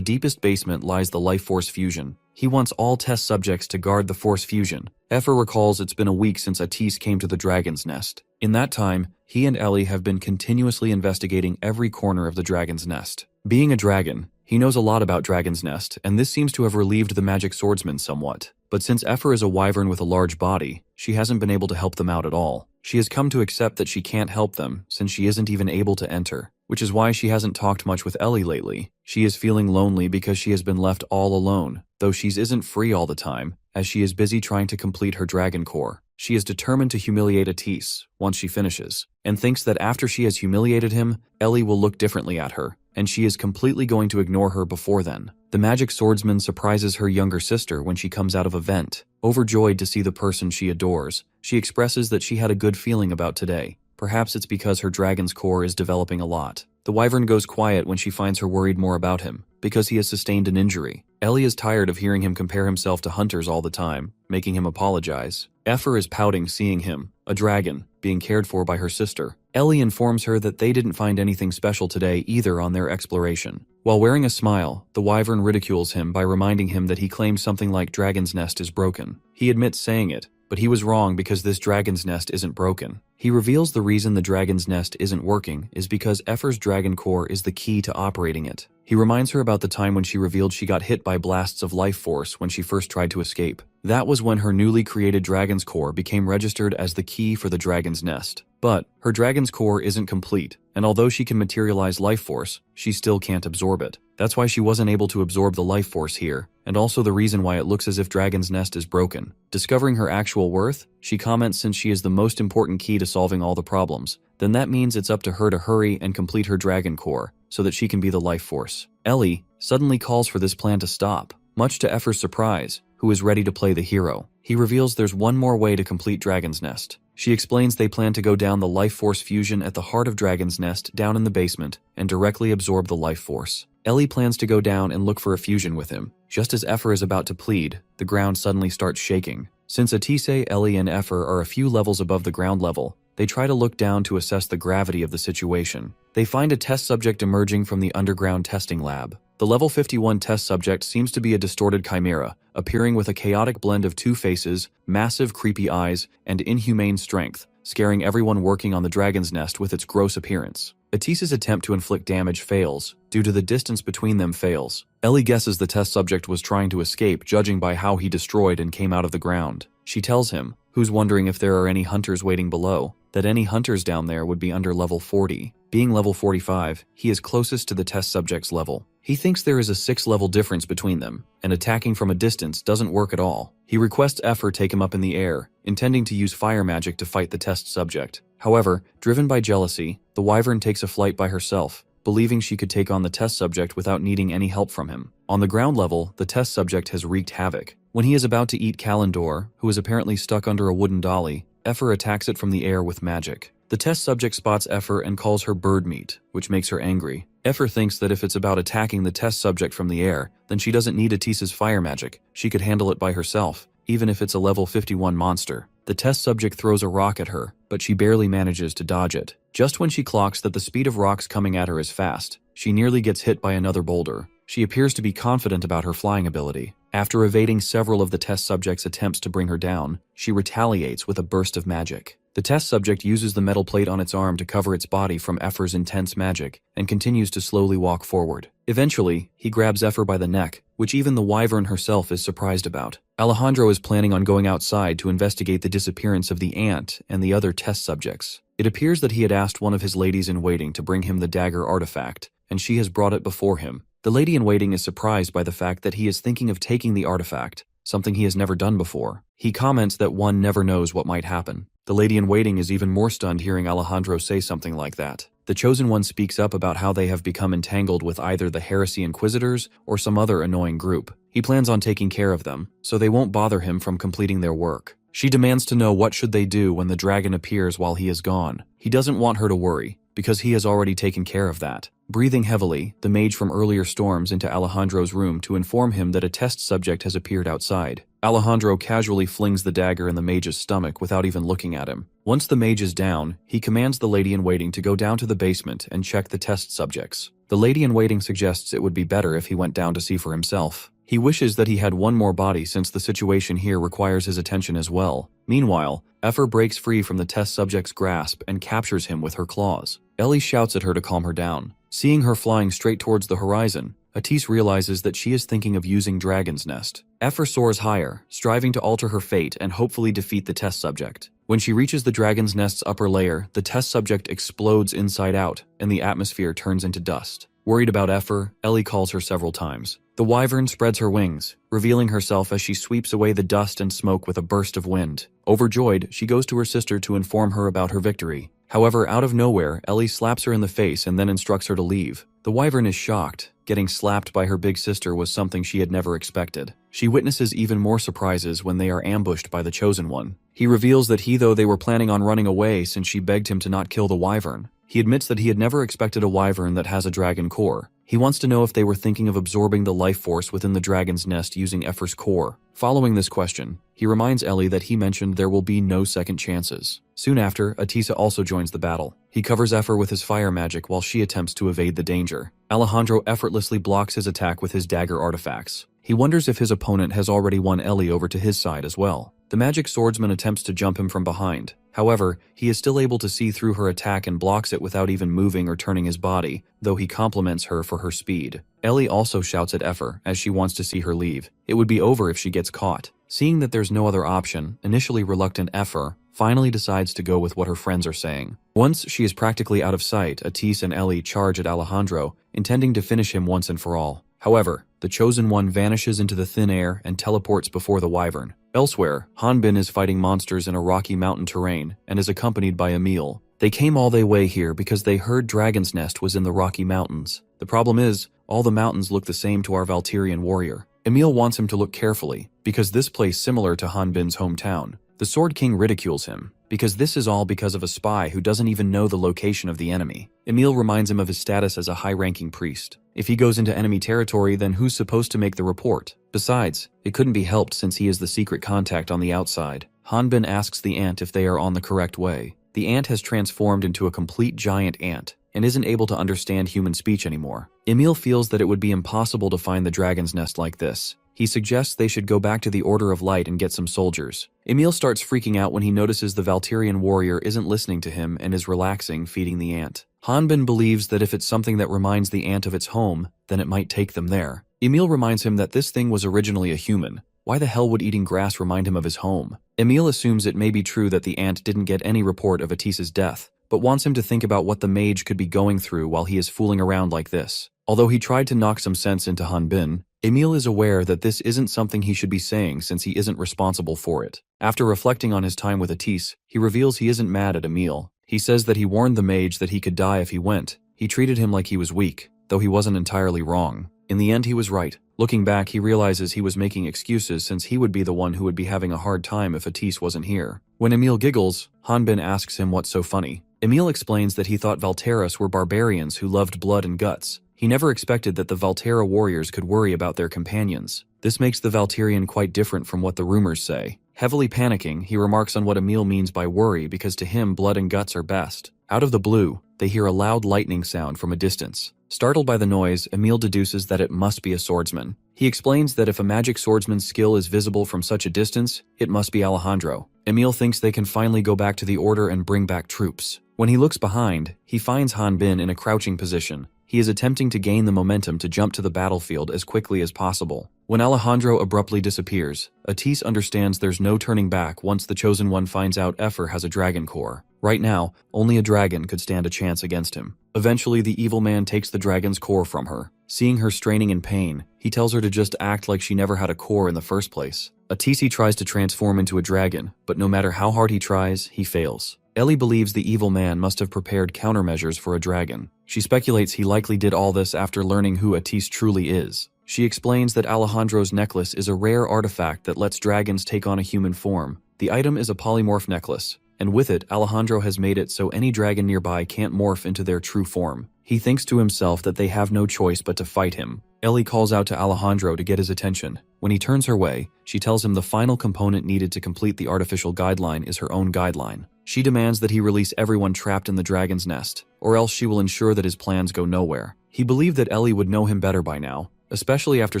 deepest basement lies the life force fusion. He wants all test subjects to guard the force fusion. Effer recalls it's been a week since Atis came to the dragon's nest. In that time, he and Ellie have been continuously investigating every corner of the dragon's nest. Being a dragon, he knows a lot about Dragon's Nest, and this seems to have relieved the magic swordsman somewhat. But since Effer is a wyvern with a large body, she hasn't been able to help them out at all. She has come to accept that she can't help them, since she isn't even able to enter, which is why she hasn't talked much with Ellie lately. She is feeling lonely because she has been left all alone, though she isn't free all the time, as she is busy trying to complete her dragon core. She is determined to humiliate Atis once she finishes, and thinks that after she has humiliated him, Ellie will look differently at her. and she is completely going to ignore her before then. The magic swordsman surprises her younger sister when she comes out of a vent. Overjoyed to see the person she adores, she expresses that she had a good feeling about today. Perhaps it's because her dragon's core is developing a lot. The wyvern goes quiet when she finds her worried more about him, because he has sustained an injury. Ellie is tired of hearing him compare himself to hunters all the time, making him apologize. Effer is pouting seeing him, a dragon, being cared for by her sister. Ellie informs her that they didn't find anything special today either on their exploration. While wearing a smile, the wyvern ridicules him by reminding him that he claimed something like dragon's nest is broken. He admits saying it, but he was wrong because this dragon's nest isn't broken. He reveals the reason the dragon's nest isn't working is because Effer's dragon core is the key to operating it. He reminds her about the time when she revealed she got hit by blasts of life force when she first tried to escape. That was when her newly created dragon's core became registered as the key for the dragon's nest. But her dragon's core isn't complete, and although she can materialize life force, she still can't absorb it. That's why she wasn't able to absorb the life force here, and also the reason why it looks as if dragon's nest is broken. Discovering her actual worth, she comments since she is the most important key to solving all the problems, then that means it's up to her to hurry and complete her dragon core, so that she can be the life force. Ellie suddenly calls for this plan to stop, much to Effer's surprise, who is ready to play the hero. He reveals there's one more way to complete Dragon's Nest. She explains they plan to go down the life force fusion at the heart of Dragon's Nest down in the basement and directly absorb the life force. Ellie plans to go down and look for a fusion with him. Just as Effer is about to plead, the ground suddenly starts shaking. Since Atise, Ellie, and Effer are a few levels above the ground level, they try to look down to assess the gravity of the situation. They find a test subject emerging from the underground testing lab. The level 51 test subject seems to be a distorted chimera, appearing with a chaotic blend of two faces, massive creepy eyes, and inhumane strength, scaring everyone working on the dragon's nest with its gross appearance. Atise's attempt to inflict damage fails, due to the distance between them fails. Ellie guesses the test subject was trying to escape judging by how he destroyed and came out of the ground. She tells him, who's wondering if there are any hunters waiting below, that any hunters down there would be under level 40. Being level 45, he is closest to the test subject's level. He thinks there is a 6-level difference between them, and attacking from a distance doesn't work at all. He requests Effer take him up in the air, intending to use fire magic to fight the test subject. However, driven by jealousy, the wyvern takes a flight by herself, believing she could take on the test subject without needing any help from him. On the ground level, the test subject has wreaked havoc. When he is about to eat Kalendor, who is apparently stuck under a wooden dolly, Effer attacks it from the air with magic. The test subject spots Effer and calls her bird meat, which makes her angry. Effer thinks that if it's about attacking the test subject from the air, then she doesn't need Atise's fire magic. She could handle it by herself, even if it's a level 51 monster. The test subject throws a rock at her, but she barely manages to dodge it. Just when she clocks that the speed of rocks coming at her is fast, she nearly gets hit by another boulder. She appears to be confident about her flying ability. After evading several of the test subject's attempts to bring her down, she retaliates with a burst of magic. The test subject uses the metal plate on its arm to cover its body from Effer's intense magic and continues to slowly walk forward. Eventually, he grabs Effer by the neck, which even the wyvern herself is surprised about. Alejandro is planning on going outside to investigate the disappearance of the ant and the other test subjects. It appears that he had asked one of his ladies-in-waiting to bring him the dagger artifact, and she has brought it before him. The lady-in-waiting is surprised by the fact that he is thinking of taking the artifact, something he has never done before. He comments that one never knows what might happen. The lady-in-waiting is even more stunned hearing Alejandro say something like that. The Chosen One speaks up about how they have become entangled with either the Heresy Inquisitors or some other annoying group. He plans on taking care of them, so they won't bother him from completing their work. She demands to know what should they do when the dragon appears while he is gone. He doesn't want her to worry, because he has already taken care of that. Breathing heavily, the mage from earlier storms into Alejandro's room to inform him that a test subject has appeared outside. Alejandro casually flings the dagger in the mage's stomach without even looking at him. Once the mage is down, he commands the lady-in-waiting to go down to the basement and check the test subjects. The lady-in-waiting suggests it would be better if he went down to see for himself. He wishes that he had one more body since the situation here requires his attention as well. Meanwhile, Effer breaks free from the test subject's grasp and captures him with her claws. Ellie shouts at her to calm her down. Seeing her flying straight towards the horizon, Atise realizes that she is thinking of using Dragon's Nest. Effer soars higher, striving to alter her fate and hopefully defeat the test subject. When she reaches the Dragon's Nest's upper layer, the test subject explodes inside out, and the atmosphere turns into dust. Worried about Effer, Ellie calls her several times. The wyvern spreads her wings, revealing herself as she sweeps away the dust and smoke with a burst of wind. Overjoyed, she goes to her sister to inform her about her victory. However, out of nowhere, Ellie slaps her in the face and then instructs her to leave. The wyvern is shocked. Getting slapped by her big sister was something she had never expected. She witnesses even more surprises when they are ambushed by the Chosen One. He reveals that though they were planning on running away since she begged him to not kill the wyvern. He admits that he had never expected a wyvern that has a dragon core. He wants to know if they were thinking of absorbing the life force within the dragon's nest using Effer's core. Following this question, he reminds Ellie that he mentioned there will be no second chances. Soon after, Atisa also joins the battle. He covers Effer with his fire magic while she attempts to evade the danger. Alejandro effortlessly blocks his attack with his dagger artifacts. He wonders if his opponent has already won Ellie over to his side as well. The magic swordsman attempts to jump him from behind. However, he is still able to see through her attack and blocks it without even moving or turning his body, though he compliments her for her speed. Ellie also shouts at Effer as she wants to see her leave. It would be over if she gets caught. Seeing that there's no other option, initially reluctant Effer finally decides to go with what her friends are saying. Once she is practically out of sight, Atis and Ellie charge at Alejandro, intending to finish him once and for all. However, the Chosen One vanishes into the thin air and teleports before the wyvern. Elsewhere, Hanbin is fighting monsters in a rocky mountain terrain and is accompanied by Emil. They came all the way here because they heard Dragon's Nest was in the Rocky Mountains. The problem is, all the mountains look the same to our Valtirian warrior. Emil wants him to look carefully, because this place similar to Hanbin's hometown. The Sword King ridicules him, because this is all because of a spy who doesn't even know the location of the enemy. Emil reminds him of his status as a high-ranking priest. If he goes into enemy territory, then who's supposed to make the report? Besides, it couldn't be helped since he is the secret contact on the outside. Hanbin asks the ant if they are on the correct way. The ant has transformed into a complete giant ant, and isn't able to understand human speech anymore. Emil feels that it would be impossible to find the dragon's nest like this. He suggests they should go back to the Order of Light and get some soldiers. Emil starts freaking out when he notices the Valtirian warrior isn't listening to him and is relaxing, feeding the ant. Hanbin believes that if it's something that reminds the ant of its home, then it might take them there. Emil reminds him that this thing was originally a human. Why the hell would eating grass remind him of his home? Emil assumes it may be true that the ant didn't get any report of Atis's death, but wants him to think about what the mage could be going through while he is fooling around like this. Although he tried to knock some sense into Hanbin, Emil is aware that this isn't something he should be saying since he isn't responsible for it. After reflecting on his time with Atis, he reveals he isn't mad at Emil. He says that he warned the mage that he could die if he went. He treated him like he was weak, though he wasn't entirely wrong. In the end, he was right. Looking back, he realizes he was making excuses since he would be the one who would be having a hard time if Atis wasn't here. When Emil giggles, Hanbin asks him what's so funny. Emil explains that he thought Valteras were barbarians who loved blood and guts. He never expected that the Valtera warriors could worry about their companions. This makes the Valtirian quite different from what the rumors say. Heavily panicking, he remarks on what Emil means by worry because to him blood and guts are best. Out of the blue, they hear a loud lightning sound from a distance. Startled by the noise, Emil deduces that it must be a swordsman. He explains that if a magic swordsman's skill is visible from such a distance, it must be Alejandro. Emil thinks they can finally go back to the Order and bring back troops. When he looks behind, he finds Hanbin in a crouching position. He is attempting to gain the momentum to jump to the battlefield as quickly as possible. When Alejandro abruptly disappears, Atis understands there's no turning back once the Chosen One finds out Effer has a dragon core. Right now, only a dragon could stand a chance against him. Eventually, the evil man takes the dragon's core from her. Seeing her straining in pain, he tells her to just act like she never had a core in the first place. Atisi tries to transform into a dragon, but no matter how hard he tries, he fails. Ellie believes the evil man must have prepared countermeasures for a dragon. She speculates he likely did all this after learning who Atis truly is. She explains that Alejandro's necklace is a rare artifact that lets dragons take on a human form. The item is a polymorph necklace, and with it, Alejandro has made it so any dragon nearby can't morph into their true form. He thinks to himself that they have no choice but to fight him. Ellie calls out to Alejandro to get his attention. When he turns her way, she tells him the final component needed to complete the artificial guideline is her own guideline. She demands that he release everyone trapped in the dragon's nest, or else she will ensure that his plans go nowhere. He believed that Ellie would know him better by now, especially after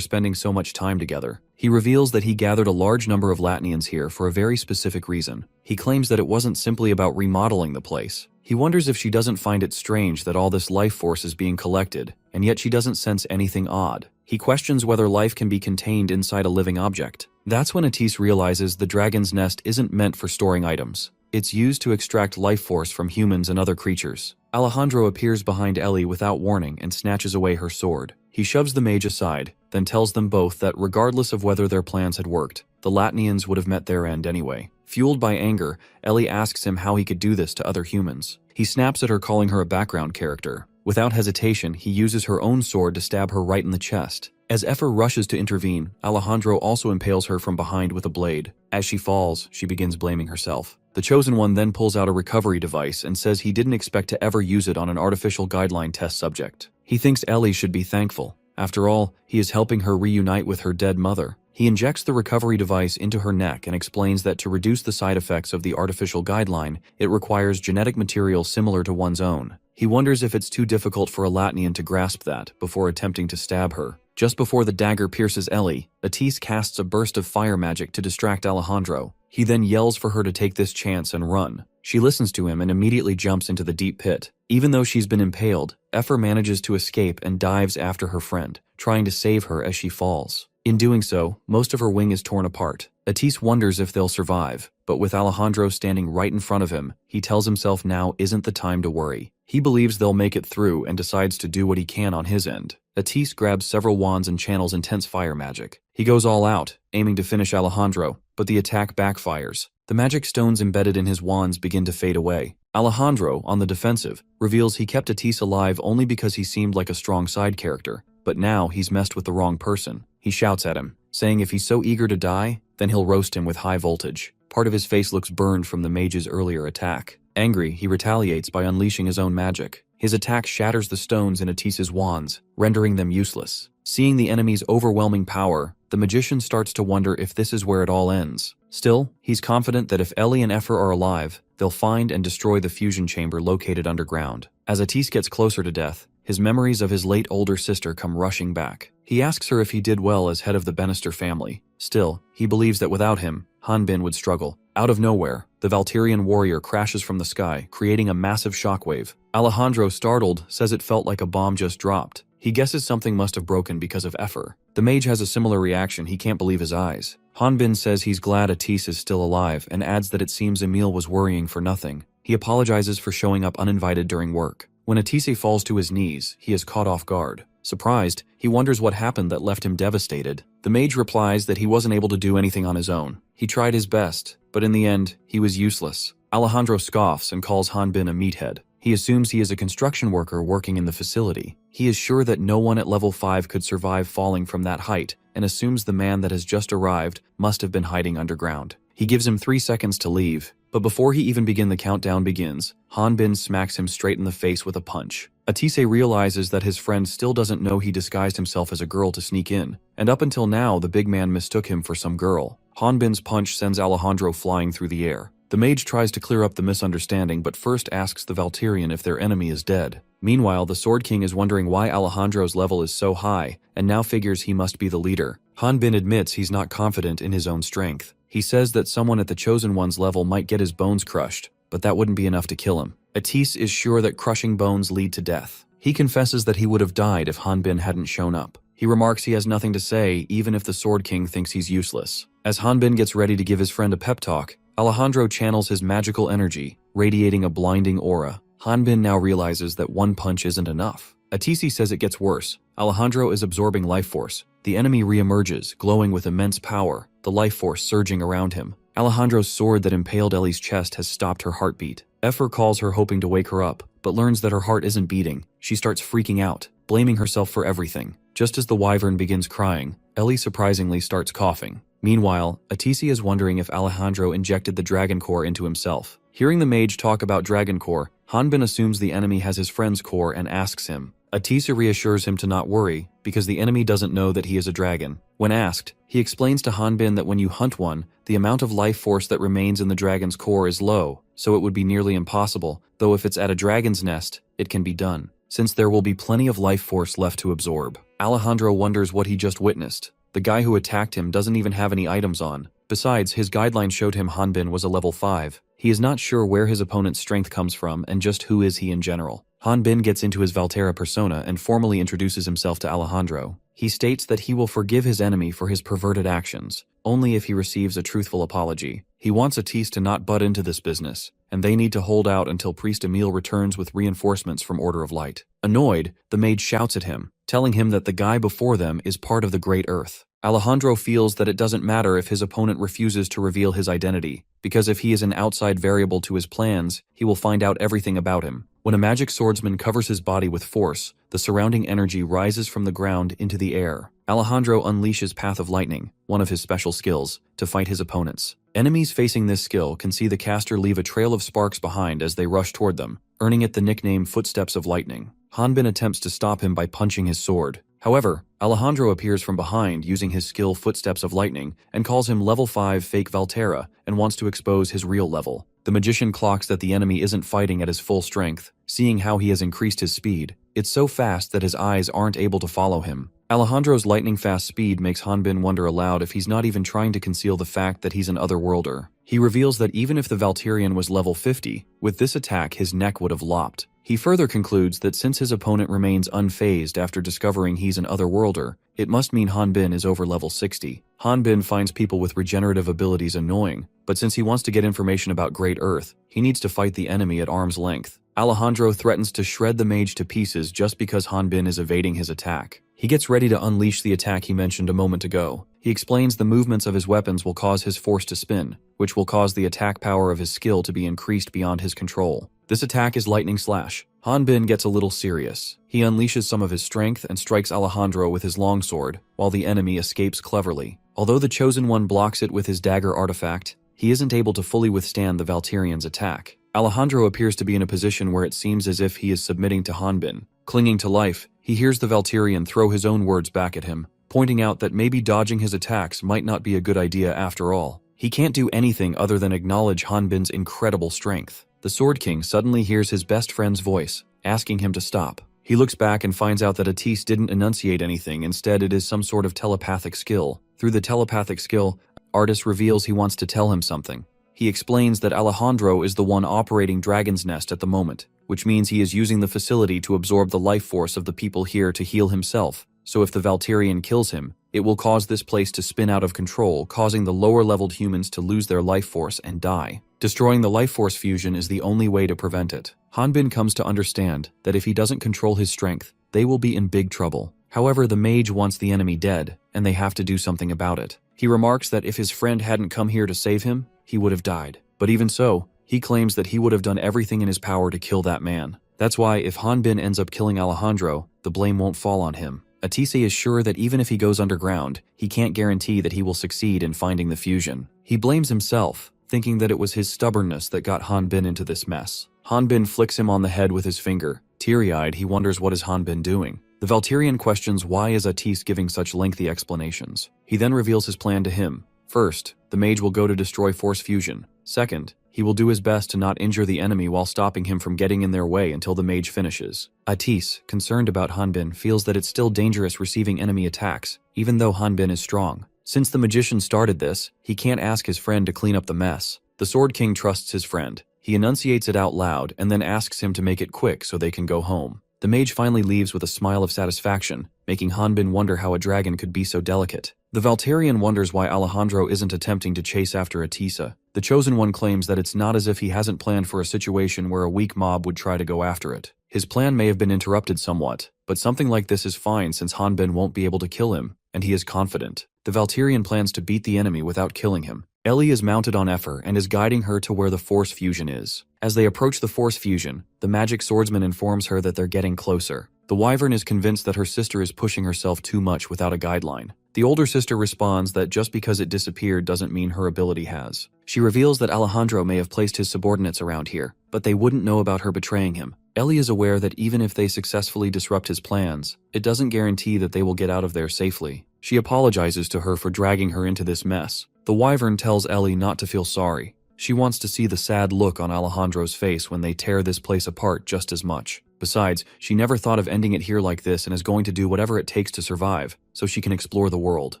spending so much time together. He reveals that he gathered a large number of Latnians here for a very specific reason. He claims that it wasn't simply about remodeling the place. He wonders if she doesn't find it strange that all this life force is being collected, and yet she doesn't sense anything odd. He questions whether life can be contained inside a living object. That's when Atis realizes the dragon's nest isn't meant for storing items. It's used to extract life force from humans and other creatures. Alejandro appears behind Ellie without warning and snatches away her sword. He shoves the mage aside, then tells them both that regardless of whether their plans had worked, the Latnians would have met their end anyway. Fueled by anger, Ellie asks him how he could do this to other humans. He snaps at her, calling her a background character. Without hesitation, he uses her own sword to stab her right in the chest. As Effer rushes to intervene, Alejandro also impales her from behind with a blade. As she falls, she begins blaming herself. The Chosen One then pulls out a recovery device and says he didn't expect to ever use it on an artificial guideline test subject. He thinks Ellie should be thankful. After all, he is helping her reunite with her dead mother. He injects the recovery device into her neck and explains that to reduce the side effects of the artificial guideline, it requires genetic material similar to one's own. He wonders if it's too difficult for a Latnian to grasp that before attempting to stab her. Just before the dagger pierces Ellie, Atis casts a burst of fire magic to distract Alejandro. He then yells for her to take this chance and run. She listens to him and immediately jumps into the deep pit. Even though she's been impaled, Effer manages to escape and dives after her friend, trying to save her as she falls. In doing so, most of her wing is torn apart. Atis wonders if they'll survive, but with Alejandro standing right in front of him, he tells himself now isn't the time to worry. He believes they'll make it through and decides to do what he can on his end. Atis grabs several wands and channels intense fire magic. He goes all out, aiming to finish Alejandro, but the attack backfires. The magic stones embedded in his wands begin to fade away. Alejandro, on the defensive, reveals he kept Atis alive only because he seemed like a strong side character, but now he's messed with the wrong person. He shouts at him, saying if he's so eager to die, then he'll roast him with high voltage. Part of his face looks burned from the mage's earlier attack. Angry, he retaliates by unleashing his own magic. His attack shatters the stones in Atis's wands, rendering them useless. Seeing the enemy's overwhelming power, the magician starts to wonder if this is where it all ends. Still, he's confident that if Ellie and Effer are alive, they'll find and destroy the fusion chamber located underground. As Atis gets closer to death, his memories of his late older sister come rushing back. He asks her if he did well as head of the Bannister family. Still, he believes that without him, Hanbin would struggle. Out of nowhere, the Valkyrian warrior crashes from the sky, creating a massive shockwave. Alejandro, startled, says it felt like a bomb just dropped. He guesses something must have broken because of Effer. The mage has a similar reaction. He can't believe his eyes. Hanbin says he's glad Atis is still alive and adds that it seems Emil was worrying for nothing. He apologizes for showing up uninvited during work. When Atis falls to his knees, he is caught off guard. Surprised, he wonders what happened that left him devastated. The mage replies that he wasn't able to do anything on his own. He tried his best, but in the end, he was useless. Alejandro scoffs and calls Hanbin a meathead. He assumes he is a construction worker working in the facility. He is sure that no one at level 5 could survive falling from that height, and assumes the man that has just arrived must have been hiding underground. He gives him 3 seconds to leave, but before he even the countdown begins, Hanbin smacks him straight in the face with a punch. Atise realizes that his friend still doesn't know he disguised himself as a girl to sneak in, and up until now the big man mistook him for some girl. Hanbin's punch sends Alejandro flying through the air. The mage tries to clear up the misunderstanding but first asks the Valkyrian if their enemy is dead. Meanwhile, the Sword King is wondering why Alejandro's level is so high, and now figures he must be the leader. Hanbin admits he's not confident in his own strength. He says that someone at the Chosen One's level might get his bones crushed, but that wouldn't be enough to kill him. Atis is sure that crushing bones lead to death. He confesses that he would have died if Hanbin hadn't shown up. He remarks he has nothing to say even if the Sword King thinks he's useless. As Hanbin gets ready to give his friend a pep talk, Alejandro channels his magical energy, radiating a blinding aura. Hanbin now realizes that one punch isn't enough. Atisi says it gets worse. Alejandro is absorbing life force. The enemy reemerges, glowing with immense power, the life force surging around him. Alejandro's sword that impaled Ellie's chest has stopped her heartbeat. Effer calls her hoping to wake her up, but learns that her heart isn't beating. She starts freaking out, blaming herself for everything. Just as the wyvern begins crying, Ellie surprisingly starts coughing. Meanwhile, Atisi is wondering if Alejandro injected the dragon core into himself. Hearing the mage talk about dragon core, Hanbin assumes the enemy has his friend's core and asks him. Atisa reassures him to not worry, because the enemy doesn't know that he is a dragon. When asked, he explains to Hanbin that when you hunt one, the amount of life force that remains in the dragon's core is low, so it would be nearly impossible, though if it's at a dragon's nest, it can be done, since there will be plenty of life force left to absorb. Alejandro wonders what he just witnessed. The guy who attacked him doesn't even have any items on. Besides, his guideline showed him Hanbin was a level 5. He is not sure where his opponent's strength comes from and just who is he in general. Hanbin gets into his Valterra persona and formally introduces himself to Alejandro. He states that he will forgive his enemy for his perverted actions, only if he receives a truthful apology. He wants Atis to not butt into this business, and they need to hold out until Priest Emil returns with reinforcements from Order of Light. Annoyed, the mage shouts at him, telling him that the guy before them is part of the Great Earth. Alejandro feels that it doesn't matter if his opponent refuses to reveal his identity, because if he is an outside variable to his plans, he will find out everything about him. When a magic swordsman covers his body with force, the surrounding energy rises from the ground into the air. Alejandro unleashes Path of Lightning, one of his special skills, to fight his opponents. Enemies facing this skill can see the caster leave a trail of sparks behind as they rush toward them, earning it the nickname Footsteps of Lightning. Hanbin attempts to stop him by punching his sword. However, Alejandro appears from behind using his skill Footsteps of Lightning and calls him level 5 fake Valterra and wants to expose his real level. The magician clocks that the enemy isn't fighting at his full strength, seeing how he has increased his speed. It's so fast that his eyes aren't able to follow him. Alejandro's lightning-fast speed makes Hanbin wonder aloud if he's not even trying to conceal the fact that he's an otherworlder. He reveals that even if the Valterian was level 50, with this attack his neck would have lopped. He further concludes that since his opponent remains unfazed after discovering he's an otherworlder, it must mean Hanbin is over level 60. Hanbin finds people with regenerative abilities annoying, but since he wants to get information about Great Earth, he needs to fight the enemy at arm's length. Alejandro threatens to shred the mage to pieces just because Hanbin is evading his attack. He gets ready to unleash the attack he mentioned a moment ago. He explains the movements of his weapons will cause his force to spin, which will cause the attack power of his skill to be increased beyond his control. This attack is Lightning Slash. Hanbin gets a little serious. He unleashes some of his strength and strikes Alejandro with his longsword, while the enemy escapes cleverly. Although the Chosen One blocks it with his dagger artifact, he isn't able to fully withstand the Valterian's attack. Alejandro appears to be in a position where it seems as if he is submitting to Hanbin. Clinging to life, he hears the Valterian throw his own words back at him, pointing out that maybe dodging his attacks might not be a good idea after all. He can't do anything other than acknowledge Hanbin's incredible strength. The Sword King suddenly hears his best friend's voice, asking him to stop. He looks back and finds out that Atis didn't enunciate anything, instead it is some sort of telepathic skill. Through the telepathic skill, Artis reveals he wants to tell him something. He explains that Alejandro is the one operating Dragon's Nest at the moment, which means he is using the facility to absorb the life force of the people here to heal himself. So if the Valterian kills him, it will cause this place to spin out of control, causing the lower-leveled humans to lose their life force and die. Destroying the life force fusion is the only way to prevent it. Hanbin comes to understand that if he doesn't control his strength, they will be in big trouble. However, the mage wants the enemy dead, and they have to do something about it. He remarks that if his friend hadn't come here to save him, he would have died. But even so, he claims that he would have done everything in his power to kill that man. That's why if Hanbin ends up killing Alejandro, the blame won't fall on him. Atise is sure that even if he goes underground, he can't guarantee that he will succeed in finding the fusion. He blames himself, thinking that it was his stubbornness that got Hanbin into this mess. Hanbin flicks him on the head with his finger. Teary-eyed, he wonders what is Hanbin doing. The Valterian questions why is Atis giving such lengthy explanations. He then reveals his plan to him. First, the mage will go to destroy Force Fusion. Second, he will do his best to not injure the enemy while stopping him from getting in their way until the mage finishes. Atis, concerned about Hanbin, feels that it's still dangerous receiving enemy attacks, even though Hanbin is strong. Since the magician started this, he can't ask his friend to clean up the mess. The Sword King trusts his friend. He enunciates it out loud and then asks him to make it quick so they can go home. The mage finally leaves with a smile of satisfaction, making Hanbin wonder how a dragon could be so delicate. The Valterian wonders why Alejandro isn't attempting to chase after Atisa. The Chosen One claims that it's not as if he hasn't planned for a situation where a weak mob would try to go after it. His plan may have been interrupted somewhat, but something like this is fine since Hanbin won't be able to kill him, and he is confident. The Valterian plans to beat the enemy without killing him. Ellie is mounted on Effer and is guiding her to where the Force Fusion is. As they approach the Force Fusion, the magic swordsman informs her that they're getting closer. The Wyvern is convinced that her sister is pushing herself too much without a guideline. The older sister responds that just because it disappeared doesn't mean her ability has. She reveals that Alejandro may have placed his subordinates around here, but they wouldn't know about her betraying him. Ellie is aware that even if they successfully disrupt his plans, it doesn't guarantee that they will get out of there safely. She apologizes to her for dragging her into this mess. The Wyvern tells Ellie not to feel sorry. She wants to see the sad look on Alejandro's face when they tear this place apart just as much. Besides, she never thought of ending it here like this and is going to do whatever it takes to survive, so she can explore the world.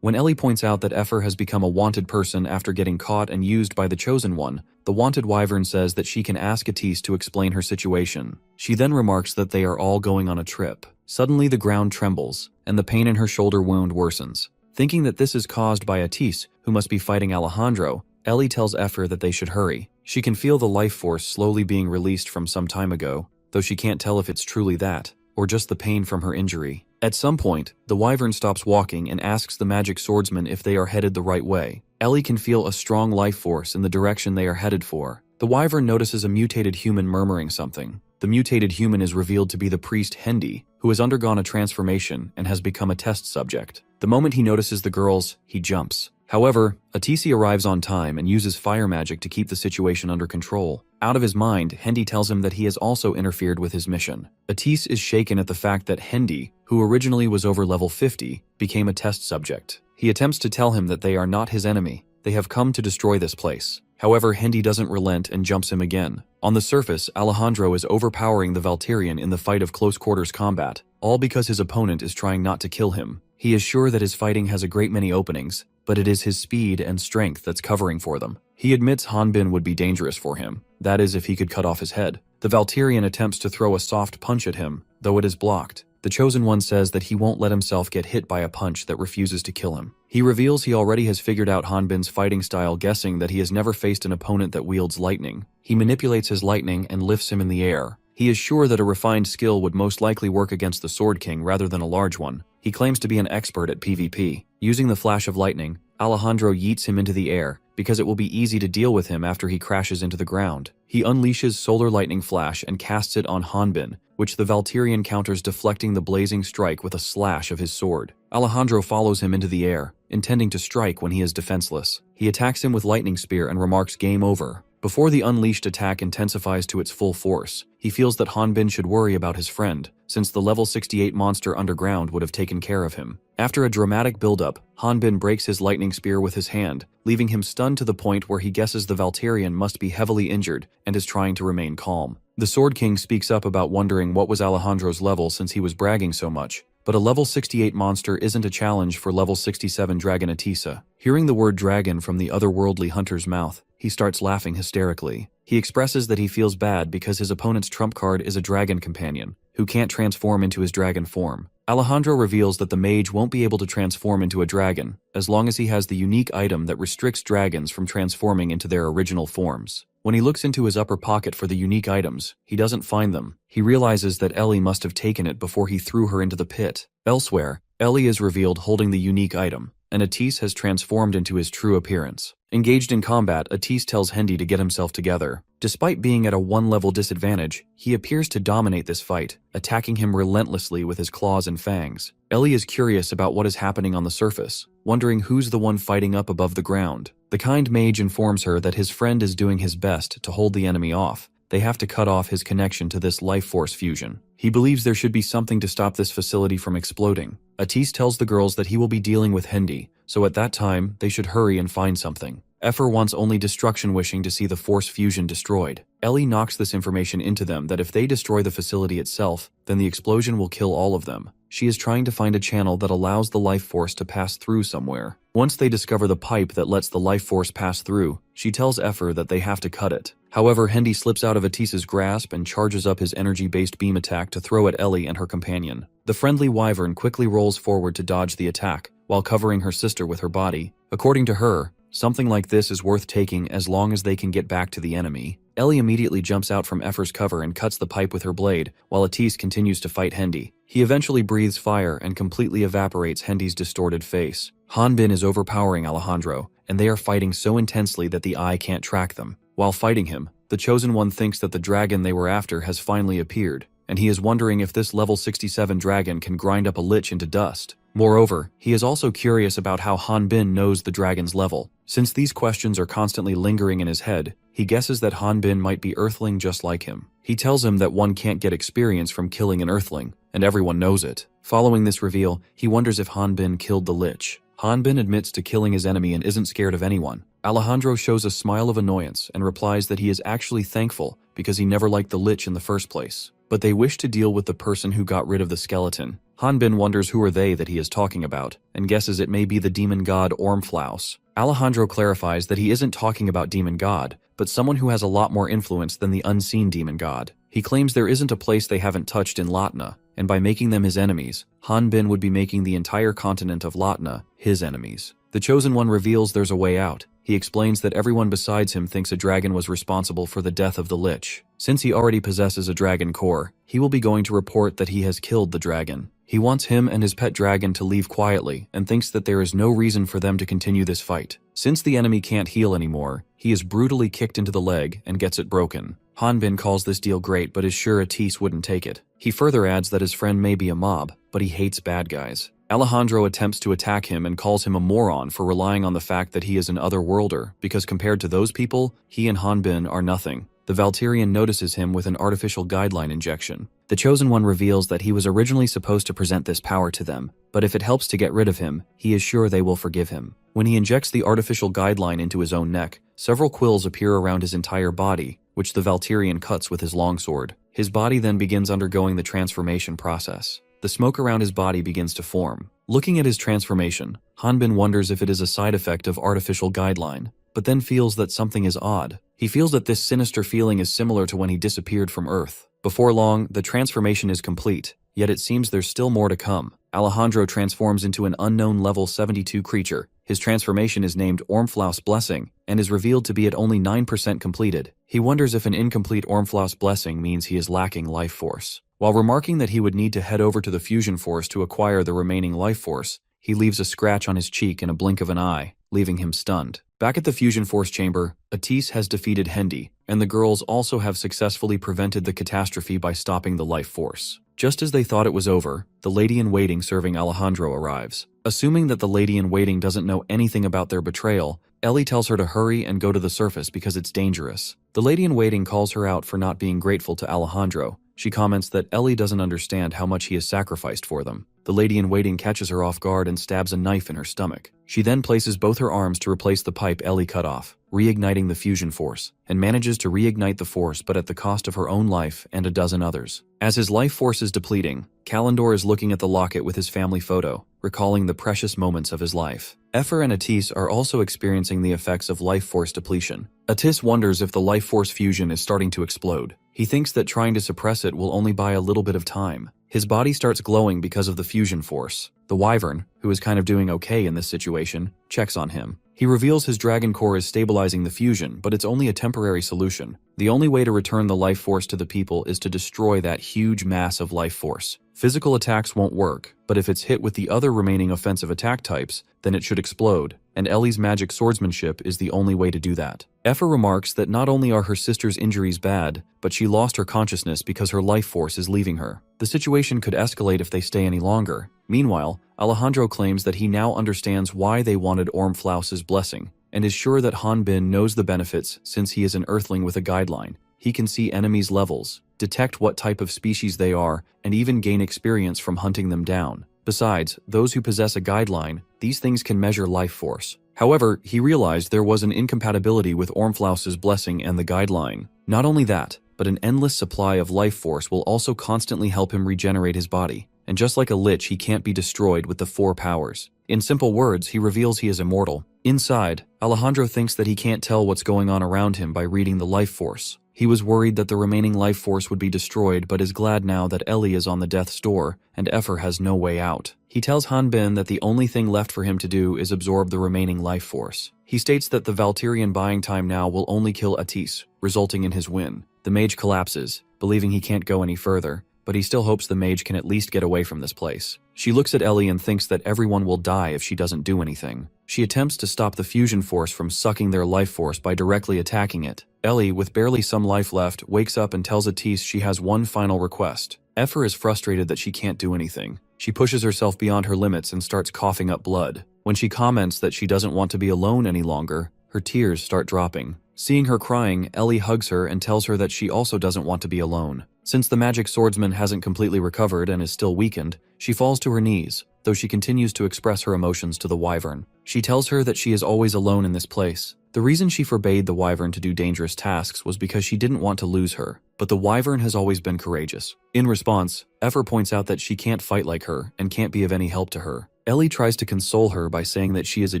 When Ellie points out that Effer has become a wanted person after getting caught and used by the Chosen One, the wanted Wyvern says that she can ask Atis to explain her situation. She then remarks that they are all going on a trip. Suddenly the ground trembles, and the pain in her shoulder wound worsens. Thinking that this is caused by Atis, who must be fighting Alejandro, Ellie tells Effer that they should hurry. She can feel the life force slowly being released from some time ago, though she can't tell if it's truly that, or just the pain from her injury. At some point, the wyvern stops walking and asks the magic swordsman if they are headed the right way. Ellie can feel a strong life force in the direction they are headed for. The wyvern notices a mutated human murmuring something. The mutated human is revealed to be the priest Hendi, who has undergone a transformation and has become a test subject. The moment he notices the girls, he jumps. However, Atisi arrives on time and uses fire magic to keep the situation under control. Out of his mind, Hendi tells him that he has also interfered with his mission. Atis is shaken at the fact that Hendi, who originally was over level 50, became a test subject. He attempts to tell him that they are not his enemy. They have come to destroy this place. However, Hendi doesn't relent and jumps him again. On the surface, Alejandro is overpowering the Valterian in the fight of close-quarters combat, all because his opponent is trying not to kill him. He is sure that his fighting has a great many openings, but it is his speed and strength that's covering for them. He admits Hanbin would be dangerous for him, that is if he could cut off his head. The Valterian attempts to throw a soft punch at him, though it is blocked. The Chosen One says that he won't let himself get hit by a punch that refuses to kill him. He reveals he already has figured out Hanbin's fighting style, guessing that he has never faced an opponent that wields lightning. He manipulates his lightning and lifts him in the air. He is sure that a refined skill would most likely work against the Sword King rather than a large one. He claims to be an expert at PvP. Using the flash of lightning, Alejandro yeets him into the air, because it will be easy to deal with him after he crashes into the ground. He unleashes Solar Lightning Flash and casts it on Hanbin, which the Valterian counters, deflecting the blazing strike with a slash of his sword. Alejandro follows him into the air, intending to strike when he is defenseless. He attacks him with Lightning Spear and remarks "Game over." Before the unleashed attack intensifies to its full force, he feels that Hanbin should worry about his friend, since the level 68 monster underground would have taken care of him. After a dramatic buildup, Hanbin breaks his lightning spear with his hand, leaving him stunned to the point where he guesses the Valterian must be heavily injured and is trying to remain calm. The Sword King speaks up about wondering what was Alejandro's level since he was bragging so much, but a level 68 monster isn't a challenge for level 67 Dragon Atisa. Hearing the word dragon from the otherworldly hunter's mouth, he starts laughing hysterically. He expresses that he feels bad because his opponent's trump card is a dragon companion, who can't transform into his dragon form. Alejandro reveals that the mage won't be able to transform into a dragon, as long as he has the unique item that restricts dragons from transforming into their original forms. When he looks into his upper pocket for the unique items, he doesn't find them. He realizes that Ellie must have taken it before he threw her into the pit. Elsewhere, Ellie is revealed holding the unique item, and Atis has transformed into his true appearance. Engaged in combat, Atis tells Hendi to get himself together. Despite being at a 1-level disadvantage, he appears to dominate this fight, attacking him relentlessly with his claws and fangs. Ellie is curious about what is happening on the surface, wondering who's the one fighting up above the ground. The kind mage informs her that his friend is doing his best to hold the enemy off. They have to cut off his connection to this life force fusion. He believes there should be something to stop this facility from exploding. Atis tells the girls that he will be dealing with Hendi, so at that time, they should hurry and find something. Effer wants only destruction, wishing to see the force fusion destroyed. Ellie knocks this information into them that if they destroy the facility itself, then the explosion will kill all of them. She is trying to find a channel that allows the life force to pass through somewhere. Once they discover the pipe that lets the life force pass through, she tells Effer that they have to cut it. However, Hendi slips out of Atis's grasp and charges up his energy-based beam attack to throw at Ellie and her companion. The friendly wyvern quickly rolls forward to dodge the attack, while covering her sister with her body. According to her, something like this is worth taking as long as they can get back to the enemy. Ellie immediately jumps out from Effer's cover and cuts the pipe with her blade, while Atis continues to fight Hendi. He eventually breathes fire and completely evaporates Hendi's distorted face. Hanbin is overpowering Alejandro, and they are fighting so intensely that the eye can't track them. While fighting him, the Chosen One thinks that the dragon they were after has finally appeared, and he is wondering if this level 67 dragon can grind up a lich into dust. Moreover, he is also curious about how Hanbin knows the dragon's level. Since these questions are constantly lingering in his head, he guesses that Hanbin might be Earthling just like him. He tells him that one can't get experience from killing an Earthling, and everyone knows it. Following this reveal, he wonders if Hanbin killed the lich. Hanbin admits to killing his enemy and isn't scared of anyone. Alejandro shows a smile of annoyance and replies that he is actually thankful because he never liked the lich in the first place. But they wish to deal with the person who got rid of the skeleton. Hanbin wonders who are they that he is talking about, and guesses it may be the demon god Ormflaus. Alejandro clarifies that he isn't talking about demon god, but someone who has a lot more influence than the unseen demon god. He claims there isn't a place they haven't touched in Latna, and by making them his enemies, Han Bin would be making the entire continent of Latna his enemies. The Chosen One reveals there's a way out. He explains that everyone besides him thinks a dragon was responsible for the death of the Lich. Since he already possesses a dragon core, he will be going to report that he has killed the dragon. He wants him and his pet dragon to leave quietly and thinks that there is no reason for them to continue this fight. Since the enemy can't heal anymore, he is brutally kicked into the leg and gets it broken. Han Bin calls this deal great but is sure Atis wouldn't take it. He further adds that his friend may be a mob, but he hates bad guys. Alejandro attempts to attack him and calls him a moron for relying on the fact that he is an otherworlder, because compared to those people, he and Han Bin are nothing. The Valkyrian notices him with an artificial guideline injection. The Chosen One reveals that he was originally supposed to present this power to them, but if it helps to get rid of him, he is sure they will forgive him. When he injects the artificial guideline into his own neck, several quills appear around his entire body, which the Valkyrian cuts with his longsword. His body then begins undergoing the transformation process. The smoke around his body begins to form. Looking at his transformation, Han Bin wonders if it is a side effect of artificial guideline, but then feels that something is odd. He feels that this sinister feeling is similar to when he disappeared from Earth. Before long, the transformation is complete, yet it seems there's still more to come. Alejandro transforms into an unknown level 72 creature. His transformation is named Ormflaus Blessing and is revealed to be at only 9% completed. He wonders if an incomplete Ormflaus Blessing means he is lacking life force. While remarking that he would need to head over to the fusion force to acquire the remaining life force, he leaves a scratch on his cheek in a blink of an eye, leaving him stunned. Back at the fusion force chamber, Atis has defeated Hendy, and the girls also have successfully prevented the catastrophe by stopping the life force. Just as they thought it was over, the lady-in-waiting serving Alejandro arrives. Assuming that the lady-in-waiting doesn't know anything about their betrayal, Ellie tells her to hurry and go to the surface because it's dangerous. The lady-in-waiting calls her out for not being grateful to Alejandro. She comments that Ellie doesn't understand how much he has sacrificed for them. The lady-in-waiting catches her off guard and stabs a knife in her stomach. She then places both her arms to replace the pipe Ellie cut off, reigniting the fusion force, and manages to reignite the force but at the cost of her own life and a dozen others. As his life force is depleting, Kalendor is looking at the locket with his family photo, recalling the precious moments of his life. Efer and Atis are also experiencing the effects of life force depletion. Atis wonders if the life force fusion is starting to explode. He thinks that trying to suppress it will only buy a little bit of time. His body starts glowing because of the fusion force. The Wyvern, who is kind of doing okay in this situation, checks on him. He reveals his dragon core is stabilizing the fusion, but it's only a temporary solution. The only way to return the life force to the people is to destroy that huge mass of life force. Physical attacks won't work, but if it's hit with the other remaining offensive attack types, then it should explode, and Ellie's magic swordsmanship is the only way to do that. Efer remarks that not only are her sister's injuries bad, but she lost her consciousness because her life force is leaving her. The situation could escalate if they stay any longer. Meanwhile, Alejandro claims that he now understands why they wanted Ormflaus's blessing, and is sure that Han Bin knows the benefits since he is an earthling with a guideline. He can see enemies' levels, detect what type of species they are, and even gain experience from hunting them down. Besides, those who possess a guideline, these things can measure life force. However, he realized there was an incompatibility with Ormflaus's blessing and the guideline. Not only that, but an endless supply of life force will also constantly help him regenerate his body. And just like a lich, he can't be destroyed with the 4 powers. In simple words, he reveals he is immortal. Inside, Alejandro thinks that he can't tell what's going on around him by reading the life force. He was worried that the remaining life force would be destroyed, but is glad now that Ellie is on the death's door and Efer has no way out. He tells Han Bin that the only thing left for him to do is absorb the remaining life force. He states that the Valkyrian buying time now will only kill Atis, resulting in his win. The mage collapses, believing he can't go any further, but he still hopes the mage can at least get away from this place. She looks at Ellie and thinks that everyone will die if she doesn't do anything. She attempts to stop the fusion force from sucking their life force by directly attacking it. Ellie, with barely some life left, wakes up and tells Atis she has one final request. Efer is frustrated that she can't do anything. She pushes herself beyond her limits and starts coughing up blood. When she comments that she doesn't want to be alone any longer, her tears start dropping. Seeing her crying, Ellie hugs her and tells her that she also doesn't want to be alone. Since the magic swordsman hasn't completely recovered and is still weakened, she falls to her knees, though she continues to express her emotions to the Wyvern. She tells her that she is always alone in this place. The reason she forbade the Wyvern to do dangerous tasks was because she didn't want to lose her, but the Wyvern has always been courageous. In response, Efer points out that she can't fight like her and can't be of any help to her. Ellie tries to console her by saying that she is a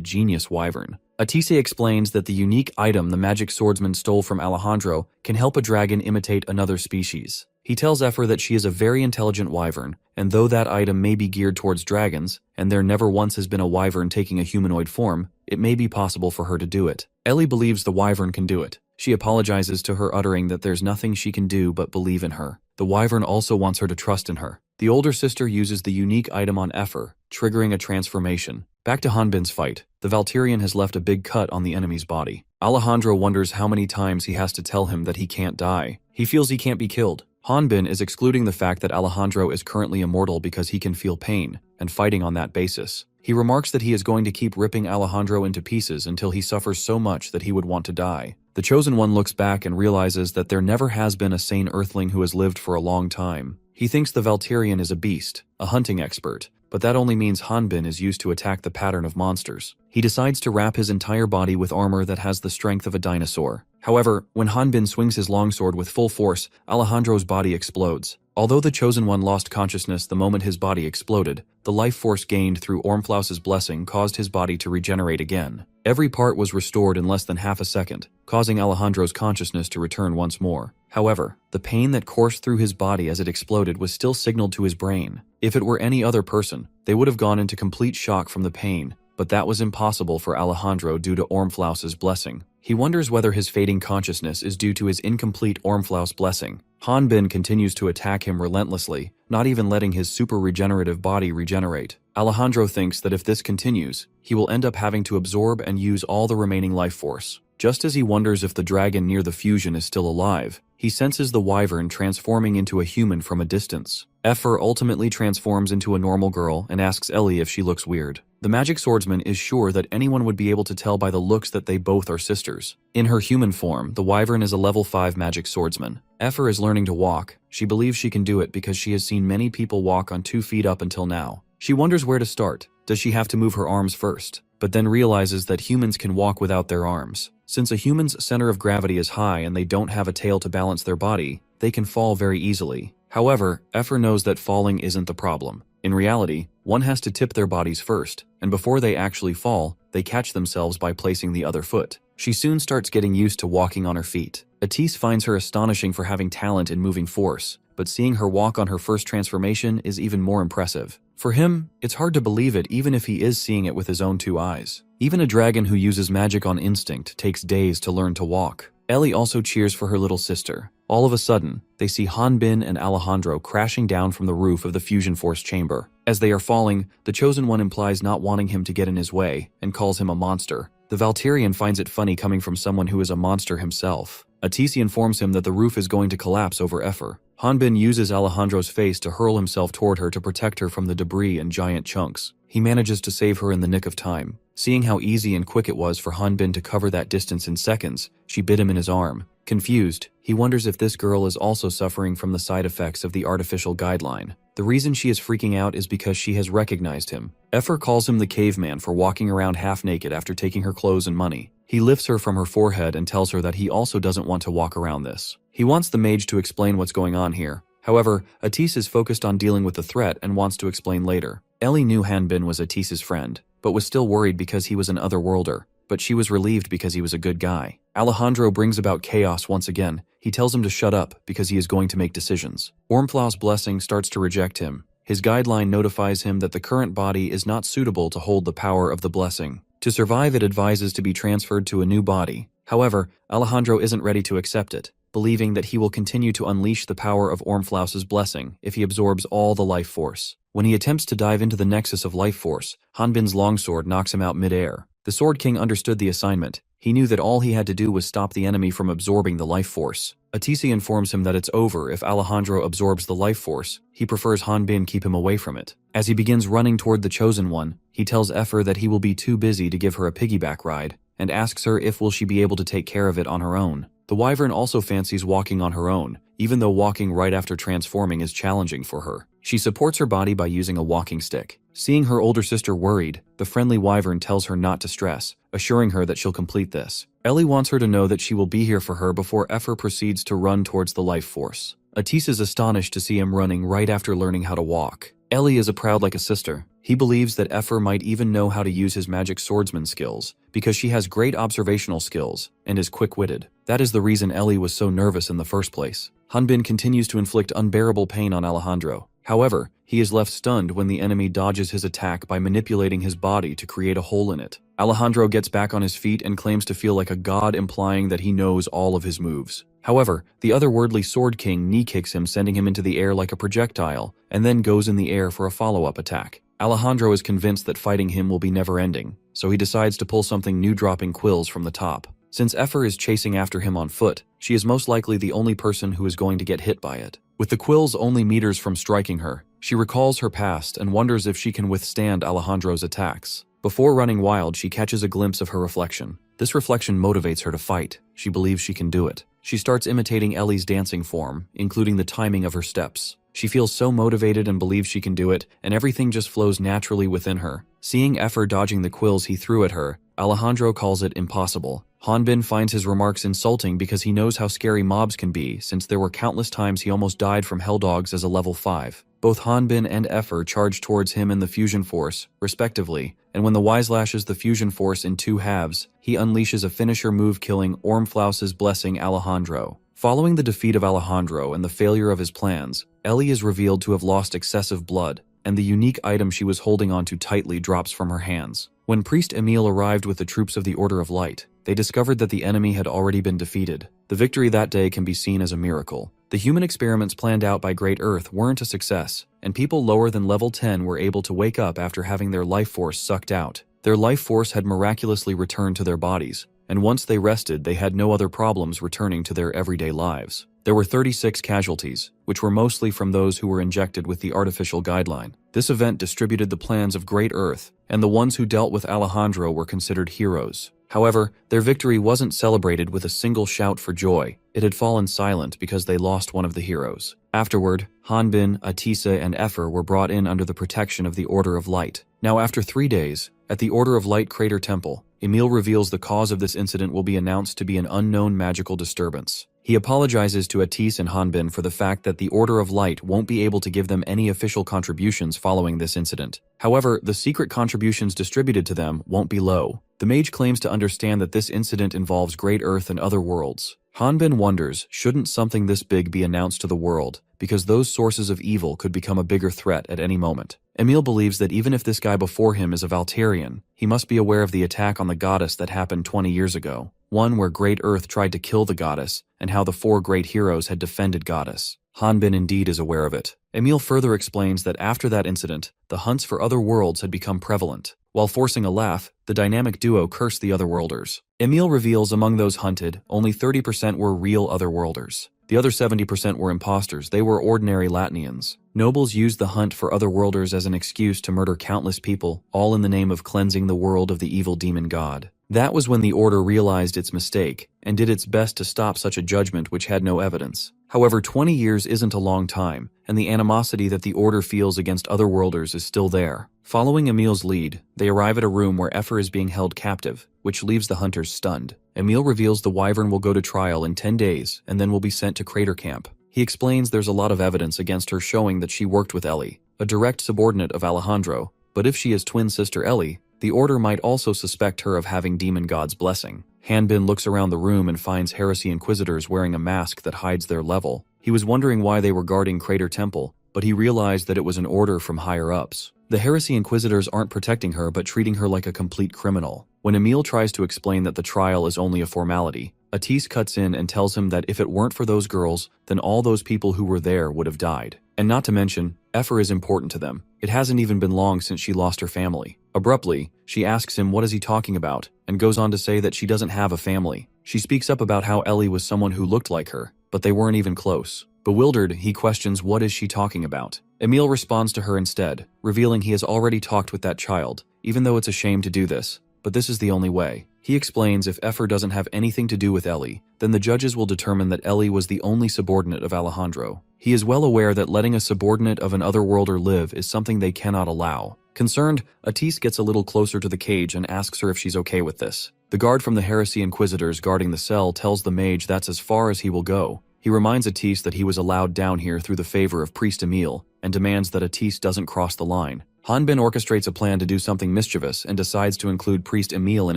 genius Wyvern. Atise explains that the unique item the magic swordsman stole from Alejandro can help a dragon imitate another species. He tells Effer that she is a very intelligent wyvern, and though that item may be geared towards dragons, and there never once has been a wyvern taking a humanoid form, it may be possible for her to do it. Ellie believes the wyvern can do it. She apologizes to her, uttering that there's nothing she can do but believe in her. The wyvern also wants her to trust in her. The older sister uses the unique item on Effer, triggering a transformation. Back to Hanbin's fight. The Valkyrian has left a big cut on the enemy's body. Alejandro wonders how many times he has to tell him that he can't die. He feels he can't be killed. Hanbin is excluding the fact that Alejandro is currently immortal because he can feel pain, and fighting on that basis. He remarks that he is going to keep ripping Alejandro into pieces until he suffers so much that he would want to die. The Chosen One looks back and realizes that there never has been a sane earthling who has lived for a long time. He thinks the Valkyrian is a beast, a hunting expert, but that only means Hanbin is used to attack the pattern of monsters. He decides to wrap his entire body with armor that has the strength of a dinosaur. However, when Hanbin swings his longsword with full force, Alejandro's body explodes. Although the Chosen One lost consciousness the moment his body exploded, the life force gained through Ormflaus's blessing caused his body to regenerate again. Every part was restored in less than half a second, causing Alejandro's consciousness to return once more. However, the pain that coursed through his body as it exploded was still signaled to his brain. If it were any other person, they would have gone into complete shock from the pain, but that was impossible for Alejandro due to Ormflaus's blessing. He wonders whether his fading consciousness is due to his incomplete Ormflaus blessing. Hanbin continues to attack him relentlessly, not even letting his super regenerative body regenerate. Alejandro thinks that if this continues, he will end up having to absorb and use all the remaining life force. Just as he wonders if the dragon near the fusion is still alive, he senses the wyvern transforming into a human from a distance. Effer ultimately transforms into a normal girl and asks Ellie if she looks weird. The magic swordsman is sure that anyone would be able to tell by the looks that they both are sisters. In her human form, the wyvern is a level 5 magic swordsman. Effer is learning to walk. She believes she can do it because she has seen many people walk on 2 feet up until now. She wonders where to start. Does she have to move her arms first? But then realizes that humans can walk without their arms. Since a human's center of gravity is high and they don't have a tail to balance their body, they can fall very easily. However, Effer knows that falling isn't the problem. In reality, one has to tip their bodies first, and before they actually fall, they catch themselves by placing the other foot. She soon starts getting used to walking on her feet. Atise finds her astonishing for having talent in moving force, but seeing her walk on her first transformation is even more impressive. For him, it's hard to believe it even if he is seeing it with his own 2 eyes. Even a dragon who uses magic on instinct takes days to learn to walk. Ellie also cheers for her little sister. All of a sudden, they see Hanbin and Alejandro crashing down from the roof of the fusion force chamber. As they are falling, the Chosen One implies not wanting him to get in his way and calls him a monster. The Valkyrian finds it funny coming from someone who is a monster himself. Atise informs him that the roof is going to collapse over Effer. Hanbin uses Alejandro's face to hurl himself toward her to protect her from the debris and giant chunks. He manages to save her in the nick of time. Seeing how easy and quick it was for Hanbin to cover that distance in seconds, she bit him in his arm. Confused, he wonders if this girl is also suffering from the side effects of the artificial guideline. The reason she is freaking out is because she has recognized him. Effer calls him the caveman for walking around half naked after taking her clothes and money. He lifts her from her forehead and tells her that he also doesn't want to walk around this. He wants the mage to explain what's going on here. However, Atise is focused on dealing with the threat and wants to explain later. Ellie knew Hanbin was Atise's friend, but was still worried because he was an otherworlder. But she was relieved because he was a good guy. Alejandro brings about chaos once again. He tells him to shut up because he is going to make decisions. Ormflaus' blessing starts to reject him. His guideline notifies him that the current body is not suitable to hold the power of the blessing. To survive, it advises to be transferred to a new body. However, Alejandro isn't ready to accept it, believing that he will continue to unleash the power of Ormflaus' blessing if he absorbs all the life force. When he attempts to dive into the nexus of life force, Hanbin's longsword knocks him out mid-air. The Sword King understood the assignment. He knew that all he had to do was stop the enemy from absorbing the life force. Atise informs him that it's over if Alejandro absorbs the life force. He prefers Hanbin keep him away from it. As he begins running toward the Chosen One, he tells Effer that he will be too busy to give her a piggyback ride, and asks her if will she be able to take care of it on her own. The wyvern also fancies walking on her own, even though walking right after transforming is challenging for her. She supports her body by using a walking stick. Seeing her older sister worried, the friendly wyvern tells her not to stress, assuring her that she'll complete this. Ellie wants her to know that she will be here for her before Effer proceeds to run towards the life force. Atise is astonished to see him running right after learning how to walk. Ellie is a proud like a sister. He believes that Effer might even know how to use his magic swordsman skills, because she has great observational skills and is quick-witted. That is the reason Ellie was so nervous in the first place. Hanbin continues to inflict unbearable pain on Alejandro. However, he is left stunned when the enemy dodges his attack by manipulating his body to create a hole in it. Alejandro gets back on his feet and claims to feel like a god, implying that he knows all of his moves. However, the otherworldly Sword King knee-kicks him, sending him into the air like a projectile, and then goes in the air for a follow-up attack. Alejandro is convinced that fighting him will be never-ending, so he decides to pull something new, dropping quills from the top. Since Effer is chasing after him on foot, she is most likely the only person who is going to get hit by it. With the quills only meters from striking her, she recalls her past and wonders if she can withstand Alejandro's attacks. Before running wild, she catches a glimpse of her reflection. This reflection motivates her to fight. She believes she can do it. She starts imitating Ellie's dancing form, including the timing of her steps. She feels so motivated and believes she can do it, and everything just flows naturally within her. Seeing Effer dodging the quills he threw at her, Alejandro calls it impossible. Hanbin finds his remarks insulting because he knows how scary mobs can be, since there were countless times he almost died from Helldogs as a level 5. Both Hanbin and Effer charge towards him in the Fusion Force, respectively, and when the Wise lashes the Fusion Force in 2 halves, he unleashes a finisher move, killing Ormflaus's blessing Alejandro. Following the defeat of Alejandro and the failure of his plans, Ellie is revealed to have lost excessive blood, and the unique item she was holding onto tightly drops from her hands. When Priest Emil arrived with the troops of the Order of Light, they discovered that the enemy had already been defeated. The victory that day can be seen as a miracle. The human experiments planned out by Great Earth weren't a success, and people lower than level 10 were able to wake up after having their life force sucked out. Their life force had miraculously returned to their bodies, and once they rested, they had no other problems returning to their everyday lives. There were 36 casualties, which were mostly from those who were injected with the artificial guideline. This event distributed the plans of Great Earth, and the ones who dealt with Alejandro were considered heroes. However, their victory wasn't celebrated with a single shout for joy. It had fallen silent because they lost one of the heroes. Afterward, Hanbin, Atisa, and Effer were brought in under the protection of the Order of Light. Now, after 3 days, at the Order of Light Crater Temple, Emil reveals the cause of this incident will be announced to be an unknown magical disturbance. He apologizes to Atis and Hanbin for the fact that the Order of Light won't be able to give them any official contributions following this incident. However, the secret contributions distributed to them won't be low. The mage claims to understand that this incident involves Great Earth and other worlds. Hanbin wonders, shouldn't something this big be announced to the world, because those sources of evil could become a bigger threat at any moment. Emil believes that even if this guy before him is a Valterian, he must be aware of the attack on the goddess that happened 20 years ago, one where Great Earth tried to kill the goddess, and how the 4 great heroes had defended goddess. Hanbin indeed is aware of it. Emil further explains that after that incident, the hunts for other worlds had become prevalent. While forcing a laugh, the dynamic duo cursed the otherworlders. Emil reveals among those hunted, only 30% were real otherworlders. The other 70% were imposters. They were ordinary Latinians. Nobles used the hunt for otherworlders as an excuse to murder countless people, all in the name of cleansing the world of the evil demon god. That was when the Order realized its mistake, and did its best to stop such a judgment which had no evidence. However, 20 years isn't a long time, and the animosity that the Order feels against otherworlders is still there. Following Emil's lead, they arrive at a room where Effer is being held captive, which leaves the hunters stunned. Emil reveals the Wyvern will go to trial in 10 days, and then will be sent to Crater Camp. He explains there's a lot of evidence against her showing that she worked with Ellie, a direct subordinate of Alejandro, but if she is twin sister Ellie, the Order might also suspect her of having Demon God's blessing. Hanbin looks around the room and finds Heresy Inquisitors wearing a mask that hides their level. He was wondering why they were guarding Crater Temple, but he realized that it was an order from higher-ups. The Heresy Inquisitors aren't protecting her but treating her like a complete criminal. When Emil tries to explain that the trial is only a formality, Atis cuts in and tells him that if it weren't for those girls, then all those people who were there would have died. And not to mention, Effer is important to them. It hasn't even been long since she lost her family. Abruptly, she asks him what is he talking about, and goes on to say that she doesn't have a family. She speaks up about how Ellie was someone who looked like her, but they weren't even close. Bewildered, he questions what is she talking about. Emil responds to her instead, revealing he has already talked with that child, even though it's a shame to do this, but this is the only way. He explains if Effer doesn't have anything to do with Ellie, then the judges will determine that Ellie was the only subordinate of Alejandro. He is well aware that letting a subordinate of an otherworlder live is something they cannot allow. Concerned, Atis gets a little closer to the cage and asks her if she's okay with this. The guard from the Heresy Inquisitors guarding the cell tells the mage that's as far as he will go. He reminds Atis that he was allowed down here through the favor of Priest Emil, and demands that Atis doesn't cross the line. Hanbin orchestrates a plan to do something mischievous and decides to include Priest Emil in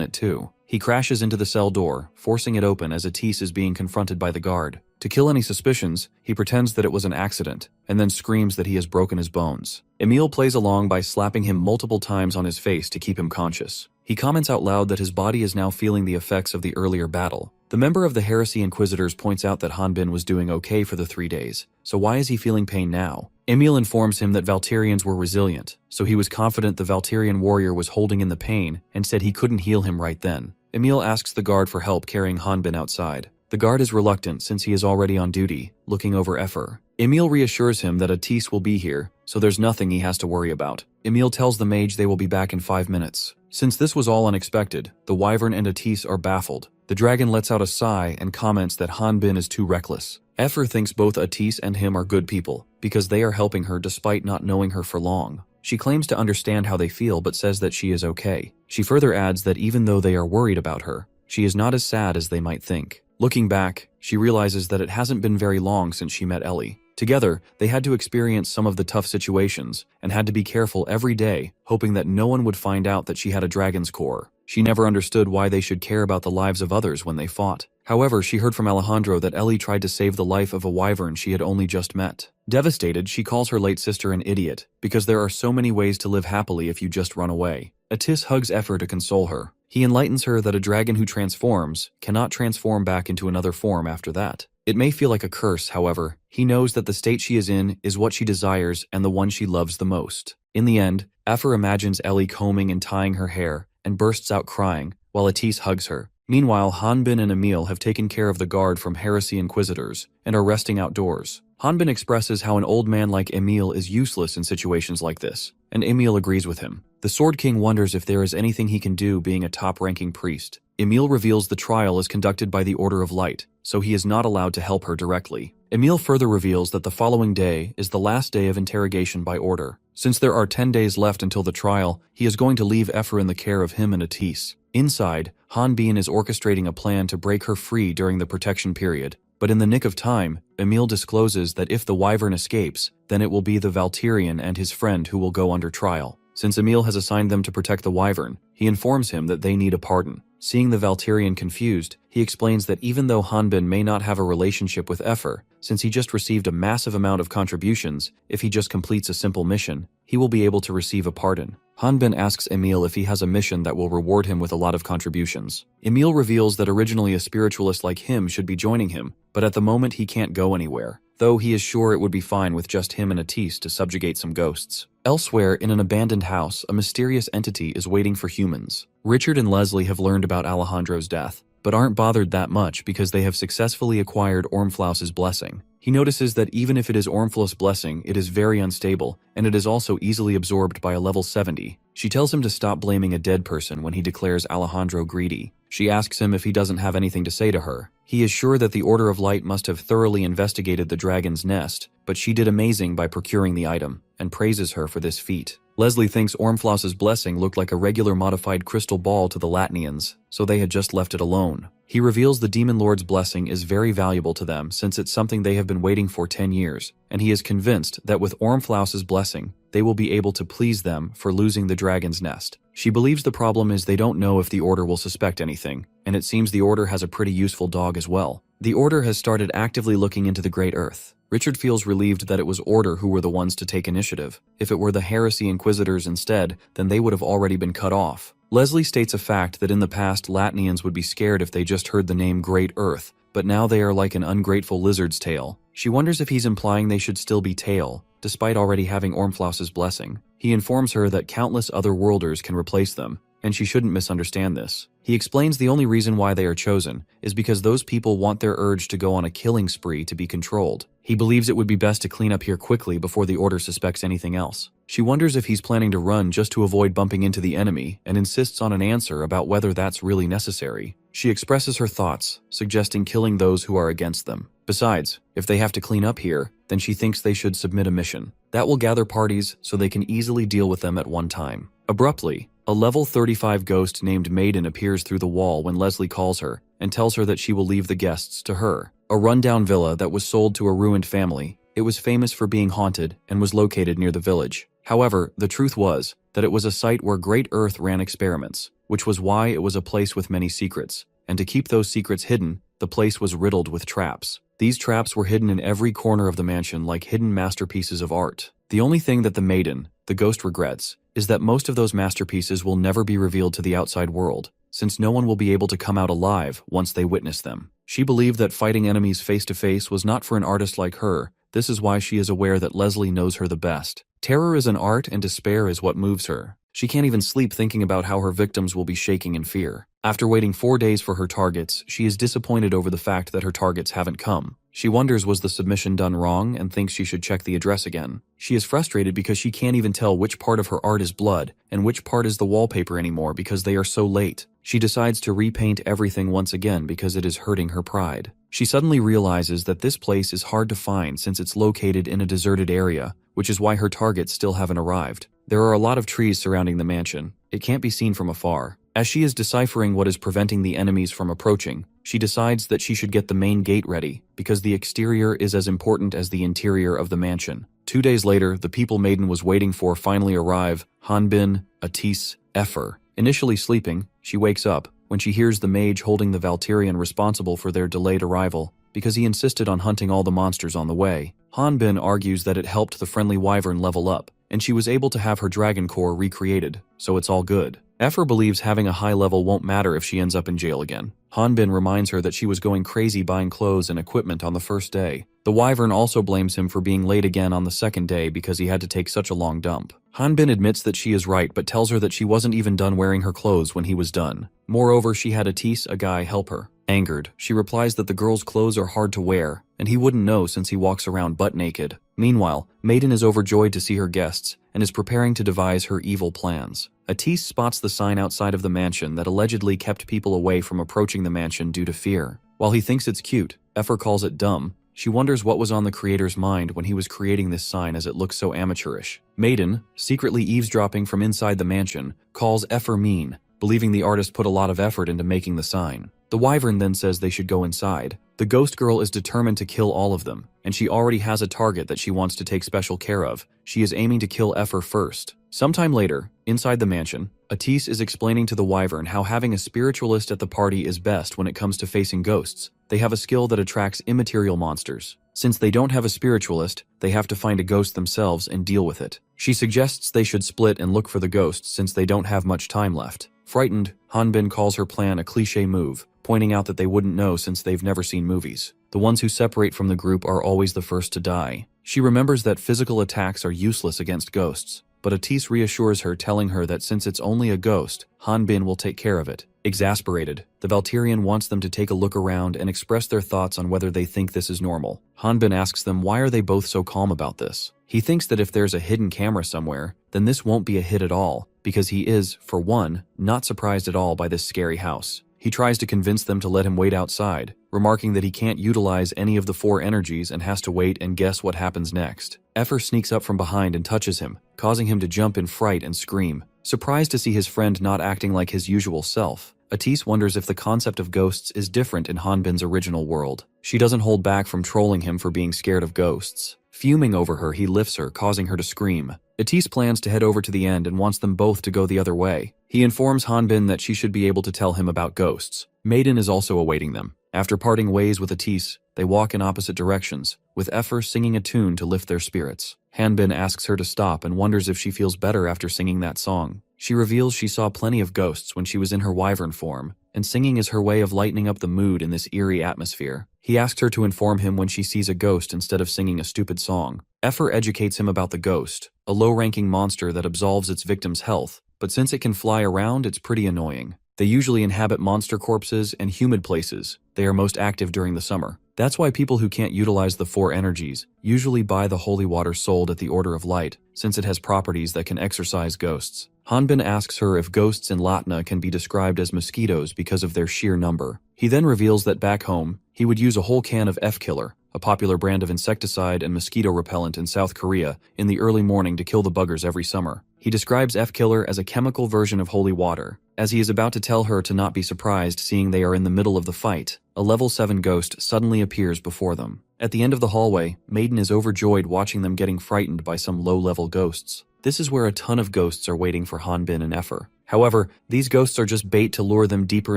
it too. He crashes into the cell door, forcing it open as Atis is being confronted by the guard. To kill any suspicions, he pretends that it was an accident, and then screams that he has broken his bones. Emil plays along by slapping him multiple times on his face to keep him conscious. He comments out loud that his body is now feeling the effects of the earlier battle. The member of the Heresy Inquisitors points out that Hanbin was doing okay for the 3 days, so why is he feeling pain now? Emil informs him that Valterians were resilient, so he was confident the Valterian warrior was holding in the pain and said he couldn't heal him right then. Emil asks the guard for help carrying Hanbin outside. The guard is reluctant since he is already on duty, looking over Effer. Emil reassures him that Atis will be here, so there's nothing he has to worry about. Emil tells the mage they will be back in 5 minutes. Since this was all unexpected, the Wyvern and Atis are baffled. The dragon lets out a sigh and comments that Hanbin is too reckless. Effer thinks both Atis and him are good people, because they are helping her despite not knowing her for long. She claims to understand how they feel but says that she is okay. She further adds that even though they are worried about her, she is not as sad as they might think. Looking back, she realizes that it hasn't been very long since she met Ellie. Together, they had to experience some of the tough situations and had to be careful every day, hoping that no one would find out that she had a dragon's core. She never understood why they should care about the lives of others when they fought. However, she heard from Alejandro that Ellie tried to save the life of a wyvern she had only just met. Devastated, she calls her late sister an idiot, because there are so many ways to live happily if you just run away. Atis hugs Effer to console her. He enlightens her that a dragon who transforms cannot transform back into another form after that. It may feel like a curse, however. He knows that the state she is in is what she desires and the one she loves the most. In the end, Effer imagines Ellie combing and tying her hair and bursts out crying, while Atis hugs her. Meanwhile, Hanbin and Emil have taken care of the guard from Heresy Inquisitors and are resting outdoors. Hanbin expresses how an old man like Emil is useless in situations like this, and Emil agrees with him. The Sword King wonders if there is anything he can do being a top-ranking priest. Emil reveals the trial is conducted by the Order of Light, so he is not allowed to help her directly. Emil further reveals that the following day is the last day of interrogation by order. Since there are 10 days left until the trial, he is going to leave Effer in the care of him and Atis. Inside, Hanbin is orchestrating a plan to break her free during the protection period. But in the nick of time, Emil discloses that if the wyvern escapes, then it will be the Valterian and his friend who will go under trial. Since Emil has assigned them to protect the wyvern, he informs him that they need a pardon. Seeing the Valterian confused, he explains that even though Hanbin may not have a relationship with Effer, since he just received a massive amount of contributions, if he just completes a simple mission, he will be able to receive a pardon. Hanbin asks Emil if he has a mission that will reward him with a lot of contributions. Emil reveals that originally a spiritualist like him should be joining him, but at the moment he can't go anywhere, though he is sure it would be fine with just him and Atis to subjugate some ghosts. Elsewhere, in an abandoned house, a mysterious entity is waiting for humans. Richard and Leslie have learned about Alejandro's death, but aren't bothered that much because they have successfully acquired Ormflaus's blessing. He notices that even if it is Ormflaus' blessing, it is very unstable, and it is also easily absorbed by a level 70. She tells him to stop blaming a dead person when he declares Alejandro greedy. She asks him if he doesn't have anything to say to her. He is sure that the Order of Light must have thoroughly investigated the dragon's nest, but she did amazing by procuring the item, and praises her for this feat. Leslie thinks Ormflaus's blessing looked like a regular modified crystal ball to the Latnians, so they had just left it alone. He reveals the Demon Lord's blessing is very valuable to them since it's something they have been waiting for 10 years, and he is convinced that with Ormflaus's blessing, they will be able to please them for losing the dragon's nest. She believes the problem is they don't know if the Order will suspect anything, and it seems the Order has a pretty useful dog as well. The Order has started actively looking into the Great Earth. Richard feels relieved that it was Order who were the ones to take initiative. If it were the Heresy Inquisitors instead, then they would have already been cut off. Leslie states a fact that in the past Latnians would be scared if they just heard the name Great Earth, but now they are like an ungrateful lizard's tail. She wonders if he's implying they should still be tail, despite already having Ormflaus's blessing. He informs her that countless other worlders can replace them, and she shouldn't misunderstand this. He explains the only reason why they are chosen is because those people want their urge to go on a killing spree to be controlled. He believes it would be best to clean up here quickly before the Order suspects anything else. She wonders if he's planning to run just to avoid bumping into the enemy and insists on an answer about whether that's really necessary. She expresses her thoughts, suggesting killing those who are against them. Besides, if they have to clean up here, then she thinks they should submit a mission. That will gather parties so they can easily deal with them at one time. Abruptly, a level 35 ghost named Maiden appears through the wall when Leslie calls her and tells her that she will leave the guests to her. A rundown villa that was sold to a ruined family It was famous for being haunted and was located near the village. However, the truth was that it was a site where Great Earth ran experiments, which was why it was a place with many secrets. And to keep those secrets hidden, the place was riddled with traps. These traps were hidden in every corner of the mansion like hidden masterpieces of art. The only thing that the maiden, the ghost, regrets is that most of those masterpieces will never be revealed to the outside world, since no one will be able to come out alive once they witness them. She believed that fighting enemies face to face was not for an artist like her. This is why she is aware that Leslie knows her the best. Terror is an art and despair is what moves her. She can't even sleep thinking about how her victims will be shaking in fear. After waiting 4 days for her targets, she is disappointed over the fact that her targets haven't come. She wonders was the submission done wrong and thinks she should check the address again. She is frustrated because she can't even tell which part of her art is blood and which part is the wallpaper anymore because they are so late. She decides to repaint everything once again because it is hurting her pride. She suddenly realizes that this place is hard to find since it's located in a deserted area, which is why her targets still haven't arrived. There are a lot of trees surrounding the mansion. It can't be seen from afar. As she is deciphering what is preventing the enemies from approaching, she decides that she should get the main gate ready, because the exterior is as important as the interior of the mansion. 2 days later, the people Maiden was waiting for finally arrive. Hanbin, Atis, Efer. Initially sleeping, she wakes up when she hears the mage holding the Valkyrian responsible for their delayed arrival, because he insisted on hunting all the monsters on the way. Hanbin argues that it helped the friendly wyvern level up, and she was able to have her dragon core recreated, so it's all good. Efer believes having a high level won't matter if she ends up in jail again. Hanbin reminds her that she was going crazy buying clothes and equipment on the first day. The wyvern also blames him for being late again on the second day because he had to take such a long dump. Hanbin admits that she is right but tells her that she wasn't even done wearing her clothes when he was done. Moreover, she had Atis, a guy, help her. Angered, she replies that the girl's clothes are hard to wear, and he wouldn't know since he walks around butt naked. Meanwhile, Maiden is overjoyed to see her guests and is preparing to devise her evil plans. Atis spots the sign outside of the mansion that allegedly kept people away from approaching the mansion due to fear. While he thinks it's cute, Efer calls it dumb. She wonders what was on the creator's mind when he was creating this sign as it looks so amateurish. Maiden, secretly eavesdropping from inside the mansion, calls Efer mean, believing the artist put a lot of effort into making the sign. The wyvern then says they should go inside. The ghost girl is determined to kill all of them, and she already has a target that she wants to take special care of. She is aiming to kill Efer first. Sometime later, inside the mansion, Atis is explaining to the wyvern how having a spiritualist at the party is best when it comes to facing ghosts. They have a skill that attracts immaterial monsters. Since they don't have a spiritualist, they have to find a ghost themselves and deal with it. She suggests they should split and look for the ghosts since they don't have much time left. Frightened, Hanbin calls her plan a cliché move, pointing out that they wouldn't know since they've never seen movies. The ones who separate from the group are always the first to die. She remembers that physical attacks are useless against ghosts, but Atis reassures her, telling her that since it's only a ghost, Hanbin will take care of it. Exasperated, the Valkyrian wants them to take a look around and express their thoughts on whether they think this is normal. Hanbin asks them why are they both so calm about this. He thinks that if there's a hidden camera somewhere, then this won't be a hit at all, because he is, for one, not surprised at all by this scary house. He tries to convince them to let him wait outside, remarking that he can't utilize any of the 4 energies and has to wait and guess what happens next. Efer sneaks up from behind and touches him, causing him to jump in fright and scream. Surprised to see his friend not acting like his usual self, Atis wonders if the concept of ghosts is different in Hanbin's original world. She doesn't hold back from trolling him for being scared of ghosts. Fuming over her, he lifts her, causing her to scream. Atis plans to head over to the end and wants them both to go the other way. He informs Hanbin that she should be able to tell him about ghosts. Maiden is also awaiting them. After parting ways with Atis, they walk in opposite directions, with Efer singing a tune to lift their spirits. Hanbin asks her to stop and wonders if she feels better after singing that song. She reveals she saw plenty of ghosts when she was in her wyvern form, and singing is her way of lightening up the mood in this eerie atmosphere. He asks her to inform him when she sees a ghost instead of singing a stupid song. Efer educates him about the ghost, a low-ranking monster that absolves its victim's health, but since it can fly around, it's pretty annoying. They usually inhabit monster corpses and humid places. They are most active during the summer. That's why people who can't utilize the 4 energies usually buy the holy water sold at the Order of Light, since it has properties that can exorcise ghosts. Hanbin asks her if ghosts in Latna can be described as mosquitoes because of their sheer number. He then reveals that back home, he would use a whole can of F-Killer, a popular brand of insecticide and mosquito repellent in South Korea, in the early morning to kill the buggers every summer. He describes F-Killer as a chemical version of holy water, As he is about to tell her to not be surprised seeing they are in the middle of the fight, a level 7 ghost suddenly appears before them. At the end of the hallway, Maiden is overjoyed watching them getting frightened by some low-level ghosts. This is where a ton of ghosts are waiting for Hanbin and Effer. However, these ghosts are just bait to lure them deeper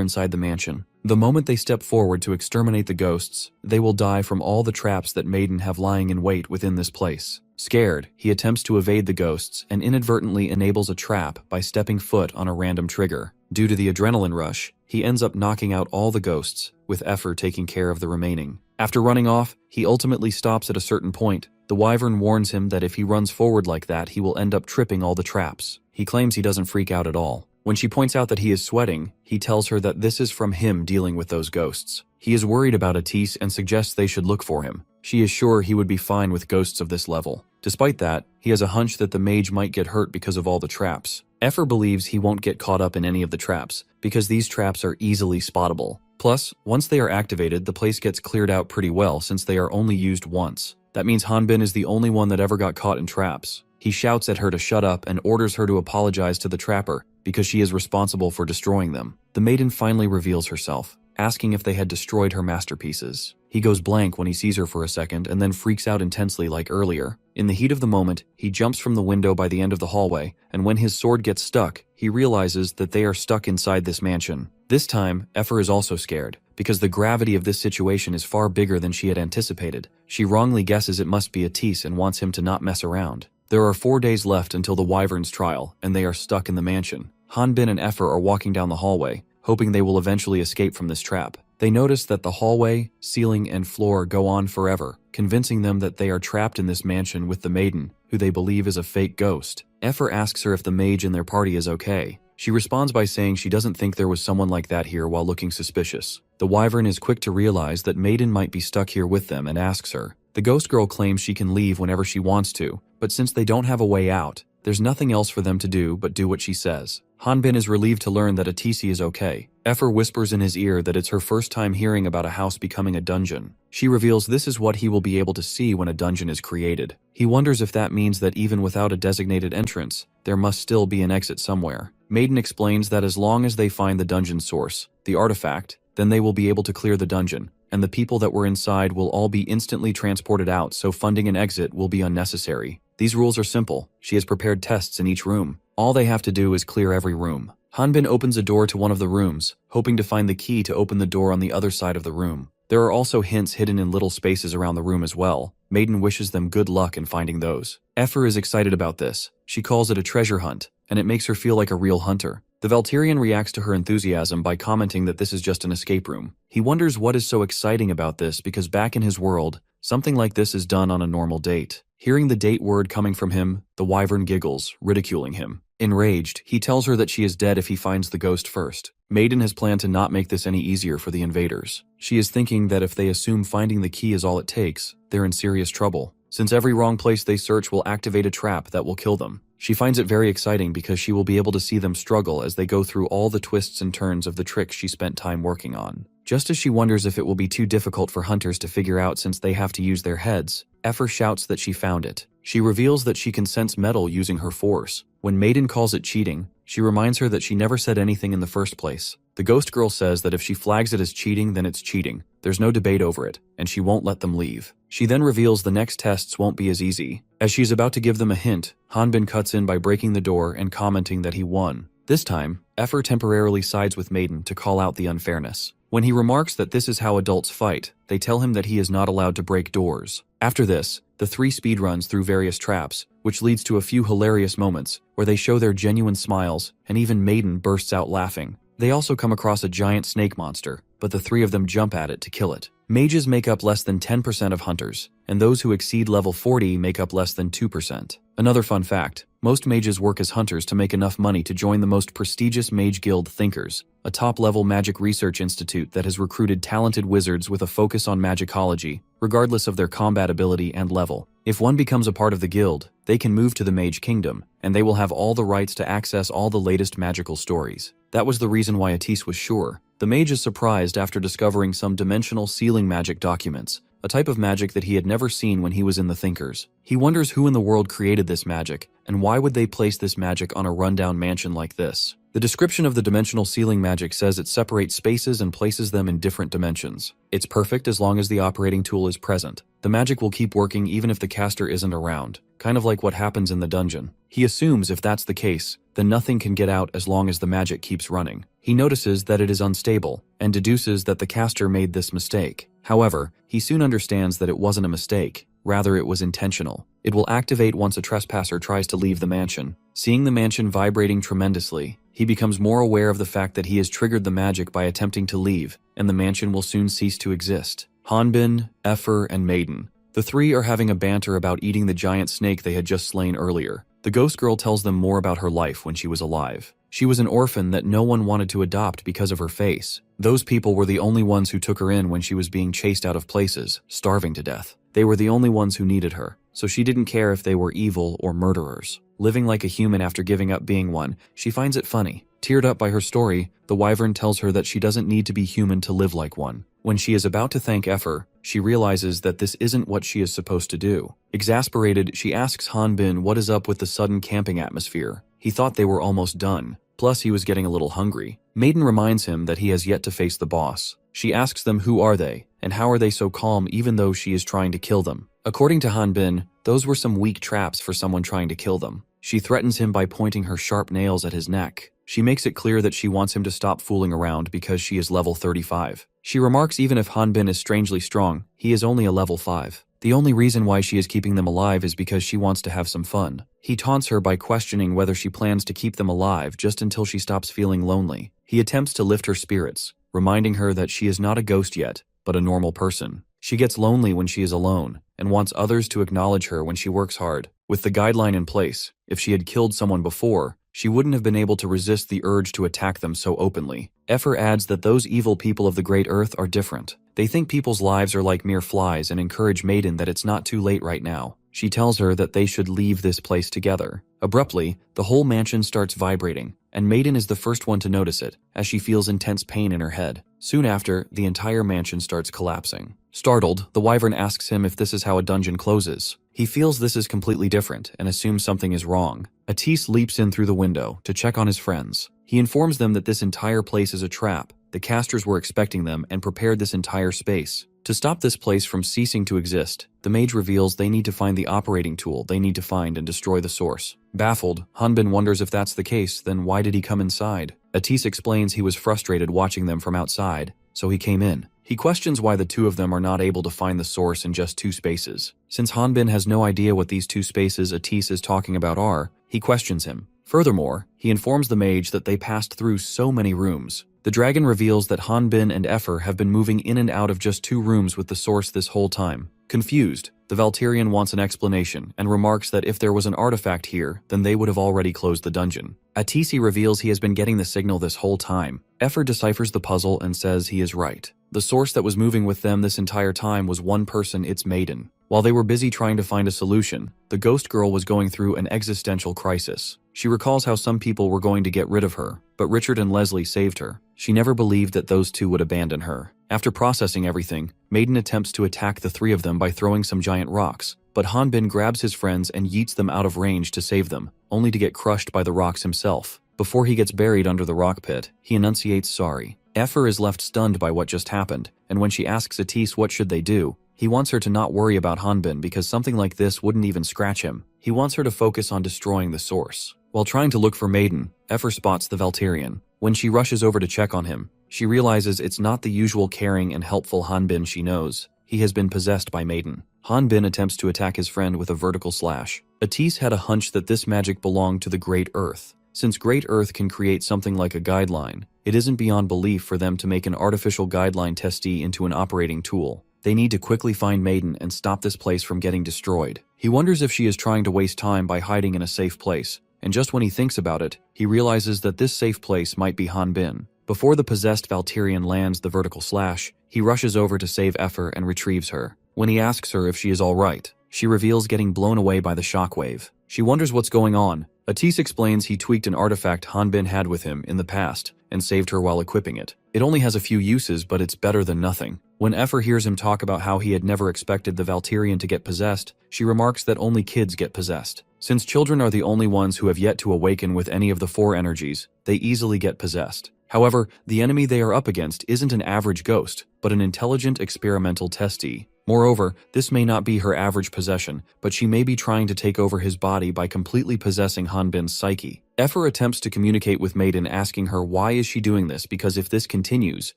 inside the mansion. The moment they step forward to exterminate the ghosts, they will die from all the traps that Maiden have lying in wait within this place. Scared, he attempts to evade the ghosts and inadvertently enables a trap by stepping foot on a random trigger. Due to the adrenaline rush, he ends up knocking out all the ghosts, with Effer taking care of the remaining. After running off, he ultimately stops at a certain point. The wyvern warns him that if he runs forward like that, he will end up tripping all the traps. He claims he doesn't freak out at all. When she points out that he is sweating, he tells her that this is from him dealing with those ghosts. He is worried about Atis and suggests they should look for him. She is sure he would be fine with ghosts of this level. Despite that, he has a hunch that the mage might get hurt because of all the traps. Effer believes he won't get caught up in any of the traps, because these traps are easily spottable. Plus, once they are activated, the place gets cleared out pretty well since they are only used once. That means Hanbin is the only one that ever got caught in traps. He shouts at her to shut up and orders her to apologize to the trapper, because she is responsible for destroying them. The maiden finally reveals herself, asking if they had destroyed her masterpieces. He goes blank when he sees her for a second and then freaks out intensely like earlier. In the heat of the moment, he jumps from the window by the end of the hallway, and when his sword gets stuck, he realizes that they are stuck inside this mansion. This time, Effer is also scared, because the gravity of this situation is far bigger than she had anticipated. She wrongly guesses it must be Atis and wants him to not mess around. There are 4 days left until the wyvern's trial, and they are stuck in the mansion. Hanbin and Effer are walking down the hallway, hoping they will eventually escape from this trap. They notice that the hallway, ceiling, and floor go on forever, convincing them that they are trapped in this mansion with the maiden, who they believe is a fake ghost. Effer asks her if the mage in their party is okay. She responds by saying she doesn't think there was someone like that here while looking suspicious. The wyvern is quick to realize that Maiden might be stuck here with them and asks her. The ghost girl claims she can leave whenever she wants to, but since they don't have a way out, there's nothing else for them to do but do what she says. Hanbin is relieved to learn that Atisi is okay. Effer whispers in his ear that it's her first time hearing about a house becoming a dungeon. She reveals this is what he will be able to see when a dungeon is created. He wonders if that means that even without a designated entrance, there must still be an exit somewhere. Maiden explains that as long as they find the dungeon source, the artifact, then they will be able to clear the dungeon, and the people that were inside will all be instantly transported out, so funding an exit will be unnecessary. These rules are simple. She has prepared tests in each room. All they have to do is clear every room. Hanbin opens a door to one of the rooms, hoping to find the key to open the door on the other side of the room. There are also hints hidden in little spaces around the room as well. Maiden wishes them good luck in finding those. Effer is excited about this. She calls it a treasure hunt, and it makes her feel like a real hunter. The Valtirian reacts to her enthusiasm by commenting that this is just an escape room. He wonders what is so exciting about this because back in his world, something like this is done on a normal date. Hearing the date word coming from him, the wyvern giggles, ridiculing him. Enraged, he tells her that she is dead if he finds the ghost first. Maiden has planned to not make this any easier for the invaders. She is thinking that if they assume finding the key is all it takes, they're in serious trouble, since every wrong place they search will activate a trap that will kill them. She finds it very exciting because she will be able to see them struggle as they go through all the twists and turns of the tricks she spent time working on. Just as she wonders if it will be too difficult for hunters to figure out since they have to use their heads, Effer shouts that she found it. She reveals that she can sense metal using her force. When Maiden calls it cheating, she reminds her that she never said anything in the first place. The ghost girl says that if she flags it as cheating, then it's cheating. There's no debate over it, and she won't let them leave. She then reveals the next tests won't be as easy. As she's about to give them a hint, Hanbin cuts in by breaking the door and commenting that he won. This time, Effer temporarily sides with Maiden to call out the unfairness. When he remarks that this is how adults fight, they tell him that he is not allowed to break doors. After this, the three speedruns through various traps, which leads to a few hilarious moments where they show their genuine smiles, and even Maiden bursts out laughing. They also come across a giant snake monster, but the three of them jump at it to kill it. Mages make up less than 10% of hunters, and those who exceed level 40 make up less than 2%. Another fun fact, most mages work as hunters to make enough money to join the most prestigious mage guild Thinkers, a top-level magic research institute that has recruited talented wizards with a focus on magicology, regardless of their combat ability and level. If one becomes a part of the guild, they can move to the Mage Kingdom, and they will have all the rights to access all the latest magical stories. That was the reason why Atis was sure. The mage is surprised after discovering some dimensional sealing magic documents, a type of magic that he had never seen when he was in the Thinkers. He wonders who in the world created this magic, and why would they place this magic on a rundown mansion like this. The description of the dimensional sealing magic says it separates spaces and places them in different dimensions. It's perfect as long as the operating tool is present. The magic will keep working even if the caster isn't around, kind of like what happens in the dungeon. He assumes if that's the case, then nothing can get out as long as the magic keeps running. He notices that it is unstable, and deduces that the caster made this mistake. However, he soon understands that it wasn't a mistake, rather it was intentional. It will activate once a trespasser tries to leave the mansion. Seeing the mansion vibrating tremendously, he becomes more aware of the fact that he has triggered the magic by attempting to leave, and the mansion will soon cease to exist. Hanbin, Effer, and Maiden. The three are having a banter about eating the giant snake they had just slain earlier. The ghost girl tells them more about her life when she was alive. She was an orphan that no one wanted to adopt because of her face. Those people were the only ones who took her in when she was being chased out of places, starving to death. They were the only ones who needed her, so she didn't care if they were evil or murderers. Living like a human after giving up being one, she finds it funny. Teared up by her story, the wyvern tells her that she doesn't need to be human to live like one. When she is about to thank Effer, she realizes that this isn't what she is supposed to do. Exasperated, she asks Hanbin what is up with the sudden camping atmosphere. He thought they were almost done. Plus, he was getting a little hungry. Maiden reminds him that he has yet to face the boss. She asks them who are they, and how are they so calm even though she is trying to kill them. According to Hanbin, those were some weak traps for someone trying to kill them. She threatens him by pointing her sharp nails at his neck. She makes it clear that she wants him to stop fooling around because she is level 35. She remarks even if Hanbin is strangely strong, he is only a level 5. The only reason why she is keeping them alive is because she wants to have some fun. He taunts her by questioning whether she plans to keep them alive just until she stops feeling lonely. He attempts to lift her spirits, reminding her that she is not a ghost yet, but a normal person. She gets lonely when she is alone, and wants others to acknowledge her when she works hard. With the guideline in place, if she had killed someone before, she wouldn't have been able to resist the urge to attack them so openly. Effer adds that those evil people of the Great Earth are different. They think people's lives are like mere flies and encourage Maiden that it's not too late right now. She tells her that they should leave this place together. Abruptly, the whole mansion starts vibrating, and Maiden is the first one to notice it, as she feels intense pain in her head. Soon after, the entire mansion starts collapsing. Startled, the wyvern asks him if this is how a dungeon closes. He feels this is completely different and assumes something is wrong. Atis leaps in through the window to check on his friends. He informs them that this entire place is a trap. The casters were expecting them and prepared this entire space. To stop this place from ceasing to exist, the mage reveals they need to find the operating tool they need to find and destroy the source. Baffled, Hanbin wonders if that's the case, then why did he come inside? Atis explains he was frustrated watching them from outside, so he came in. He questions why the two of them are not able to find the source in just 2 spaces. Since Hanbin has no idea what these 2 spaces Atis is talking about are, he questions him. Furthermore, he informs the mage that they passed through so many rooms. The dragon reveals that Hanbin and Effer have been moving in and out of just 2 rooms with the source this whole time. Confused, the Valterian wants an explanation and remarks that if there was an artifact here, then they would have already closed the dungeon. Atisi reveals he has been getting the signal this whole time. Effer deciphers the puzzle and says he is right. The source that was moving with them this entire time was one person, its Maiden. While they were busy trying to find a solution, the ghost girl was going through an existential crisis. She recalls how some people were going to get rid of her, but Richard and Leslie saved her. She never believed that those 2 would abandon her. After processing everything, Maiden attempts to attack the 3 of them by throwing some giant rocks, but Hanbin grabs his friends and yeets them out of range to save them, only to get crushed by the rocks himself. Before he gets buried under the rock pit, he enunciates sorry. Effer is left stunned by what just happened, and when she asks Atis what should they do, he wants her to not worry about Hanbin because something like this wouldn't even scratch him. He wants her to focus on destroying the source. While trying to look for Maiden, Effer spots the Valterian. When she rushes over to check on him, she realizes it's not the usual caring and helpful Hanbin she knows. He has been possessed by Maiden. Hanbin attempts to attack his friend with a vertical slash. Atis had a hunch that this magic belonged to the Great Earth. Since Great Earth can create something like a guideline, it isn't beyond belief for them to make an artificial guideline testee into an operating tool. They need to quickly find Maiden and stop this place from getting destroyed. He wonders if she is trying to waste time by hiding in a safe place, and just when he thinks about it, he realizes that this safe place might be Hanbin. Before the possessed Valterian lands the vertical slash, he rushes over to save Effer and retrieves her. When he asks her if she is alright, she reveals getting blown away by the shockwave. She wonders what's going on. Atis explains he tweaked an artifact Hanbin had with him in the past and saved her while equipping it. It only has a few uses, but it's better than nothing. When Effer hears him talk about how he had never expected the Valkyrian to get possessed, she remarks that only kids get possessed. Since children are the only ones who have yet to awaken with any of the 4 energies, they easily get possessed. However, the enemy they are up against isn't an average ghost, but an intelligent experimental testee. Moreover, this may not be her average possession, but she may be trying to take over his body by completely possessing Hanbin's psyche. Effer attempts to communicate with Maiden, asking her why is she doing this, because if this continues,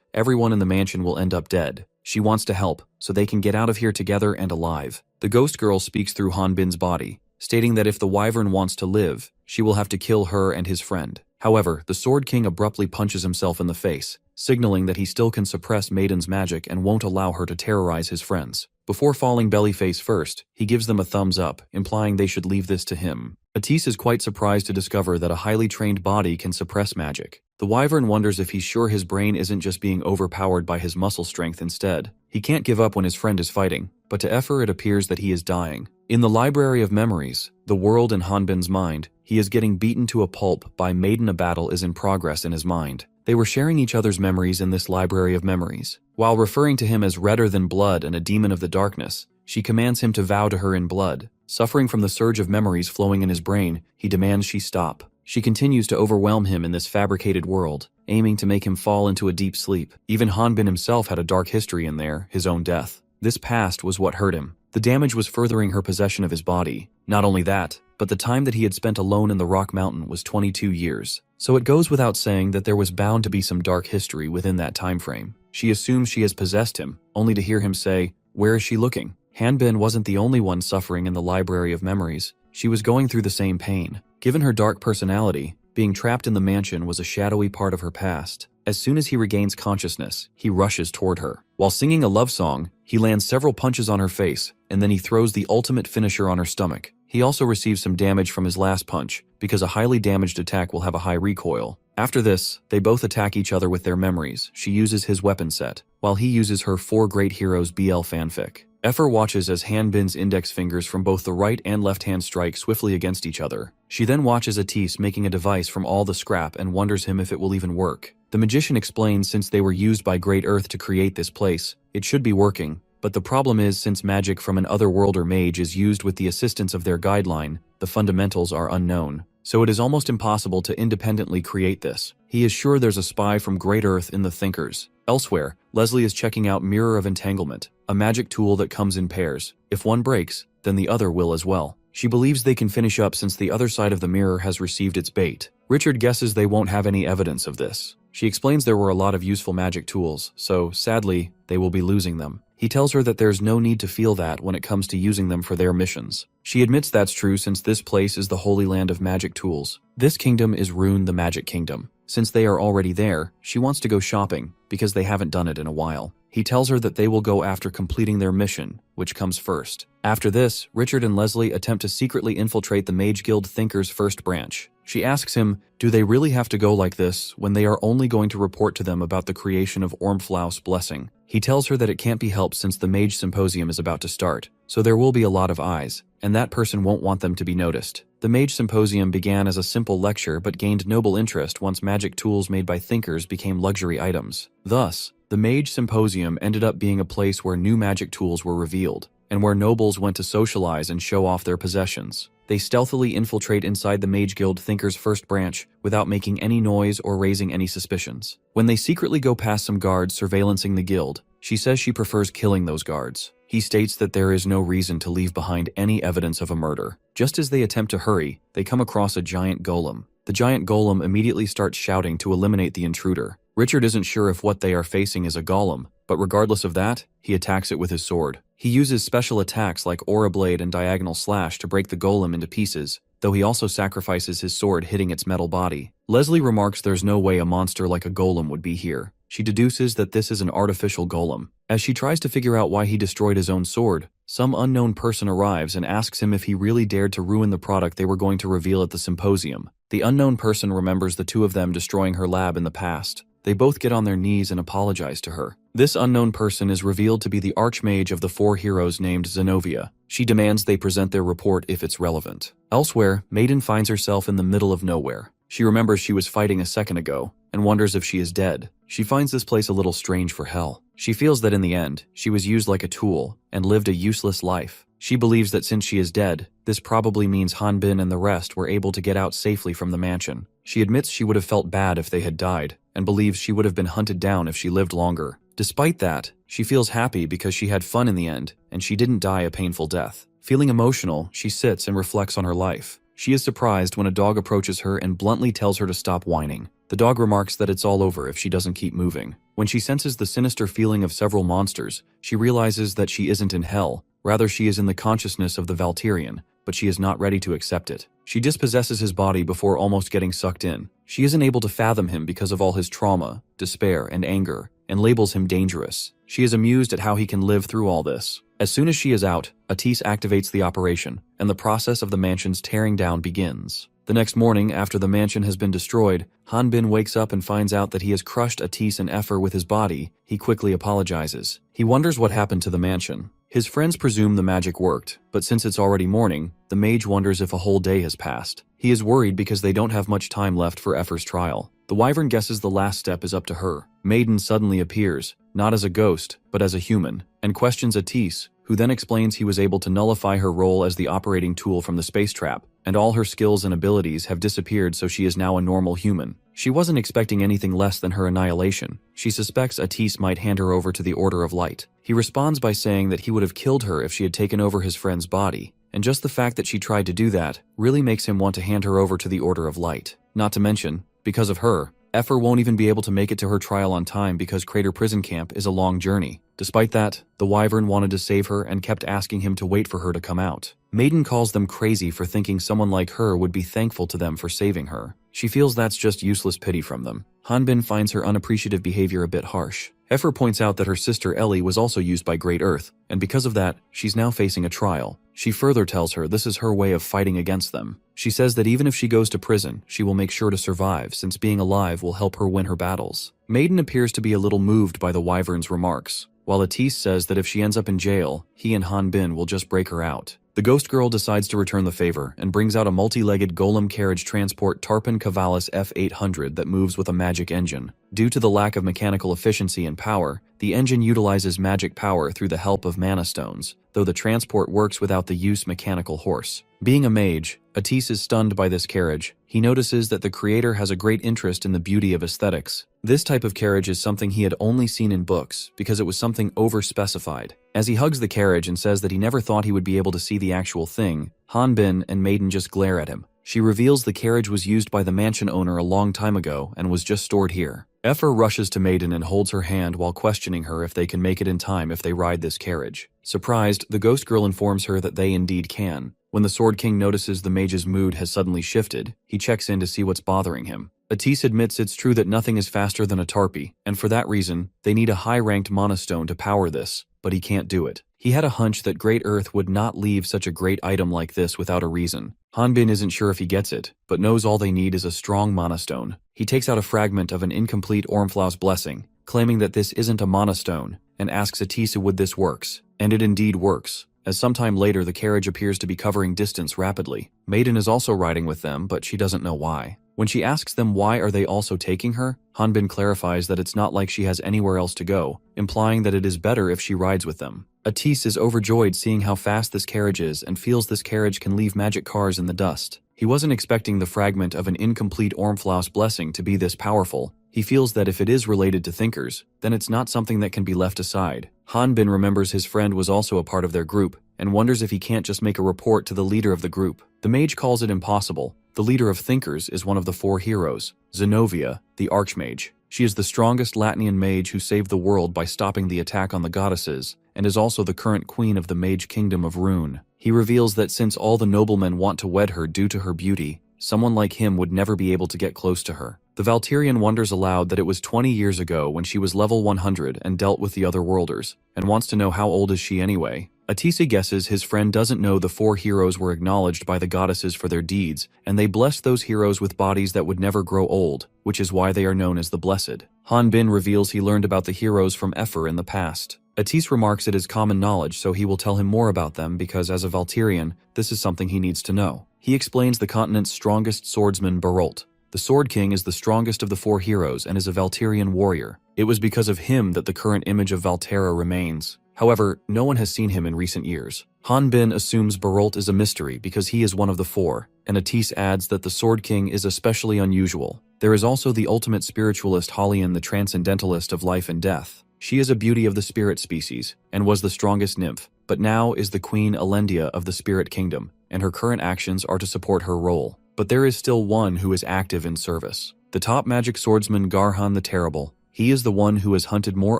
everyone in the mansion will end up dead. She wants to help, so they can get out of here together and alive. The ghost girl speaks through Hanbin's body, stating that if the wyvern wants to live, she will have to kill her and his friend. However, the Sword King abruptly punches himself in the face, signaling that he still can suppress Maiden's magic and won't allow her to terrorize his friends. Before falling belly face first, he gives them a thumbs up, implying they should leave this to him. Atis is quite surprised to discover that a highly trained body can suppress magic. The wyvern wonders if he's sure his brain isn't just being overpowered by his muscle strength instead. He can't give up when his friend is fighting, but to Effer it appears that he is dying. In the Library of Memories, the world in Hanbin's mind, he is getting beaten to a pulp by Maiden. A battle is in progress in his mind. They were sharing each other's memories in this Library of Memories. While referring to him as redder than blood and a demon of the darkness, she commands him to vow to her in blood. Suffering from the surge of memories flowing in his brain, he demands she stop. She continues to overwhelm him in this fabricated world, aiming to make him fall into a deep sleep. Even Hanbin himself had a dark history in there, his own death. This past was what hurt him. The damage was furthering her possession of his body. Not only that, but the time that he had spent alone in the Rock Mountain was 22 years. So it goes without saying that there was bound to be some dark history within that time frame. She assumes she has possessed him, only to hear him say, "Where is she looking?" Hanbin wasn't the only one suffering in the Library of Memories. She was going through the same pain. Given her dark personality, being trapped in the mansion was a shadowy part of her past. As soon as he regains consciousness, he rushes toward her. While singing a love song, he lands several punches on her face, and then he throws the ultimate finisher on her stomach. He also receives some damage from his last punch, because a highly damaged attack will have a high recoil. After this, they both attack each other with their memories. She uses his weapon set, while he uses her 4 Great Heroes BL fanfic. Effer watches as Hanbin's index fingers from both the right and left hand strike swiftly against each other. She then watches Atis making a device from all the scrap and wonders him if it will even work. The magician explains since they were used by Great Earth to create this place, it should be working. But the problem is, since magic from an otherworlder mage is used with the assistance of their guideline, the fundamentals are unknown. So it is almost impossible to independently create this. He is sure there's a spy from Great Earth in the Thinkers. Elsewhere, Leslie is checking out Mirror of Entanglement, a magic tool that comes in pairs. If one breaks, then the other will as well. She believes they can finish up since the other side of the mirror has received its bait. Richard guesses they won't have any evidence of this. She explains there were a lot of useful magic tools, so sadly, they will be losing them. He tells her that there's no need to feel that when it comes to using them for their missions. She admits that's true since this place is the holy land of magic tools. This kingdom is Rune the Magic Kingdom. Since they are already there, she wants to go shopping, because they haven't done it in a while. He tells her that they will go after completing their mission, which comes first. After this, Richard and Leslie attempt to secretly infiltrate the Mage Guild Thinkers' first branch. She asks him, do they really have to go like this when they are only going to report to them about the creation of Ormflaus' blessing? He tells her that it can't be helped since the Mage Symposium is about to start, so there will be a lot of eyes, and that person won't want them to be noticed. The Mage Symposium began as a simple lecture but gained noble interest once magic tools made by thinkers became luxury items. Thus, the Mage Symposium ended up being a place where new magic tools were revealed, and where nobles went to socialize and show off their possessions. They stealthily infiltrate inside the Mage Guild Thinkers' first branch without making any noise or raising any suspicions. When they secretly go past some guards surveillancing the guild, she says she prefers killing those guards. He states that there is no reason to leave behind any evidence of a murder. Just as they attempt to hurry, they come across a giant golem. The giant golem immediately starts shouting to eliminate the intruder. Richard isn't sure if what they are facing is a golem, but regardless of that, he attacks it with his sword. He uses special attacks like Aura Blade and Diagonal Slash to break the golem into pieces, though he also sacrifices his sword hitting its metal body. Leslie remarks there's no way a monster like a golem would be here. She deduces that this is an artificial golem. As she tries to figure out why he destroyed his own sword, some unknown person arrives and asks him if he really dared to ruin the product they were going to reveal at the symposium. The unknown person remembers the two of them destroying her lab in the past. They both get on their knees and apologize to her. This unknown person is revealed to be the archmage of the 4 heroes named Zenobia. She demands they present their report if it's relevant. Elsewhere, Maiden finds herself in the middle of nowhere. She remembers she was fighting a second ago and wonders if she is dead. She finds this place a little strange for hell. She feels that in the end, she was used like a tool and lived a useless life. She believes that since she is dead, this probably means Hanbin and the rest were able to get out safely from the mansion. She admits she would have felt bad if they had died, and believes she would have been hunted down if she lived longer. Despite that, she feels happy because she had fun in the end, and she didn't die a painful death. Feeling emotional, she sits and reflects on her life. She is surprised when a dog approaches her and bluntly tells her to stop whining. The dog remarks that it's all over if she doesn't keep moving. When she senses the sinister feeling of several monsters, she realizes that she isn't in hell. Rather, she is in the consciousness of the Valtirian, but she is not ready to accept it. She dispossesses his body before almost getting sucked in. She isn't able to fathom him because of all his trauma, despair, and anger, and labels him dangerous. She is amused at how he can live through all this. As soon as she is out, Atis activates the operation, and the process of the mansion's tearing down begins. The next morning, after the mansion has been destroyed, Hanbin wakes up and finds out that he has crushed Atis and Efer with his body. He quickly apologizes. He wonders what happened to the mansion. His friends presume the magic worked, but since it's already morning, the mage wonders if a whole day has passed. He is worried because they don't have much time left for Efer's trial. The wyvern guesses the last step is up to her. Maiden suddenly appears, not as a ghost, but as a human, and questions Atis, who then explains he was able to nullify her role as the operating tool from the space trap, and all her skills and abilities have disappeared, so she is now a normal human. She wasn't expecting anything less than her annihilation. She suspects Atis might hand her over to the Order of Light. He responds by saying that he would have killed her if she had taken over his friend's body, and just the fact that she tried to do that really makes him want to hand her over to the Order of Light. Not to mention, because of her, Efer won't even be able to make it to her trial on time because Crater Prison Camp is a long journey. Despite that, the wyvern wanted to save her and kept asking him to wait for her to come out. Maiden calls them crazy for thinking someone like her would be thankful to them for saving her. She feels that's just useless pity from them. Hanbin finds her unappreciative behavior a bit harsh. Efer points out that her sister Ellie was also used by Great Earth, and because of that, she's now facing a trial. She further tells her this is her way of fighting against them. She says that even if she goes to prison, she will make sure to survive, since being alive will help her win her battles. Maiden appears to be a little moved by the wyvern's remarks, while Atis says that if she ends up in jail, he and Hanbin will just break her out. The ghost girl decides to return the favor and brings out a multi-legged golem carriage transport Tarpon Cavalis F800 that moves with a magic engine. Due to the lack of mechanical efficiency and power, the engine utilizes magic power through the help of mana stones, though the transport works without the use mechanical horse. Being a mage, Atis is stunned by this carriage. He notices that the creator has a great interest in the beauty of aesthetics. This type of carriage is something he had only seen in books because it was something over-specified. As he hugs the carriage and says that he never thought he would be able to see the actual thing, Hanbin and Maiden just glare at him. She reveals the carriage was used by the mansion owner a long time ago and was just stored here. Efer rushes to Maiden and holds her hand while questioning her if they can make it in time if they ride this carriage. Surprised, the ghost girl informs her that they indeed can. When the Sword King notices the mage's mood has suddenly shifted, he checks in to see what's bothering him. Atis admits it's true that nothing is faster than a tarpy, and for that reason, they need a high-ranked monostone to power this, but he can't do it. He had a hunch that Great Earth would not leave such a great item like this without a reason. Hanbin isn't sure if he gets it, but knows all they need is a strong monostone. He takes out a fragment of an incomplete Ormflau's blessing, claiming that this isn't a monostone, and asks Atis would this works. And it indeed works, as sometime later the carriage appears to be covering distance rapidly. Maiden is also riding with them, but she doesn't know why. When she asks them why are they also taking her, Hanbin clarifies that it's not like she has anywhere else to go, implying that it is better if she rides with them. Atis is overjoyed seeing how fast this carriage is and feels this carriage can leave magic cars in the dust. He wasn't expecting the fragment of an incomplete Ormflaus blessing to be this powerful. He feels that if it is related to thinkers, then it's not something that can be left aside. Hanbin remembers his friend was also a part of their group, and wonders if he can't just make a report to the leader of the group. The mage calls it impossible. The leader of thinkers is one of the 4 heroes, Zenobia, the Archmage. She is the strongest Latinian mage who saved the world by stopping the attack on the goddesses, and is also the current queen of the mage kingdom of Rune. He reveals that since all the noblemen want to wed her due to her beauty, someone like him would never be able to get close to her. The Valtirian wonders aloud that it was 20 years ago when she was level 100 and dealt with the other worlders, and wants to know how old is she anyway. Atis guesses his friend doesn't know the 4 heroes were acknowledged by the goddesses for their deeds, and they blessed those heroes with bodies that would never grow old, which is why they are known as the Blessed. Hanbin reveals he learned about the heroes from Efer in the past. Atis remarks it is common knowledge, so he will tell him more about them because as a Valtirian, this is something he needs to know. He explains the continent's strongest swordsman, Barolt. The Sword King is the strongest of the 4 heroes and is a Valterian warrior. It was because of him that the current image of Valterra remains. However, no one has seen him in recent years. Han Bin assumes Barolt is a mystery because he is one of the 4, and Atis adds that the Sword King is especially unusual. There is also the ultimate spiritualist Halian, the transcendentalist of life and death. She is a beauty of the spirit species, and was the strongest nymph, but now is the Queen Elendia of the Spirit Kingdom, and her current actions are to support her role. But there is still one who is active in service. The top magic swordsman Garhan the Terrible. He is the one who has hunted more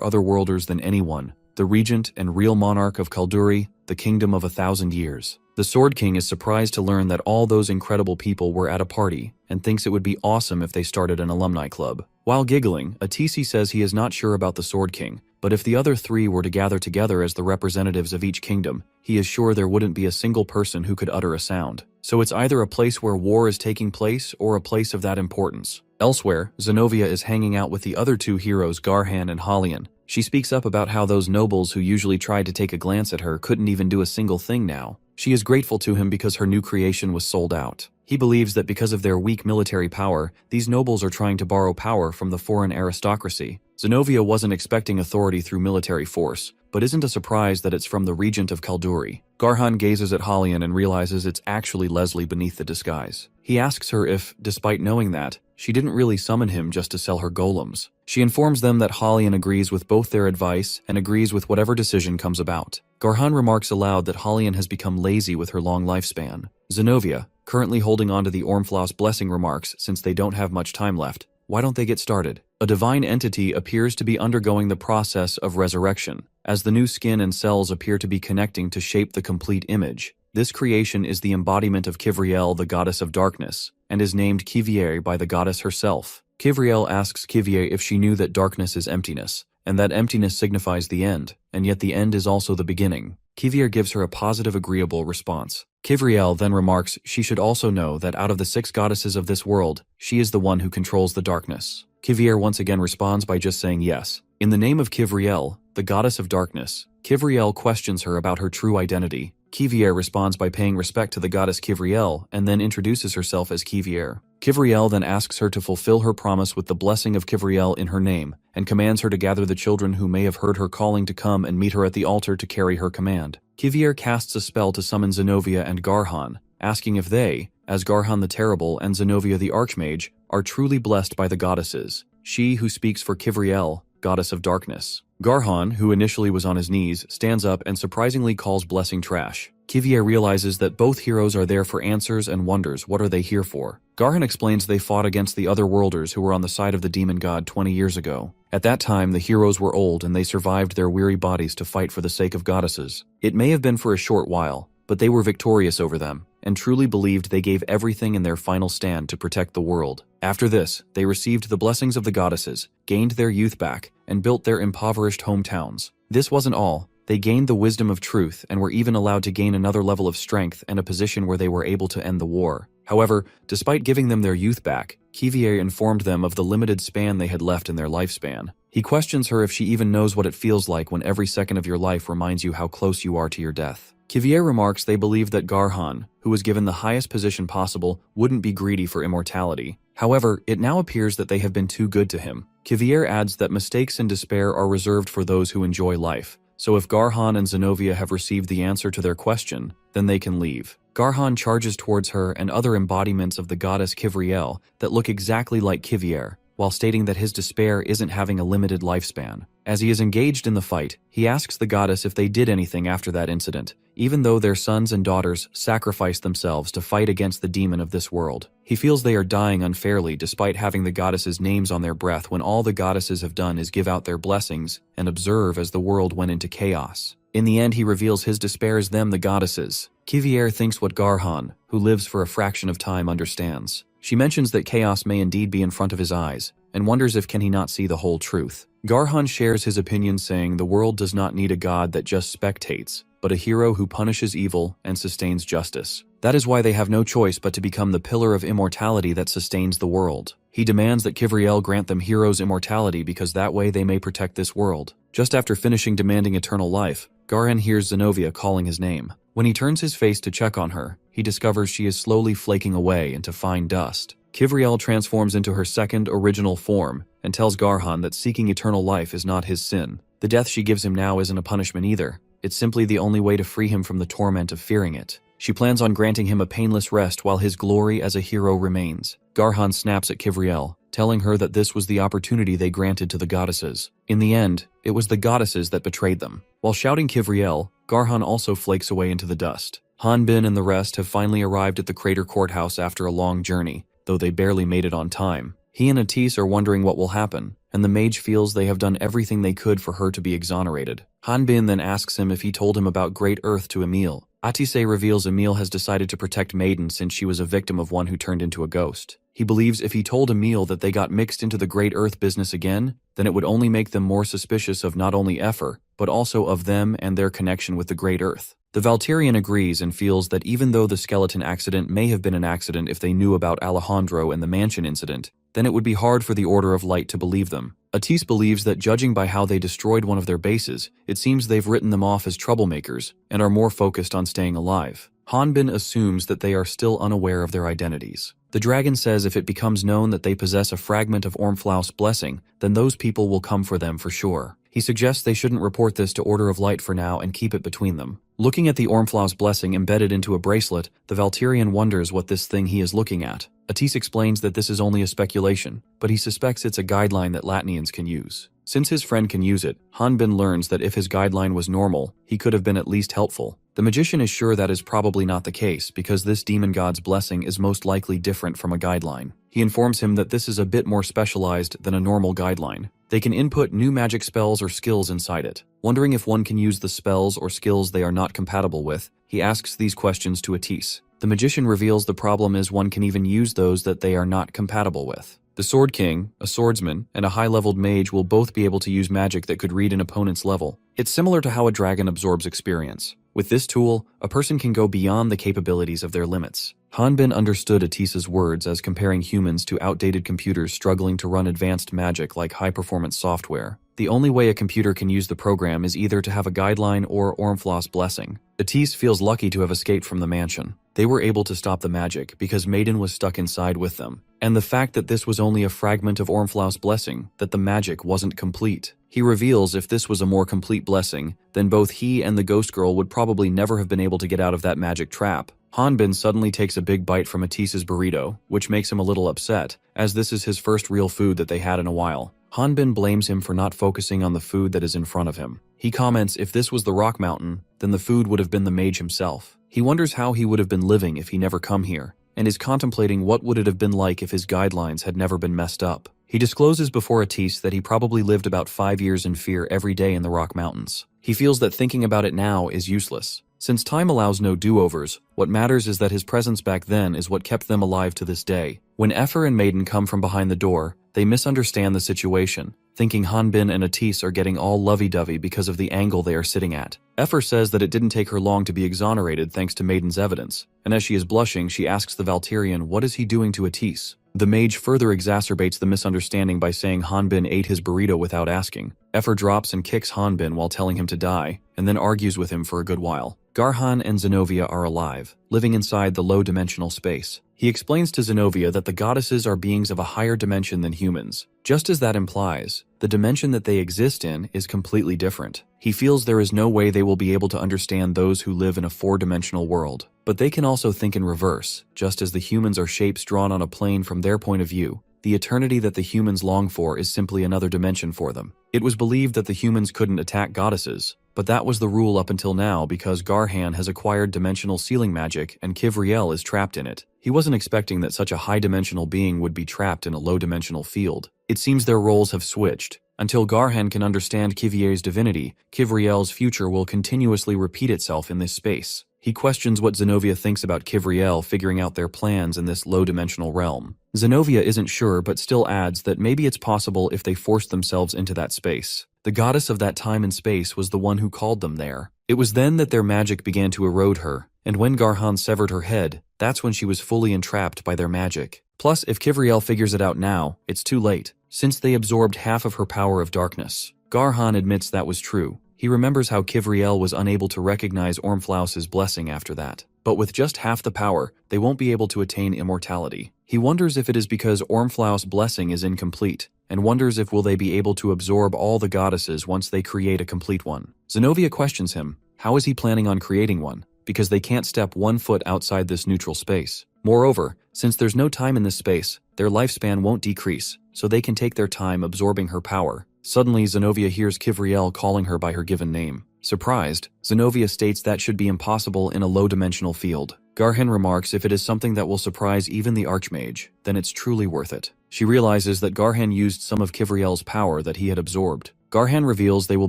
otherworlders than anyone, the regent and real monarch of Kalduri, the kingdom of 1,000 years. The Sword King is surprised to learn that all those incredible people were at a party, and thinks it would be awesome if they started an alumni club. While giggling, Atisi says he is not sure about the Sword King, but if the other 3 were to gather together as the representatives of each kingdom, he is sure there wouldn't be a single person who could utter a sound. So it's either a place where war is taking place or a place of that importance. Elsewhere, Zenobia is hanging out with the other 2 heroes Garhan and Halian. She speaks up about how those nobles who usually tried to take a glance at her couldn't even do a single thing now. She is grateful to him because her new creation was sold out. He believes that because of their weak military power, these nobles are trying to borrow power from the foreign aristocracy. Zenobia wasn't expecting authority through military force, but isn't a surprise that it's from the regent of Kalduri. Garhan gazes at Halian and realizes it's actually Leslie beneath the disguise. He asks her if, despite knowing that, she didn't really summon him just to sell her golems. She informs them that Halian agrees with both their advice and agrees with whatever decision comes about. Garhan remarks aloud that Halian has become lazy with her long lifespan. Zenobia, currently holding on to the Ormflaus blessing, remarks since they don't have much time left, why don't they get started? A divine entity appears to be undergoing the process of resurrection, as the new skin and cells appear to be connecting to shape the complete image. This creation is the embodiment of Kivriel, the goddess of darkness, and is named Kivier by the goddess herself. Kivriel asks Kivier if she knew that darkness is emptiness, and that emptiness signifies the end, and yet the end is also the beginning. Kivier gives her a positive, agreeable response. Kivriel then remarks she should also know that out of the 6 goddesses of this world, she is the one who controls the darkness. Kivier once again responds by just saying yes. In the name of Kivriel, the goddess of darkness, Kivriel questions her about her true identity. Kivier responds by paying respect to the goddess Kivriel and then introduces herself as Kivier. Kivriel then asks her to fulfill her promise with the blessing of Kivriel in her name and commands her to gather the children who may have heard her calling to come and meet her at the altar to carry her command. Kivier casts a spell to summon Zenobia and Garhan, asking if they, as Garhan the Terrible and Zenobia the Archmage, are truly blessed by the goddesses, she who speaks for Kivriel, goddess of darkness. Garhan, who initially was on his knees, stands up and surprisingly calls blessing trash. Kivier realizes that both heroes are there for answers and wonders what are they here for. Garhan explains they fought against the otherworlders who were on the side of the demon god 20 years ago. At that time, the heroes were old and they survived their weary bodies to fight for the sake of goddesses. It may have been for a short while, but they were victorious over them, and truly believed they gave everything in their final stand to protect the world. After this, they received the blessings of the goddesses, gained their youth back, and built their impoverished hometowns. This wasn't all. They gained the wisdom of truth and were even allowed to gain another level of strength and a position where they were able to end the war. However, despite giving them their youth back, Kivier informed them of the limited span they had left in their lifespan. He questions her if she even knows what it feels like when every second of your life reminds you how close you are to your death. Kivier remarks they believe that Garhan, who was given the highest position possible, wouldn't be greedy for immortality. However, it now appears that they have been too good to him. Kivier adds that mistakes and despair are reserved for those who enjoy life. So if Garhan and Zenobia have received the answer to their question, then they can leave. Garhan charges towards her and other embodiments of the goddess Kivriel that look exactly like Kivier, while stating that his despair isn't having a limited lifespan. As he is engaged in the fight, he asks the goddess if they did anything after that incident, even though their sons and daughters sacrificed themselves to fight against the demon of this world. He feels they are dying unfairly despite having the goddesses' names on their breath when all the goddesses have done is give out their blessings and observe as the world went into chaos. In the end, he reveals his despair as them the goddesses. Kivier thinks what Garhan, who lives for a fraction of time, understands. She mentions that chaos may indeed be in front of his eyes, and wonders if can he not see the whole truth. Garhan shares his opinion saying the world does not need a god that just spectates, but a hero who punishes evil and sustains justice. That is why they have no choice but to become the pillar of immortality that sustains the world. He demands that Kivriel grant them heroes' immortality because that way they may protect this world. Just after finishing demanding eternal life, Garhan hears Zenobia calling his name. When he turns his face to check on her, he discovers she is slowly flaking away into fine dust. Kivriel transforms into her second original form and tells Garhan that seeking eternal life is not his sin. The death she gives him now isn't a punishment either. It's simply the only way to free him from the torment of fearing it. She plans on granting him a painless rest while his glory as a hero remains. Garhan snaps at Kivriel, telling her that this was the opportunity they granted to the goddesses. In the end, it was the goddesses that betrayed them. While shouting Kivriel, Garhan also flakes away into the dust. Hanbin and the rest have finally arrived at the crater courthouse after a long journey, though they barely made it on time. He and Atis are wondering what will happen, and the mage feels they have done everything they could for her to be exonerated. Hanbin then asks him if he told him about Great Earth to Emil. Atise reveals Emil has decided to protect Maiden since she was a victim of one who turned into a ghost. He believes if he told Emil that they got mixed into the Great Earth business again, then it would only make them more suspicious of not only Efer, but also of them and their connection with the Great Earth. The Valterian agrees and feels that even though the skeleton accident may have been an accident if they knew about Alejandro and the mansion incident, then it would be hard for the Order of Light to believe them. Atis believes that judging by how they destroyed one of their bases, it seems they've written them off as troublemakers and are more focused on staying alive. Hanbin assumes that they are still unaware of their identities. The dragon says if it becomes known that they possess a fragment of Ormflaus' blessing, then those people will come for them for sure. He suggests they shouldn't report this to Order of Light for now and keep it between them. Looking at the Ormflaus' blessing embedded into a bracelet, the Valterian wonders what this thing he is looking at. Atis explains that this is only a speculation, but he suspects it's a guideline that Latnians can use. Since his friend can use it, Hanbin learns that if his guideline was normal, he could have been at least helpful. The magician is sure that is probably not the case because this demon god's blessing is most likely different from a guideline. He informs him that this is a bit more specialized than a normal guideline. They can input new magic spells or skills inside it. Wondering if one can use the spells or skills they are not compatible with, he asks these questions to Atis. The magician reveals the problem is one can even use those that they are not compatible with. The Sword King, a swordsman, and a high-leveled mage will both be able to use magic that could read an opponent's level. It's similar to how a dragon absorbs experience. With this tool, a person can go beyond the capabilities of their limits. Hanbin understood Atis's words as comparing humans to outdated computers struggling to run advanced magic like high-performance software. The only way a computer can use the program is either to have a guideline or Ormflaus' blessing. Atis feels lucky to have escaped from the mansion. They were able to stop the magic because Maiden was stuck inside with them. And the fact that this was only a fragment of Ormflaus' blessing, that the magic wasn't complete. He reveals if this was a more complete blessing, then both he and the ghost girl would probably never have been able to get out of that magic trap. Hanbin suddenly takes a big bite from Atis's burrito, which makes him a little upset, as this is his first real food that they had in a while. Hanbin blames him for not focusing on the food that is in front of him. He comments if this was the rock mountain, then the food would have been the mage himself. He wonders how he would have been living if he never come here, and is contemplating what would it have been like if his guidelines had never been messed up. He discloses before Atis that he probably lived about 5 years in fear every day in the Rock Mountains. He feels that thinking about it now is useless. Since time allows no do-overs, what matters is that his presence back then is what kept them alive to this day. When Efer and Maiden come from behind the door, they misunderstand the situation, thinking Hanbin and Atis are getting all lovey-dovey because of the angle they are sitting at. Efer says that it didn't take her long to be exonerated thanks to Maiden's evidence, and as she is blushing, she asks the Valterian what is he doing to Atis. The mage further exacerbates the misunderstanding by saying Hanbin ate his burrito without asking. Efer drops and kicks Hanbin while telling him to die, and then argues with him for a good while. Garhan and Zenobia are alive, living inside the low-dimensional space. He explains to Zenobia that the goddesses are beings of a higher dimension than humans. Just as that implies, the dimension that they exist in is completely different. He feels there is no way they will be able to understand those who live in a four-dimensional world. But they can also think in reverse, just as the humans are shapes drawn on a plane from their point of view. The eternity that the humans long for is simply another dimension for them. It was believed that the humans couldn't attack goddesses, but that was the rule up until now because Garhan has acquired dimensional sealing magic and Kivriel is trapped in it. He wasn't expecting that such a high-dimensional being would be trapped in a low-dimensional field. It seems their roles have switched. Until Garhan can understand Kivier's divinity, Kivriel's future will continuously repeat itself in this space. He questions what Zenobia thinks about Kivriel figuring out their plans in this low-dimensional realm. Zenobia isn't sure but still adds that maybe it's possible if they forced themselves into that space. The goddess of that time and space was the one who called them there. It was then that their magic began to erode her, and when Garhan severed her head, that's when she was fully entrapped by their magic. Plus, if Kivriel figures it out now, it's too late, since they absorbed half of her power of darkness. Garhan admits that was true. He remembers how Kivriel was unable to recognize Ormflaus' blessing after that. But with just half the power, they won't be able to attain immortality. He wonders if it is because Ormflaus' blessing is incomplete, and wonders if will they be able to absorb all the goddesses once they create a complete one. Zenobia questions him, how is he planning on creating one? Because they can't step 1 foot outside this neutral space. Moreover, since there's no time in this space, their lifespan won't decrease, so they can take their time absorbing her power. Suddenly, Zenobia hears Kivriel calling her by her given name. Surprised, Zenobia states that should be impossible in a low-dimensional field. Garhan remarks if it is something that will surprise even the Archmage, then it's truly worth it. She realizes that Garhan used some of Kivriel's power that he had absorbed. Garhan reveals they will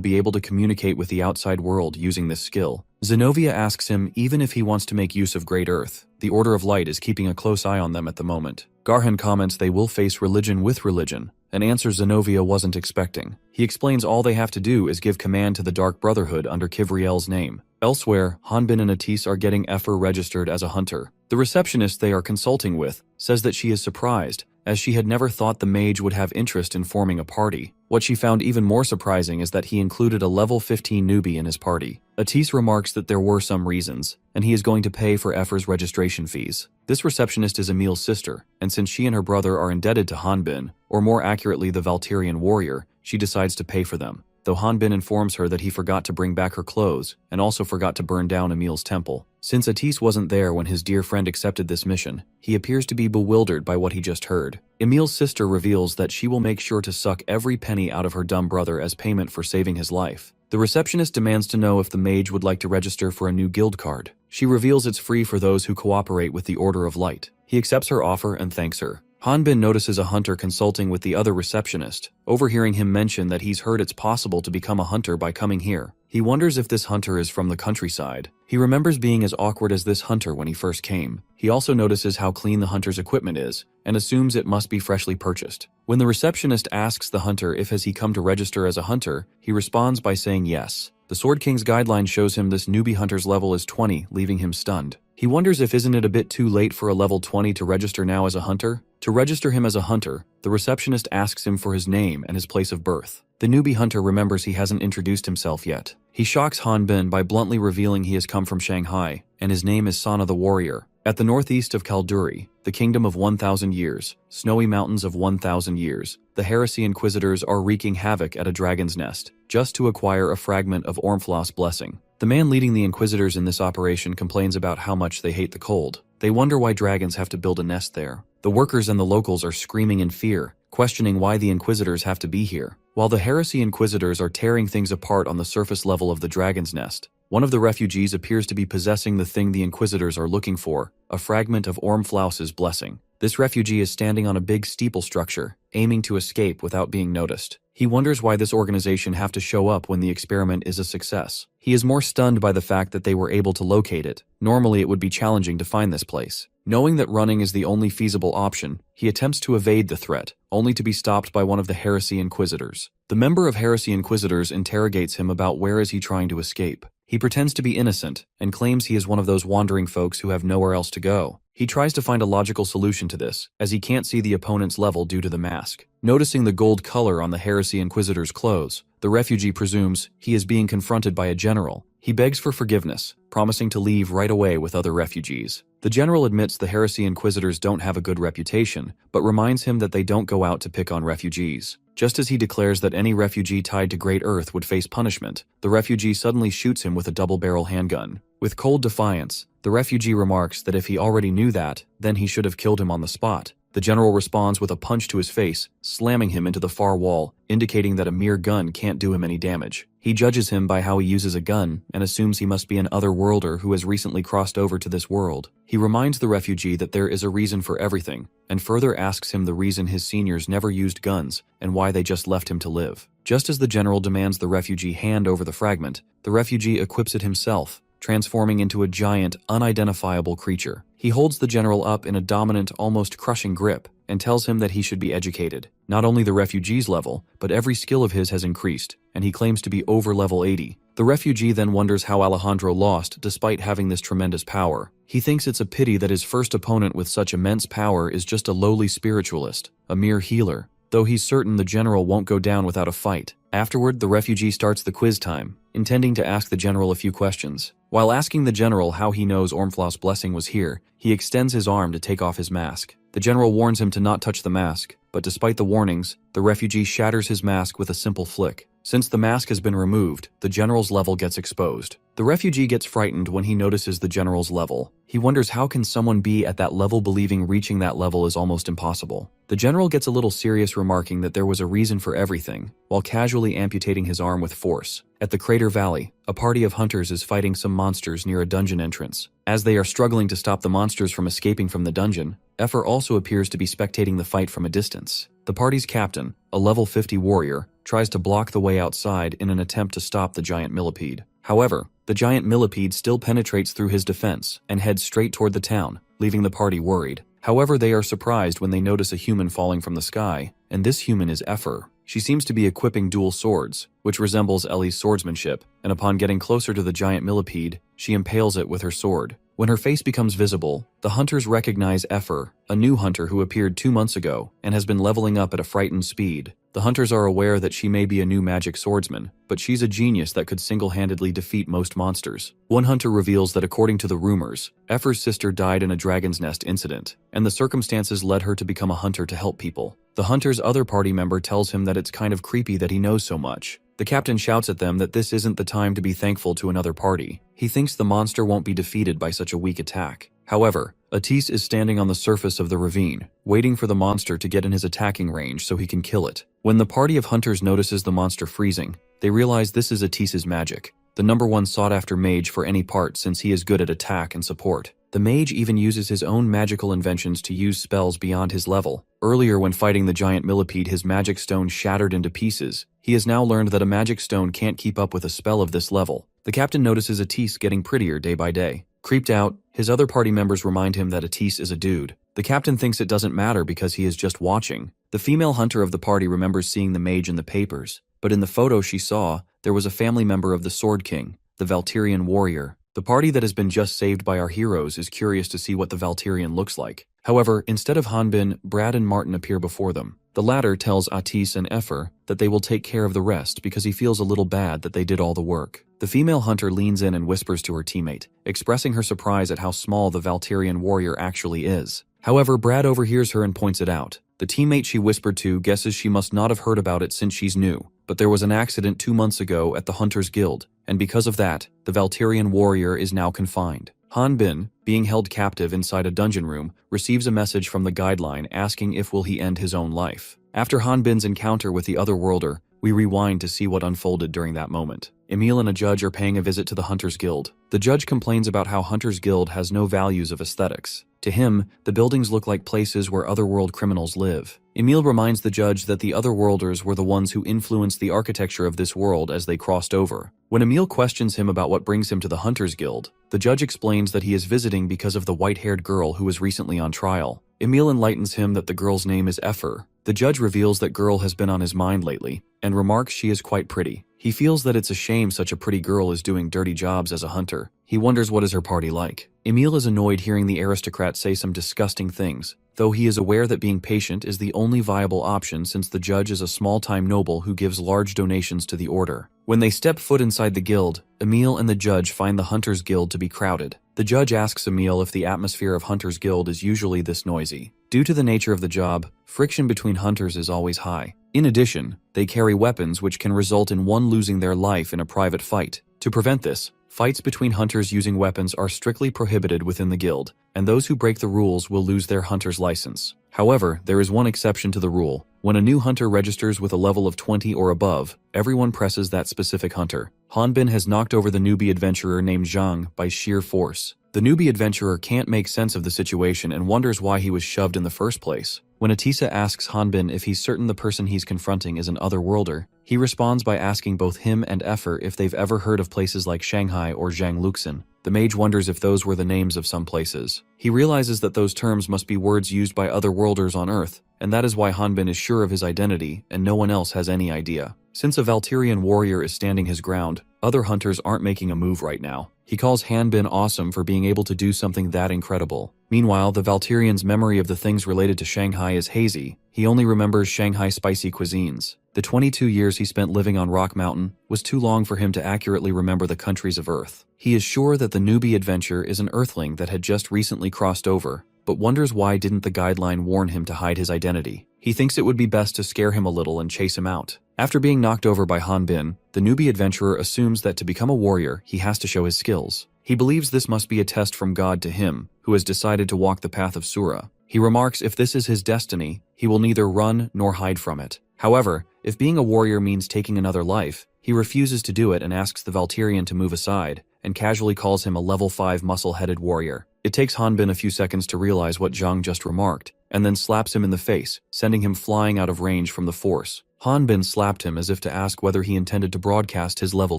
be able to communicate with the outside world using this skill. Zenobia asks him even if he wants to make use of Great Earth. The Order of Light is keeping a close eye on them at the moment. Garhan comments they will face religion with religion, an answer Zenobia wasn't expecting. He explains all they have to do is give command to the Dark Brotherhood under Kivriel's name. Elsewhere, Hanbin and Atis are getting Efer registered as a hunter. The receptionist they are consulting with says that she is surprised, as she had never thought the mage would have interest in forming a party. What she found even more surprising is that he included a level 15 newbie in his party. Atis remarks that there were some reasons, and he is going to pay for Efer's registration fees. This receptionist is Emil's sister, and since she and her brother are indebted to Hanbin, or more accurately the Valtirian warrior, she decides to pay for them. Though Hanbin informs her that he forgot to bring back her clothes, and also forgot to burn down Emil's temple. Since Atis wasn't there when his dear friend accepted this mission, he appears to be bewildered by what he just heard. Emil's sister reveals that she will make sure to suck every penny out of her dumb brother as payment for saving his life. The receptionist demands to know if the mage would like to register for a new guild card. She reveals it's free for those who cooperate with the Order of Light. He accepts her offer and thanks her. Hanbin notices a hunter consulting with the other receptionist, overhearing him mention that he's heard it's possible to become a hunter by coming here. He wonders if this hunter is from the countryside. He remembers being as awkward as this hunter when he first came. He also notices how clean the hunter's equipment is, and assumes it must be freshly purchased. When the receptionist asks the hunter if has he come to register as a hunter, he responds by saying yes. The Sword King's guideline shows him this newbie hunter's level is 20, leaving him stunned. He wonders if isn't it a bit too late for a level 20 to register now as a hunter? To register him as a hunter, the receptionist asks him for his name and his place of birth. The newbie hunter remembers he hasn't introduced himself yet. He shocks Hanbin by bluntly revealing he has come from Shanghai, and his name is Sana the Warrior. At the northeast of Kalduri, the kingdom of 1,000 years, snowy mountains of 1,000 years, the heresy inquisitors are wreaking havoc at a dragon's nest, just to acquire a fragment of Ormflaus' blessing. The man leading the inquisitors in this operation complains about how much they hate the cold. They wonder why dragons have to build a nest there. The workers and the locals are screaming in fear, questioning why the inquisitors have to be here. While the heresy inquisitors are tearing things apart on the surface level of the dragon's nest, one of the refugees appears to be possessing the thing the inquisitors are looking for, a fragment of Ormflaus' blessing. This refugee is standing on a big steeple structure, aiming to escape without being noticed. He wonders why this organization have to show up when the experiment is a success. He is more stunned by the fact that they were able to locate it. Normally it would be challenging to find this place. Knowing that running is the only feasible option, he attempts to evade the threat, only to be stopped by one of the heresy inquisitors. The member of heresy inquisitors interrogates him about where is he trying to escape. He pretends to be innocent, and claims he is one of those wandering folks who have nowhere else to go. He tries to find a logical solution to this, as he can't see the opponent's level due to the mask. Noticing the gold color on the heresy inquisitor's clothes, the refugee presumes he is being confronted by a general. He begs for forgiveness, promising to leave right away with other refugees. The general admits the heresy inquisitors don't have a good reputation, but reminds him that they don't go out to pick on refugees. Just as he declares that any refugee tied to Great Earth would face punishment, the refugee suddenly shoots him with a double-barrel handgun. With cold defiance, the refugee remarks that if he already knew that, then he should have killed him on the spot. The general responds with a punch to his face, slamming him into the far wall, indicating that a mere gun can't do him any damage. He judges him by how he uses a gun, and assumes he must be an otherworlder who has recently crossed over to this world. He reminds the refugee that there is a reason for everything, and further asks him the reason his seniors never used guns, and why they just left him to live. Just as the general demands the refugee hand over the fragment, the refugee equips it himself, transforming into a giant, unidentifiable creature. He holds the general up in a dominant, almost crushing grip, and tells him that he should be educated. Not only the refugee's level, but every skill of his has increased, and he claims to be over level 80. The refugee then wonders how Alejandro lost despite having this tremendous power. He thinks it's a pity that his first opponent with such immense power is just a lowly spiritualist, a mere healer, though he's certain the general won't go down without a fight. Afterward, the refugee starts the quiz time. intending to ask the general a few questions. While asking the general how he knows Ormflau's blessing was here, he extends his arm to take off his mask. The general warns him to not touch the mask, but despite the warnings, the refugee shatters his mask with a simple flick. Since the mask has been removed, the general's level gets exposed. The refugee gets frightened when he notices the general's level. He wonders how can someone be at that level, believing reaching that level is almost impossible. The general gets a little serious, remarking that there was a reason for everything, while casually amputating his arm with force. At the Crater Valley, a party of hunters is fighting some monsters near a dungeon entrance. As they are struggling to stop the monsters from escaping from the dungeon, Effer also appears to be spectating the fight from a distance. The party's captain, a level 50 warrior, tries to block the way outside in an attempt to stop the giant millipede. However, the giant millipede still penetrates through his defense and heads straight toward the town, leaving the party worried. However, they are surprised when they notice a human falling from the sky, and this human is Effer. She seems to be equipping dual swords, which resembles Ellie's swordsmanship, and upon getting closer to the giant millipede, she impales it with her sword. When her face becomes visible, the hunters recognize Effer, a new hunter who appeared 2 months ago and has been leveling up at a frightened speed. The hunters are aware that she may be a new magic swordsman, but she's a genius that could single-handedly defeat most monsters. One hunter reveals that according to the rumors, Effer's sister died in a dragon's nest incident, and the circumstances led her to become a hunter to help people. The hunter's other party member tells him that it's kind of creepy that he knows so much. The captain shouts at them that this isn't the time to be thankful to another party. He thinks the monster won't be defeated by such a weak attack. However, Atis is standing on the surface of the ravine, waiting for the monster to get in his attacking range so he can kill it. When the party of hunters notices the monster freezing, they realize this is Atis's magic, the #1 sought-after mage for any part since he is good at attack and support. The mage even uses his own magical inventions to use spells beyond his level. Earlier, when fighting the giant millipede, his magic stone shattered into pieces. He has now learned that a magic stone can't keep up with a spell of this level. The captain notices Atis getting prettier day by day. Creeped out, his other party members remind him that Atis is a dude. The captain thinks it doesn't matter because he is just watching. The female hunter of the party remembers seeing the mage in the papers, but in the photo she saw, there was a family member of the Sword King, the Valtirian warrior. The party that has been just saved by our heroes is curious to see what the Valtirian looks like. However, instead of Hanbin, Brad and Martin appear before them. The latter tells Atis and Effer that they will take care of the rest because he feels a little bad that they did all the work. The female hunter leans in and whispers to her teammate, expressing her surprise at how small the Valtirian warrior actually is. However, Brad overhears her and points it out. The teammate she whispered to guesses she must not have heard about it since she's new, but there was an accident 2 months ago at the Hunters Guild, and because of that, the Valtirian warrior is now confined. Hanbin, being held captive inside a dungeon room, receives a message from the guideline asking if will he end his own life. After Hanbin's encounter with the Otherworlder, we rewind to see what unfolded during that moment. Emil and a judge are paying a visit to the Hunters Guild. The judge complains about how Hunters Guild has no values of aesthetics. To him, the buildings look like places where otherworld criminals live. Emil reminds the judge that the Otherworlders were the ones who influenced the architecture of this world as they crossed over. When Emil questions him about what brings him to the Hunters Guild, the judge explains that he is visiting because of the white-haired girl who was recently on trial. Emil enlightens him that the girl's name is Effer. The judge reveals that girl has been on his mind lately, and remarks she is quite pretty. He feels that it's a shame such a pretty girl is doing dirty jobs as a hunter. He wonders what is her party like. Emil is annoyed hearing the aristocrat say some disgusting things, though he is aware that being patient is the only viable option since the judge is a small-time noble who gives large donations to the order. When they step foot inside the guild, Emil and the judge find the Hunters Guild to be crowded. The judge asks Emil if the atmosphere of Hunters Guild is usually this noisy. Due to the nature of the job, friction between hunters is always high. In addition, they carry weapons which can result in one losing their life in a private fight. To prevent this, fights between hunters using weapons are strictly prohibited within the guild, and those who break the rules will lose their hunter's license. However, there is one exception to the rule. When a new hunter registers with a level of 20 or above, everyone presses that specific hunter. Hanbin has knocked over the newbie adventurer named Zhang by sheer force. The newbie adventurer can't make sense of the situation and wonders why he was shoved in the first place. When Atisa asks Hanbin if he's certain the person he's confronting is an otherworlder, he responds by asking both him and Effer if they've ever heard of places like Shanghai or Zhangluxin. The mage wonders if those were the names of some places. He realizes that those terms must be words used by otherworlders on Earth, and that is why Hanbin is sure of his identity and no one else has any idea. Since a Valtirian warrior is standing his ground, other hunters aren't making a move right now. He calls Hanbin awesome for being able to do something that incredible. Meanwhile, the Valtirian's memory of the things related to Shanghai is hazy. He only remembers Shanghai spicy cuisines. The 22 years he spent living on Rock Mountain was too long for him to accurately remember the countries of Earth. He is sure that the newbie adventure is an Earthling that had just recently crossed over, but wonders why didn't the guideline warn him to hide his identity. He thinks it would be best to scare him a little and chase him out. After being knocked over by Hanbin, the newbie adventurer assumes that to become a warrior, he has to show his skills. He believes this must be a test from God to him, who has decided to walk the path of Sura. He remarks if this is his destiny, he will neither run nor hide from it. However, if being a warrior means taking another life, he refuses to do it and asks the Valtirian to move aside, and casually calls him a level 5 muscle-headed warrior. It takes Hanbin a few seconds to realize what Zhang just remarked, and then slaps him in the face, sending him flying out of range from the force. Hanbin slapped him as if to ask whether he intended to broadcast his level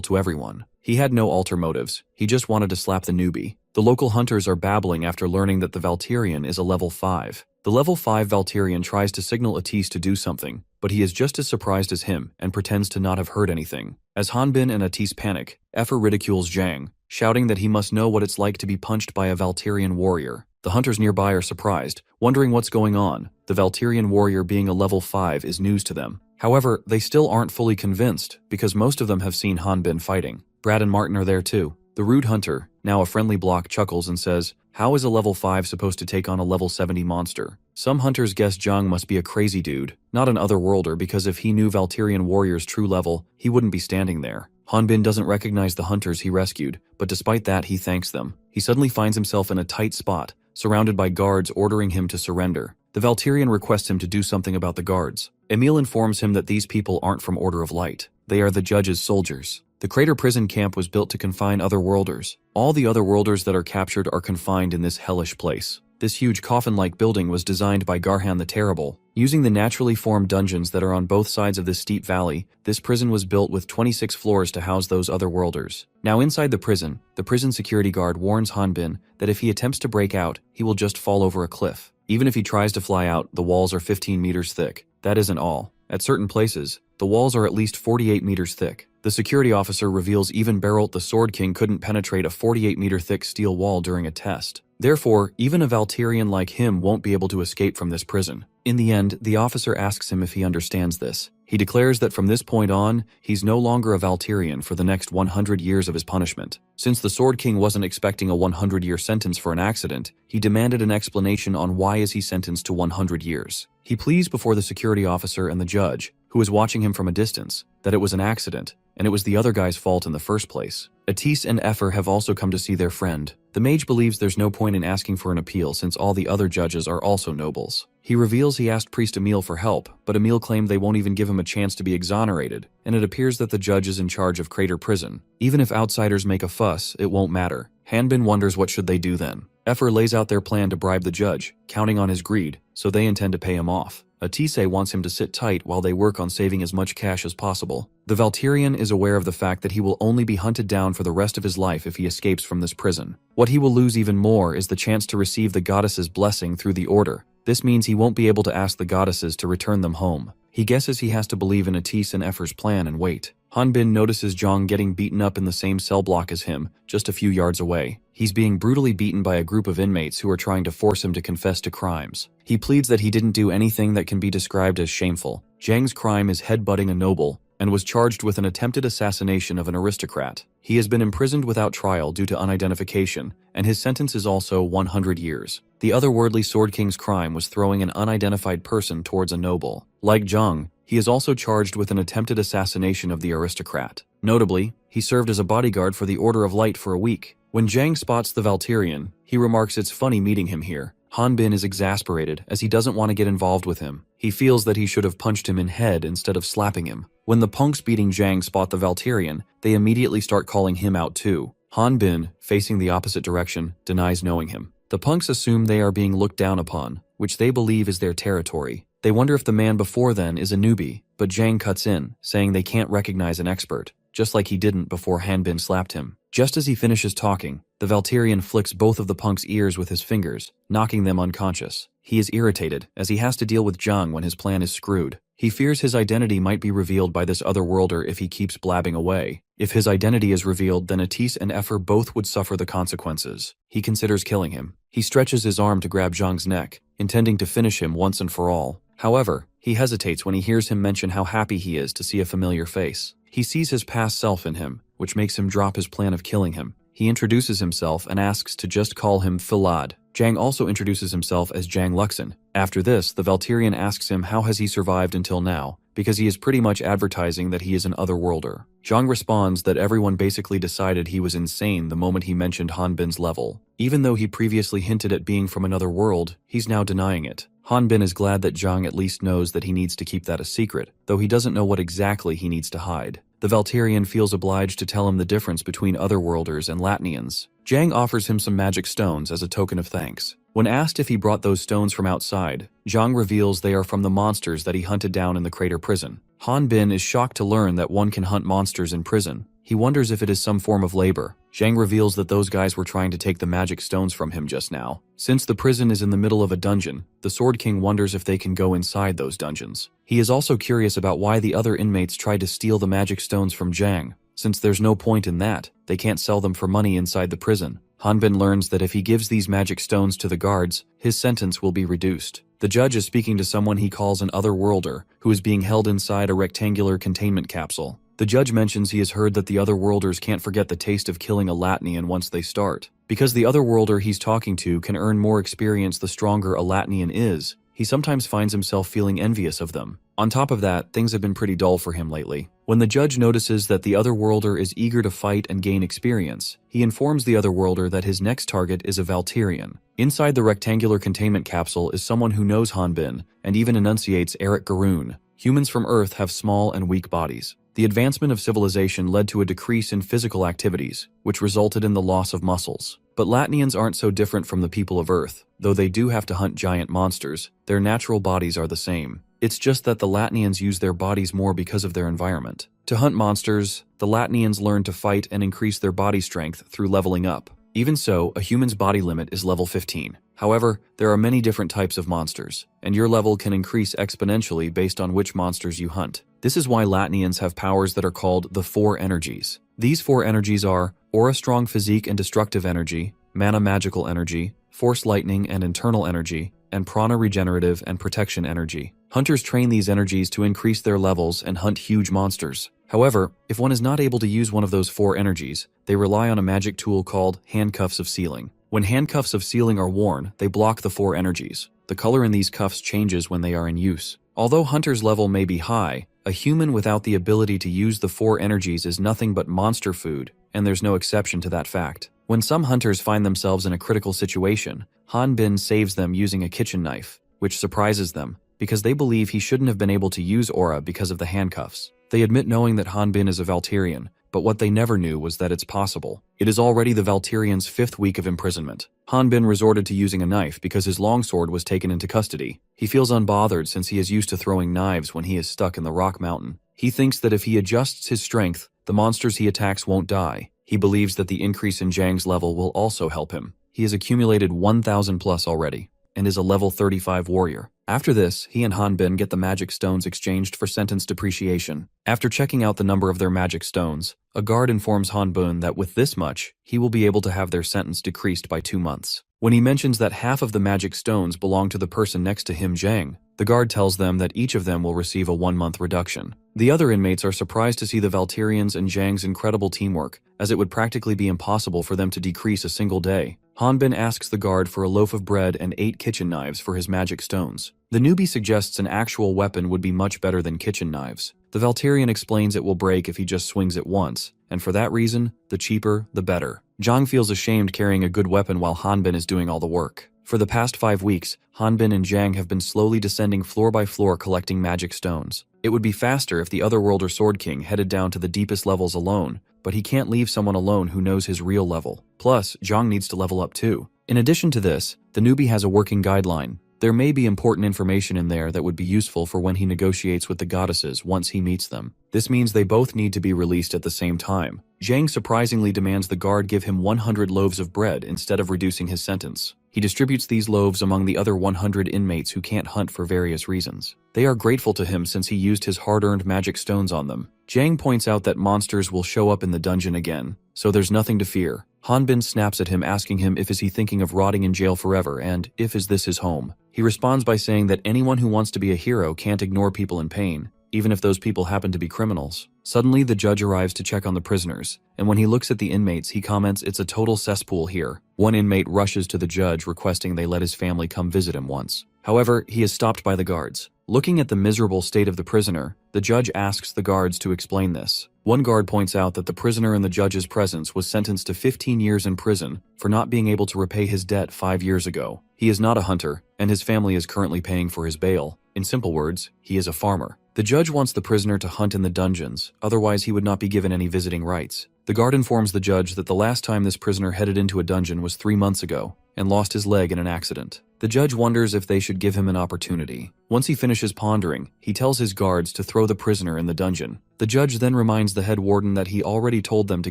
to everyone. He had no ulterior motives, he just wanted to slap the newbie. The local hunters are babbling after learning that the Valtirian is a level 5. The level 5 Valtirian tries to signal Atis to do something, but he is just as surprised as him and pretends to not have heard anything. As Hanbin and Atis panic, Effer ridicules Zhang, shouting that he must know what it's like to be punched by a Valtirian warrior. The hunters nearby are surprised, wondering what's going on. The Valtirian warrior being a level 5 is news to them. However, they still aren't fully convinced, because most of them have seen Hanbin fighting. Brad and Martin are there too. The rude hunter, now a friendly block, chuckles and says, "How is a level 5 supposed to take on a level 70 monster?" Some hunters guess Zhang must be a crazy dude, not an otherworlder, because if he knew Valtirian warrior's true level, he wouldn't be standing there. Hanbin doesn't recognize the hunters he rescued, but despite that he thanks them. He suddenly finds himself in a tight spot, surrounded by guards ordering him to surrender. The Valtirian requests him to do something about the guards. Emil informs him that these people aren't from Order of Light. They are the judge's soldiers. The Crater prison camp was built to confine otherworlders. All the otherworlders that are captured are confined in this hellish place. This huge coffin-like building was designed by Garhan the Terrible. Using the naturally formed dungeons that are on both sides of this steep valley, this prison was built with 26 floors to house those otherworlders. Now inside the prison security guard warns Hanbin that if he attempts to break out, he will just fall over a cliff. Even if he tries to fly out, the walls are 15 meters thick. That isn't all. At certain places, the walls are at least 48 meters thick. The security officer reveals even Berolt the Sword King couldn't penetrate a 48-meter thick steel wall during a test. Therefore, even a Valtirian like him won't be able to escape from this prison. In the end, the officer asks him if he understands this. He declares that from this point on, he's no longer a Valtirian for the next 100 years of his punishment. Since the Sword King wasn't expecting a 100-year sentence for an accident, he demanded an explanation on why is he sentenced to 100 years. He pleads before the security officer and the judge, who is watching him from a distance, that it was an accident, and it was the other guy's fault in the first place. Atis and Effer have also come to see their friend. The mage believes there's no point in asking for an appeal since all the other judges are also nobles. He reveals he asked Priest Emil for help, but Emil claimed they won't even give him a chance to be exonerated, and it appears that the judge is in charge of Crater Prison. Even if outsiders make a fuss, it won't matter. Hanbin wonders what should they do then. Effer lays out their plan to bribe the judge, counting on his greed, so they intend to pay him off. Atise wants him to sit tight while they work on saving as much cash as possible. The Valtirian is aware of the fact that he will only be hunted down for the rest of his life if he escapes from this prison. What he will lose even more is the chance to receive the goddess's blessing through the order. This means he won't be able to ask the goddesses to return them home. He guesses he has to believe in Atis and Effer's plan and wait. Hanbin notices Zhang getting beaten up in the same cell block as him, just a few yards away. He's being brutally beaten by a group of inmates who are trying to force him to confess to crimes. He pleads that he didn't do anything that can be described as shameful. Zhang's crime is headbutting a noble, and was charged with an attempted assassination of an aristocrat. He has been imprisoned without trial due to unidentification, and his sentence is also 100 years. The otherworldly Sword King's crime was throwing an unidentified person towards a noble. Like Zhang, he is also charged with an attempted assassination of the aristocrat. Notably, he served as a bodyguard for the Order of Light for a week. When Zhang spots the Valtirian, he remarks it's funny meeting him here. Hanbin is exasperated as he doesn't want to get involved with him. He feels that he should have punched him in head instead of slapping him. When the punks beating Zhang spot the Valtirian, they immediately start calling him out too. Hanbin, facing the opposite direction, denies knowing him. The punks assume they are being looked down upon, which they believe is their territory. They wonder if the man before then is a newbie, but Zhang cuts in, saying they can't recognize an expert, just like he didn't before Hanbin slapped him. Just as he finishes talking, the Valtirian flicks both of the punks' ears with his fingers, knocking them unconscious. He is irritated, as he has to deal with Zhang when his plan is screwed. He fears his identity might be revealed by this other worlder if he keeps blabbing away. If his identity is revealed, then Atis and Effer both would suffer the consequences. He considers killing him. He stretches his arm to grab Zhang's neck, intending to finish him once and for all. However, he hesitates when he hears him mention how happy he is to see a familiar face. He sees his past self in him, which makes him drop his plan of killing him. He introduces himself and asks to just call him Filad. Zhang also introduces himself as Zhang Luxin. After this, the Valtirian asks him how has he survived until now, because he is pretty much advertising that he is an otherworlder. Zhang responds that everyone basically decided he was insane the moment he mentioned Hanbin's level. Even though he previously hinted at being from another world, he's now denying it. Hanbin is glad that Zhang at least knows that he needs to keep that a secret, though he doesn't know what exactly he needs to hide. The Valtirian feels obliged to tell him the difference between otherworlders and Latnians. Zhang offers him some magic stones as a token of thanks. When asked if he brought those stones from outside, Zhang reveals they are from the monsters that he hunted down in the crater prison. Hanbin is shocked to learn that one can hunt monsters in prison. He wonders if it is some form of labor. Zhang reveals that those guys were trying to take the magic stones from him just now. Since the prison is in the middle of a dungeon, the Sword King wonders if they can go inside those dungeons. He is also curious about why the other inmates tried to steal the magic stones from Zhang. Since there's no point in that, they can't sell them for money inside the prison. Hanbin learns that if he gives these magic stones to the guards, his sentence will be reduced. The judge is speaking to someone he calls an otherworlder, who is being held inside a rectangular containment capsule. The judge mentions he has heard that the otherworlders can't forget the taste of killing a Latnian once they start. Because the otherworlder he's talking to can earn more experience the stronger a Latnian is, he sometimes finds himself feeling envious of them. On top of that, things have been pretty dull for him lately. When the judge notices that the otherworlder is eager to fight and gain experience, he informs the otherworlder that his next target is a Valtirian. Inside the rectangular containment capsule is someone who knows Hanbin and even enunciates Eric Garoon. Humans from Earth have small and weak bodies. The advancement of civilization led to a decrease in physical activities, which resulted in the loss of muscles. But Latnians aren't so different from the people of Earth. Though they do have to hunt giant monsters, their natural bodies are the same. It's just that the Latnians use their bodies more because of their environment. To hunt monsters, the Latnians learn to fight and increase their body strength through leveling up. Even so, a human's body limit is level 15. However, there are many different types of monsters, and your level can increase exponentially based on which monsters you hunt. This is why Latnians have powers that are called the Four Energies. These four energies are Aura Strong Physique and Destructive Energy, Mana Magical Energy, Force Lightning and Internal Energy, and Prana Regenerative and Protection Energy. Hunters train these energies to increase their levels and hunt huge monsters. However, if one is not able to use one of those four energies, they rely on a magic tool called Handcuffs of Sealing. When handcuffs of sealing are worn, they block the four energies. The color in these cuffs changes when they are in use. Although Hunter's level may be high, a human without the ability to use the four energies is nothing but monster food, and there's no exception to that fact. When some hunters find themselves in a critical situation, Hanbin saves them using a kitchen knife, which surprises them, because they believe he shouldn't have been able to use aura because of the handcuffs. They admit knowing that Hanbin is a Valtirian, but what they never knew was that it's possible. It is already the Valtirian's 5th week of imprisonment. Hanbin resorted to using a knife because his longsword was taken into custody. He feels unbothered since he is used to throwing knives when he is stuck in the rock mountain. He thinks that if he adjusts his strength, the monsters he attacks won't die. He believes that the increase in Zhang's level will also help him. He has accumulated 1,000 plus already, and is a level 35 warrior. After this, he and Hanbin get the magic stones exchanged for sentence depreciation. After checking out the number of their magic stones, a guard informs Hanbin that with this much, he will be able to have their sentence decreased by 2 months. When he mentions that half of the magic stones belong to the person next to him, Zhang, the guard tells them that each of them will receive a 1-month reduction. The other inmates are surprised to see the Valtirians and Zhang's incredible teamwork, as it would practically be impossible for them to decrease a single day. Hanbin asks the guard for a loaf of bread and 8 kitchen knives for his magic stones. The newbie suggests an actual weapon would be much better than kitchen knives. The Valtirian explains it will break if he just swings it once, and for that reason, the cheaper, the better. Zhang feels ashamed carrying a good weapon while Hanbin is doing all the work. For the past 5 weeks, Hanbin and Zhang have been slowly descending floor by floor collecting magic stones. It would be faster if the Otherworlder Sword King headed down to the deepest levels alone, but he can't leave someone alone who knows his real level. Plus, Zhang needs to level up too. In addition to this, the newbie has a working guideline. There may be important information in there that would be useful for when he negotiates with the goddesses once he meets them. This means they both need to be released at the same time. Zhang surprisingly demands the guard give him 100 loaves of bread instead of reducing his sentence. He distributes these loaves among the other 100 inmates who can't hunt for various reasons. They are grateful to him since he used his hard-earned magic stones on them. Jang points out that monsters will show up in the dungeon again, so there's nothing to fear. Hanbin snaps at him, asking him if is he thinking of rotting in jail forever and if is this his home. He responds by saying that anyone who wants to be a hero can't ignore people in pain, even if those people happen to be criminals. Suddenly, the judge arrives to check on the prisoners, and when he looks at the inmates, he comments it's a total cesspool here. One inmate rushes to the judge requesting they let his family come visit him once. However, he is stopped by the guards. Looking at the miserable state of the prisoner, the judge asks the guards to explain this. One guard points out that the prisoner in the judge's presence was sentenced to 15 years in prison for not being able to repay his debt 5 years ago. He is not a hunter, and his family is currently paying for his bail. In simple words, he is a farmer. The judge wants the prisoner to hunt in the dungeons, otherwise he would not be given any visiting rights. The guard informs the judge that the last time this prisoner headed into a dungeon was 3 months ago, and lost his leg in an accident. The judge wonders if they should give him an opportunity. Once he finishes pondering, he tells his guards to throw the prisoner in the dungeon. The judge then reminds the head warden that he already told them to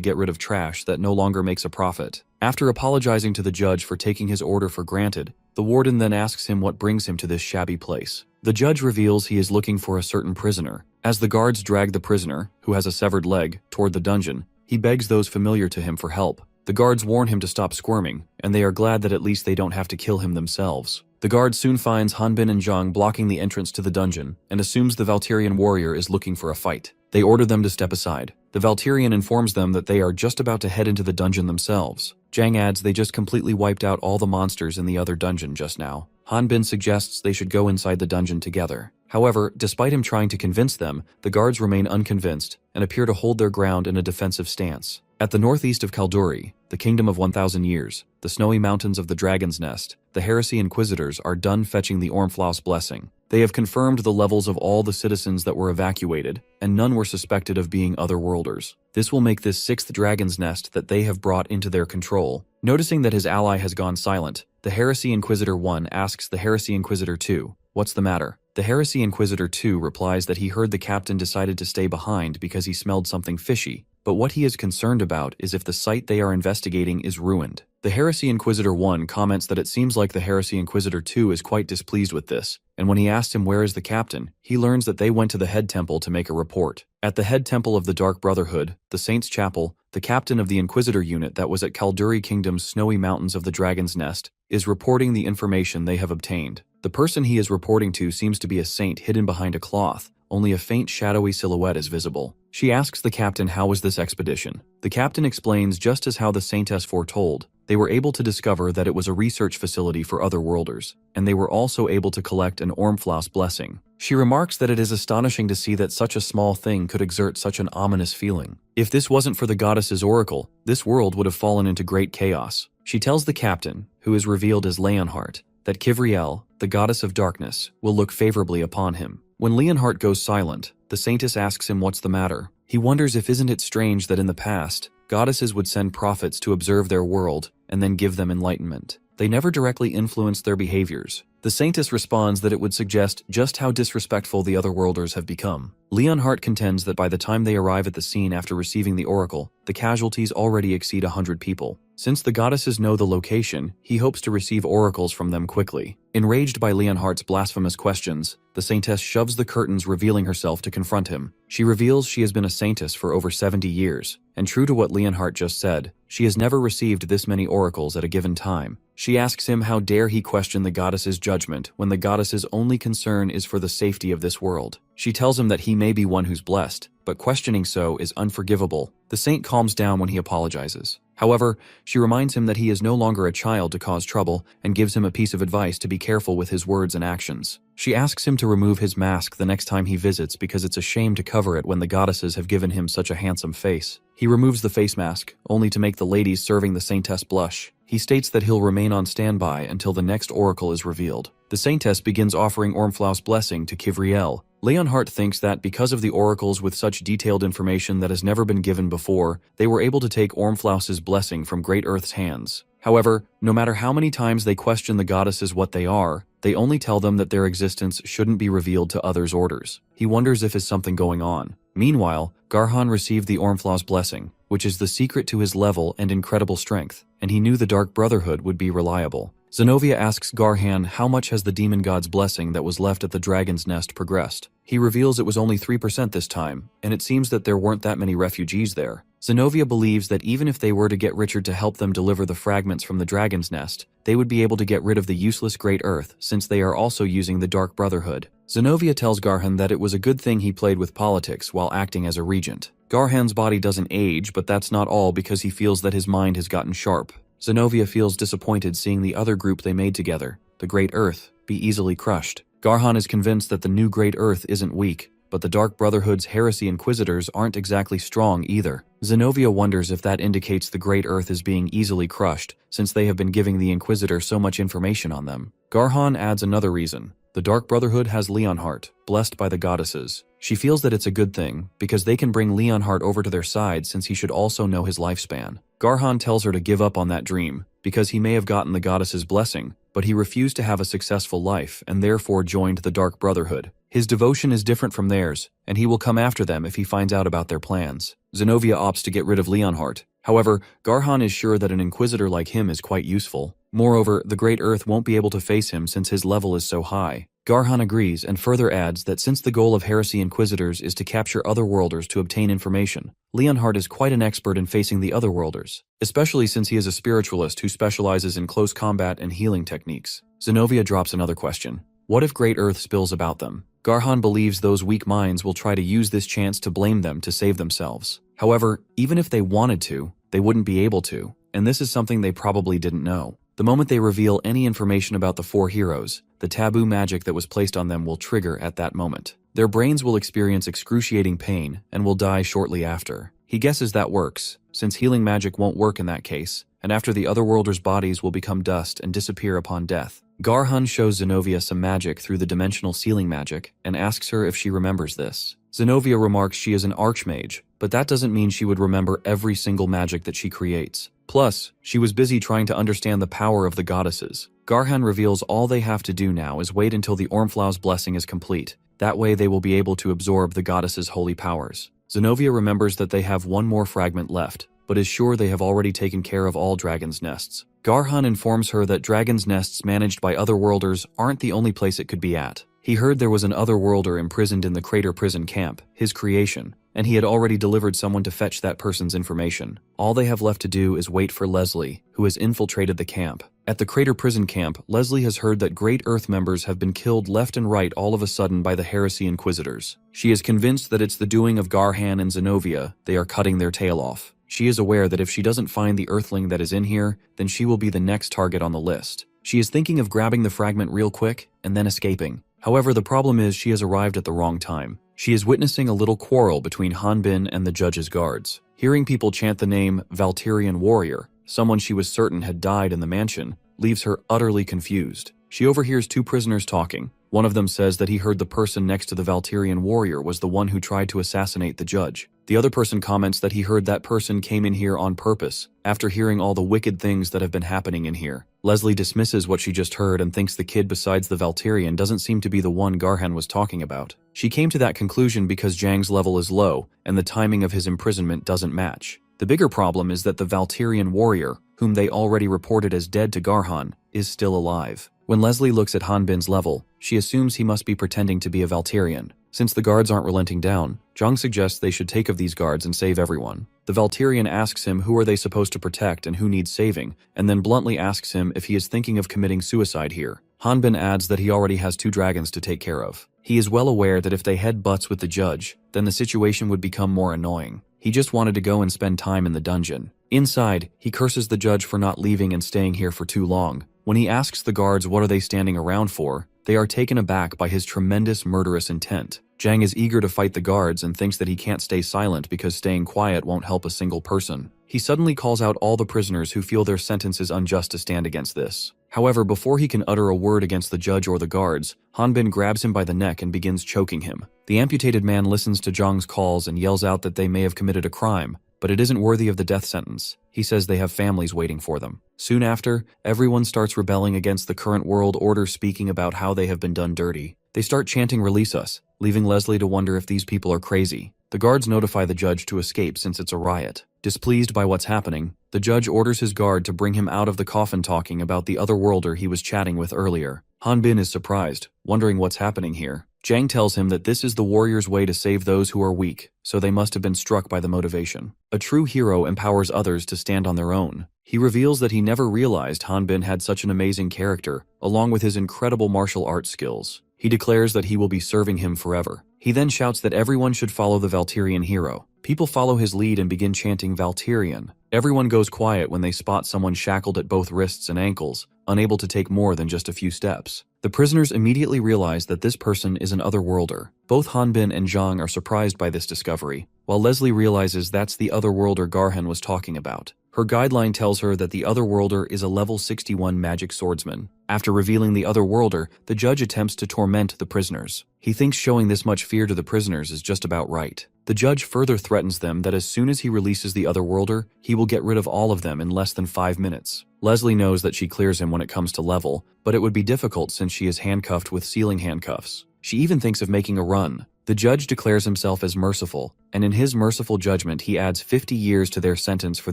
get rid of trash that no longer makes a profit. After apologizing to the judge for taking his order for granted, the warden then asks him what brings him to this shabby place. The judge reveals he is looking for a certain prisoner. As the guards drag the prisoner, who has a severed leg, toward the dungeon, he begs those familiar to him for help. The guards warn him to stop squirming, and they are glad that at least they don't have to kill him themselves. The guard soon finds Hanbin and Zhang blocking the entrance to the dungeon and assumes the Valtirian warrior is looking for a fight. They order them to step aside. The Valtirian informs them that they are just about to head into the dungeon themselves. Zhang adds they just completely wiped out all the monsters in the other dungeon just now. Hanbin suggests they should go inside the dungeon together. However, despite him trying to convince them, the guards remain unconvinced and appear to hold their ground in a defensive stance. At the northeast of Kalduri, the Kingdom of 1,000 Years, the snowy mountains of the Dragon's Nest, the Heresy Inquisitors are done fetching the Ormflaus blessing. They have confirmed the levels of all the citizens that were evacuated, and none were suspected of being otherworlders. This will make this 6th Dragon's Nest that they have brought into their control. Noticing that his ally has gone silent, the Heresy Inquisitor 1 asks the Heresy Inquisitor 2, "What's the matter?" The Heresy Inquisitor 2 replies that he heard the captain decided to stay behind because he smelled something fishy, but what he is concerned about is if the site they are investigating is ruined. The Heresy Inquisitor 1 comments that it seems like the Heresy Inquisitor 2 is quite displeased with this, and when he asks him where is the captain, he learns that they went to the head temple to make a report. At the head temple of the Dark Brotherhood, the Saints' Chapel, the captain of the Inquisitor unit that was at Kalduri Kingdom's snowy mountains of the Dragon's Nest is reporting the information they have obtained. The person he is reporting to seems to be a saint hidden behind a cloth. Only a faint shadowy silhouette is visible. She asks the captain how was this expedition. The captain explains just as how the saintess foretold. They were able to discover that it was a research facility for otherworlders, and they were also able to collect an Ormflaus blessing. She remarks that it is astonishing to see that such a small thing could exert such an ominous feeling. If this wasn't for the goddess's oracle, this world would have fallen into great chaos. She tells the captain, who is revealed as Leonhardt, that Kivriel, the goddess of darkness, will look favorably upon him. When Leonhardt goes silent, the saintess asks him what's the matter. He wonders if isn't it strange that in the past, goddesses would send prophets to observe their world and then give them enlightenment. They never directly influenced their behaviors. The saintess responds that it would suggest just how disrespectful the otherworlders have become. Leonhardt contends that by the time they arrive at the scene after receiving the oracle, the casualties already exceed 100 people. Since the goddesses know the location, he hopes to receive oracles from them quickly. Enraged by Leonhardt's blasphemous questions, the saintess shoves the curtains, revealing herself to confront him. She reveals she has been a saintess for over 70 years, and true to what Leonhardt just said, she has never received this many oracles at a given time. She asks him how dare he question the goddess's judgment when the goddess's only concern is for the safety of this world. She tells him that he may be one who's blessed, but questioning so is unforgivable. The saint calms down when he apologizes. However, she reminds him that he is no longer a child to cause trouble and gives him a piece of advice to be careful with his words and actions. She asks him to remove his mask the next time he visits because it's a shame to cover it when the goddesses have given him such a handsome face. He removes the face mask, only to make the ladies serving the saintess blush. He states that he'll remain on standby until the next oracle is revealed. The saintess begins offering Ormflaus' blessing to Kivriel. Leonhardt thinks that because of the oracles with such detailed information that has never been given before, they were able to take Ormflaus' blessing from Great Earth's hands. However, no matter how many times they question the goddesses what they are, they only tell them that their existence shouldn't be revealed to others' orders. He wonders if is something going on. Meanwhile, Garhan received the Ormflaus blessing, which is the secret to his level and incredible strength, and he knew the Dark Brotherhood would be reliable. Zenobia asks Garhan how much has the demon god's blessing that was left at the dragon's nest progressed. He reveals it was only 3% this time, and it seems that there weren't that many refugees there. Zenobia believes that even if they were to get Richard to help them deliver the fragments from the dragon's nest, they would be able to get rid of the useless Great Earth since they are also using the Dark Brotherhood. Zenobia tells Garhan that it was a good thing he played with politics while acting as a regent. Garhan's body doesn't age, but that's not all because he feels that his mind has gotten sharp. Zenobia feels disappointed seeing the other group they made together, the Great Earth, be easily crushed. Garhan is convinced that the new Great Earth isn't weak, but the Dark Brotherhood's heresy inquisitors aren't exactly strong either. Zenobia wonders if that indicates the Great Earth is being easily crushed, since they have been giving the Inquisitor so much information on them. Garhan adds another reason. The Dark Brotherhood has Leonhardt, blessed by the goddesses. She feels that it's a good thing, because they can bring Leonhardt over to their side since he should also know his lifespan. Garhan tells her to give up on that dream, because he may have gotten the goddess's blessing, but he refused to have a successful life and therefore joined the Dark Brotherhood. His devotion is different from theirs, and he will come after them if he finds out about their plans. Zenobia opts to get rid of Leonhardt. However, Garhan is sure that an Inquisitor like him is quite useful. Moreover, the Great Earth won't be able to face him since his level is so high. Garhan agrees and further adds that since the goal of Heresy Inquisitors is to capture Otherworlders to obtain information, Leonhardt is quite an expert in facing the Otherworlders, especially since he is a spiritualist who specializes in close combat and healing techniques. Zenobia drops another question. What if Great Earth spills about them? Garhan believes those weak minds will try to use this chance to blame them to save themselves. However, even if they wanted to, they wouldn't be able to, and this is something they probably didn't know. The moment they reveal any information about the four heroes, the taboo magic that was placed on them will trigger at that moment. Their brains will experience excruciating pain and will die shortly after. He guesses that works, since healing magic won't work in that case, and after the Otherworlders' bodies will become dust and disappear upon death. Garhan shows Zenobia some magic through the dimensional sealing magic and asks her if she remembers this. Zenobia remarks she is an archmage, but that doesn't mean she would remember every single magic that she creates. Plus, she was busy trying to understand the power of the goddesses. Garhan reveals all they have to do now is wait until the Ormflau's blessing is complete. That way they will be able to absorb the goddesses' holy powers. Zenobia remembers that they have one more fragment left, but is sure they have already taken care of all dragon's nests. Garhan informs her that dragon's nests managed by Otherworlders aren't the only place it could be at. He heard there was an Otherworlder imprisoned in the Crater Prison Camp, his creation, and he had already delivered someone to fetch that person's information. All they have left to do is wait for Leslie, who has infiltrated the camp. At the Crater Prison Camp, Leslie has heard that Great Earth members have been killed left and right all of a sudden by the Heresy Inquisitors. She is convinced that it's the doing of Garhan and Zenobia. They are cutting their tail off. She is aware that if she doesn't find the Earthling that is in here, then she will be the next target on the list. She is thinking of grabbing the fragment real quick and then escaping. However, the problem is she has arrived at the wrong time. She is witnessing a little quarrel between Hanbin and the judge's guards. Hearing people chant the name Valtirian Warrior, someone she was certain had died in the mansion, leaves her utterly confused. She overhears two prisoners talking. One of them says that he heard the person next to the Valtirian Warrior was the one who tried to assassinate the judge. The other person comments that he heard that person came in here on purpose, after hearing all the wicked things that have been happening in here. Leslie dismisses what she just heard and thinks the kid besides the Valtirian doesn't seem to be the one Garhan was talking about. She came to that conclusion because Zhang's level is low, and the timing of his imprisonment doesn't match. The bigger problem is that the Valtirian Warrior, whom they already reported as dead to Garhan, is still alive. When Leslie looks at Hanbin's level, she assumes he must be pretending to be a Valtirian. Since the guards aren't relenting down, Zhang suggests they should take of these guards and save everyone. The Valtirian asks him who are they supposed to protect and who needs saving, and then bluntly asks him if he is thinking of committing suicide here. Hanbin adds that he already has 2 dragons to take care of. He is well aware that if they head butts with the judge, then the situation would become more annoying. He just wanted to go and spend time in the dungeon. Inside, he curses the judge for not leaving and staying here for too long. When he asks the guards what are they standing around for, they are taken aback by his tremendous murderous intent. Zhang is eager to fight the guards and thinks that he can't stay silent because staying quiet won't help a single person. He suddenly calls out all the prisoners who feel their sentence is unjust to stand against this. However, before he can utter a word against the judge or the guards, Hanbin grabs him by the neck and begins choking him. The amputated man listens to Zhang's calls and yells out that they may have committed a crime, but it isn't worthy of the death sentence. He says they have families waiting for them. Soon after, everyone starts rebelling against the current world order, speaking about how they have been done dirty. They start chanting "Release us," leaving Leslie to wonder if these people are crazy. The guards notify the judge to escape since it's a riot. Displeased by what's happening, the judge orders his guard to bring him out of the coffin talking about the otherworlder he was chatting with earlier. Hanbin is surprised, wondering what's happening here. Jang tells him that this is the warrior's way to save those who are weak, so they must have been struck by the motivation. A true hero empowers others to stand on their own. He reveals that he never realized Hanbin had such an amazing character, along with his incredible martial arts skills. He declares that he will be serving him forever. He then shouts that everyone should follow the Valterian hero. People follow his lead and begin chanting Valterian. Everyone goes quiet when they spot someone shackled at both wrists and ankles, unable to take more than just a few steps. The prisoners immediately realize that this person is an otherworlder. Both Hanbin and Zhang are surprised by this discovery, while Leslie realizes that's the otherworlder Garhan was talking about. Her guideline tells her that the otherworlder is a level 61 magic swordsman. After revealing the otherworlder, the judge attempts to torment the prisoners. He thinks showing this much fear to the prisoners is just about right. The judge further threatens them that as soon as he releases the otherworlder, he will get rid of all of them in less than 5 minutes. Leslie knows that she clears him when it comes to level, but it would be difficult since she is handcuffed with sealing handcuffs. She even thinks of making a run. The judge declares himself as merciful, and in his merciful judgment he adds 50 years to their sentence for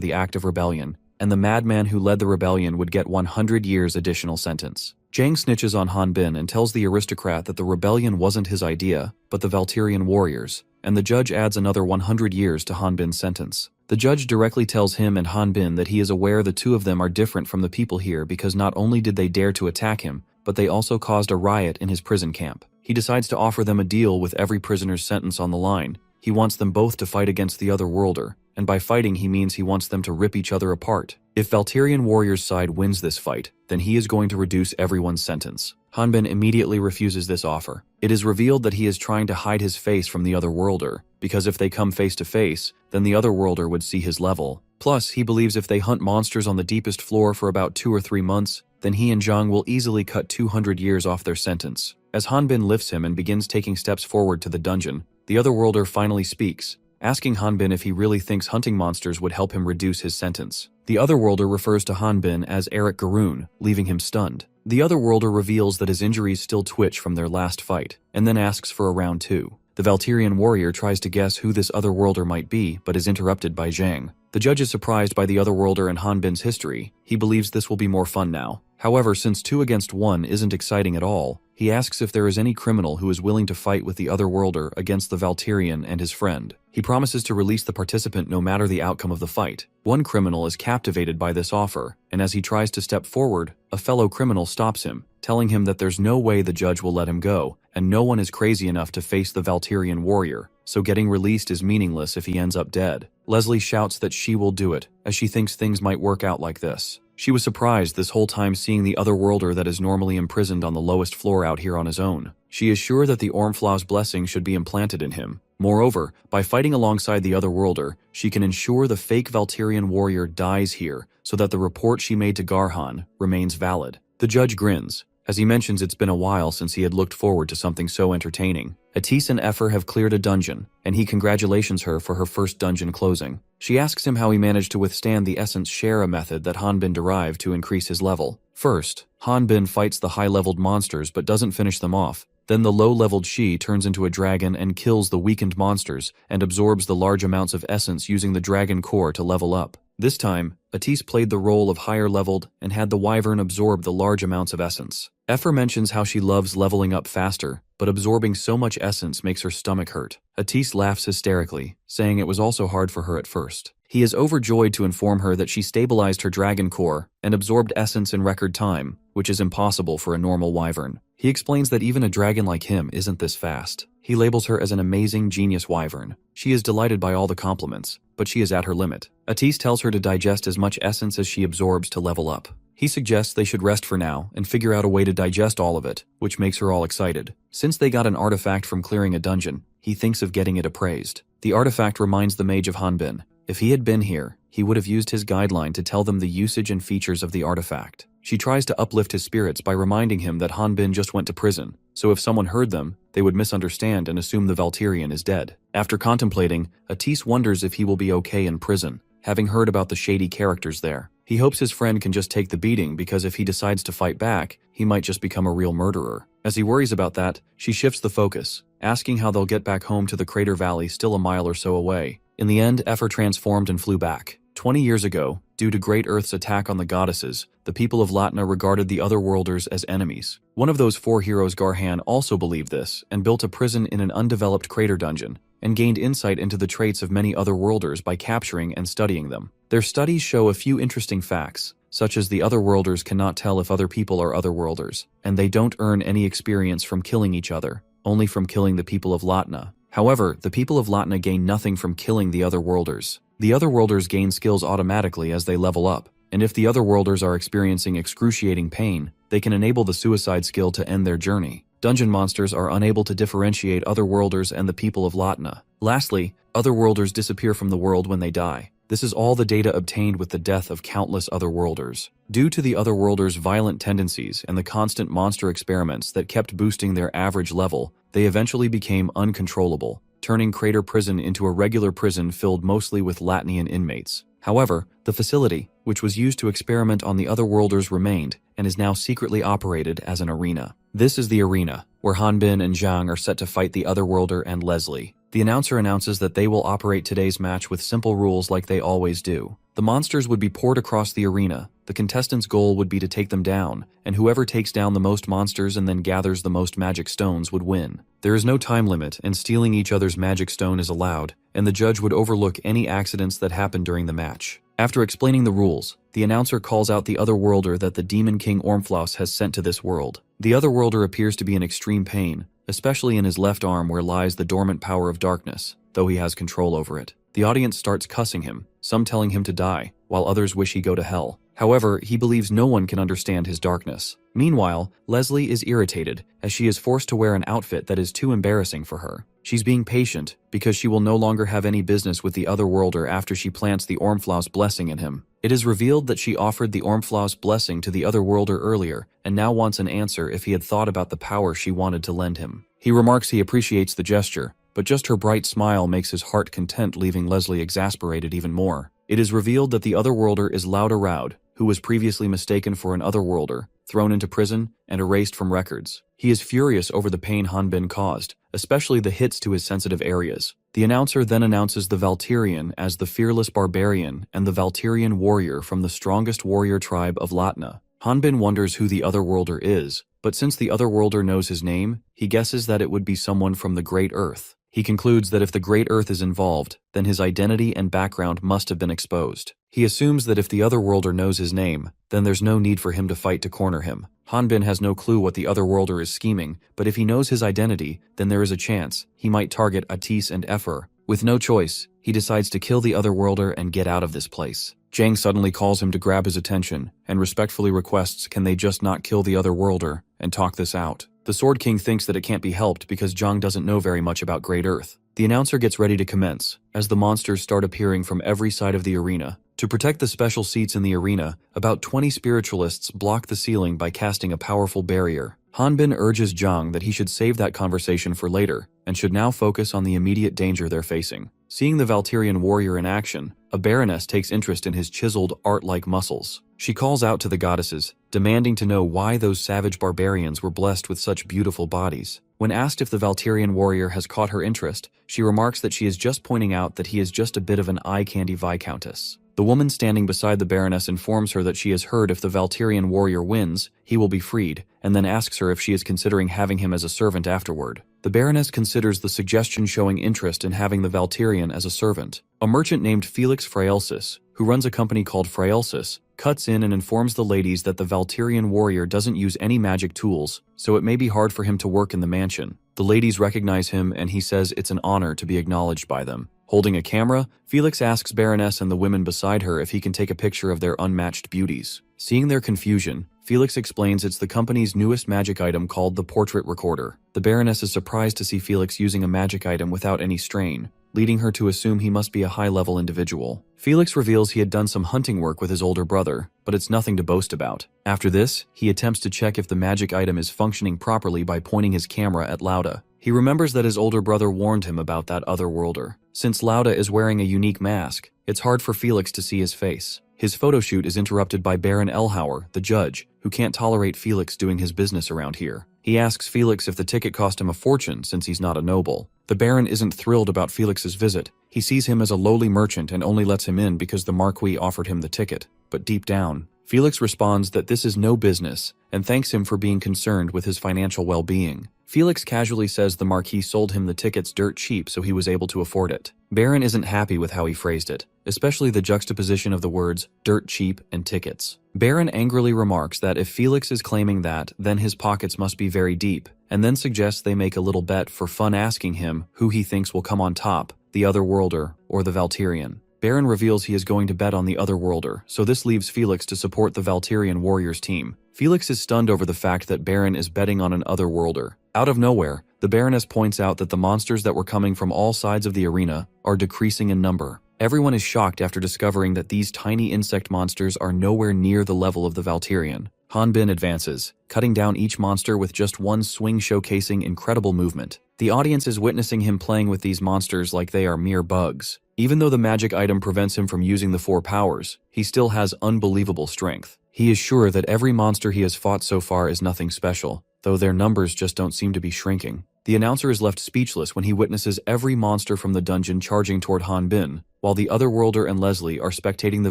the act of rebellion, and the madman who led the rebellion would get 100 years additional sentence. Jang snitches on Hanbin and tells the aristocrat that the rebellion wasn't his idea, but the Valterian warriors, and the judge adds another 100 years to Hanbin's sentence. The judge directly tells him and Hanbin that he is aware the two of them are different from the people here because not only did they dare to attack him, but they also caused a riot in his prison camp. He decides to offer them a deal with every prisoner's sentence on the line. He wants them both to fight against the otherworlder, and by fighting he means he wants them to rip each other apart. If Valterian warrior's side wins this fight, then he is going to reduce everyone's sentence. Hanbin immediately refuses this offer. It is revealed that he is trying to hide his face from the otherworlder, because if they come face to face, then the otherworlder would see his level. Plus, he believes if they hunt monsters on the deepest floor for about 2 or 3 months, then he and Zhang will easily cut 200 years off their sentence. As Hanbin lifts him and begins taking steps forward to the dungeon, the otherworlder finally speaks, asking Hanbin if he really thinks hunting monsters would help him reduce his sentence. The otherworlder refers to Hanbin as Eric Garoon, leaving him stunned. The otherworlder reveals that his injuries still twitch from their last fight, and then asks for a round 2. The Valterian warrior tries to guess who this otherworlder might be, but is interrupted by Zhang. The judge is surprised by the otherworlder and Hanbin's history. He believes this will be more fun now. However, since 2 against 1 isn't exciting at all, he asks if there is any criminal who is willing to fight with the otherworlder against the Valterian and his friend. He promises to release the participant no matter the outcome of the fight. One criminal is captivated by this offer, and as he tries to step forward, a fellow criminal stops him, telling him that there's no way the judge will let him go, and no one is crazy enough to face the Valterian warrior, so getting released is meaningless if he ends up dead. Leslie shouts that she will do it, as she thinks things might work out like this. She was surprised this whole time seeing the otherworlder that is normally imprisoned on the lowest floor out here on his own. She is sure that the Ormflau's blessing should be implanted in him. Moreover, by fighting alongside the otherworlder, she can ensure the fake Valterian warrior dies here, so that the report she made to Garhan remains valid. The judge grins, as he mentions it's been a while since he had looked forward to something so entertaining. Atis and Efer have cleared a dungeon, and he congratulates her for her first dungeon closing. She asks him how he managed to withstand the essence share method that Hanbin derived to increase his level. First, Hanbin fights the high-leveled monsters but doesn't finish them off. Then the low-leveled she turns into a dragon and kills the weakened monsters and absorbs the large amounts of essence using the dragon core to level up. This time, Atis played the role of higher-leveled and had the wyvern absorb the large amounts of essence. Efer mentions how she loves leveling up faster, but absorbing so much essence makes her stomach hurt. Atis laughs hysterically, saying it was also hard for her at first. He is overjoyed to inform her that she stabilized her dragon core and absorbed essence in record time, which is impossible for a normal wyvern. He explains that even a dragon like him isn't this fast. He labels her as an amazing genius wyvern. She is delighted by all the compliments, but she is at her limit. Atis tells her to digest as much essence as she absorbs to level up. He suggests they should rest for now and figure out a way to digest all of it, which makes her all excited. Since they got an artifact from clearing a dungeon, he thinks of getting it appraised. The artifact reminds the mage of Hanbin. If he had been here, he would have used his guideline to tell them the usage and features of the artifact. She tries to uplift his spirits by reminding him that Hanbin just went to prison, so if someone heard them, they would misunderstand and assume the Valterian is dead. After contemplating, Atis wonders if he will be okay in prison, having heard about the shady characters there. He hopes his friend can just take the beating because if he decides to fight back, he might just become a real murderer. As he worries about that, she shifts the focus, asking how they'll get back home to the crater valley still a mile or so away. In the end, Ephor transformed and flew back. 20 years ago, due to Great Earth's attack on the goddesses, the people of Latna regarded the Otherworlders as enemies. One of those 4 heroes, Garhan, also believed this and built a prison in an undeveloped crater dungeon, and gained insight into the traits of many Otherworlders by capturing and studying them. Their studies show a few interesting facts, such as the Otherworlders cannot tell if other people are Otherworlders, and they don't earn any experience from killing each other, only from killing the people of Latna. However, the people of Latna gain nothing from killing the Otherworlders. The Otherworlders gain skills automatically as they level up, and if the Otherworlders are experiencing excruciating pain, they can enable the suicide skill to end their journey. Dungeon monsters are unable to differentiate Otherworlders and the people of Latna. Lastly, Otherworlders disappear from the world when they die. This is all the data obtained with the death of countless Otherworlders. Due to the Otherworlders' violent tendencies and the constant monster experiments that kept boosting their average level, they eventually became uncontrollable, turning Crater Prison into a regular prison filled mostly with Latnian inmates. However, the facility, which was used to experiment on the Otherworlders, remained and is now secretly operated as an arena. This is the arena, where Hanbin and Zhang are set to fight the Otherworlder and Leslie. The announcer announces that they will operate today's match with simple rules like they always do. The monsters would be poured across the arena, the contestants' goal would be to take them down, and whoever takes down the most monsters and then gathers the most magic stones would win. There is no time limit, and stealing each other's magic stone is allowed, and the judge would overlook any accidents that happen during the match. After explaining the rules, the announcer calls out the Otherworlder that the Demon King Ormflaus has sent to this world. The Otherworlder appears to be in extreme pain, especially in his left arm where lies the dormant power of darkness, though he has control over it. The audience starts cussing him, some telling him to die, while others wish he go to hell. However, he believes no one can understand his darkness. Meanwhile, Leslie is irritated as she is forced to wear an outfit that is too embarrassing for her. She's being patient because she will no longer have any business with the Otherworlder after she plants the Ormflaus blessing in him. It is revealed that she offered the Ormflaus blessing to the Otherworlder earlier and now wants an answer if he had thought about the power she wanted to lend him. He remarks he appreciates the gesture, but just her bright smile makes his heart content, leaving Leslie exasperated even more. It is revealed that the Otherworlder is Lauda Raud, who was previously mistaken for an Otherworlder, thrown into prison, and erased from records. He is furious over the pain Hanbin caused, especially the hits to his sensitive areas. The announcer then announces the Valtirian as the fearless barbarian and the Valtirian warrior from the strongest warrior tribe of Latna. Hanbin wonders who the Otherworlder is, but since the Otherworlder knows his name, he guesses that it would be someone from the Great Earth. He concludes that if the Great Earth is involved, then his identity and background must have been exposed. He assumes that if the Otherworlder knows his name, then there's no need for him to fight to corner him. Hanbin has no clue what the Otherworlder is scheming, but if he knows his identity, then there is a chance he might target Atis and Ephor. With no choice, he decides to kill the Otherworlder and get out of this place. Jang suddenly calls him to grab his attention, and respectfully requests can they just not kill the Otherworlder and talk this out. The Sword King thinks that it can't be helped because Zhang doesn't know very much about Great Earth. The announcer gets ready to commence, as the monsters start appearing from every side of the arena. To protect the special seats in the arena, about 20 spiritualists block the ceiling by casting a powerful barrier. Hanbin urges Zhang that he should save that conversation for later, and should now focus on the immediate danger they're facing. Seeing the Valtirian warrior in action, a baroness takes interest in his chiseled, art-like muscles. She calls out to the goddesses, demanding to know why those savage barbarians were blessed with such beautiful bodies. When asked if the Valtirian warrior has caught her interest, she remarks that she is just pointing out that he is just a bit of an eye-candy viscountess. The woman standing beside the baroness informs her that she has heard if the Valtirian warrior wins, he will be freed, and then asks her if she is considering having him as a servant afterward. The baroness considers the suggestion showing interest in having the Valtirian as a servant. A merchant named Felix Fraelsis, who runs a company called Fraelsis, cuts in and informs the ladies that the Valtirian warrior doesn't use any magic tools, so it may be hard for him to work in the mansion. The ladies recognize him and he says it's an honor to be acknowledged by them. Holding a camera, Felix asks Baroness and the women beside her if he can take a picture of their unmatched beauties. Seeing their confusion, Felix explains it's the company's newest magic item called the Portrait Recorder. The Baroness is surprised to see Felix using a magic item without any strain, leading her to assume he must be a high-level individual. Felix reveals he had done some hunting work with his older brother, but it's nothing to boast about. After this, he attempts to check if the magic item is functioning properly by pointing his camera at Lauda. He remembers that his older brother warned him about that Otherworlder. Since Lauda is wearing a unique mask, it's hard for Felix to see his face. His photo shoot is interrupted by Baron Elhauer, the judge, who can't tolerate Felix doing his business around here. He asks Felix if the ticket cost him a fortune since he's not a noble. The Baron isn't thrilled about Felix's visit. He sees him as a lowly merchant and only lets him in because the Marquis offered him the ticket. But deep down, Felix responds that this is no business and thanks him for being concerned with his financial well-being. Felix casually says the Marquis sold him the tickets dirt cheap so he was able to afford it. Baron isn't happy with how he phrased it, especially the juxtaposition of the words dirt cheap and tickets. Baron angrily remarks that if Felix is claiming that, then his pockets must be very deep, and then suggests they make a little bet for fun, asking him who he thinks will come on top, the Otherworlder or the Valtirian. Baron reveals he is going to bet on the Otherworlder, so this leaves Felix to support the Valtirian warriors team. Felix is stunned over the fact that Baron is betting on an Otherworlder. Out of nowhere, the Baroness points out that the monsters that were coming from all sides of the arena are decreasing in number. Everyone is shocked after discovering that these tiny insect monsters are nowhere near the level of the Valtirian. Hanbin advances, cutting down each monster with just one swing, showcasing incredible movement. The audience is witnessing him playing with these monsters like they are mere bugs. Even though the magic item prevents him from using the 4 powers, he still has unbelievable strength. He is sure that every monster he has fought so far is nothing special, though their numbers just don't seem to be shrinking. The announcer is left speechless when he witnesses every monster from the dungeon charging toward Hanbin, while the Otherworlder and Leslie are spectating the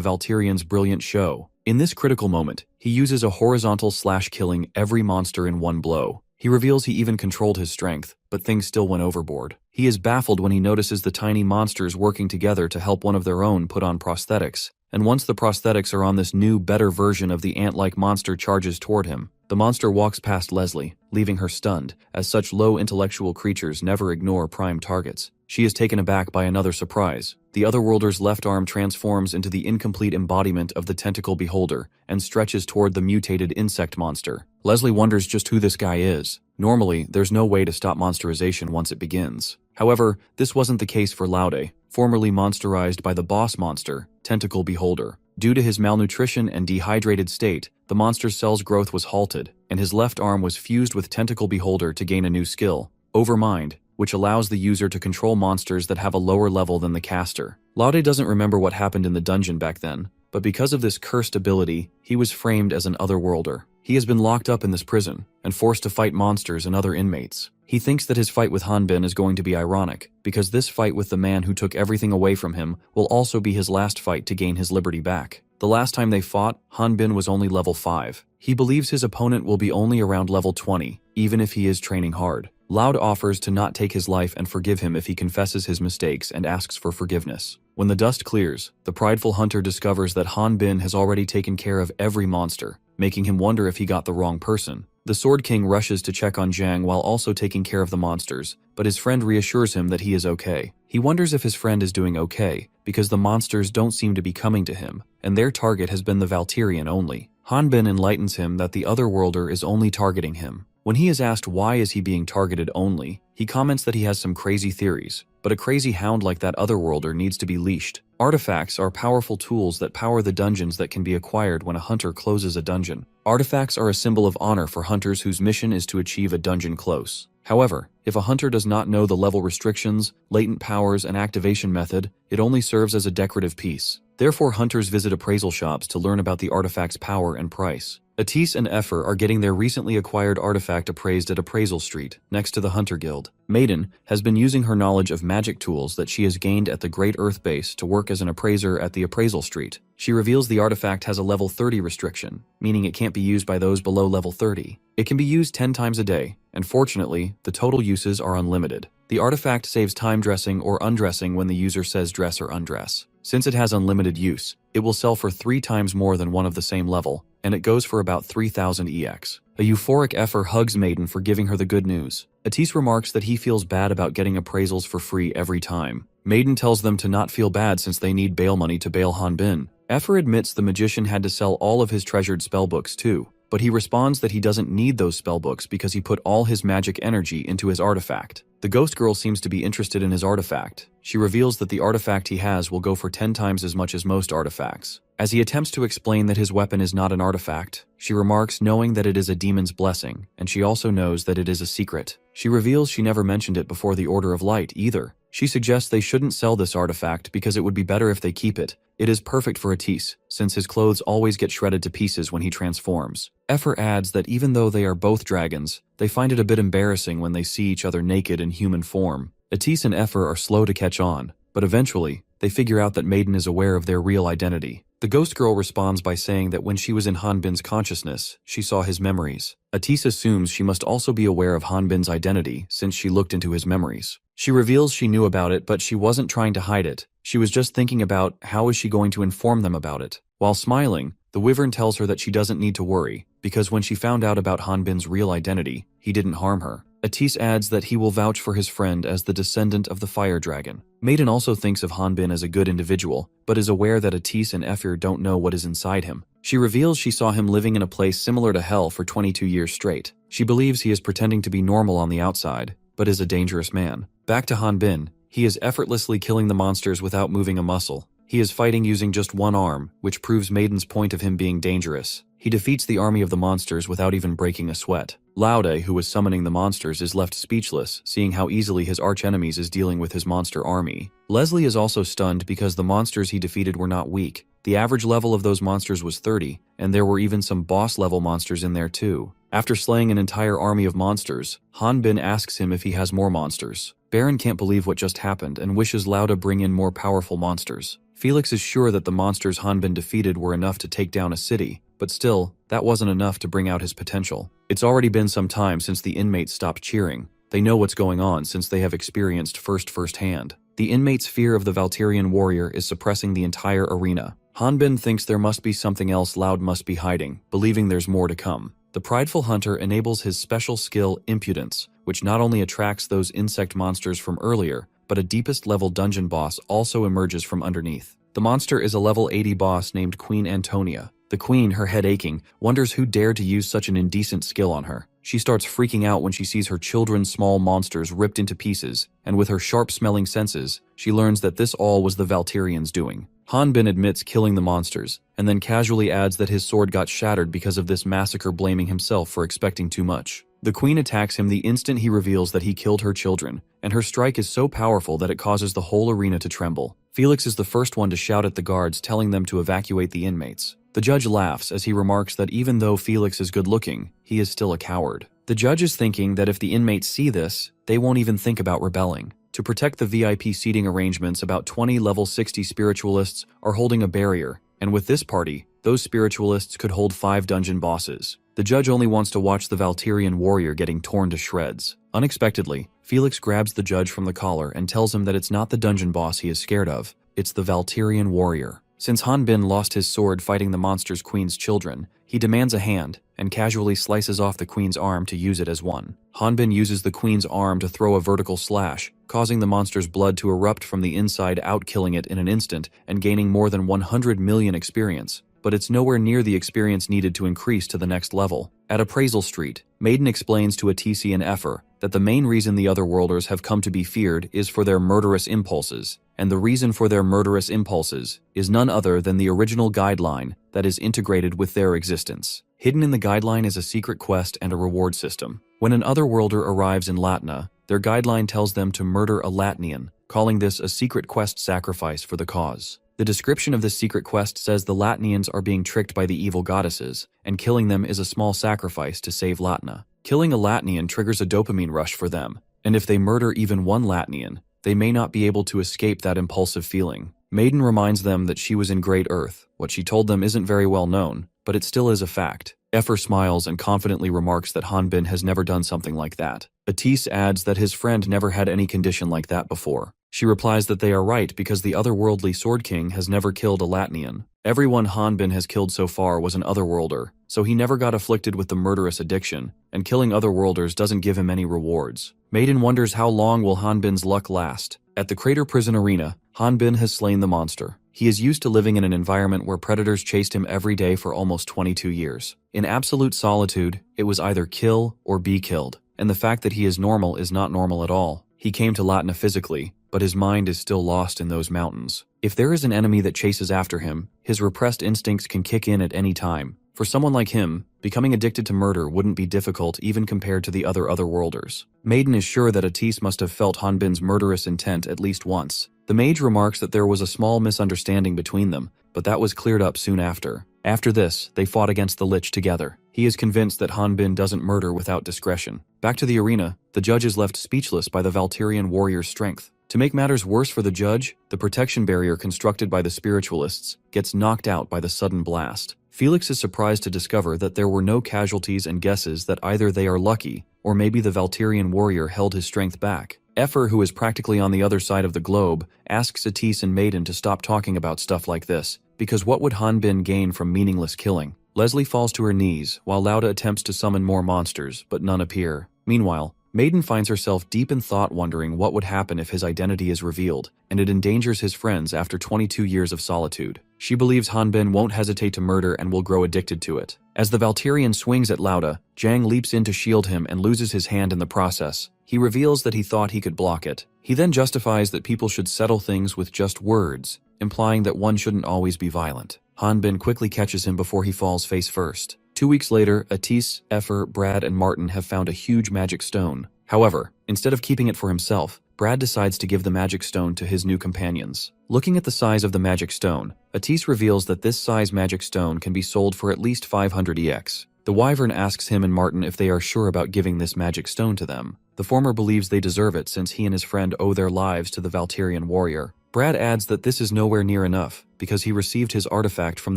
Valtirian's brilliant show. In this critical moment, he uses a horizontal slash, killing every monster in one blow. He reveals he even controlled his strength, but things still went overboard. He is baffled when he notices the tiny monsters working together to help one of their own put on prosthetics, and once the prosthetics are on, this new, better version of the ant-like monster charges toward him. The monster walks past Leslie, leaving her stunned, as such low intellectual creatures never ignore prime targets. She is taken aback by another surprise. The Otherworlder's left arm transforms into the incomplete embodiment of the tentacle beholder and stretches toward the mutated insect monster. Leslie wonders just who this guy is. Normally, there's no way to stop monsterization once it begins. However, this wasn't the case for Laude, formerly monsterized by the boss monster, Tentacle Beholder. Due to his malnutrition and dehydrated state, the monster's cell's growth was halted, and his left arm was fused with Tentacle Beholder to gain a new skill, Overmind, which allows the user to control monsters that have a lower level than the caster. Laude doesn't remember what happened in the dungeon back then, but because of this cursed ability, he was framed as an Otherworlder. He has been locked up in this prison, and forced to fight monsters and other inmates. He thinks that his fight with Hanbin is going to be ironic, because this fight with the man who took everything away from him will also be his last fight to gain his liberty back. The last time they fought, Hanbin was only level 5. He believes his opponent will be only around level 20, even if he is training hard. Loud offers to not take his life and forgive him if he confesses his mistakes and asks for forgiveness. When the dust clears, the prideful hunter discovers that Hanbin has already taken care of every monster, making him wonder if he got the wrong person. The Sword King rushes to check on Zhang while also taking care of the monsters, but his friend reassures him that he is okay. He wonders if his friend is doing okay, because the monsters don't seem to be coming to him, and their target has been the Valtirian only. Hanbin enlightens him that the Otherworlder is only targeting him. When he is asked why is he being targeted only, he comments that he has some crazy theories, but a crazy hound like that Otherworlder needs to be leashed. Artifacts are powerful tools that power the dungeons that can be acquired when a hunter closes a dungeon. Artifacts are a symbol of honor for hunters whose mission is to achieve a dungeon close. However, if a hunter does not know the level restrictions, latent powers, and activation method, it only serves as a decorative piece. Therefore, hunters visit appraisal shops to learn about the artifact's power and price. Atis and Effer are getting their recently acquired artifact appraised at Appraisal Street, next to the Hunter Guild. Maiden has been using her knowledge of magic tools that she has gained at the Great Earth Base to work as an appraiser at the Appraisal Street. She reveals the artifact has a level 30 restriction, meaning it can't be used by those below level 30. It can be used 10 times a day, and fortunately, the total uses are unlimited. The artifact saves time dressing or undressing when the user says dress or undress. Since it has unlimited use, it will sell for 3 times more than one of the same level, and it goes for about 3,000 EX. A euphoric Effer hugs Maiden for giving her the good news. Atis remarks that he feels bad about getting appraisals for free every time. Maiden tells them to not feel bad since they need bail money to bail Hanbin. Effer admits the magician had to sell all of his treasured spellbooks too, but he responds that he doesn't need those spellbooks because he put all his magic energy into his artifact. The ghost girl seems to be interested in his artifact. She reveals that the artifact he has will go for 10 times as much as most artifacts. As he attempts to explain that his weapon is not an artifact, she remarks knowing that it is a demon's blessing, and she also knows that it is a secret. She reveals she never mentioned it before the Order of Light either. She suggests they shouldn't sell this artifact because it would be better if they keep it. It is perfect for Atis, since his clothes always get shredded to pieces when he transforms. Effer adds that even though they are both dragons, they find it a bit embarrassing when they see each other naked in human form. Atis and Effer are slow to catch on, but eventually, they figure out that Maiden is aware of their real identity. The ghost girl responds by saying that when she was in Hanbin's consciousness, she saw his memories. Atis assumes she must also be aware of Hanbin's identity since she looked into his memories. She reveals she knew about it, but she wasn't trying to hide it. She was just thinking about how is she going to inform them about it. While smiling, the wyvern tells her that she doesn't need to worry, because when she found out about Hanbin's real identity, he didn't harm her. Atis adds that he will vouch for his friend as the descendant of the fire dragon. Maiden also thinks of Hanbin as a good individual, but is aware that Atis and Effer don't know what is inside him. She reveals she saw him living in a place similar to hell for 22 years straight. She believes he is pretending to be normal on the outside, but is a dangerous man. Back to Hanbin, he is effortlessly killing the monsters without moving a muscle. He is fighting using just one arm, which proves Maiden's point of him being dangerous. He defeats the army of the monsters without even breaking a sweat. Laude, who was summoning the monsters, is left speechless, seeing how easily his archenemies is dealing with his monster army. Leslie is also stunned because the monsters he defeated were not weak. The average level of those monsters was 30, and there were even some boss-level monsters in there too. After slaying an entire army of monsters, Hanbin asks him if he has more monsters. Baron can't believe what just happened and wishes Laude bring in more powerful monsters. Felix is sure that the monsters Hanbin defeated were enough to take down a city, but still, that wasn't enough to bring out his potential. It's already been some time since the inmates stopped cheering. They know what's going on since they have experienced firsthand. The inmates' fear of the Valkyrian warrior is suppressing the entire arena. Hanbin thinks there must be something else Laude must be hiding, believing there's more to come. The prideful hunter enables his special skill, Impudence, which not only attracts those insect monsters from earlier, but a deepest level dungeon boss also emerges from underneath. The monster is a level 80 boss named Queen Antonia. The queen, her head aching, wonders who dared to use such an indecent skill on her. She starts freaking out when she sees her children's small monsters ripped into pieces, and with her sharp-smelling senses, she learns that this all was the Valkyrians' doing. Hanbin admits killing the monsters, and then casually adds that his sword got shattered because of this massacre, blaming himself for expecting too much. The queen attacks him the instant he reveals that he killed her children, and her strike is so powerful that it causes the whole arena to tremble. Felix is the first one to shout at the guards, telling them to evacuate the inmates. The judge laughs as he remarks that even though Felix is good-looking, he is still a coward. The judge is thinking that if the inmates see this, they won't even think about rebelling. To protect the VIP seating arrangements, about 20 level 60 spiritualists are holding a barrier, and with this party, those spiritualists could hold 5 dungeon bosses. The judge only wants to watch the Valkyrian warrior getting torn to shreds. Unexpectedly, Felix grabs the judge from the collar and tells him that it's not the dungeon boss he is scared of, it's the Valkyrian warrior. Since Hanbin lost his sword fighting the monster's queen's children, he demands a hand and casually slices off the queen's arm to use it as one. Hanbin uses the queen's arm to throw a vertical slash, causing the monster's blood to erupt from the inside out, killing it in an instant and gaining more than 100 million experience. But it's nowhere near the experience needed to increase to the next level. At Appraisal Street, Maiden explains to Atisi and Effer that the main reason the Otherworlders have come to be feared is for their murderous impulses, and the reason for their murderous impulses is none other than the original guideline that is integrated with their existence. Hidden in the guideline is a secret quest and a reward system. When an Otherworlder arrives in Latna, their guideline tells them to murder a Latnian, calling this a secret quest sacrifice for the cause. The description of this secret quest says the Latnians are being tricked by the evil goddesses, and killing them is a small sacrifice to save Latna. Killing a Latnian triggers a dopamine rush for them, and if they murder even one Latnian, they may not be able to escape that impulsive feeling. Maiden reminds them that she was in Great Earth. What she told them isn't very well known, but it still is a fact. Effer smiles and confidently remarks that Hanbin has never done something like that. Atis adds that his friend never had any condition like that before. She replies that they are right because the otherworldly Sword King has never killed a Latnian. Everyone Hanbin has killed so far was an Otherworlder, so he never got afflicted with the murderous addiction, and killing Otherworlders doesn't give him any rewards. Maiden wonders how long will Hanbin's luck last. At the Crater Prison Arena, Hanbin has slain the monster. He is used to living in an environment where predators chased him every day for almost 22 years. In absolute solitude, it was either kill or be killed, and the fact that he is normal is not normal at all. He came to Latna physically, but his mind is still lost in those mountains. If there is an enemy that chases after him, his repressed instincts can kick in at any time. For someone like him, becoming addicted to murder wouldn't be difficult even compared to the other Otherworlders. Maiden is sure that Atis must have felt Hanbin's murderous intent at least once. The mage remarks that there was a small misunderstanding between them, but that was cleared up soon after. After this, they fought against the Lich together. He is convinced that Hanbin doesn't murder without discretion. Back to the arena, the judge is left speechless by the Valkyrian warrior's strength. To make matters worse for the judge, the protection barrier constructed by the spiritualists gets knocked out by the sudden blast. Felix is surprised to discover that there were no casualties and guesses that either they are lucky, or maybe the Valkyrian warrior held his strength back. Efer, who is practically on the other side of the globe, asks Atis and Maiden to stop talking about stuff like this, because what would Hanbin gain from meaningless killing? Leslie falls to her knees, while Lauda attempts to summon more monsters, but none appear. Meanwhile, Maiden finds herself deep in thought wondering what would happen if his identity is revealed, and it endangers his friends after 22 years of solitude. She believes Hanbin won't hesitate to murder and will grow addicted to it. As the Valkyrian swings at Lauda, Jang leaps in to shield him and loses his hand in the process. He reveals that he thought he could block it. He then justifies that people should settle things with just words, implying that one shouldn't always be violent. Hanbin quickly catches him before he falls face first. 2 weeks later, Atis, Efer, Brad, and Martin have found a huge magic stone. However, instead of keeping it for himself, Brad decides to give the magic stone to his new companions. Looking at the size of the magic stone, Atis reveals that this size magic stone can be sold for at least 500 EX. The Wyvern asks him and Martin if they are sure about giving this magic stone to them. The former believes they deserve it since he and his friend owe their lives to the Valkyrian warrior. Brad adds that this is nowhere near enough, because he received his artifact from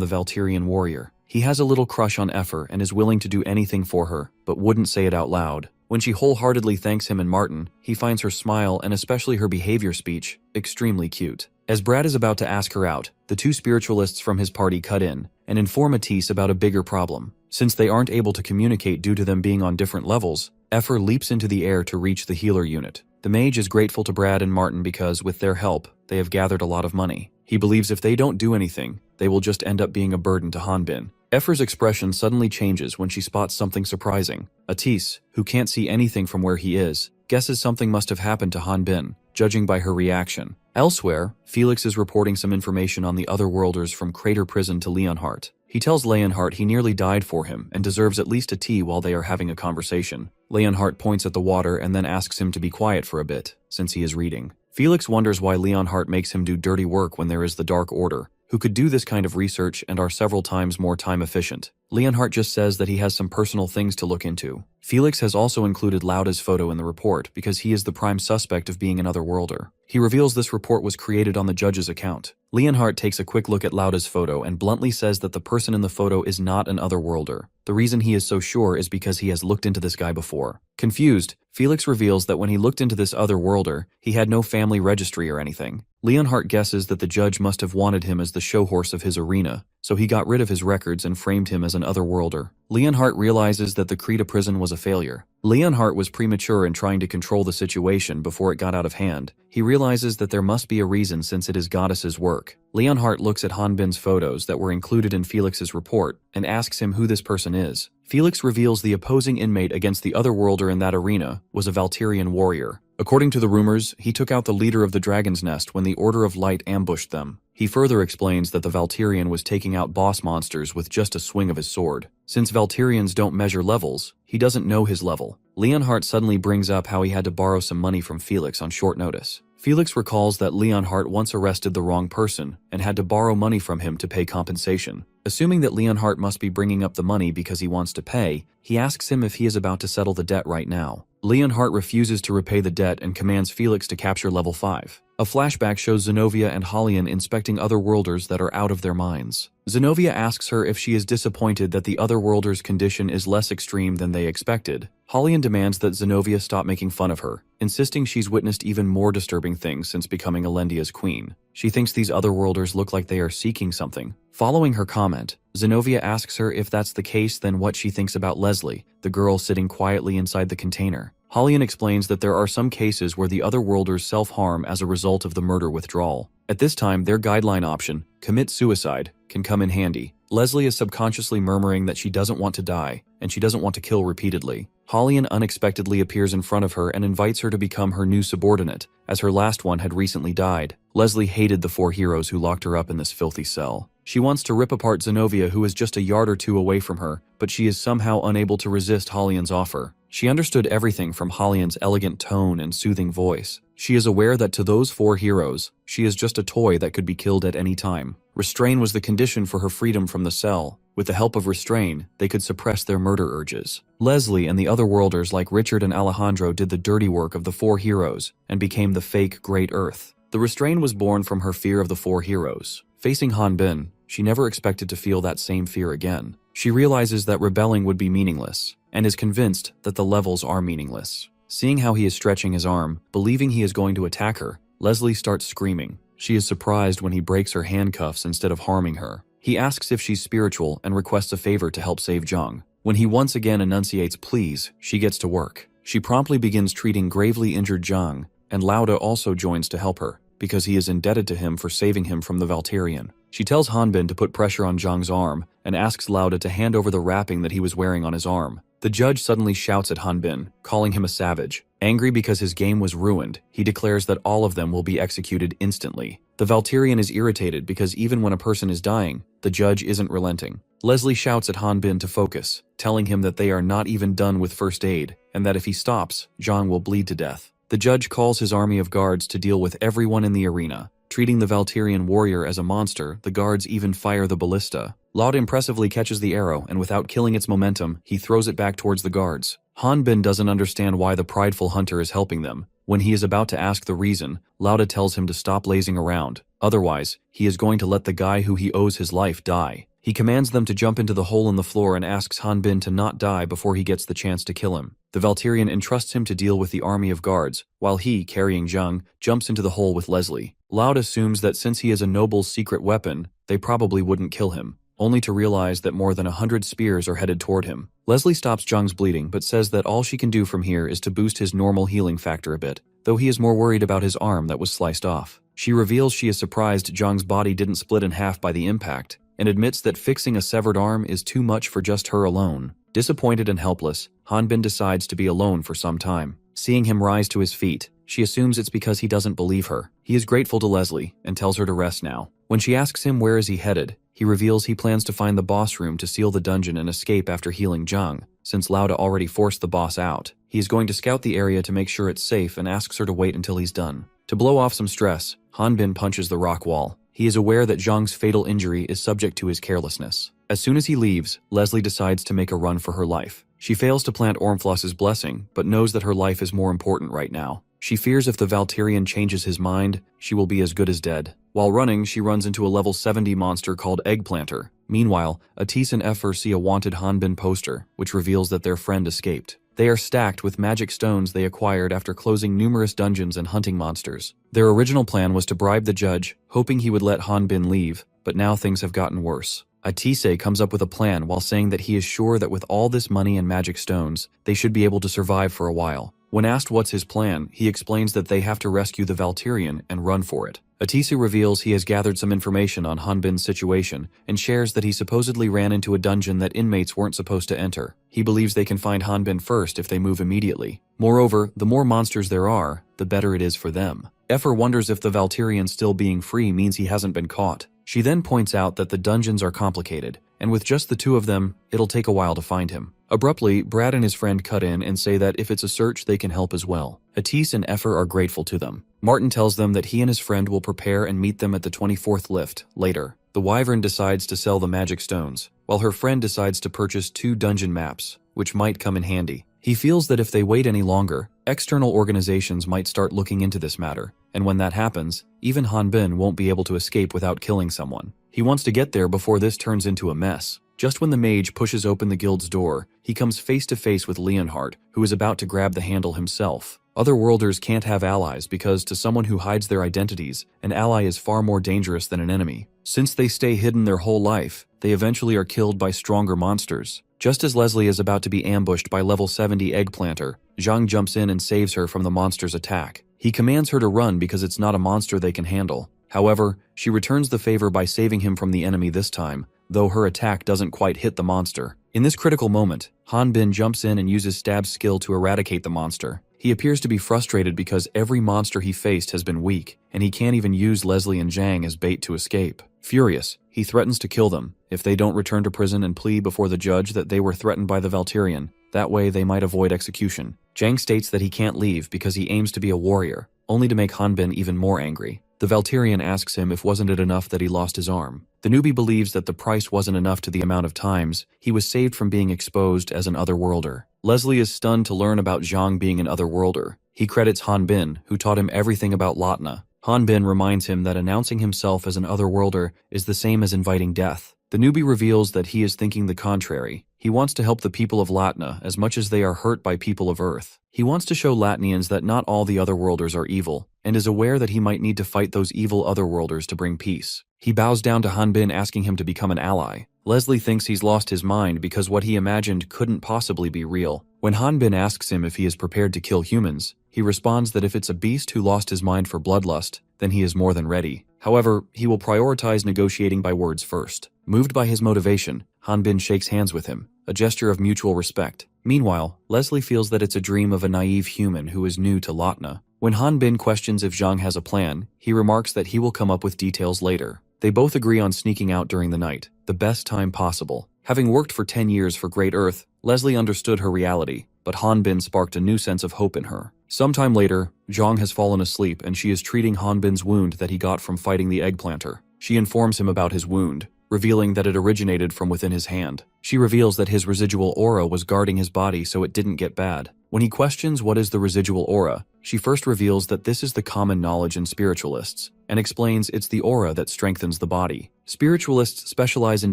the Valkyrian warrior. He has a little crush on Efer and is willing to do anything for her, but wouldn't say it out loud. When she wholeheartedly thanks him and Martin, he finds her smile and especially her behavior speech extremely cute. As Brad is about to ask her out, the two spiritualists from his party cut in and inform Atis about a bigger problem. Since they aren't able to communicate due to them being on different levels, Efer leaps into the air to reach the healer unit. The mage is grateful to Brad and Martin because, with their help, they have gathered a lot of money. He believes if they don't do anything, they will just end up being a burden to Hanbin. Efer's expression suddenly changes when she spots something surprising. Atis, who can't see anything from where he is, guesses something must have happened to Hanbin, judging by her reaction. Elsewhere, Felix is reporting some information on the Otherworlders from Crater Prison to Leonhardt. He tells Leonhardt he nearly died for him and deserves at least a tea while they are having a conversation. Leonhardt points at the water and then asks him to be quiet for a bit, since he is reading. Felix wonders why Leonhardt makes him do dirty work when there is the Dark Order, who could do this kind of research and are several times more time efficient. Leonhardt just says that he has some personal things to look into. Felix has also included Lauda's photo in the report because he is the prime suspect of being an Otherworlder. He reveals this report was created on the judge's account. Leonhardt takes a quick look at Lauda's photo and bluntly says that the person in the photo is not an Otherworlder. The reason he is so sure is because he has looked into this guy before. Confused, Felix reveals that when he looked into this Otherworlder, he had no family registry or anything. Leonhardt guesses that the judge must have wanted him as the show horse of his arena, so he got rid of his records and framed him as an Otherworlder. Leonhardt realizes that the Krita prison was a failure. Leonhardt was premature in trying to control the situation before it got out of hand. He realizes that there must be a reason since it is Goddess's work. Leonhardt looks at Hanbin's photos that were included in Felix's report and asks him who this person is. Felix reveals the opposing inmate against the Otherworlder in that arena was a Valkyrian warrior. According to the rumors, he took out the leader of the Dragon's Nest when the Order of Light ambushed them. He further explains that the Valkyrian was taking out boss monsters with just a swing of his sword. Since Valkyrians don't measure levels, he doesn't know his level. Leonhardt suddenly brings up how he had to borrow some money from Felix on short notice. Felix recalls that Leonhardt once arrested the wrong person and had to borrow money from him to pay compensation. Assuming that Leonhardt must be bringing up the money because he wants to pay, he asks him if he is about to settle the debt right now. Leonhardt refuses to repay the debt and commands Felix to capture level 5. A flashback shows Zenobia and Holian inspecting Otherworlders that are out of their minds. Zenobia asks her if she is disappointed that the Otherworlders' condition is less extreme than they expected. Holian demands that Zenobia stop making fun of her, insisting she's witnessed even more disturbing things since becoming Elendia's queen. She thinks these Otherworlders look like they are seeking something. Following her comment, Zenobia asks her if that's the case, then what she thinks about Leslie, the girl sitting quietly inside the container. Holian explains that there are some cases where the Otherworlders self-harm as a result of the murder withdrawal. At this time, their guideline option, commit suicide, can come in handy. Leslie is subconsciously murmuring that she doesn't want to die, and she doesn't want to kill repeatedly. Holian unexpectedly appears in front of her and invites her to become her new subordinate, as her last one had recently died. Leslie hated the 4 heroes who locked her up in this filthy cell. She wants to rip apart Zenobia, who is just a yard or two away from her, but she is somehow unable to resist Holian's offer. She understood everything from Halian's elegant tone and soothing voice. She is aware that to those 4 heroes, she is just a toy that could be killed at any time. Restrain was the condition for her freedom from the cell. With the help of restrain, they could suppress their murder urges. Leslie and the other worlders like Richard and Alejandro did the dirty work of the 4 heroes and became the fake Great Earth. The restraint was born from her fear of the 4 heroes. Facing Hanbin, she never expected to feel that same fear again. She realizes that rebelling would be meaningless, and is convinced that the levels are meaningless. Seeing how he is stretching his arm, believing he is going to attack her, Leslie starts screaming. She is surprised when he breaks her handcuffs instead of harming her. He asks if she's spiritual and requests a favor to help save Zhang. When he once again enunciates please, she gets to work. She promptly begins treating gravely injured Zhang, and Lauda also joins to help her, because he is indebted to him for saving him from the Valterian. She tells Hanbin to put pressure on Zhang's arm and asks Lauda to hand over the wrapping that he was wearing on his arm. The judge suddenly shouts at Hanbin, calling him a savage. Angry because his game was ruined, he declares that all of them will be executed instantly. The Valterian is irritated because even when a person is dying, the judge isn't relenting. Leslie shouts at Hanbin to focus, telling him that they are not even done with first aid, and that if he stops, Zhang will bleed to death. The judge calls his army of guards to deal with everyone in the arena. Treating the Valterian warrior as a monster, the guards even fire the ballista. Lauda impressively catches the arrow, and without killing its momentum, he throws it back towards the guards. Hanbin doesn't understand why the prideful hunter is helping them. When he is about to ask the reason, Lauda tells him to stop lazing around. Otherwise, he is going to let the guy who he owes his life die. He commands them to jump into the hole in the floor and asks Hanbin to not die before he gets the chance to kill him. The Valterian entrusts him to deal with the army of guards, while he, carrying Zhang, jumps into the hole with Leslie. Lauda assumes that since he is a noble's secret weapon, they probably wouldn't kill him, only to realize that more than 100 spears are headed toward him. Leslie stops Zhang's bleeding but says that all she can do from here is to boost his normal healing factor a bit, though he is more worried about his arm that was sliced off. She reveals she is surprised Zhang's body didn't split in half by the impact, and admits that fixing a severed arm is too much for just her alone. Disappointed and helpless, Hanbin decides to be alone for some time. Seeing him rise to his feet, she assumes it's because he doesn't believe her. He is grateful to Leslie and tells her to rest now. When she asks him where is he headed, he reveals he plans to find the boss room to seal the dungeon and escape after healing Zhang, since Lauda already forced the boss out. He is going to scout the area to make sure it's safe and asks her to wait until he's done. To blow off some stress, Hanbin punches the rock wall. He is aware that Zhang's fatal injury is subject to his carelessness. As soon as he leaves, Leslie decides to make a run for her life. She fails to plant Ormfloss's blessing, but knows that her life is more important right now. She fears if the Valterian changes his mind, she will be as good as dead. While running, she runs into a level 70 monster called Eggplanter. Meanwhile, Atis and Effer see a wanted Hanbin poster, which reveals that their friend escaped. They are stacked with magic stones they acquired after closing numerous dungeons and hunting monsters. Their original plan was to bribe the judge, hoping he would let Hanbin leave, but now things have gotten worse. Atise comes up with a plan while saying that he is sure that with all this money and magic stones, they should be able to survive for a while. When asked what's his plan, he explains that they have to rescue the Valterian and run for it. Atise reveals he has gathered some information on Hanbin's situation and shares that he supposedly ran into a dungeon that inmates weren't supposed to enter. He believes they can find Hanbin first if they move immediately. Moreover, the more monsters there are, the better it is for them. Effer wonders if the Valterian still being free means he hasn't been caught. She then points out that the dungeons are complicated, and with just the two of them, it'll take a while to find him. Abruptly, Brad and his friend cut in and say that if it's a search, they can help as well. Atis and Effer are grateful to them. Martin tells them that he and his friend will prepare and meet them at the 24th lift, later. The Wyvern decides to sell the magic stones, while her friend decides to purchase 2 dungeon maps, which might come in handy. He feels that if they wait any longer, external organizations might start looking into this matter, and when that happens, even Hanbin won't be able to escape without killing someone. He wants to get there before this turns into a mess. Just when the mage pushes open the guild's door, he comes face to face with Leonhardt, who is about to grab the handle himself. Otherworlders can't have allies because, to someone who hides their identities, an ally is far more dangerous than an enemy. Since they stay hidden their whole life, they eventually are killed by stronger monsters. Just as Leslie is about to be ambushed by level 70 Eggplanter, Zhang jumps in and saves her from the monster's attack. He commands her to run because it's not a monster they can handle. However, she returns the favor by saving him from the enemy this time, though her attack doesn't quite hit the monster. In this critical moment, Hanbin jumps in and uses Stab's skill to eradicate the monster. He appears to be frustrated because every monster he faced has been weak, and he can't even use Leslie and Zhang as bait to escape. Furious, he threatens to kill them if they don't return to prison and plead before the judge that they were threatened by the Valterian. That way they might avoid execution. Jang states that he can't leave because he aims to be a warrior, only to make Hanbin even more angry. The Valterian asks him if wasn't it enough that he lost his arm. The newbie believes that the price wasn't enough to the amount of times he was saved from being exposed as an otherworlder. Leslie is stunned to learn about Zhang being an otherworlder. He credits Hanbin, who taught him everything about Lautna. Hanbin reminds him that announcing himself as an otherworlder is the same as inviting death. The newbie reveals that he is thinking the contrary. He wants to help the people of Latna as much as they are hurt by people of Earth. He wants to show Latnians that not all the otherworlders are evil, and is aware that he might need to fight those evil otherworlders to bring peace. He bows down to Hanbin, asking him to become an ally. Leslie thinks he's lost his mind because what he imagined couldn't possibly be real. When Hanbin asks him if he is prepared to kill humans, he responds that if it's a beast who lost his mind for bloodlust, then he is more than ready. However, he will prioritize negotiating by words first. Moved by his motivation, Hanbin shakes hands with him, a gesture of mutual respect. Meanwhile, Leslie feels that it's a dream of a naive human who is new to Lautna. When Hanbin questions if Zhang has a plan, he remarks that he will come up with details later. They both agree on sneaking out during the night, the best time possible. Having worked for 10 years for Great Earth, Leslie understood her reality, but Hanbin sparked a new sense of hope in her. Sometime later, Zhang has fallen asleep and she is treating Hanbin's wound that he got from fighting the eggplanter. She informs him about his wound, revealing that it originated from within his hand. She reveals that his residual aura was guarding his body so it didn't get bad. When he questions what is the residual aura, she first reveals that this is the common knowledge in spiritualists, and explains it's the aura that strengthens the body. Spiritualists specialize in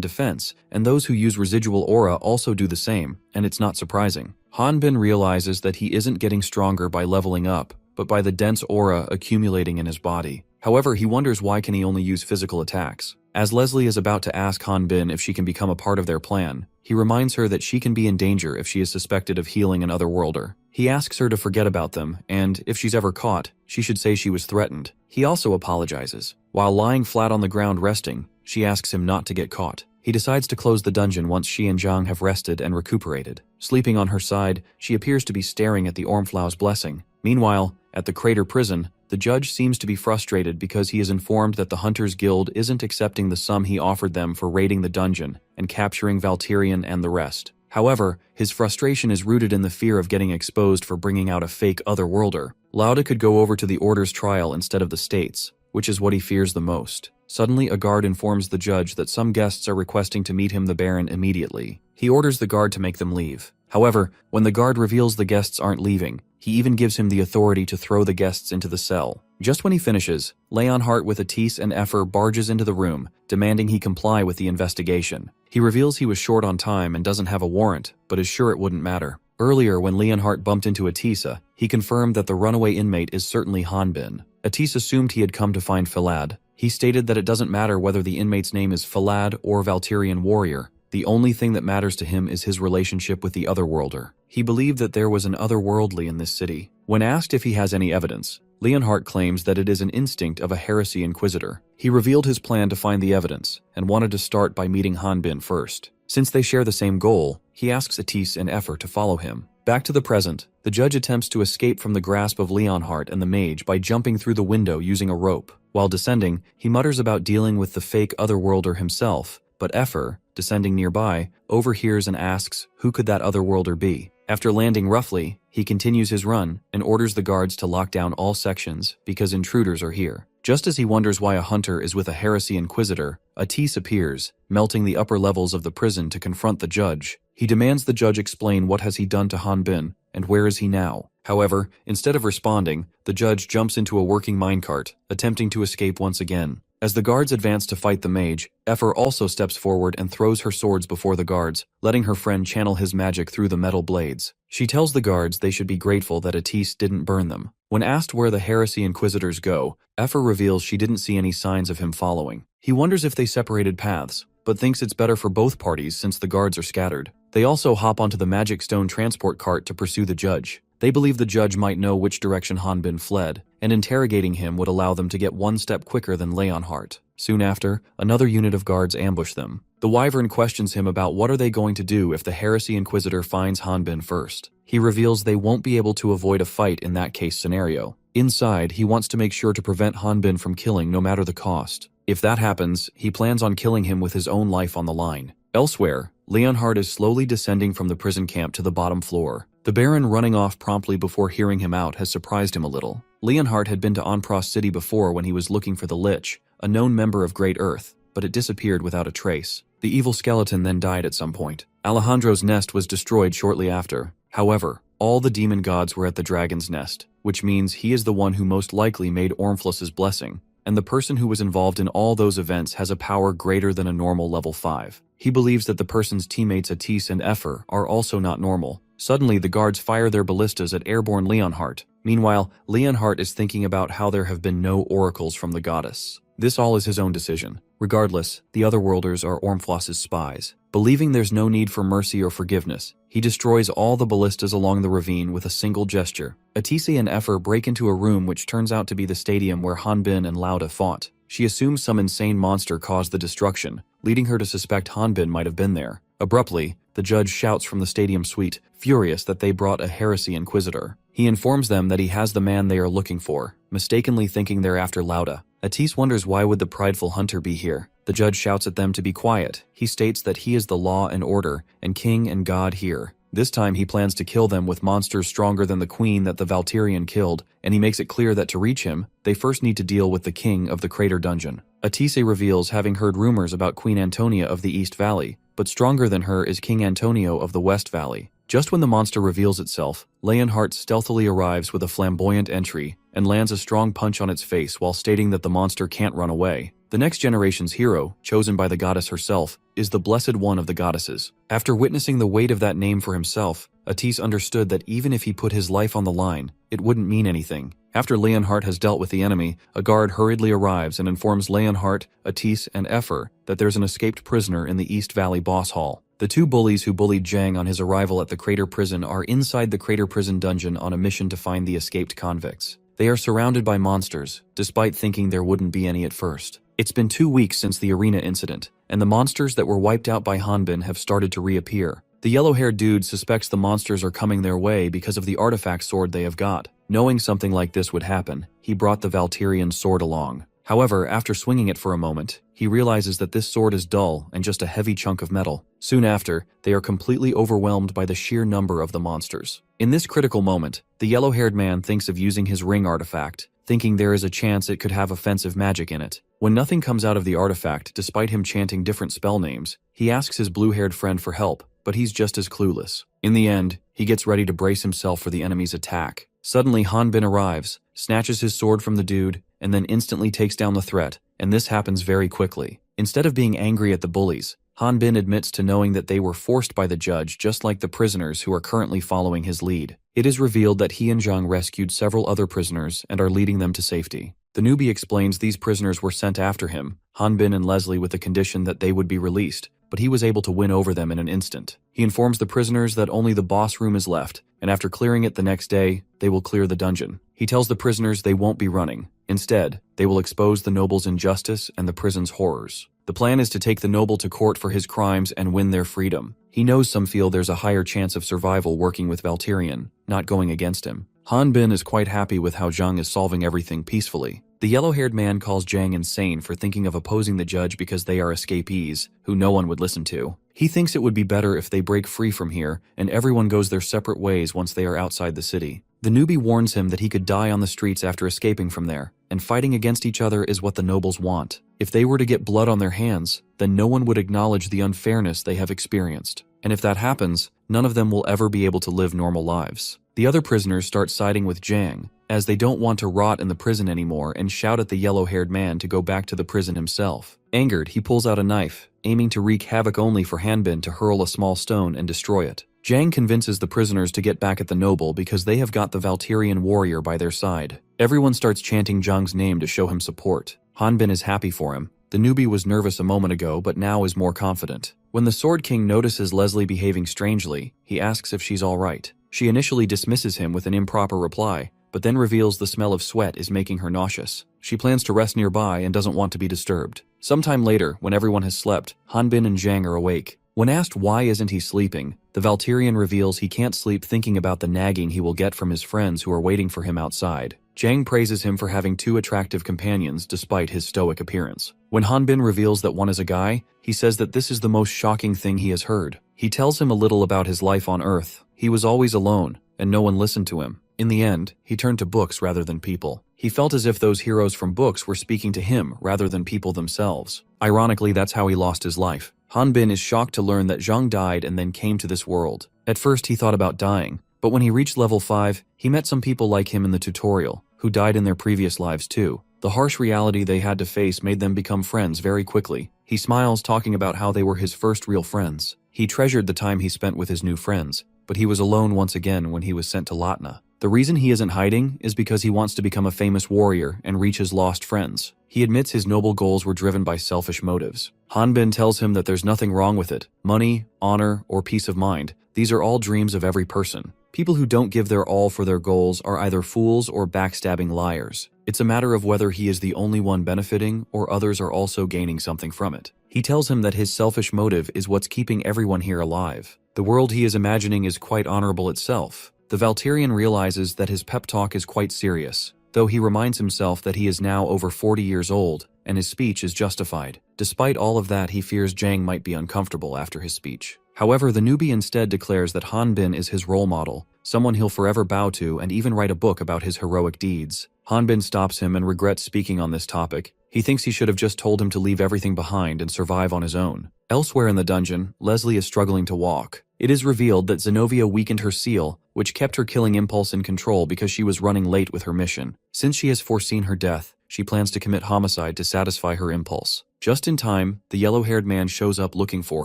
defense, and those who use residual aura also do the same, and it's not surprising. Hanbin realizes that he isn't getting stronger by leveling up, but by the dense aura accumulating in his body. However, he wonders why can he only use physical attacks. As Leslie is about to ask Hanbin if she can become a part of their plan, he reminds her that she can be in danger if she is suspected of healing an otherworlder. He asks her to forget about them, and if she's ever caught, she should say she was threatened. He also apologizes. While lying flat on the ground resting, she asks him not to get caught. He decides to close the dungeon once she and Zhang have rested and recuperated. Sleeping on her side, she appears to be staring at the Ormflau's blessing. Meanwhile, at the Crater prison, the judge seems to be frustrated because he is informed that the Hunters Guild isn't accepting the sum he offered them for raiding the dungeon and capturing Valterian and the rest. However, his frustration is rooted in the fear of getting exposed for bringing out a fake otherworlder. Lauda could go over to the Order's trial instead of the State's, which is what he fears the most. Suddenly, a guard informs the judge that some guests are requesting to meet him, the Baron, immediately. He orders the guard to make them leave. However, when the guard reveals the guests aren't leaving, he even gives him the authority to throw the guests into the cell. Just when he finishes, Leonhardt with Atis and Effer barges into the room, demanding he comply with the investigation. He reveals he was short on time and doesn't have a warrant, but is sure it wouldn't matter. Earlier, when Leonhardt bumped into Atisa, he confirmed that the runaway inmate is certainly Hanbin. Atis assumed he had come to find Falad. He stated that it doesn't matter whether the inmate's name is Falad or Valterian warrior. The only thing that matters to him is his relationship with the otherworlder. He believed that there was an otherworldly in this city. When asked if he has any evidence, Leonhardt claims that it is an instinct of a heresy inquisitor. He revealed his plan to find the evidence and wanted to start by meeting Hanbin first. Since they share the same goal, he asks Atis and Effer to follow him. Back to the present, the judge attempts to escape from the grasp of Leonhardt and the mage by jumping through the window using a rope. While descending, he mutters about dealing with the fake otherworlder himself, but Effer, descending nearby, overhears and asks who could that otherworlder be. After landing roughly, he continues his run and orders the guards to lock down all sections because intruders are here. Just as he wonders why a hunter is with a heresy inquisitor, Atis appears, melting the upper levels of the prison to confront the judge. He demands the judge explain what has he done to Hanbin and where is he now. However, instead of responding, the judge jumps into a working minecart, attempting to escape once again. As the guards advance to fight the mage, Effer also steps forward and throws her swords before the guards, letting her friend channel his magic through the metal blades. She tells the guards they should be grateful that Atis didn't burn them. When asked where the heresy inquisitors go, Effer reveals she didn't see any signs of him following. He wonders if they separated paths, but thinks it's better for both parties since the guards are scattered. They also hop onto the magic stone transport cart to pursue the judge. They believe the judge might know which direction Hanbin fled, and interrogating him would allow them to get one step quicker than Leonhardt. Soon after, another unit of guards ambush them. The Wyvern questions him about what are they going to do if the heresy inquisitor finds Hanbin first. He reveals they won't be able to avoid a fight in that case scenario. Inside, he wants to make sure to prevent Hanbin from killing no matter the cost. If that happens, he plans on killing him with his own life on the line. Elsewhere, Leonhardt is slowly descending from the prison camp to the bottom floor. The Baron running off promptly before hearing him out has surprised him a little. Leonhardt had been to Onpros City before when he was looking for the Lich, a known member of Great Earth, but it disappeared without a trace. The evil skeleton then died at some point. Alejandro's nest was destroyed shortly after. However, all the demon gods were at the dragon's nest, which means he is the one who most likely made Ormflus's blessing, and the person who was involved in all those events has a power greater than a normal level 5. He believes that the person's teammates Atis and Epher are also not normal. Suddenly, the guards fire their ballistas at airborne Leonhardt. Meanwhile, Leonhardt is thinking about how there have been no oracles from the goddess. This all is his own decision. Regardless, the Otherworlders are Ormflus's spies. Believing there's no need for mercy or forgiveness, he destroys all the ballistas along the ravine with a single gesture. Atise and Epher break into a room which turns out to be the stadium where Hanbin and Lauda fought. She assumes some insane monster caused the destruction, leading her to suspect Hanbin might have been there. Abruptly, the judge shouts from the stadium suite, furious that they brought a heresy inquisitor. He informs them that he has the man they are looking for, mistakenly thinking they're after Lauda. Atis wonders why would the prideful hunter be here. The judge shouts at them to be quiet. He states that he is the law and order, and king and god here. This time he plans to kill them with monsters stronger than the queen that the Valtirian killed, and he makes it clear that to reach him, they first need to deal with the king of the crater dungeon. Atise reveals having heard rumors about Queen Antonia of the East Valley, but stronger than her is King Antonio of the West Valley. Just when the monster reveals itself, Leonhardt stealthily arrives with a flamboyant entry and lands a strong punch on its face while stating that the monster can't run away. The next generation's hero, chosen by the goddess herself, is the Blessed One of the Goddesses. After witnessing the weight of that name for himself, Atis understood that even if he put his life on the line, it wouldn't mean anything. After Leonhardt has dealt with the enemy, a guard hurriedly arrives and informs Leonhardt, Atis, and Epher that there's an escaped prisoner in the East Valley boss hall. The two bullies who bullied Jang on his arrival at the crater prison are inside the crater prison dungeon on a mission to find the escaped convicts. They are surrounded by monsters, despite thinking there wouldn't be any at first. It's been 2 weeks since the arena incident, and the monsters that were wiped out by Hanbin have started to reappear. The yellow-haired dude suspects the monsters are coming their way because of the artifact sword they have got. Knowing something like this would happen, he brought the Valtirian sword along. However, after swinging it for a moment, he realizes that this sword is dull and just a heavy chunk of metal. Soon after, they are completely overwhelmed by the sheer number of the monsters. In this critical moment, the yellow-haired man thinks of using his ring artifact, thinking there is a chance it could have offensive magic in it. When nothing comes out of the artifact, despite him chanting different spell names, he asks his blue-haired friend for help, but he's just as clueless. In the end, he gets ready to brace himself for the enemy's attack. Suddenly, Hanbin arrives, snatches his sword from the dude, and then instantly takes down the threat, and this happens very quickly. Instead of being angry at the bullies, Hanbin admits to knowing that they were forced by the judge just like the prisoners who are currently following his lead. It is revealed that he and Zhang rescued several other prisoners and are leading them to safety. The newbie explains these prisoners were sent after him, Hanbin and Leslie, with the condition that they would be released, but he was able to win over them in an instant. He informs the prisoners that only the boss room is left, and after clearing it the next day, they will clear the dungeon. He tells the prisoners they won't be running. Instead, they will expose the noble's injustice and the prison's horrors. The plan is to take the noble to court for his crimes and win their freedom. He knows some feel there's a higher chance of survival working with Valtirian, not going against him. Hanbin is quite happy with how Zhang is solving everything peacefully. The yellow-haired man calls Zhang insane for thinking of opposing the judge because they are escapees, who no one would listen to. He thinks it would be better if they break free from here and everyone goes their separate ways once they are outside the city. The newbie warns him that he could die on the streets after escaping from there, and fighting against each other is what the nobles want. If they were to get blood on their hands, then no one would acknowledge the unfairness they have experienced. And if that happens, none of them will ever be able to live normal lives. The other prisoners start siding with Zhang, as they don't want to rot in the prison anymore, and shout at the yellow-haired man to go back to the prison himself. Angered, he pulls out a knife, aiming to wreak havoc only for Hanbin to hurl a small stone and destroy it. Zhang convinces the prisoners to get back at the noble because they have got the Valtirian warrior by their side. Everyone starts chanting Zhang's name to show him support. Hanbin is happy for him. The newbie was nervous a moment ago, but now is more confident. When the Sword King notices Leslie behaving strangely, he asks if she's all right. She initially dismisses him with an improper reply, but then reveals the smell of sweat is making her nauseous. She plans to rest nearby and doesn't want to be disturbed. Sometime later, when everyone has slept, Hanbin and Zhang are awake. When asked why isn't he sleeping, the Valtirian reveals he can't sleep thinking about the nagging he will get from his friends who are waiting for him outside. Jang praises him for having two attractive companions despite his stoic appearance. When Hanbin reveals that one is a guy, he says that this is the most shocking thing he has heard. He tells him a little about his life on Earth. He was always alone, and no one listened to him. In the end, he turned to books rather than people. He felt as if those heroes from books were speaking to him rather than people themselves. Ironically, that's how he lost his life. Hanbin is shocked to learn that Zhang died and then came to this world. At first, he thought about dying, but when he reached level 5, he met some people like him in the tutorial, who died in their previous lives too. The harsh reality they had to face made them become friends very quickly. He smiles, talking about how they were his first real friends. He treasured the time he spent with his new friends, but he was alone once again when he was sent to Latna. The reason he isn't hiding is because he wants to become a famous warrior and reach his lost friends. He admits his noble goals were driven by selfish motives. Hanbin tells him that there's nothing wrong with it. Money, honor, or peace of mind, these are all dreams of every person. People who don't give their all for their goals are either fools or backstabbing liars. It's a matter of whether he is the only one benefiting or others are also gaining something from it. He tells him that his selfish motive is what's keeping everyone here alive. The world he is imagining is quite honorable itself. The Valtirian realizes that his pep talk is quite serious, though he reminds himself that he is now over 40 years old and his speech is justified. Despite all of that, he fears Jang might be uncomfortable after his speech. However, the newbie instead declares that Hanbin is his role model, someone he'll forever bow to and even write a book about his heroic deeds. Hanbin stops him and regrets speaking on this topic. He thinks he should have just told him to leave everything behind and survive on his own. Elsewhere in the dungeon, Leslie is struggling to walk. It is revealed that Zenobia weakened her seal, which kept her killing impulse in control because she was running late with her mission. Since she has foreseen her death, she plans to commit homicide to satisfy her impulse. Just in time, the yellow-haired man shows up looking for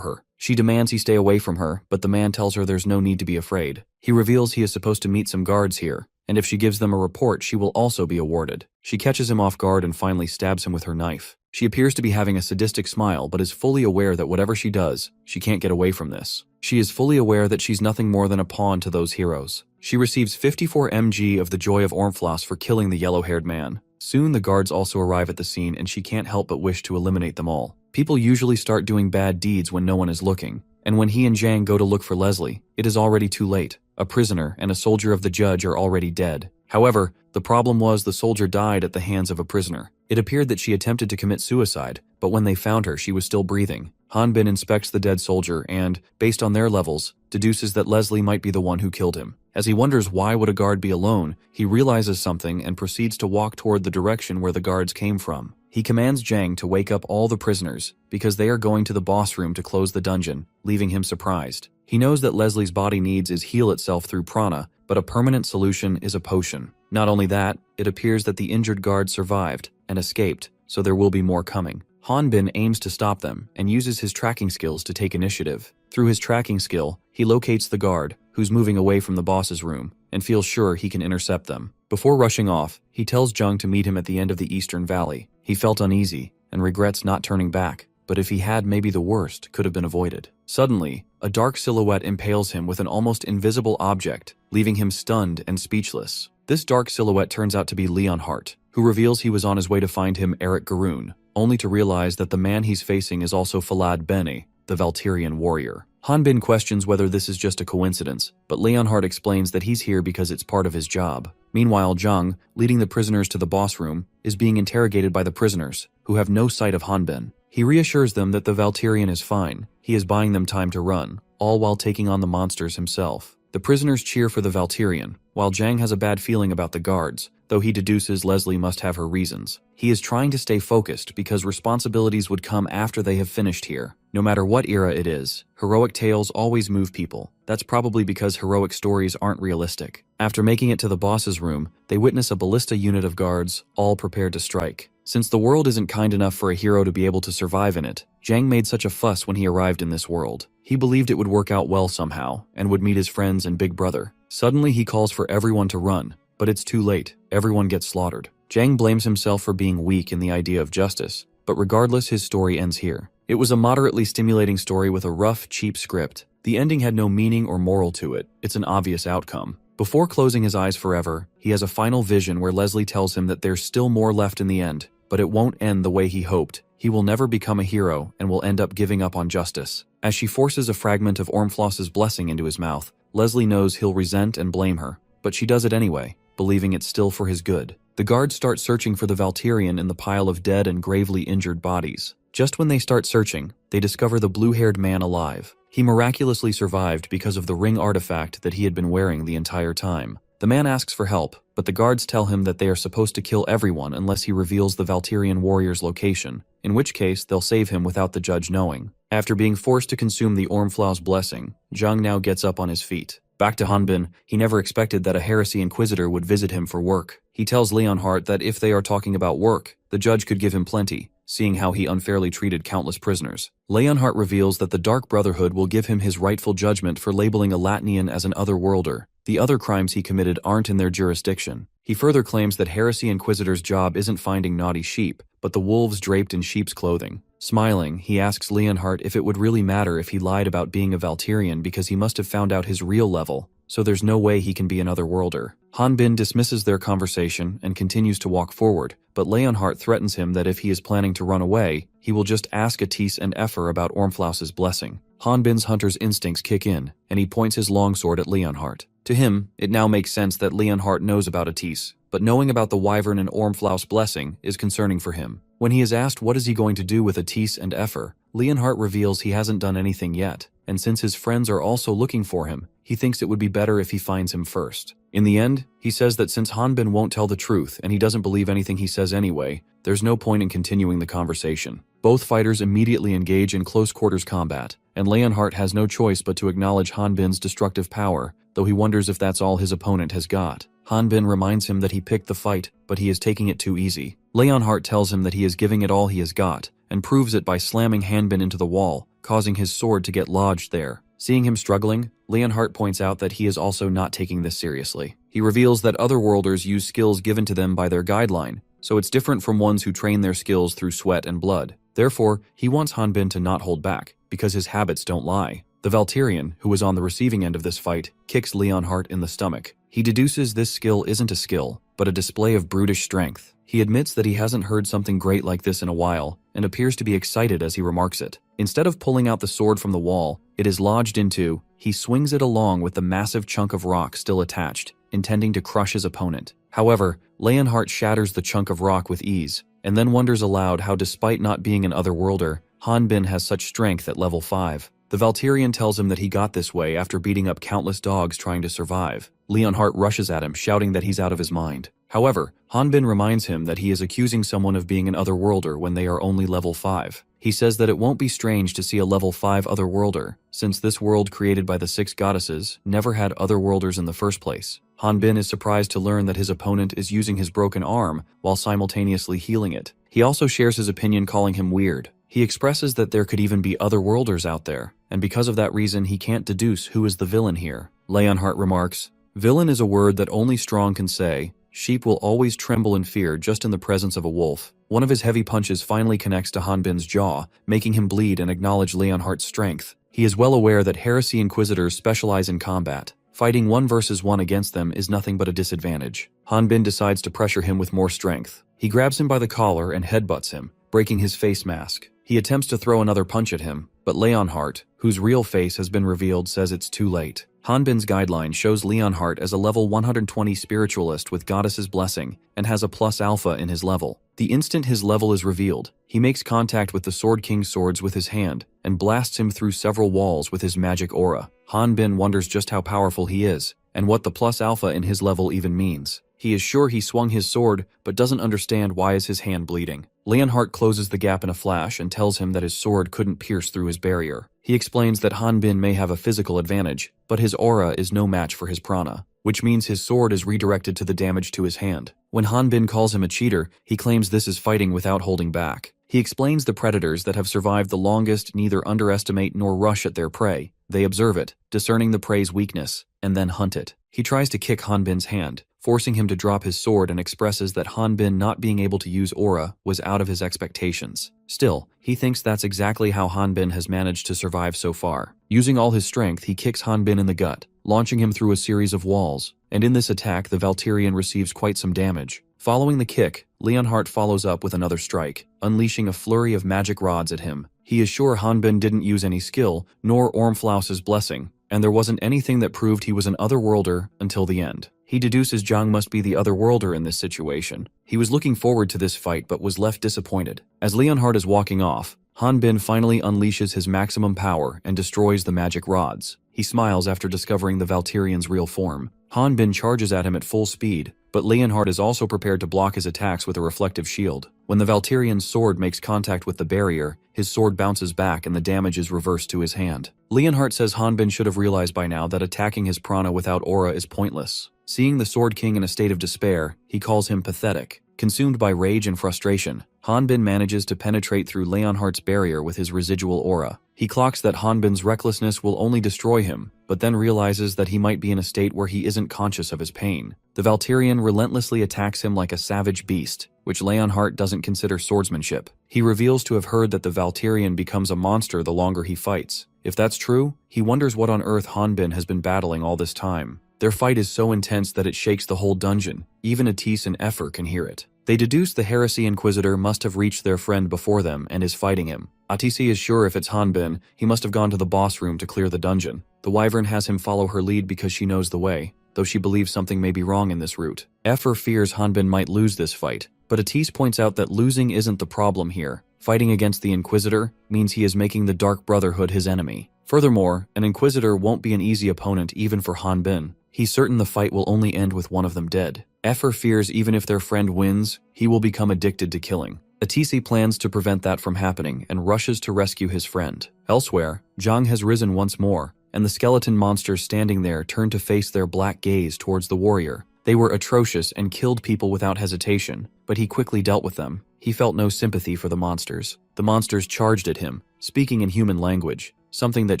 her. She demands he stay away from her, but the man tells her there's no need to be afraid. He reveals he is supposed to meet some guards here, and if she gives them a report, she will also be awarded. She catches him off guard and finally stabs him with her knife. She appears to be having a sadistic smile, but is fully aware that whatever she does, she can't get away from this. She is fully aware that she's nothing more than a pawn to those heroes. She receives 54 mg of the Joy of Ormfloss for killing the yellow-haired man. Soon the guards also arrive at the scene and she can't help but wish to eliminate them all. People usually start doing bad deeds when no one is looking, and when he and Jang go to look for Leslie, it is already too late. A prisoner and a soldier of the judge are already dead. However, the problem was the soldier died at the hands of a prisoner. It appeared that she attempted to commit suicide, but when they found her, she was still breathing. Hanbin inspects the dead soldier and, based on their levels, deduces that Leslie might be the one who killed him. As he wonders why would a guard be alone, he realizes something and proceeds to walk toward the direction where the guards came from. He commands Jang to wake up all the prisoners, because they are going to the boss room to close the dungeon, leaving him surprised. He knows that Leslie's body needs is heal itself through prana, but a permanent solution is a potion. Not only that, it appears that the injured guard survived and escaped, so there will be more coming. Hanbin aims to stop them and uses his tracking skills to take initiative. Through his tracking skill, he locates the guard, who's moving away from the boss's room, and feels sure he can intercept them. Before rushing off, he tells Jung to meet him at the end of the Eastern Valley. He felt uneasy and regrets not turning back, but if he had, maybe the worst could have been avoided. Suddenly, a dark silhouette impales him with an almost invisible object, leaving him stunned and speechless. This dark silhouette turns out to be Leon Hart, who reveals he was on his way to find him Eric Garoon, only to realize that the man he's facing is also Falad Bene, the Valtirian warrior. Hanbin questions whether this is just a coincidence, but Leonhardt explains that he's here because it's part of his job. Meanwhile, Zhang, leading the prisoners to the boss room, is being interrogated by the prisoners, who have no sight of Hanbin. He reassures them that the Valtirian is fine. He is buying them time to run, all while taking on the monsters himself. The prisoners cheer for the Valtirian, while Zhang has a bad feeling about the guards, though he deduces Leslie must have her reasons. He is trying to stay focused because responsibilities would come after they have finished here. No matter what era it is, heroic tales always move people. That's probably because heroic stories aren't realistic. After making it to the boss's room, they witness a ballista unit of guards, all prepared to strike. Since the world isn't kind enough for a hero to be able to survive in it, Zhang made such a fuss when he arrived in this world. He believed it would work out well somehow, and would meet his friends and big brother. Suddenly he calls for everyone to run, but it's too late. Everyone gets slaughtered. Zhang blames himself for being weak in the idea of justice, but regardless, his story ends here. It was a moderately stimulating story with a rough, cheap script. The ending had no meaning or moral to it. It's an obvious outcome. Before closing his eyes forever, he has a final vision where Leslie tells him that there's still more left in the end, but it won't end the way he hoped. He will never become a hero and will end up giving up on justice. As she forces a fragment of Ormfloss's blessing into his mouth, Leslie knows he'll resent and blame her, but she does it anyway. believing it's still for his good. The guards start searching for the Valkyrian in the pile of dead and gravely injured bodies. Just when they start searching, they discover the blue-haired man alive. He miraculously survived because of the ring artifact that he had been wearing the entire time. The man asks for help, but the guards tell him that they are supposed to kill everyone unless he reveals the Valkyrian warrior's location, in which case they'll save him without the judge knowing. After being forced to consume the Ormflau's blessing, Zhang now gets up on his feet. Back to Hanbin, he never expected that a heresy inquisitor would visit him for work. He tells Leonhardt that if they are talking about work, the judge could give him plenty, seeing how he unfairly treated countless prisoners. Leonhardt reveals that the Dark Brotherhood will give him his rightful judgment for labeling a Latnian as an otherworlder. The other crimes he committed aren't in their jurisdiction. He further claims that Heresy Inquisitor's job isn't finding naughty sheep, but the wolves draped in sheep's clothing. Smiling, he asks Leonhardt if it would really matter if he lied about being a Valkyrian because he must have found out his real level, so there's no way he can be an otherworlder. Hanbin dismisses their conversation and continues to walk forward, but Leonhardt threatens him that if he is planning to run away, he will just ask Atis and Epher about Ormflaus's blessing. Hanbin's hunter's instincts kick in, and he points his longsword at Leonhardt. To him, it now makes sense that Leonhardt knows about Atis, but knowing about the Wyvern and Ormflaus blessing is concerning for him. When he is asked what is he going to do with Atis and Epher, Leonhardt reveals he hasn't done anything yet, and since his friends are also looking for him, he thinks it would be better if he finds him first. In the end, he says that since Hanbin won't tell the truth and he doesn't believe anything he says anyway, there's no point in continuing the conversation. Both fighters immediately engage in close-quarters combat, and Leonhardt has no choice but to acknowledge Hanbin's destructive power, though he wonders if that's all his opponent has got. Hanbin reminds him that he picked the fight, but he is taking it too easy. Leonhardt tells him that he is giving it all he has got, and proves it by slamming Hanbin into the wall, causing his sword to get lodged there. Seeing him struggling, Leonhardt points out that he is also not taking this seriously. He reveals that otherworlders use skills given to them by their guideline, so it's different from ones who train their skills through sweat and blood. Therefore, he wants Hanbin to not hold back, because his habits don't lie. The Valkyrian, who was on the receiving end of this fight, kicks Leonhardt in the stomach. He deduces this skill isn't a skill, but a display of brutish strength. He admits that he hasn't heard something great like this in a while, and appears to be excited as he remarks it. Instead of pulling out the sword from the wall, it is lodged into, he swings it along with the massive chunk of rock still attached, intending to crush his opponent. However, Leonhardt shatters the chunk of rock with ease, and then wonders aloud how despite not being an otherworlder, Hanbin has such strength at level 5. The Valkyrian tells him that he got this way after beating up countless dogs trying to survive. Leonhardt rushes at him, shouting that he's out of his mind. However, Hanbin reminds him that he is accusing someone of being an otherworlder when they are only level 5. He says that it won't be strange to see a level 5 otherworlder, since this world created by the 6 goddesses never had otherworlders in the first place. Hanbin is surprised to learn that his opponent is using his broken arm while simultaneously healing it. He also shares his opinion, calling him weird. He expresses that there could even be otherworlders out there, and because of that reason he can't deduce who is the villain here. Leonhardt remarks, "Villain is a word that only strong can say. Sheep will always tremble in fear just in the presence of a wolf." One of his heavy punches finally connects to Hanbin's jaw, making him bleed and acknowledge Leonhardt's strength. He is well aware that Heresy Inquisitors specialize in combat. Fighting 1 versus 1 against them is nothing but a disadvantage. Hanbin decides to pressure him with more strength. He grabs him by the collar and headbutts him, breaking his face mask. He attempts to throw another punch at him, but Leonhardt, whose real face has been revealed, says it's too late. Hanbin's guideline shows Leonhardt as a level 120 spiritualist with Goddess's blessing and has a plus alpha in his level. The instant his level is revealed, he makes contact with the Sword King's swords with his hand and blasts him through several walls with his magic aura. Hanbin wonders just how powerful he is and what the plus alpha in his level even means. He is sure he swung his sword, but doesn't understand why is his hand bleeding. Leonhardt closes the gap in a flash and tells him that his sword couldn't pierce through his barrier. He explains that Hanbin may have a physical advantage, but his aura is no match for his prana, which means his sword is redirected to the damage to his hand. When Hanbin calls him a cheater, he claims this is fighting without holding back. He explains the predators that have survived the longest neither underestimate nor rush at their prey. They observe it, discerning the prey's weakness, and then hunt it. He tries to kick Hanbin's hand, forcing him to drop his sword, and expresses that Hanbin not being able to use aura was out of his expectations. Still, he thinks that's exactly how Hanbin has managed to survive so far. Using all his strength, he kicks Hanbin in the gut, launching him through a series of walls, and in this attack the Valkyrian receives quite some damage. Following the kick, Leonhardt follows up with another strike, unleashing a flurry of magic rods at him. He is sure Hanbin didn't use any skill, nor Ormflaus's blessing, and there wasn't anything that proved he was an otherworlder until the end. He deduces Zhang must be the otherworlder in this situation. He was looking forward to this fight but was left disappointed. As Leonhardt is walking off, Hanbin finally unleashes his maximum power and destroys the magic rods. He smiles after discovering the Valkyrian's real form. Hanbin charges at him at full speed, but Leonhardt is also prepared to block his attacks with a reflective shield. When the Valkyrian's sword makes contact with the barrier, his sword bounces back and the damage is reversed to his hand. Leonhardt says Hanbin should have realized by now that attacking his prana without aura is pointless. Seeing the Sword King in a state of despair, he calls him pathetic. Consumed by rage and frustration, Hanbin manages to penetrate through Leonhardt's barrier with his residual aura. He clocks that Hanbin's recklessness will only destroy him, but then realizes that he might be in a state where he isn't conscious of his pain. The Valkyrian relentlessly attacks him like a savage beast, which Leonhardt doesn't consider swordsmanship. He reveals to have heard that the Valkyrian becomes a monster the longer he fights. If that's true, he wonders what on earth Hanbin has been battling all this time. Their fight is so intense that it shakes the whole dungeon. Even Atis and Efer can hear it. They deduce the Heresy Inquisitor must have reached their friend before them and is fighting him. Atisi is sure if it's Hanbin, he must have gone to the boss room to clear the dungeon. The Wyvern has him follow her lead because she knows the way, though she believes something may be wrong in this route. Efer fears Hanbin might lose this fight, but Atis points out that losing isn't the problem here. Fighting against the Inquisitor means he is making the Dark Brotherhood his enemy. Furthermore, an Inquisitor won't be an easy opponent even for Hanbin. He's certain the fight will only end with one of them dead. Efer fears even if their friend wins, he will become addicted to killing. Atisi plans to prevent that from happening and rushes to rescue his friend. Elsewhere, Zhang has risen once more, and the skeleton monsters standing there turn to face their black gaze towards the warrior. They were atrocious and killed people without hesitation, but he quickly dealt with them. He felt no sympathy for the monsters. The monsters charged at him, speaking in human language, something that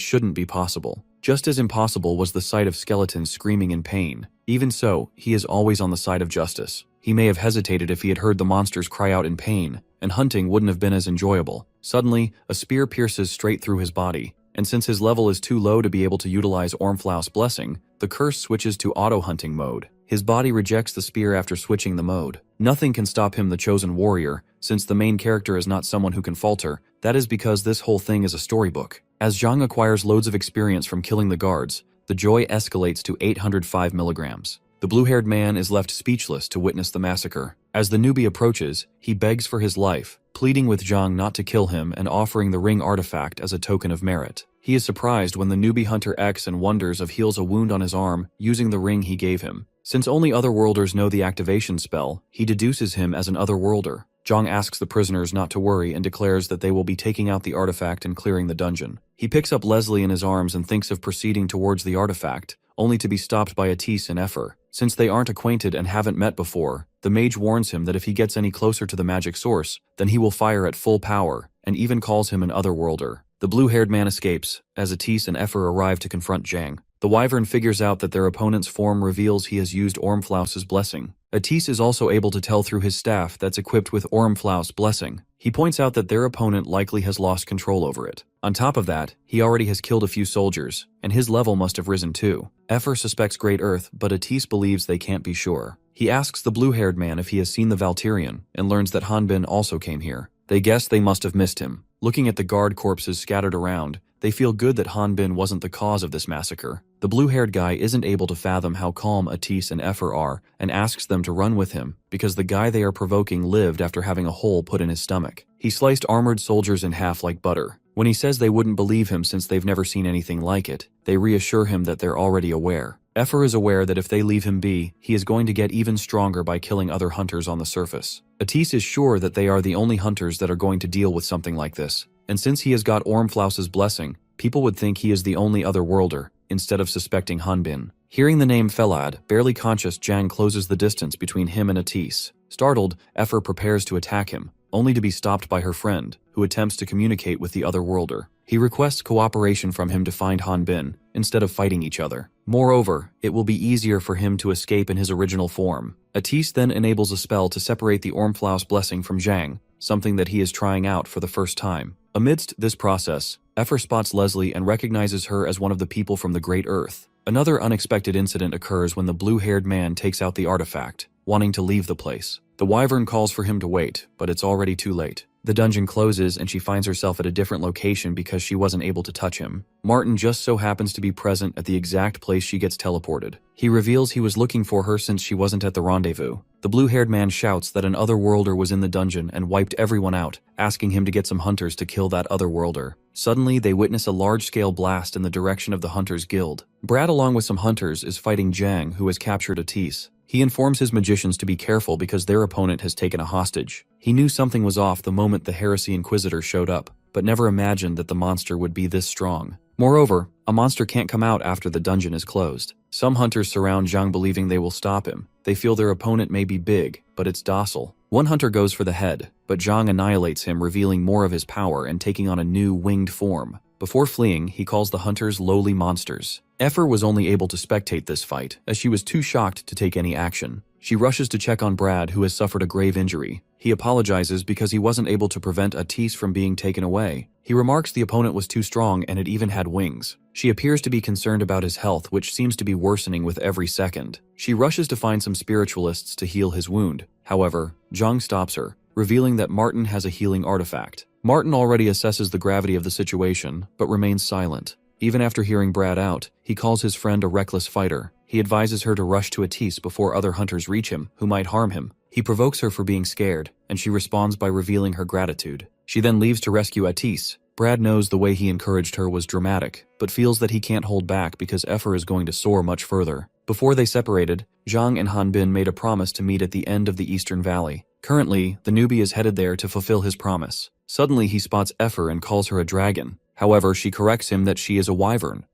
shouldn't be possible. Just as impossible was the sight of skeletons screaming in pain. Even so, he is always on the side of justice. He may have hesitated if he had heard the monsters cry out in pain, and hunting wouldn't have been as enjoyable. Suddenly, a spear pierces straight through his body, and since his level is too low to be able to utilize Ormflaus' blessing, the curse switches to auto-hunting mode. His body rejects the spear after switching the mode. Nothing can stop him, the chosen warrior, since the main character is not someone who can falter. That is because this whole thing is a storybook. As Zhang acquires loads of experience from killing the guards, the joy escalates to 805 milligrams. The blue-haired man is left speechless to witness the massacre. As the newbie approaches, he begs for his life, pleading with Zhang not to kill him and offering the ring artifact as a token of merit. He is surprised when the newbie hunter X and wonders if heals a wound on his arm using the ring he gave him. Since only otherworlders know the activation spell, he deduces him as an otherworlder. Zhang asks the prisoners not to worry and declares that they will be taking out the artifact and clearing the dungeon. He picks up Leslie in his arms and thinks of proceeding towards the artifact, only to be stopped by Atis and Efer. Since they aren't acquainted and haven't met before, the mage warns him that if he gets any closer to the magic source, then he will fire at full power, and even calls him an otherworlder. The blue-haired man escapes, as Atis and Efer arrive to confront Zhang. The Wyvern figures out that their opponent's form reveals he has used Ormflaus' blessing. Atis is also able to tell through his staff that's equipped with Ormflaus' blessing. He points out that their opponent likely has lost control over it. On top of that, he already has killed a few soldiers, and his level must have risen too. Efer suspects Great Earth, but Atis believes they can't be sure. He asks the blue-haired man if he has seen the Valkyrian, and learns that Hanbin also came here. They guess they must have missed him. Looking at the guard corpses scattered around, they feel good that Hanbin wasn't the cause of this massacre. The blue-haired guy isn't able to fathom how calm Atis and Efer are and asks them to run with him because the guy they are provoking lived after having a hole put in his stomach. He sliced armored soldiers in half like butter. When he says they wouldn't believe him since they've never seen anything like it, they reassure him that they're already aware. Efer is aware that if they leave him be, he is going to get even stronger by killing other hunters on the surface. Atis is sure that they are the only hunters that are going to deal with something like this, and since he has got Ormflaus' blessing, people would think he is the only otherworlder, instead of suspecting Hanbin. Hearing the name Felad, barely conscious Zhang closes the distance between him and Atis. Startled, Efer prepares to attack him, only to be stopped by her friend, who attempts to communicate with the otherworlder. He requests cooperation from him to find Hanbin, instead of fighting each other. Moreover, it will be easier for him to escape in his original form. Atis then enables a spell to separate the Ormflaus blessing from Zhang, something that he is trying out for the first time. Amidst this process, Efer spots Leslie and recognizes her as one of the people from the Great Earth. Another unexpected incident occurs when the blue-haired man takes out the artifact, wanting to leave the place. The Wyvern calls for him to wait, but it's already too late. The dungeon closes and she finds herself at a different location because she wasn't able to touch him. Martin just so happens to be present at the exact place she gets teleported. He reveals he was looking for her since she wasn't at the rendezvous. The blue-haired man shouts that an otherworlder was in the dungeon and wiped everyone out, asking him to get some hunters to kill that otherworlder. Suddenly, they witness a large-scale blast in the direction of the Hunters Guild. Brad, along with some hunters, is fighting Jang, who has captured Atis. He informs his magicians to be careful because their opponent has taken a hostage. He knew something was off the moment the Heresy Inquisitor showed up, but never imagined that the monster would be this strong. Moreover, a monster can't come out after the dungeon is closed. Some hunters surround Zhang believing they will stop him. They feel their opponent may be big, but it's docile. One hunter goes for the head, but Zhang annihilates him, revealing more of his power and taking on a new winged form. Before fleeing, he calls the hunters lowly monsters. Effer was only able to spectate this fight, as she was too shocked to take any action. She rushes to check on Brad, who has suffered a grave injury. He apologizes because he wasn't able to prevent Atis from being taken away. He remarks the opponent was too strong and it even had wings. She appears to be concerned about his health, which seems to be worsening with every second. She rushes to find some spiritualists to heal his wound. However, Zhang stops her, revealing that Martin has a healing artifact. Martin already assesses the gravity of the situation, but remains silent. Even after hearing Brad out, he calls his friend a reckless fighter. He advises her to rush to Atis before other hunters reach him, who might harm him. He provokes her for being scared, and she responds by revealing her gratitude. She then leaves to rescue Atis. Brad knows the way he encouraged her was dramatic, but feels that he can't hold back because Effer is going to soar much further. Before they separated, Zhang and Hanbin made a promise to meet at the end of the Eastern Valley. Currently, the newbie is headed there to fulfill his promise. Suddenly, he spots Effer and calls her a dragon. However, she corrects him that she is a wyvern.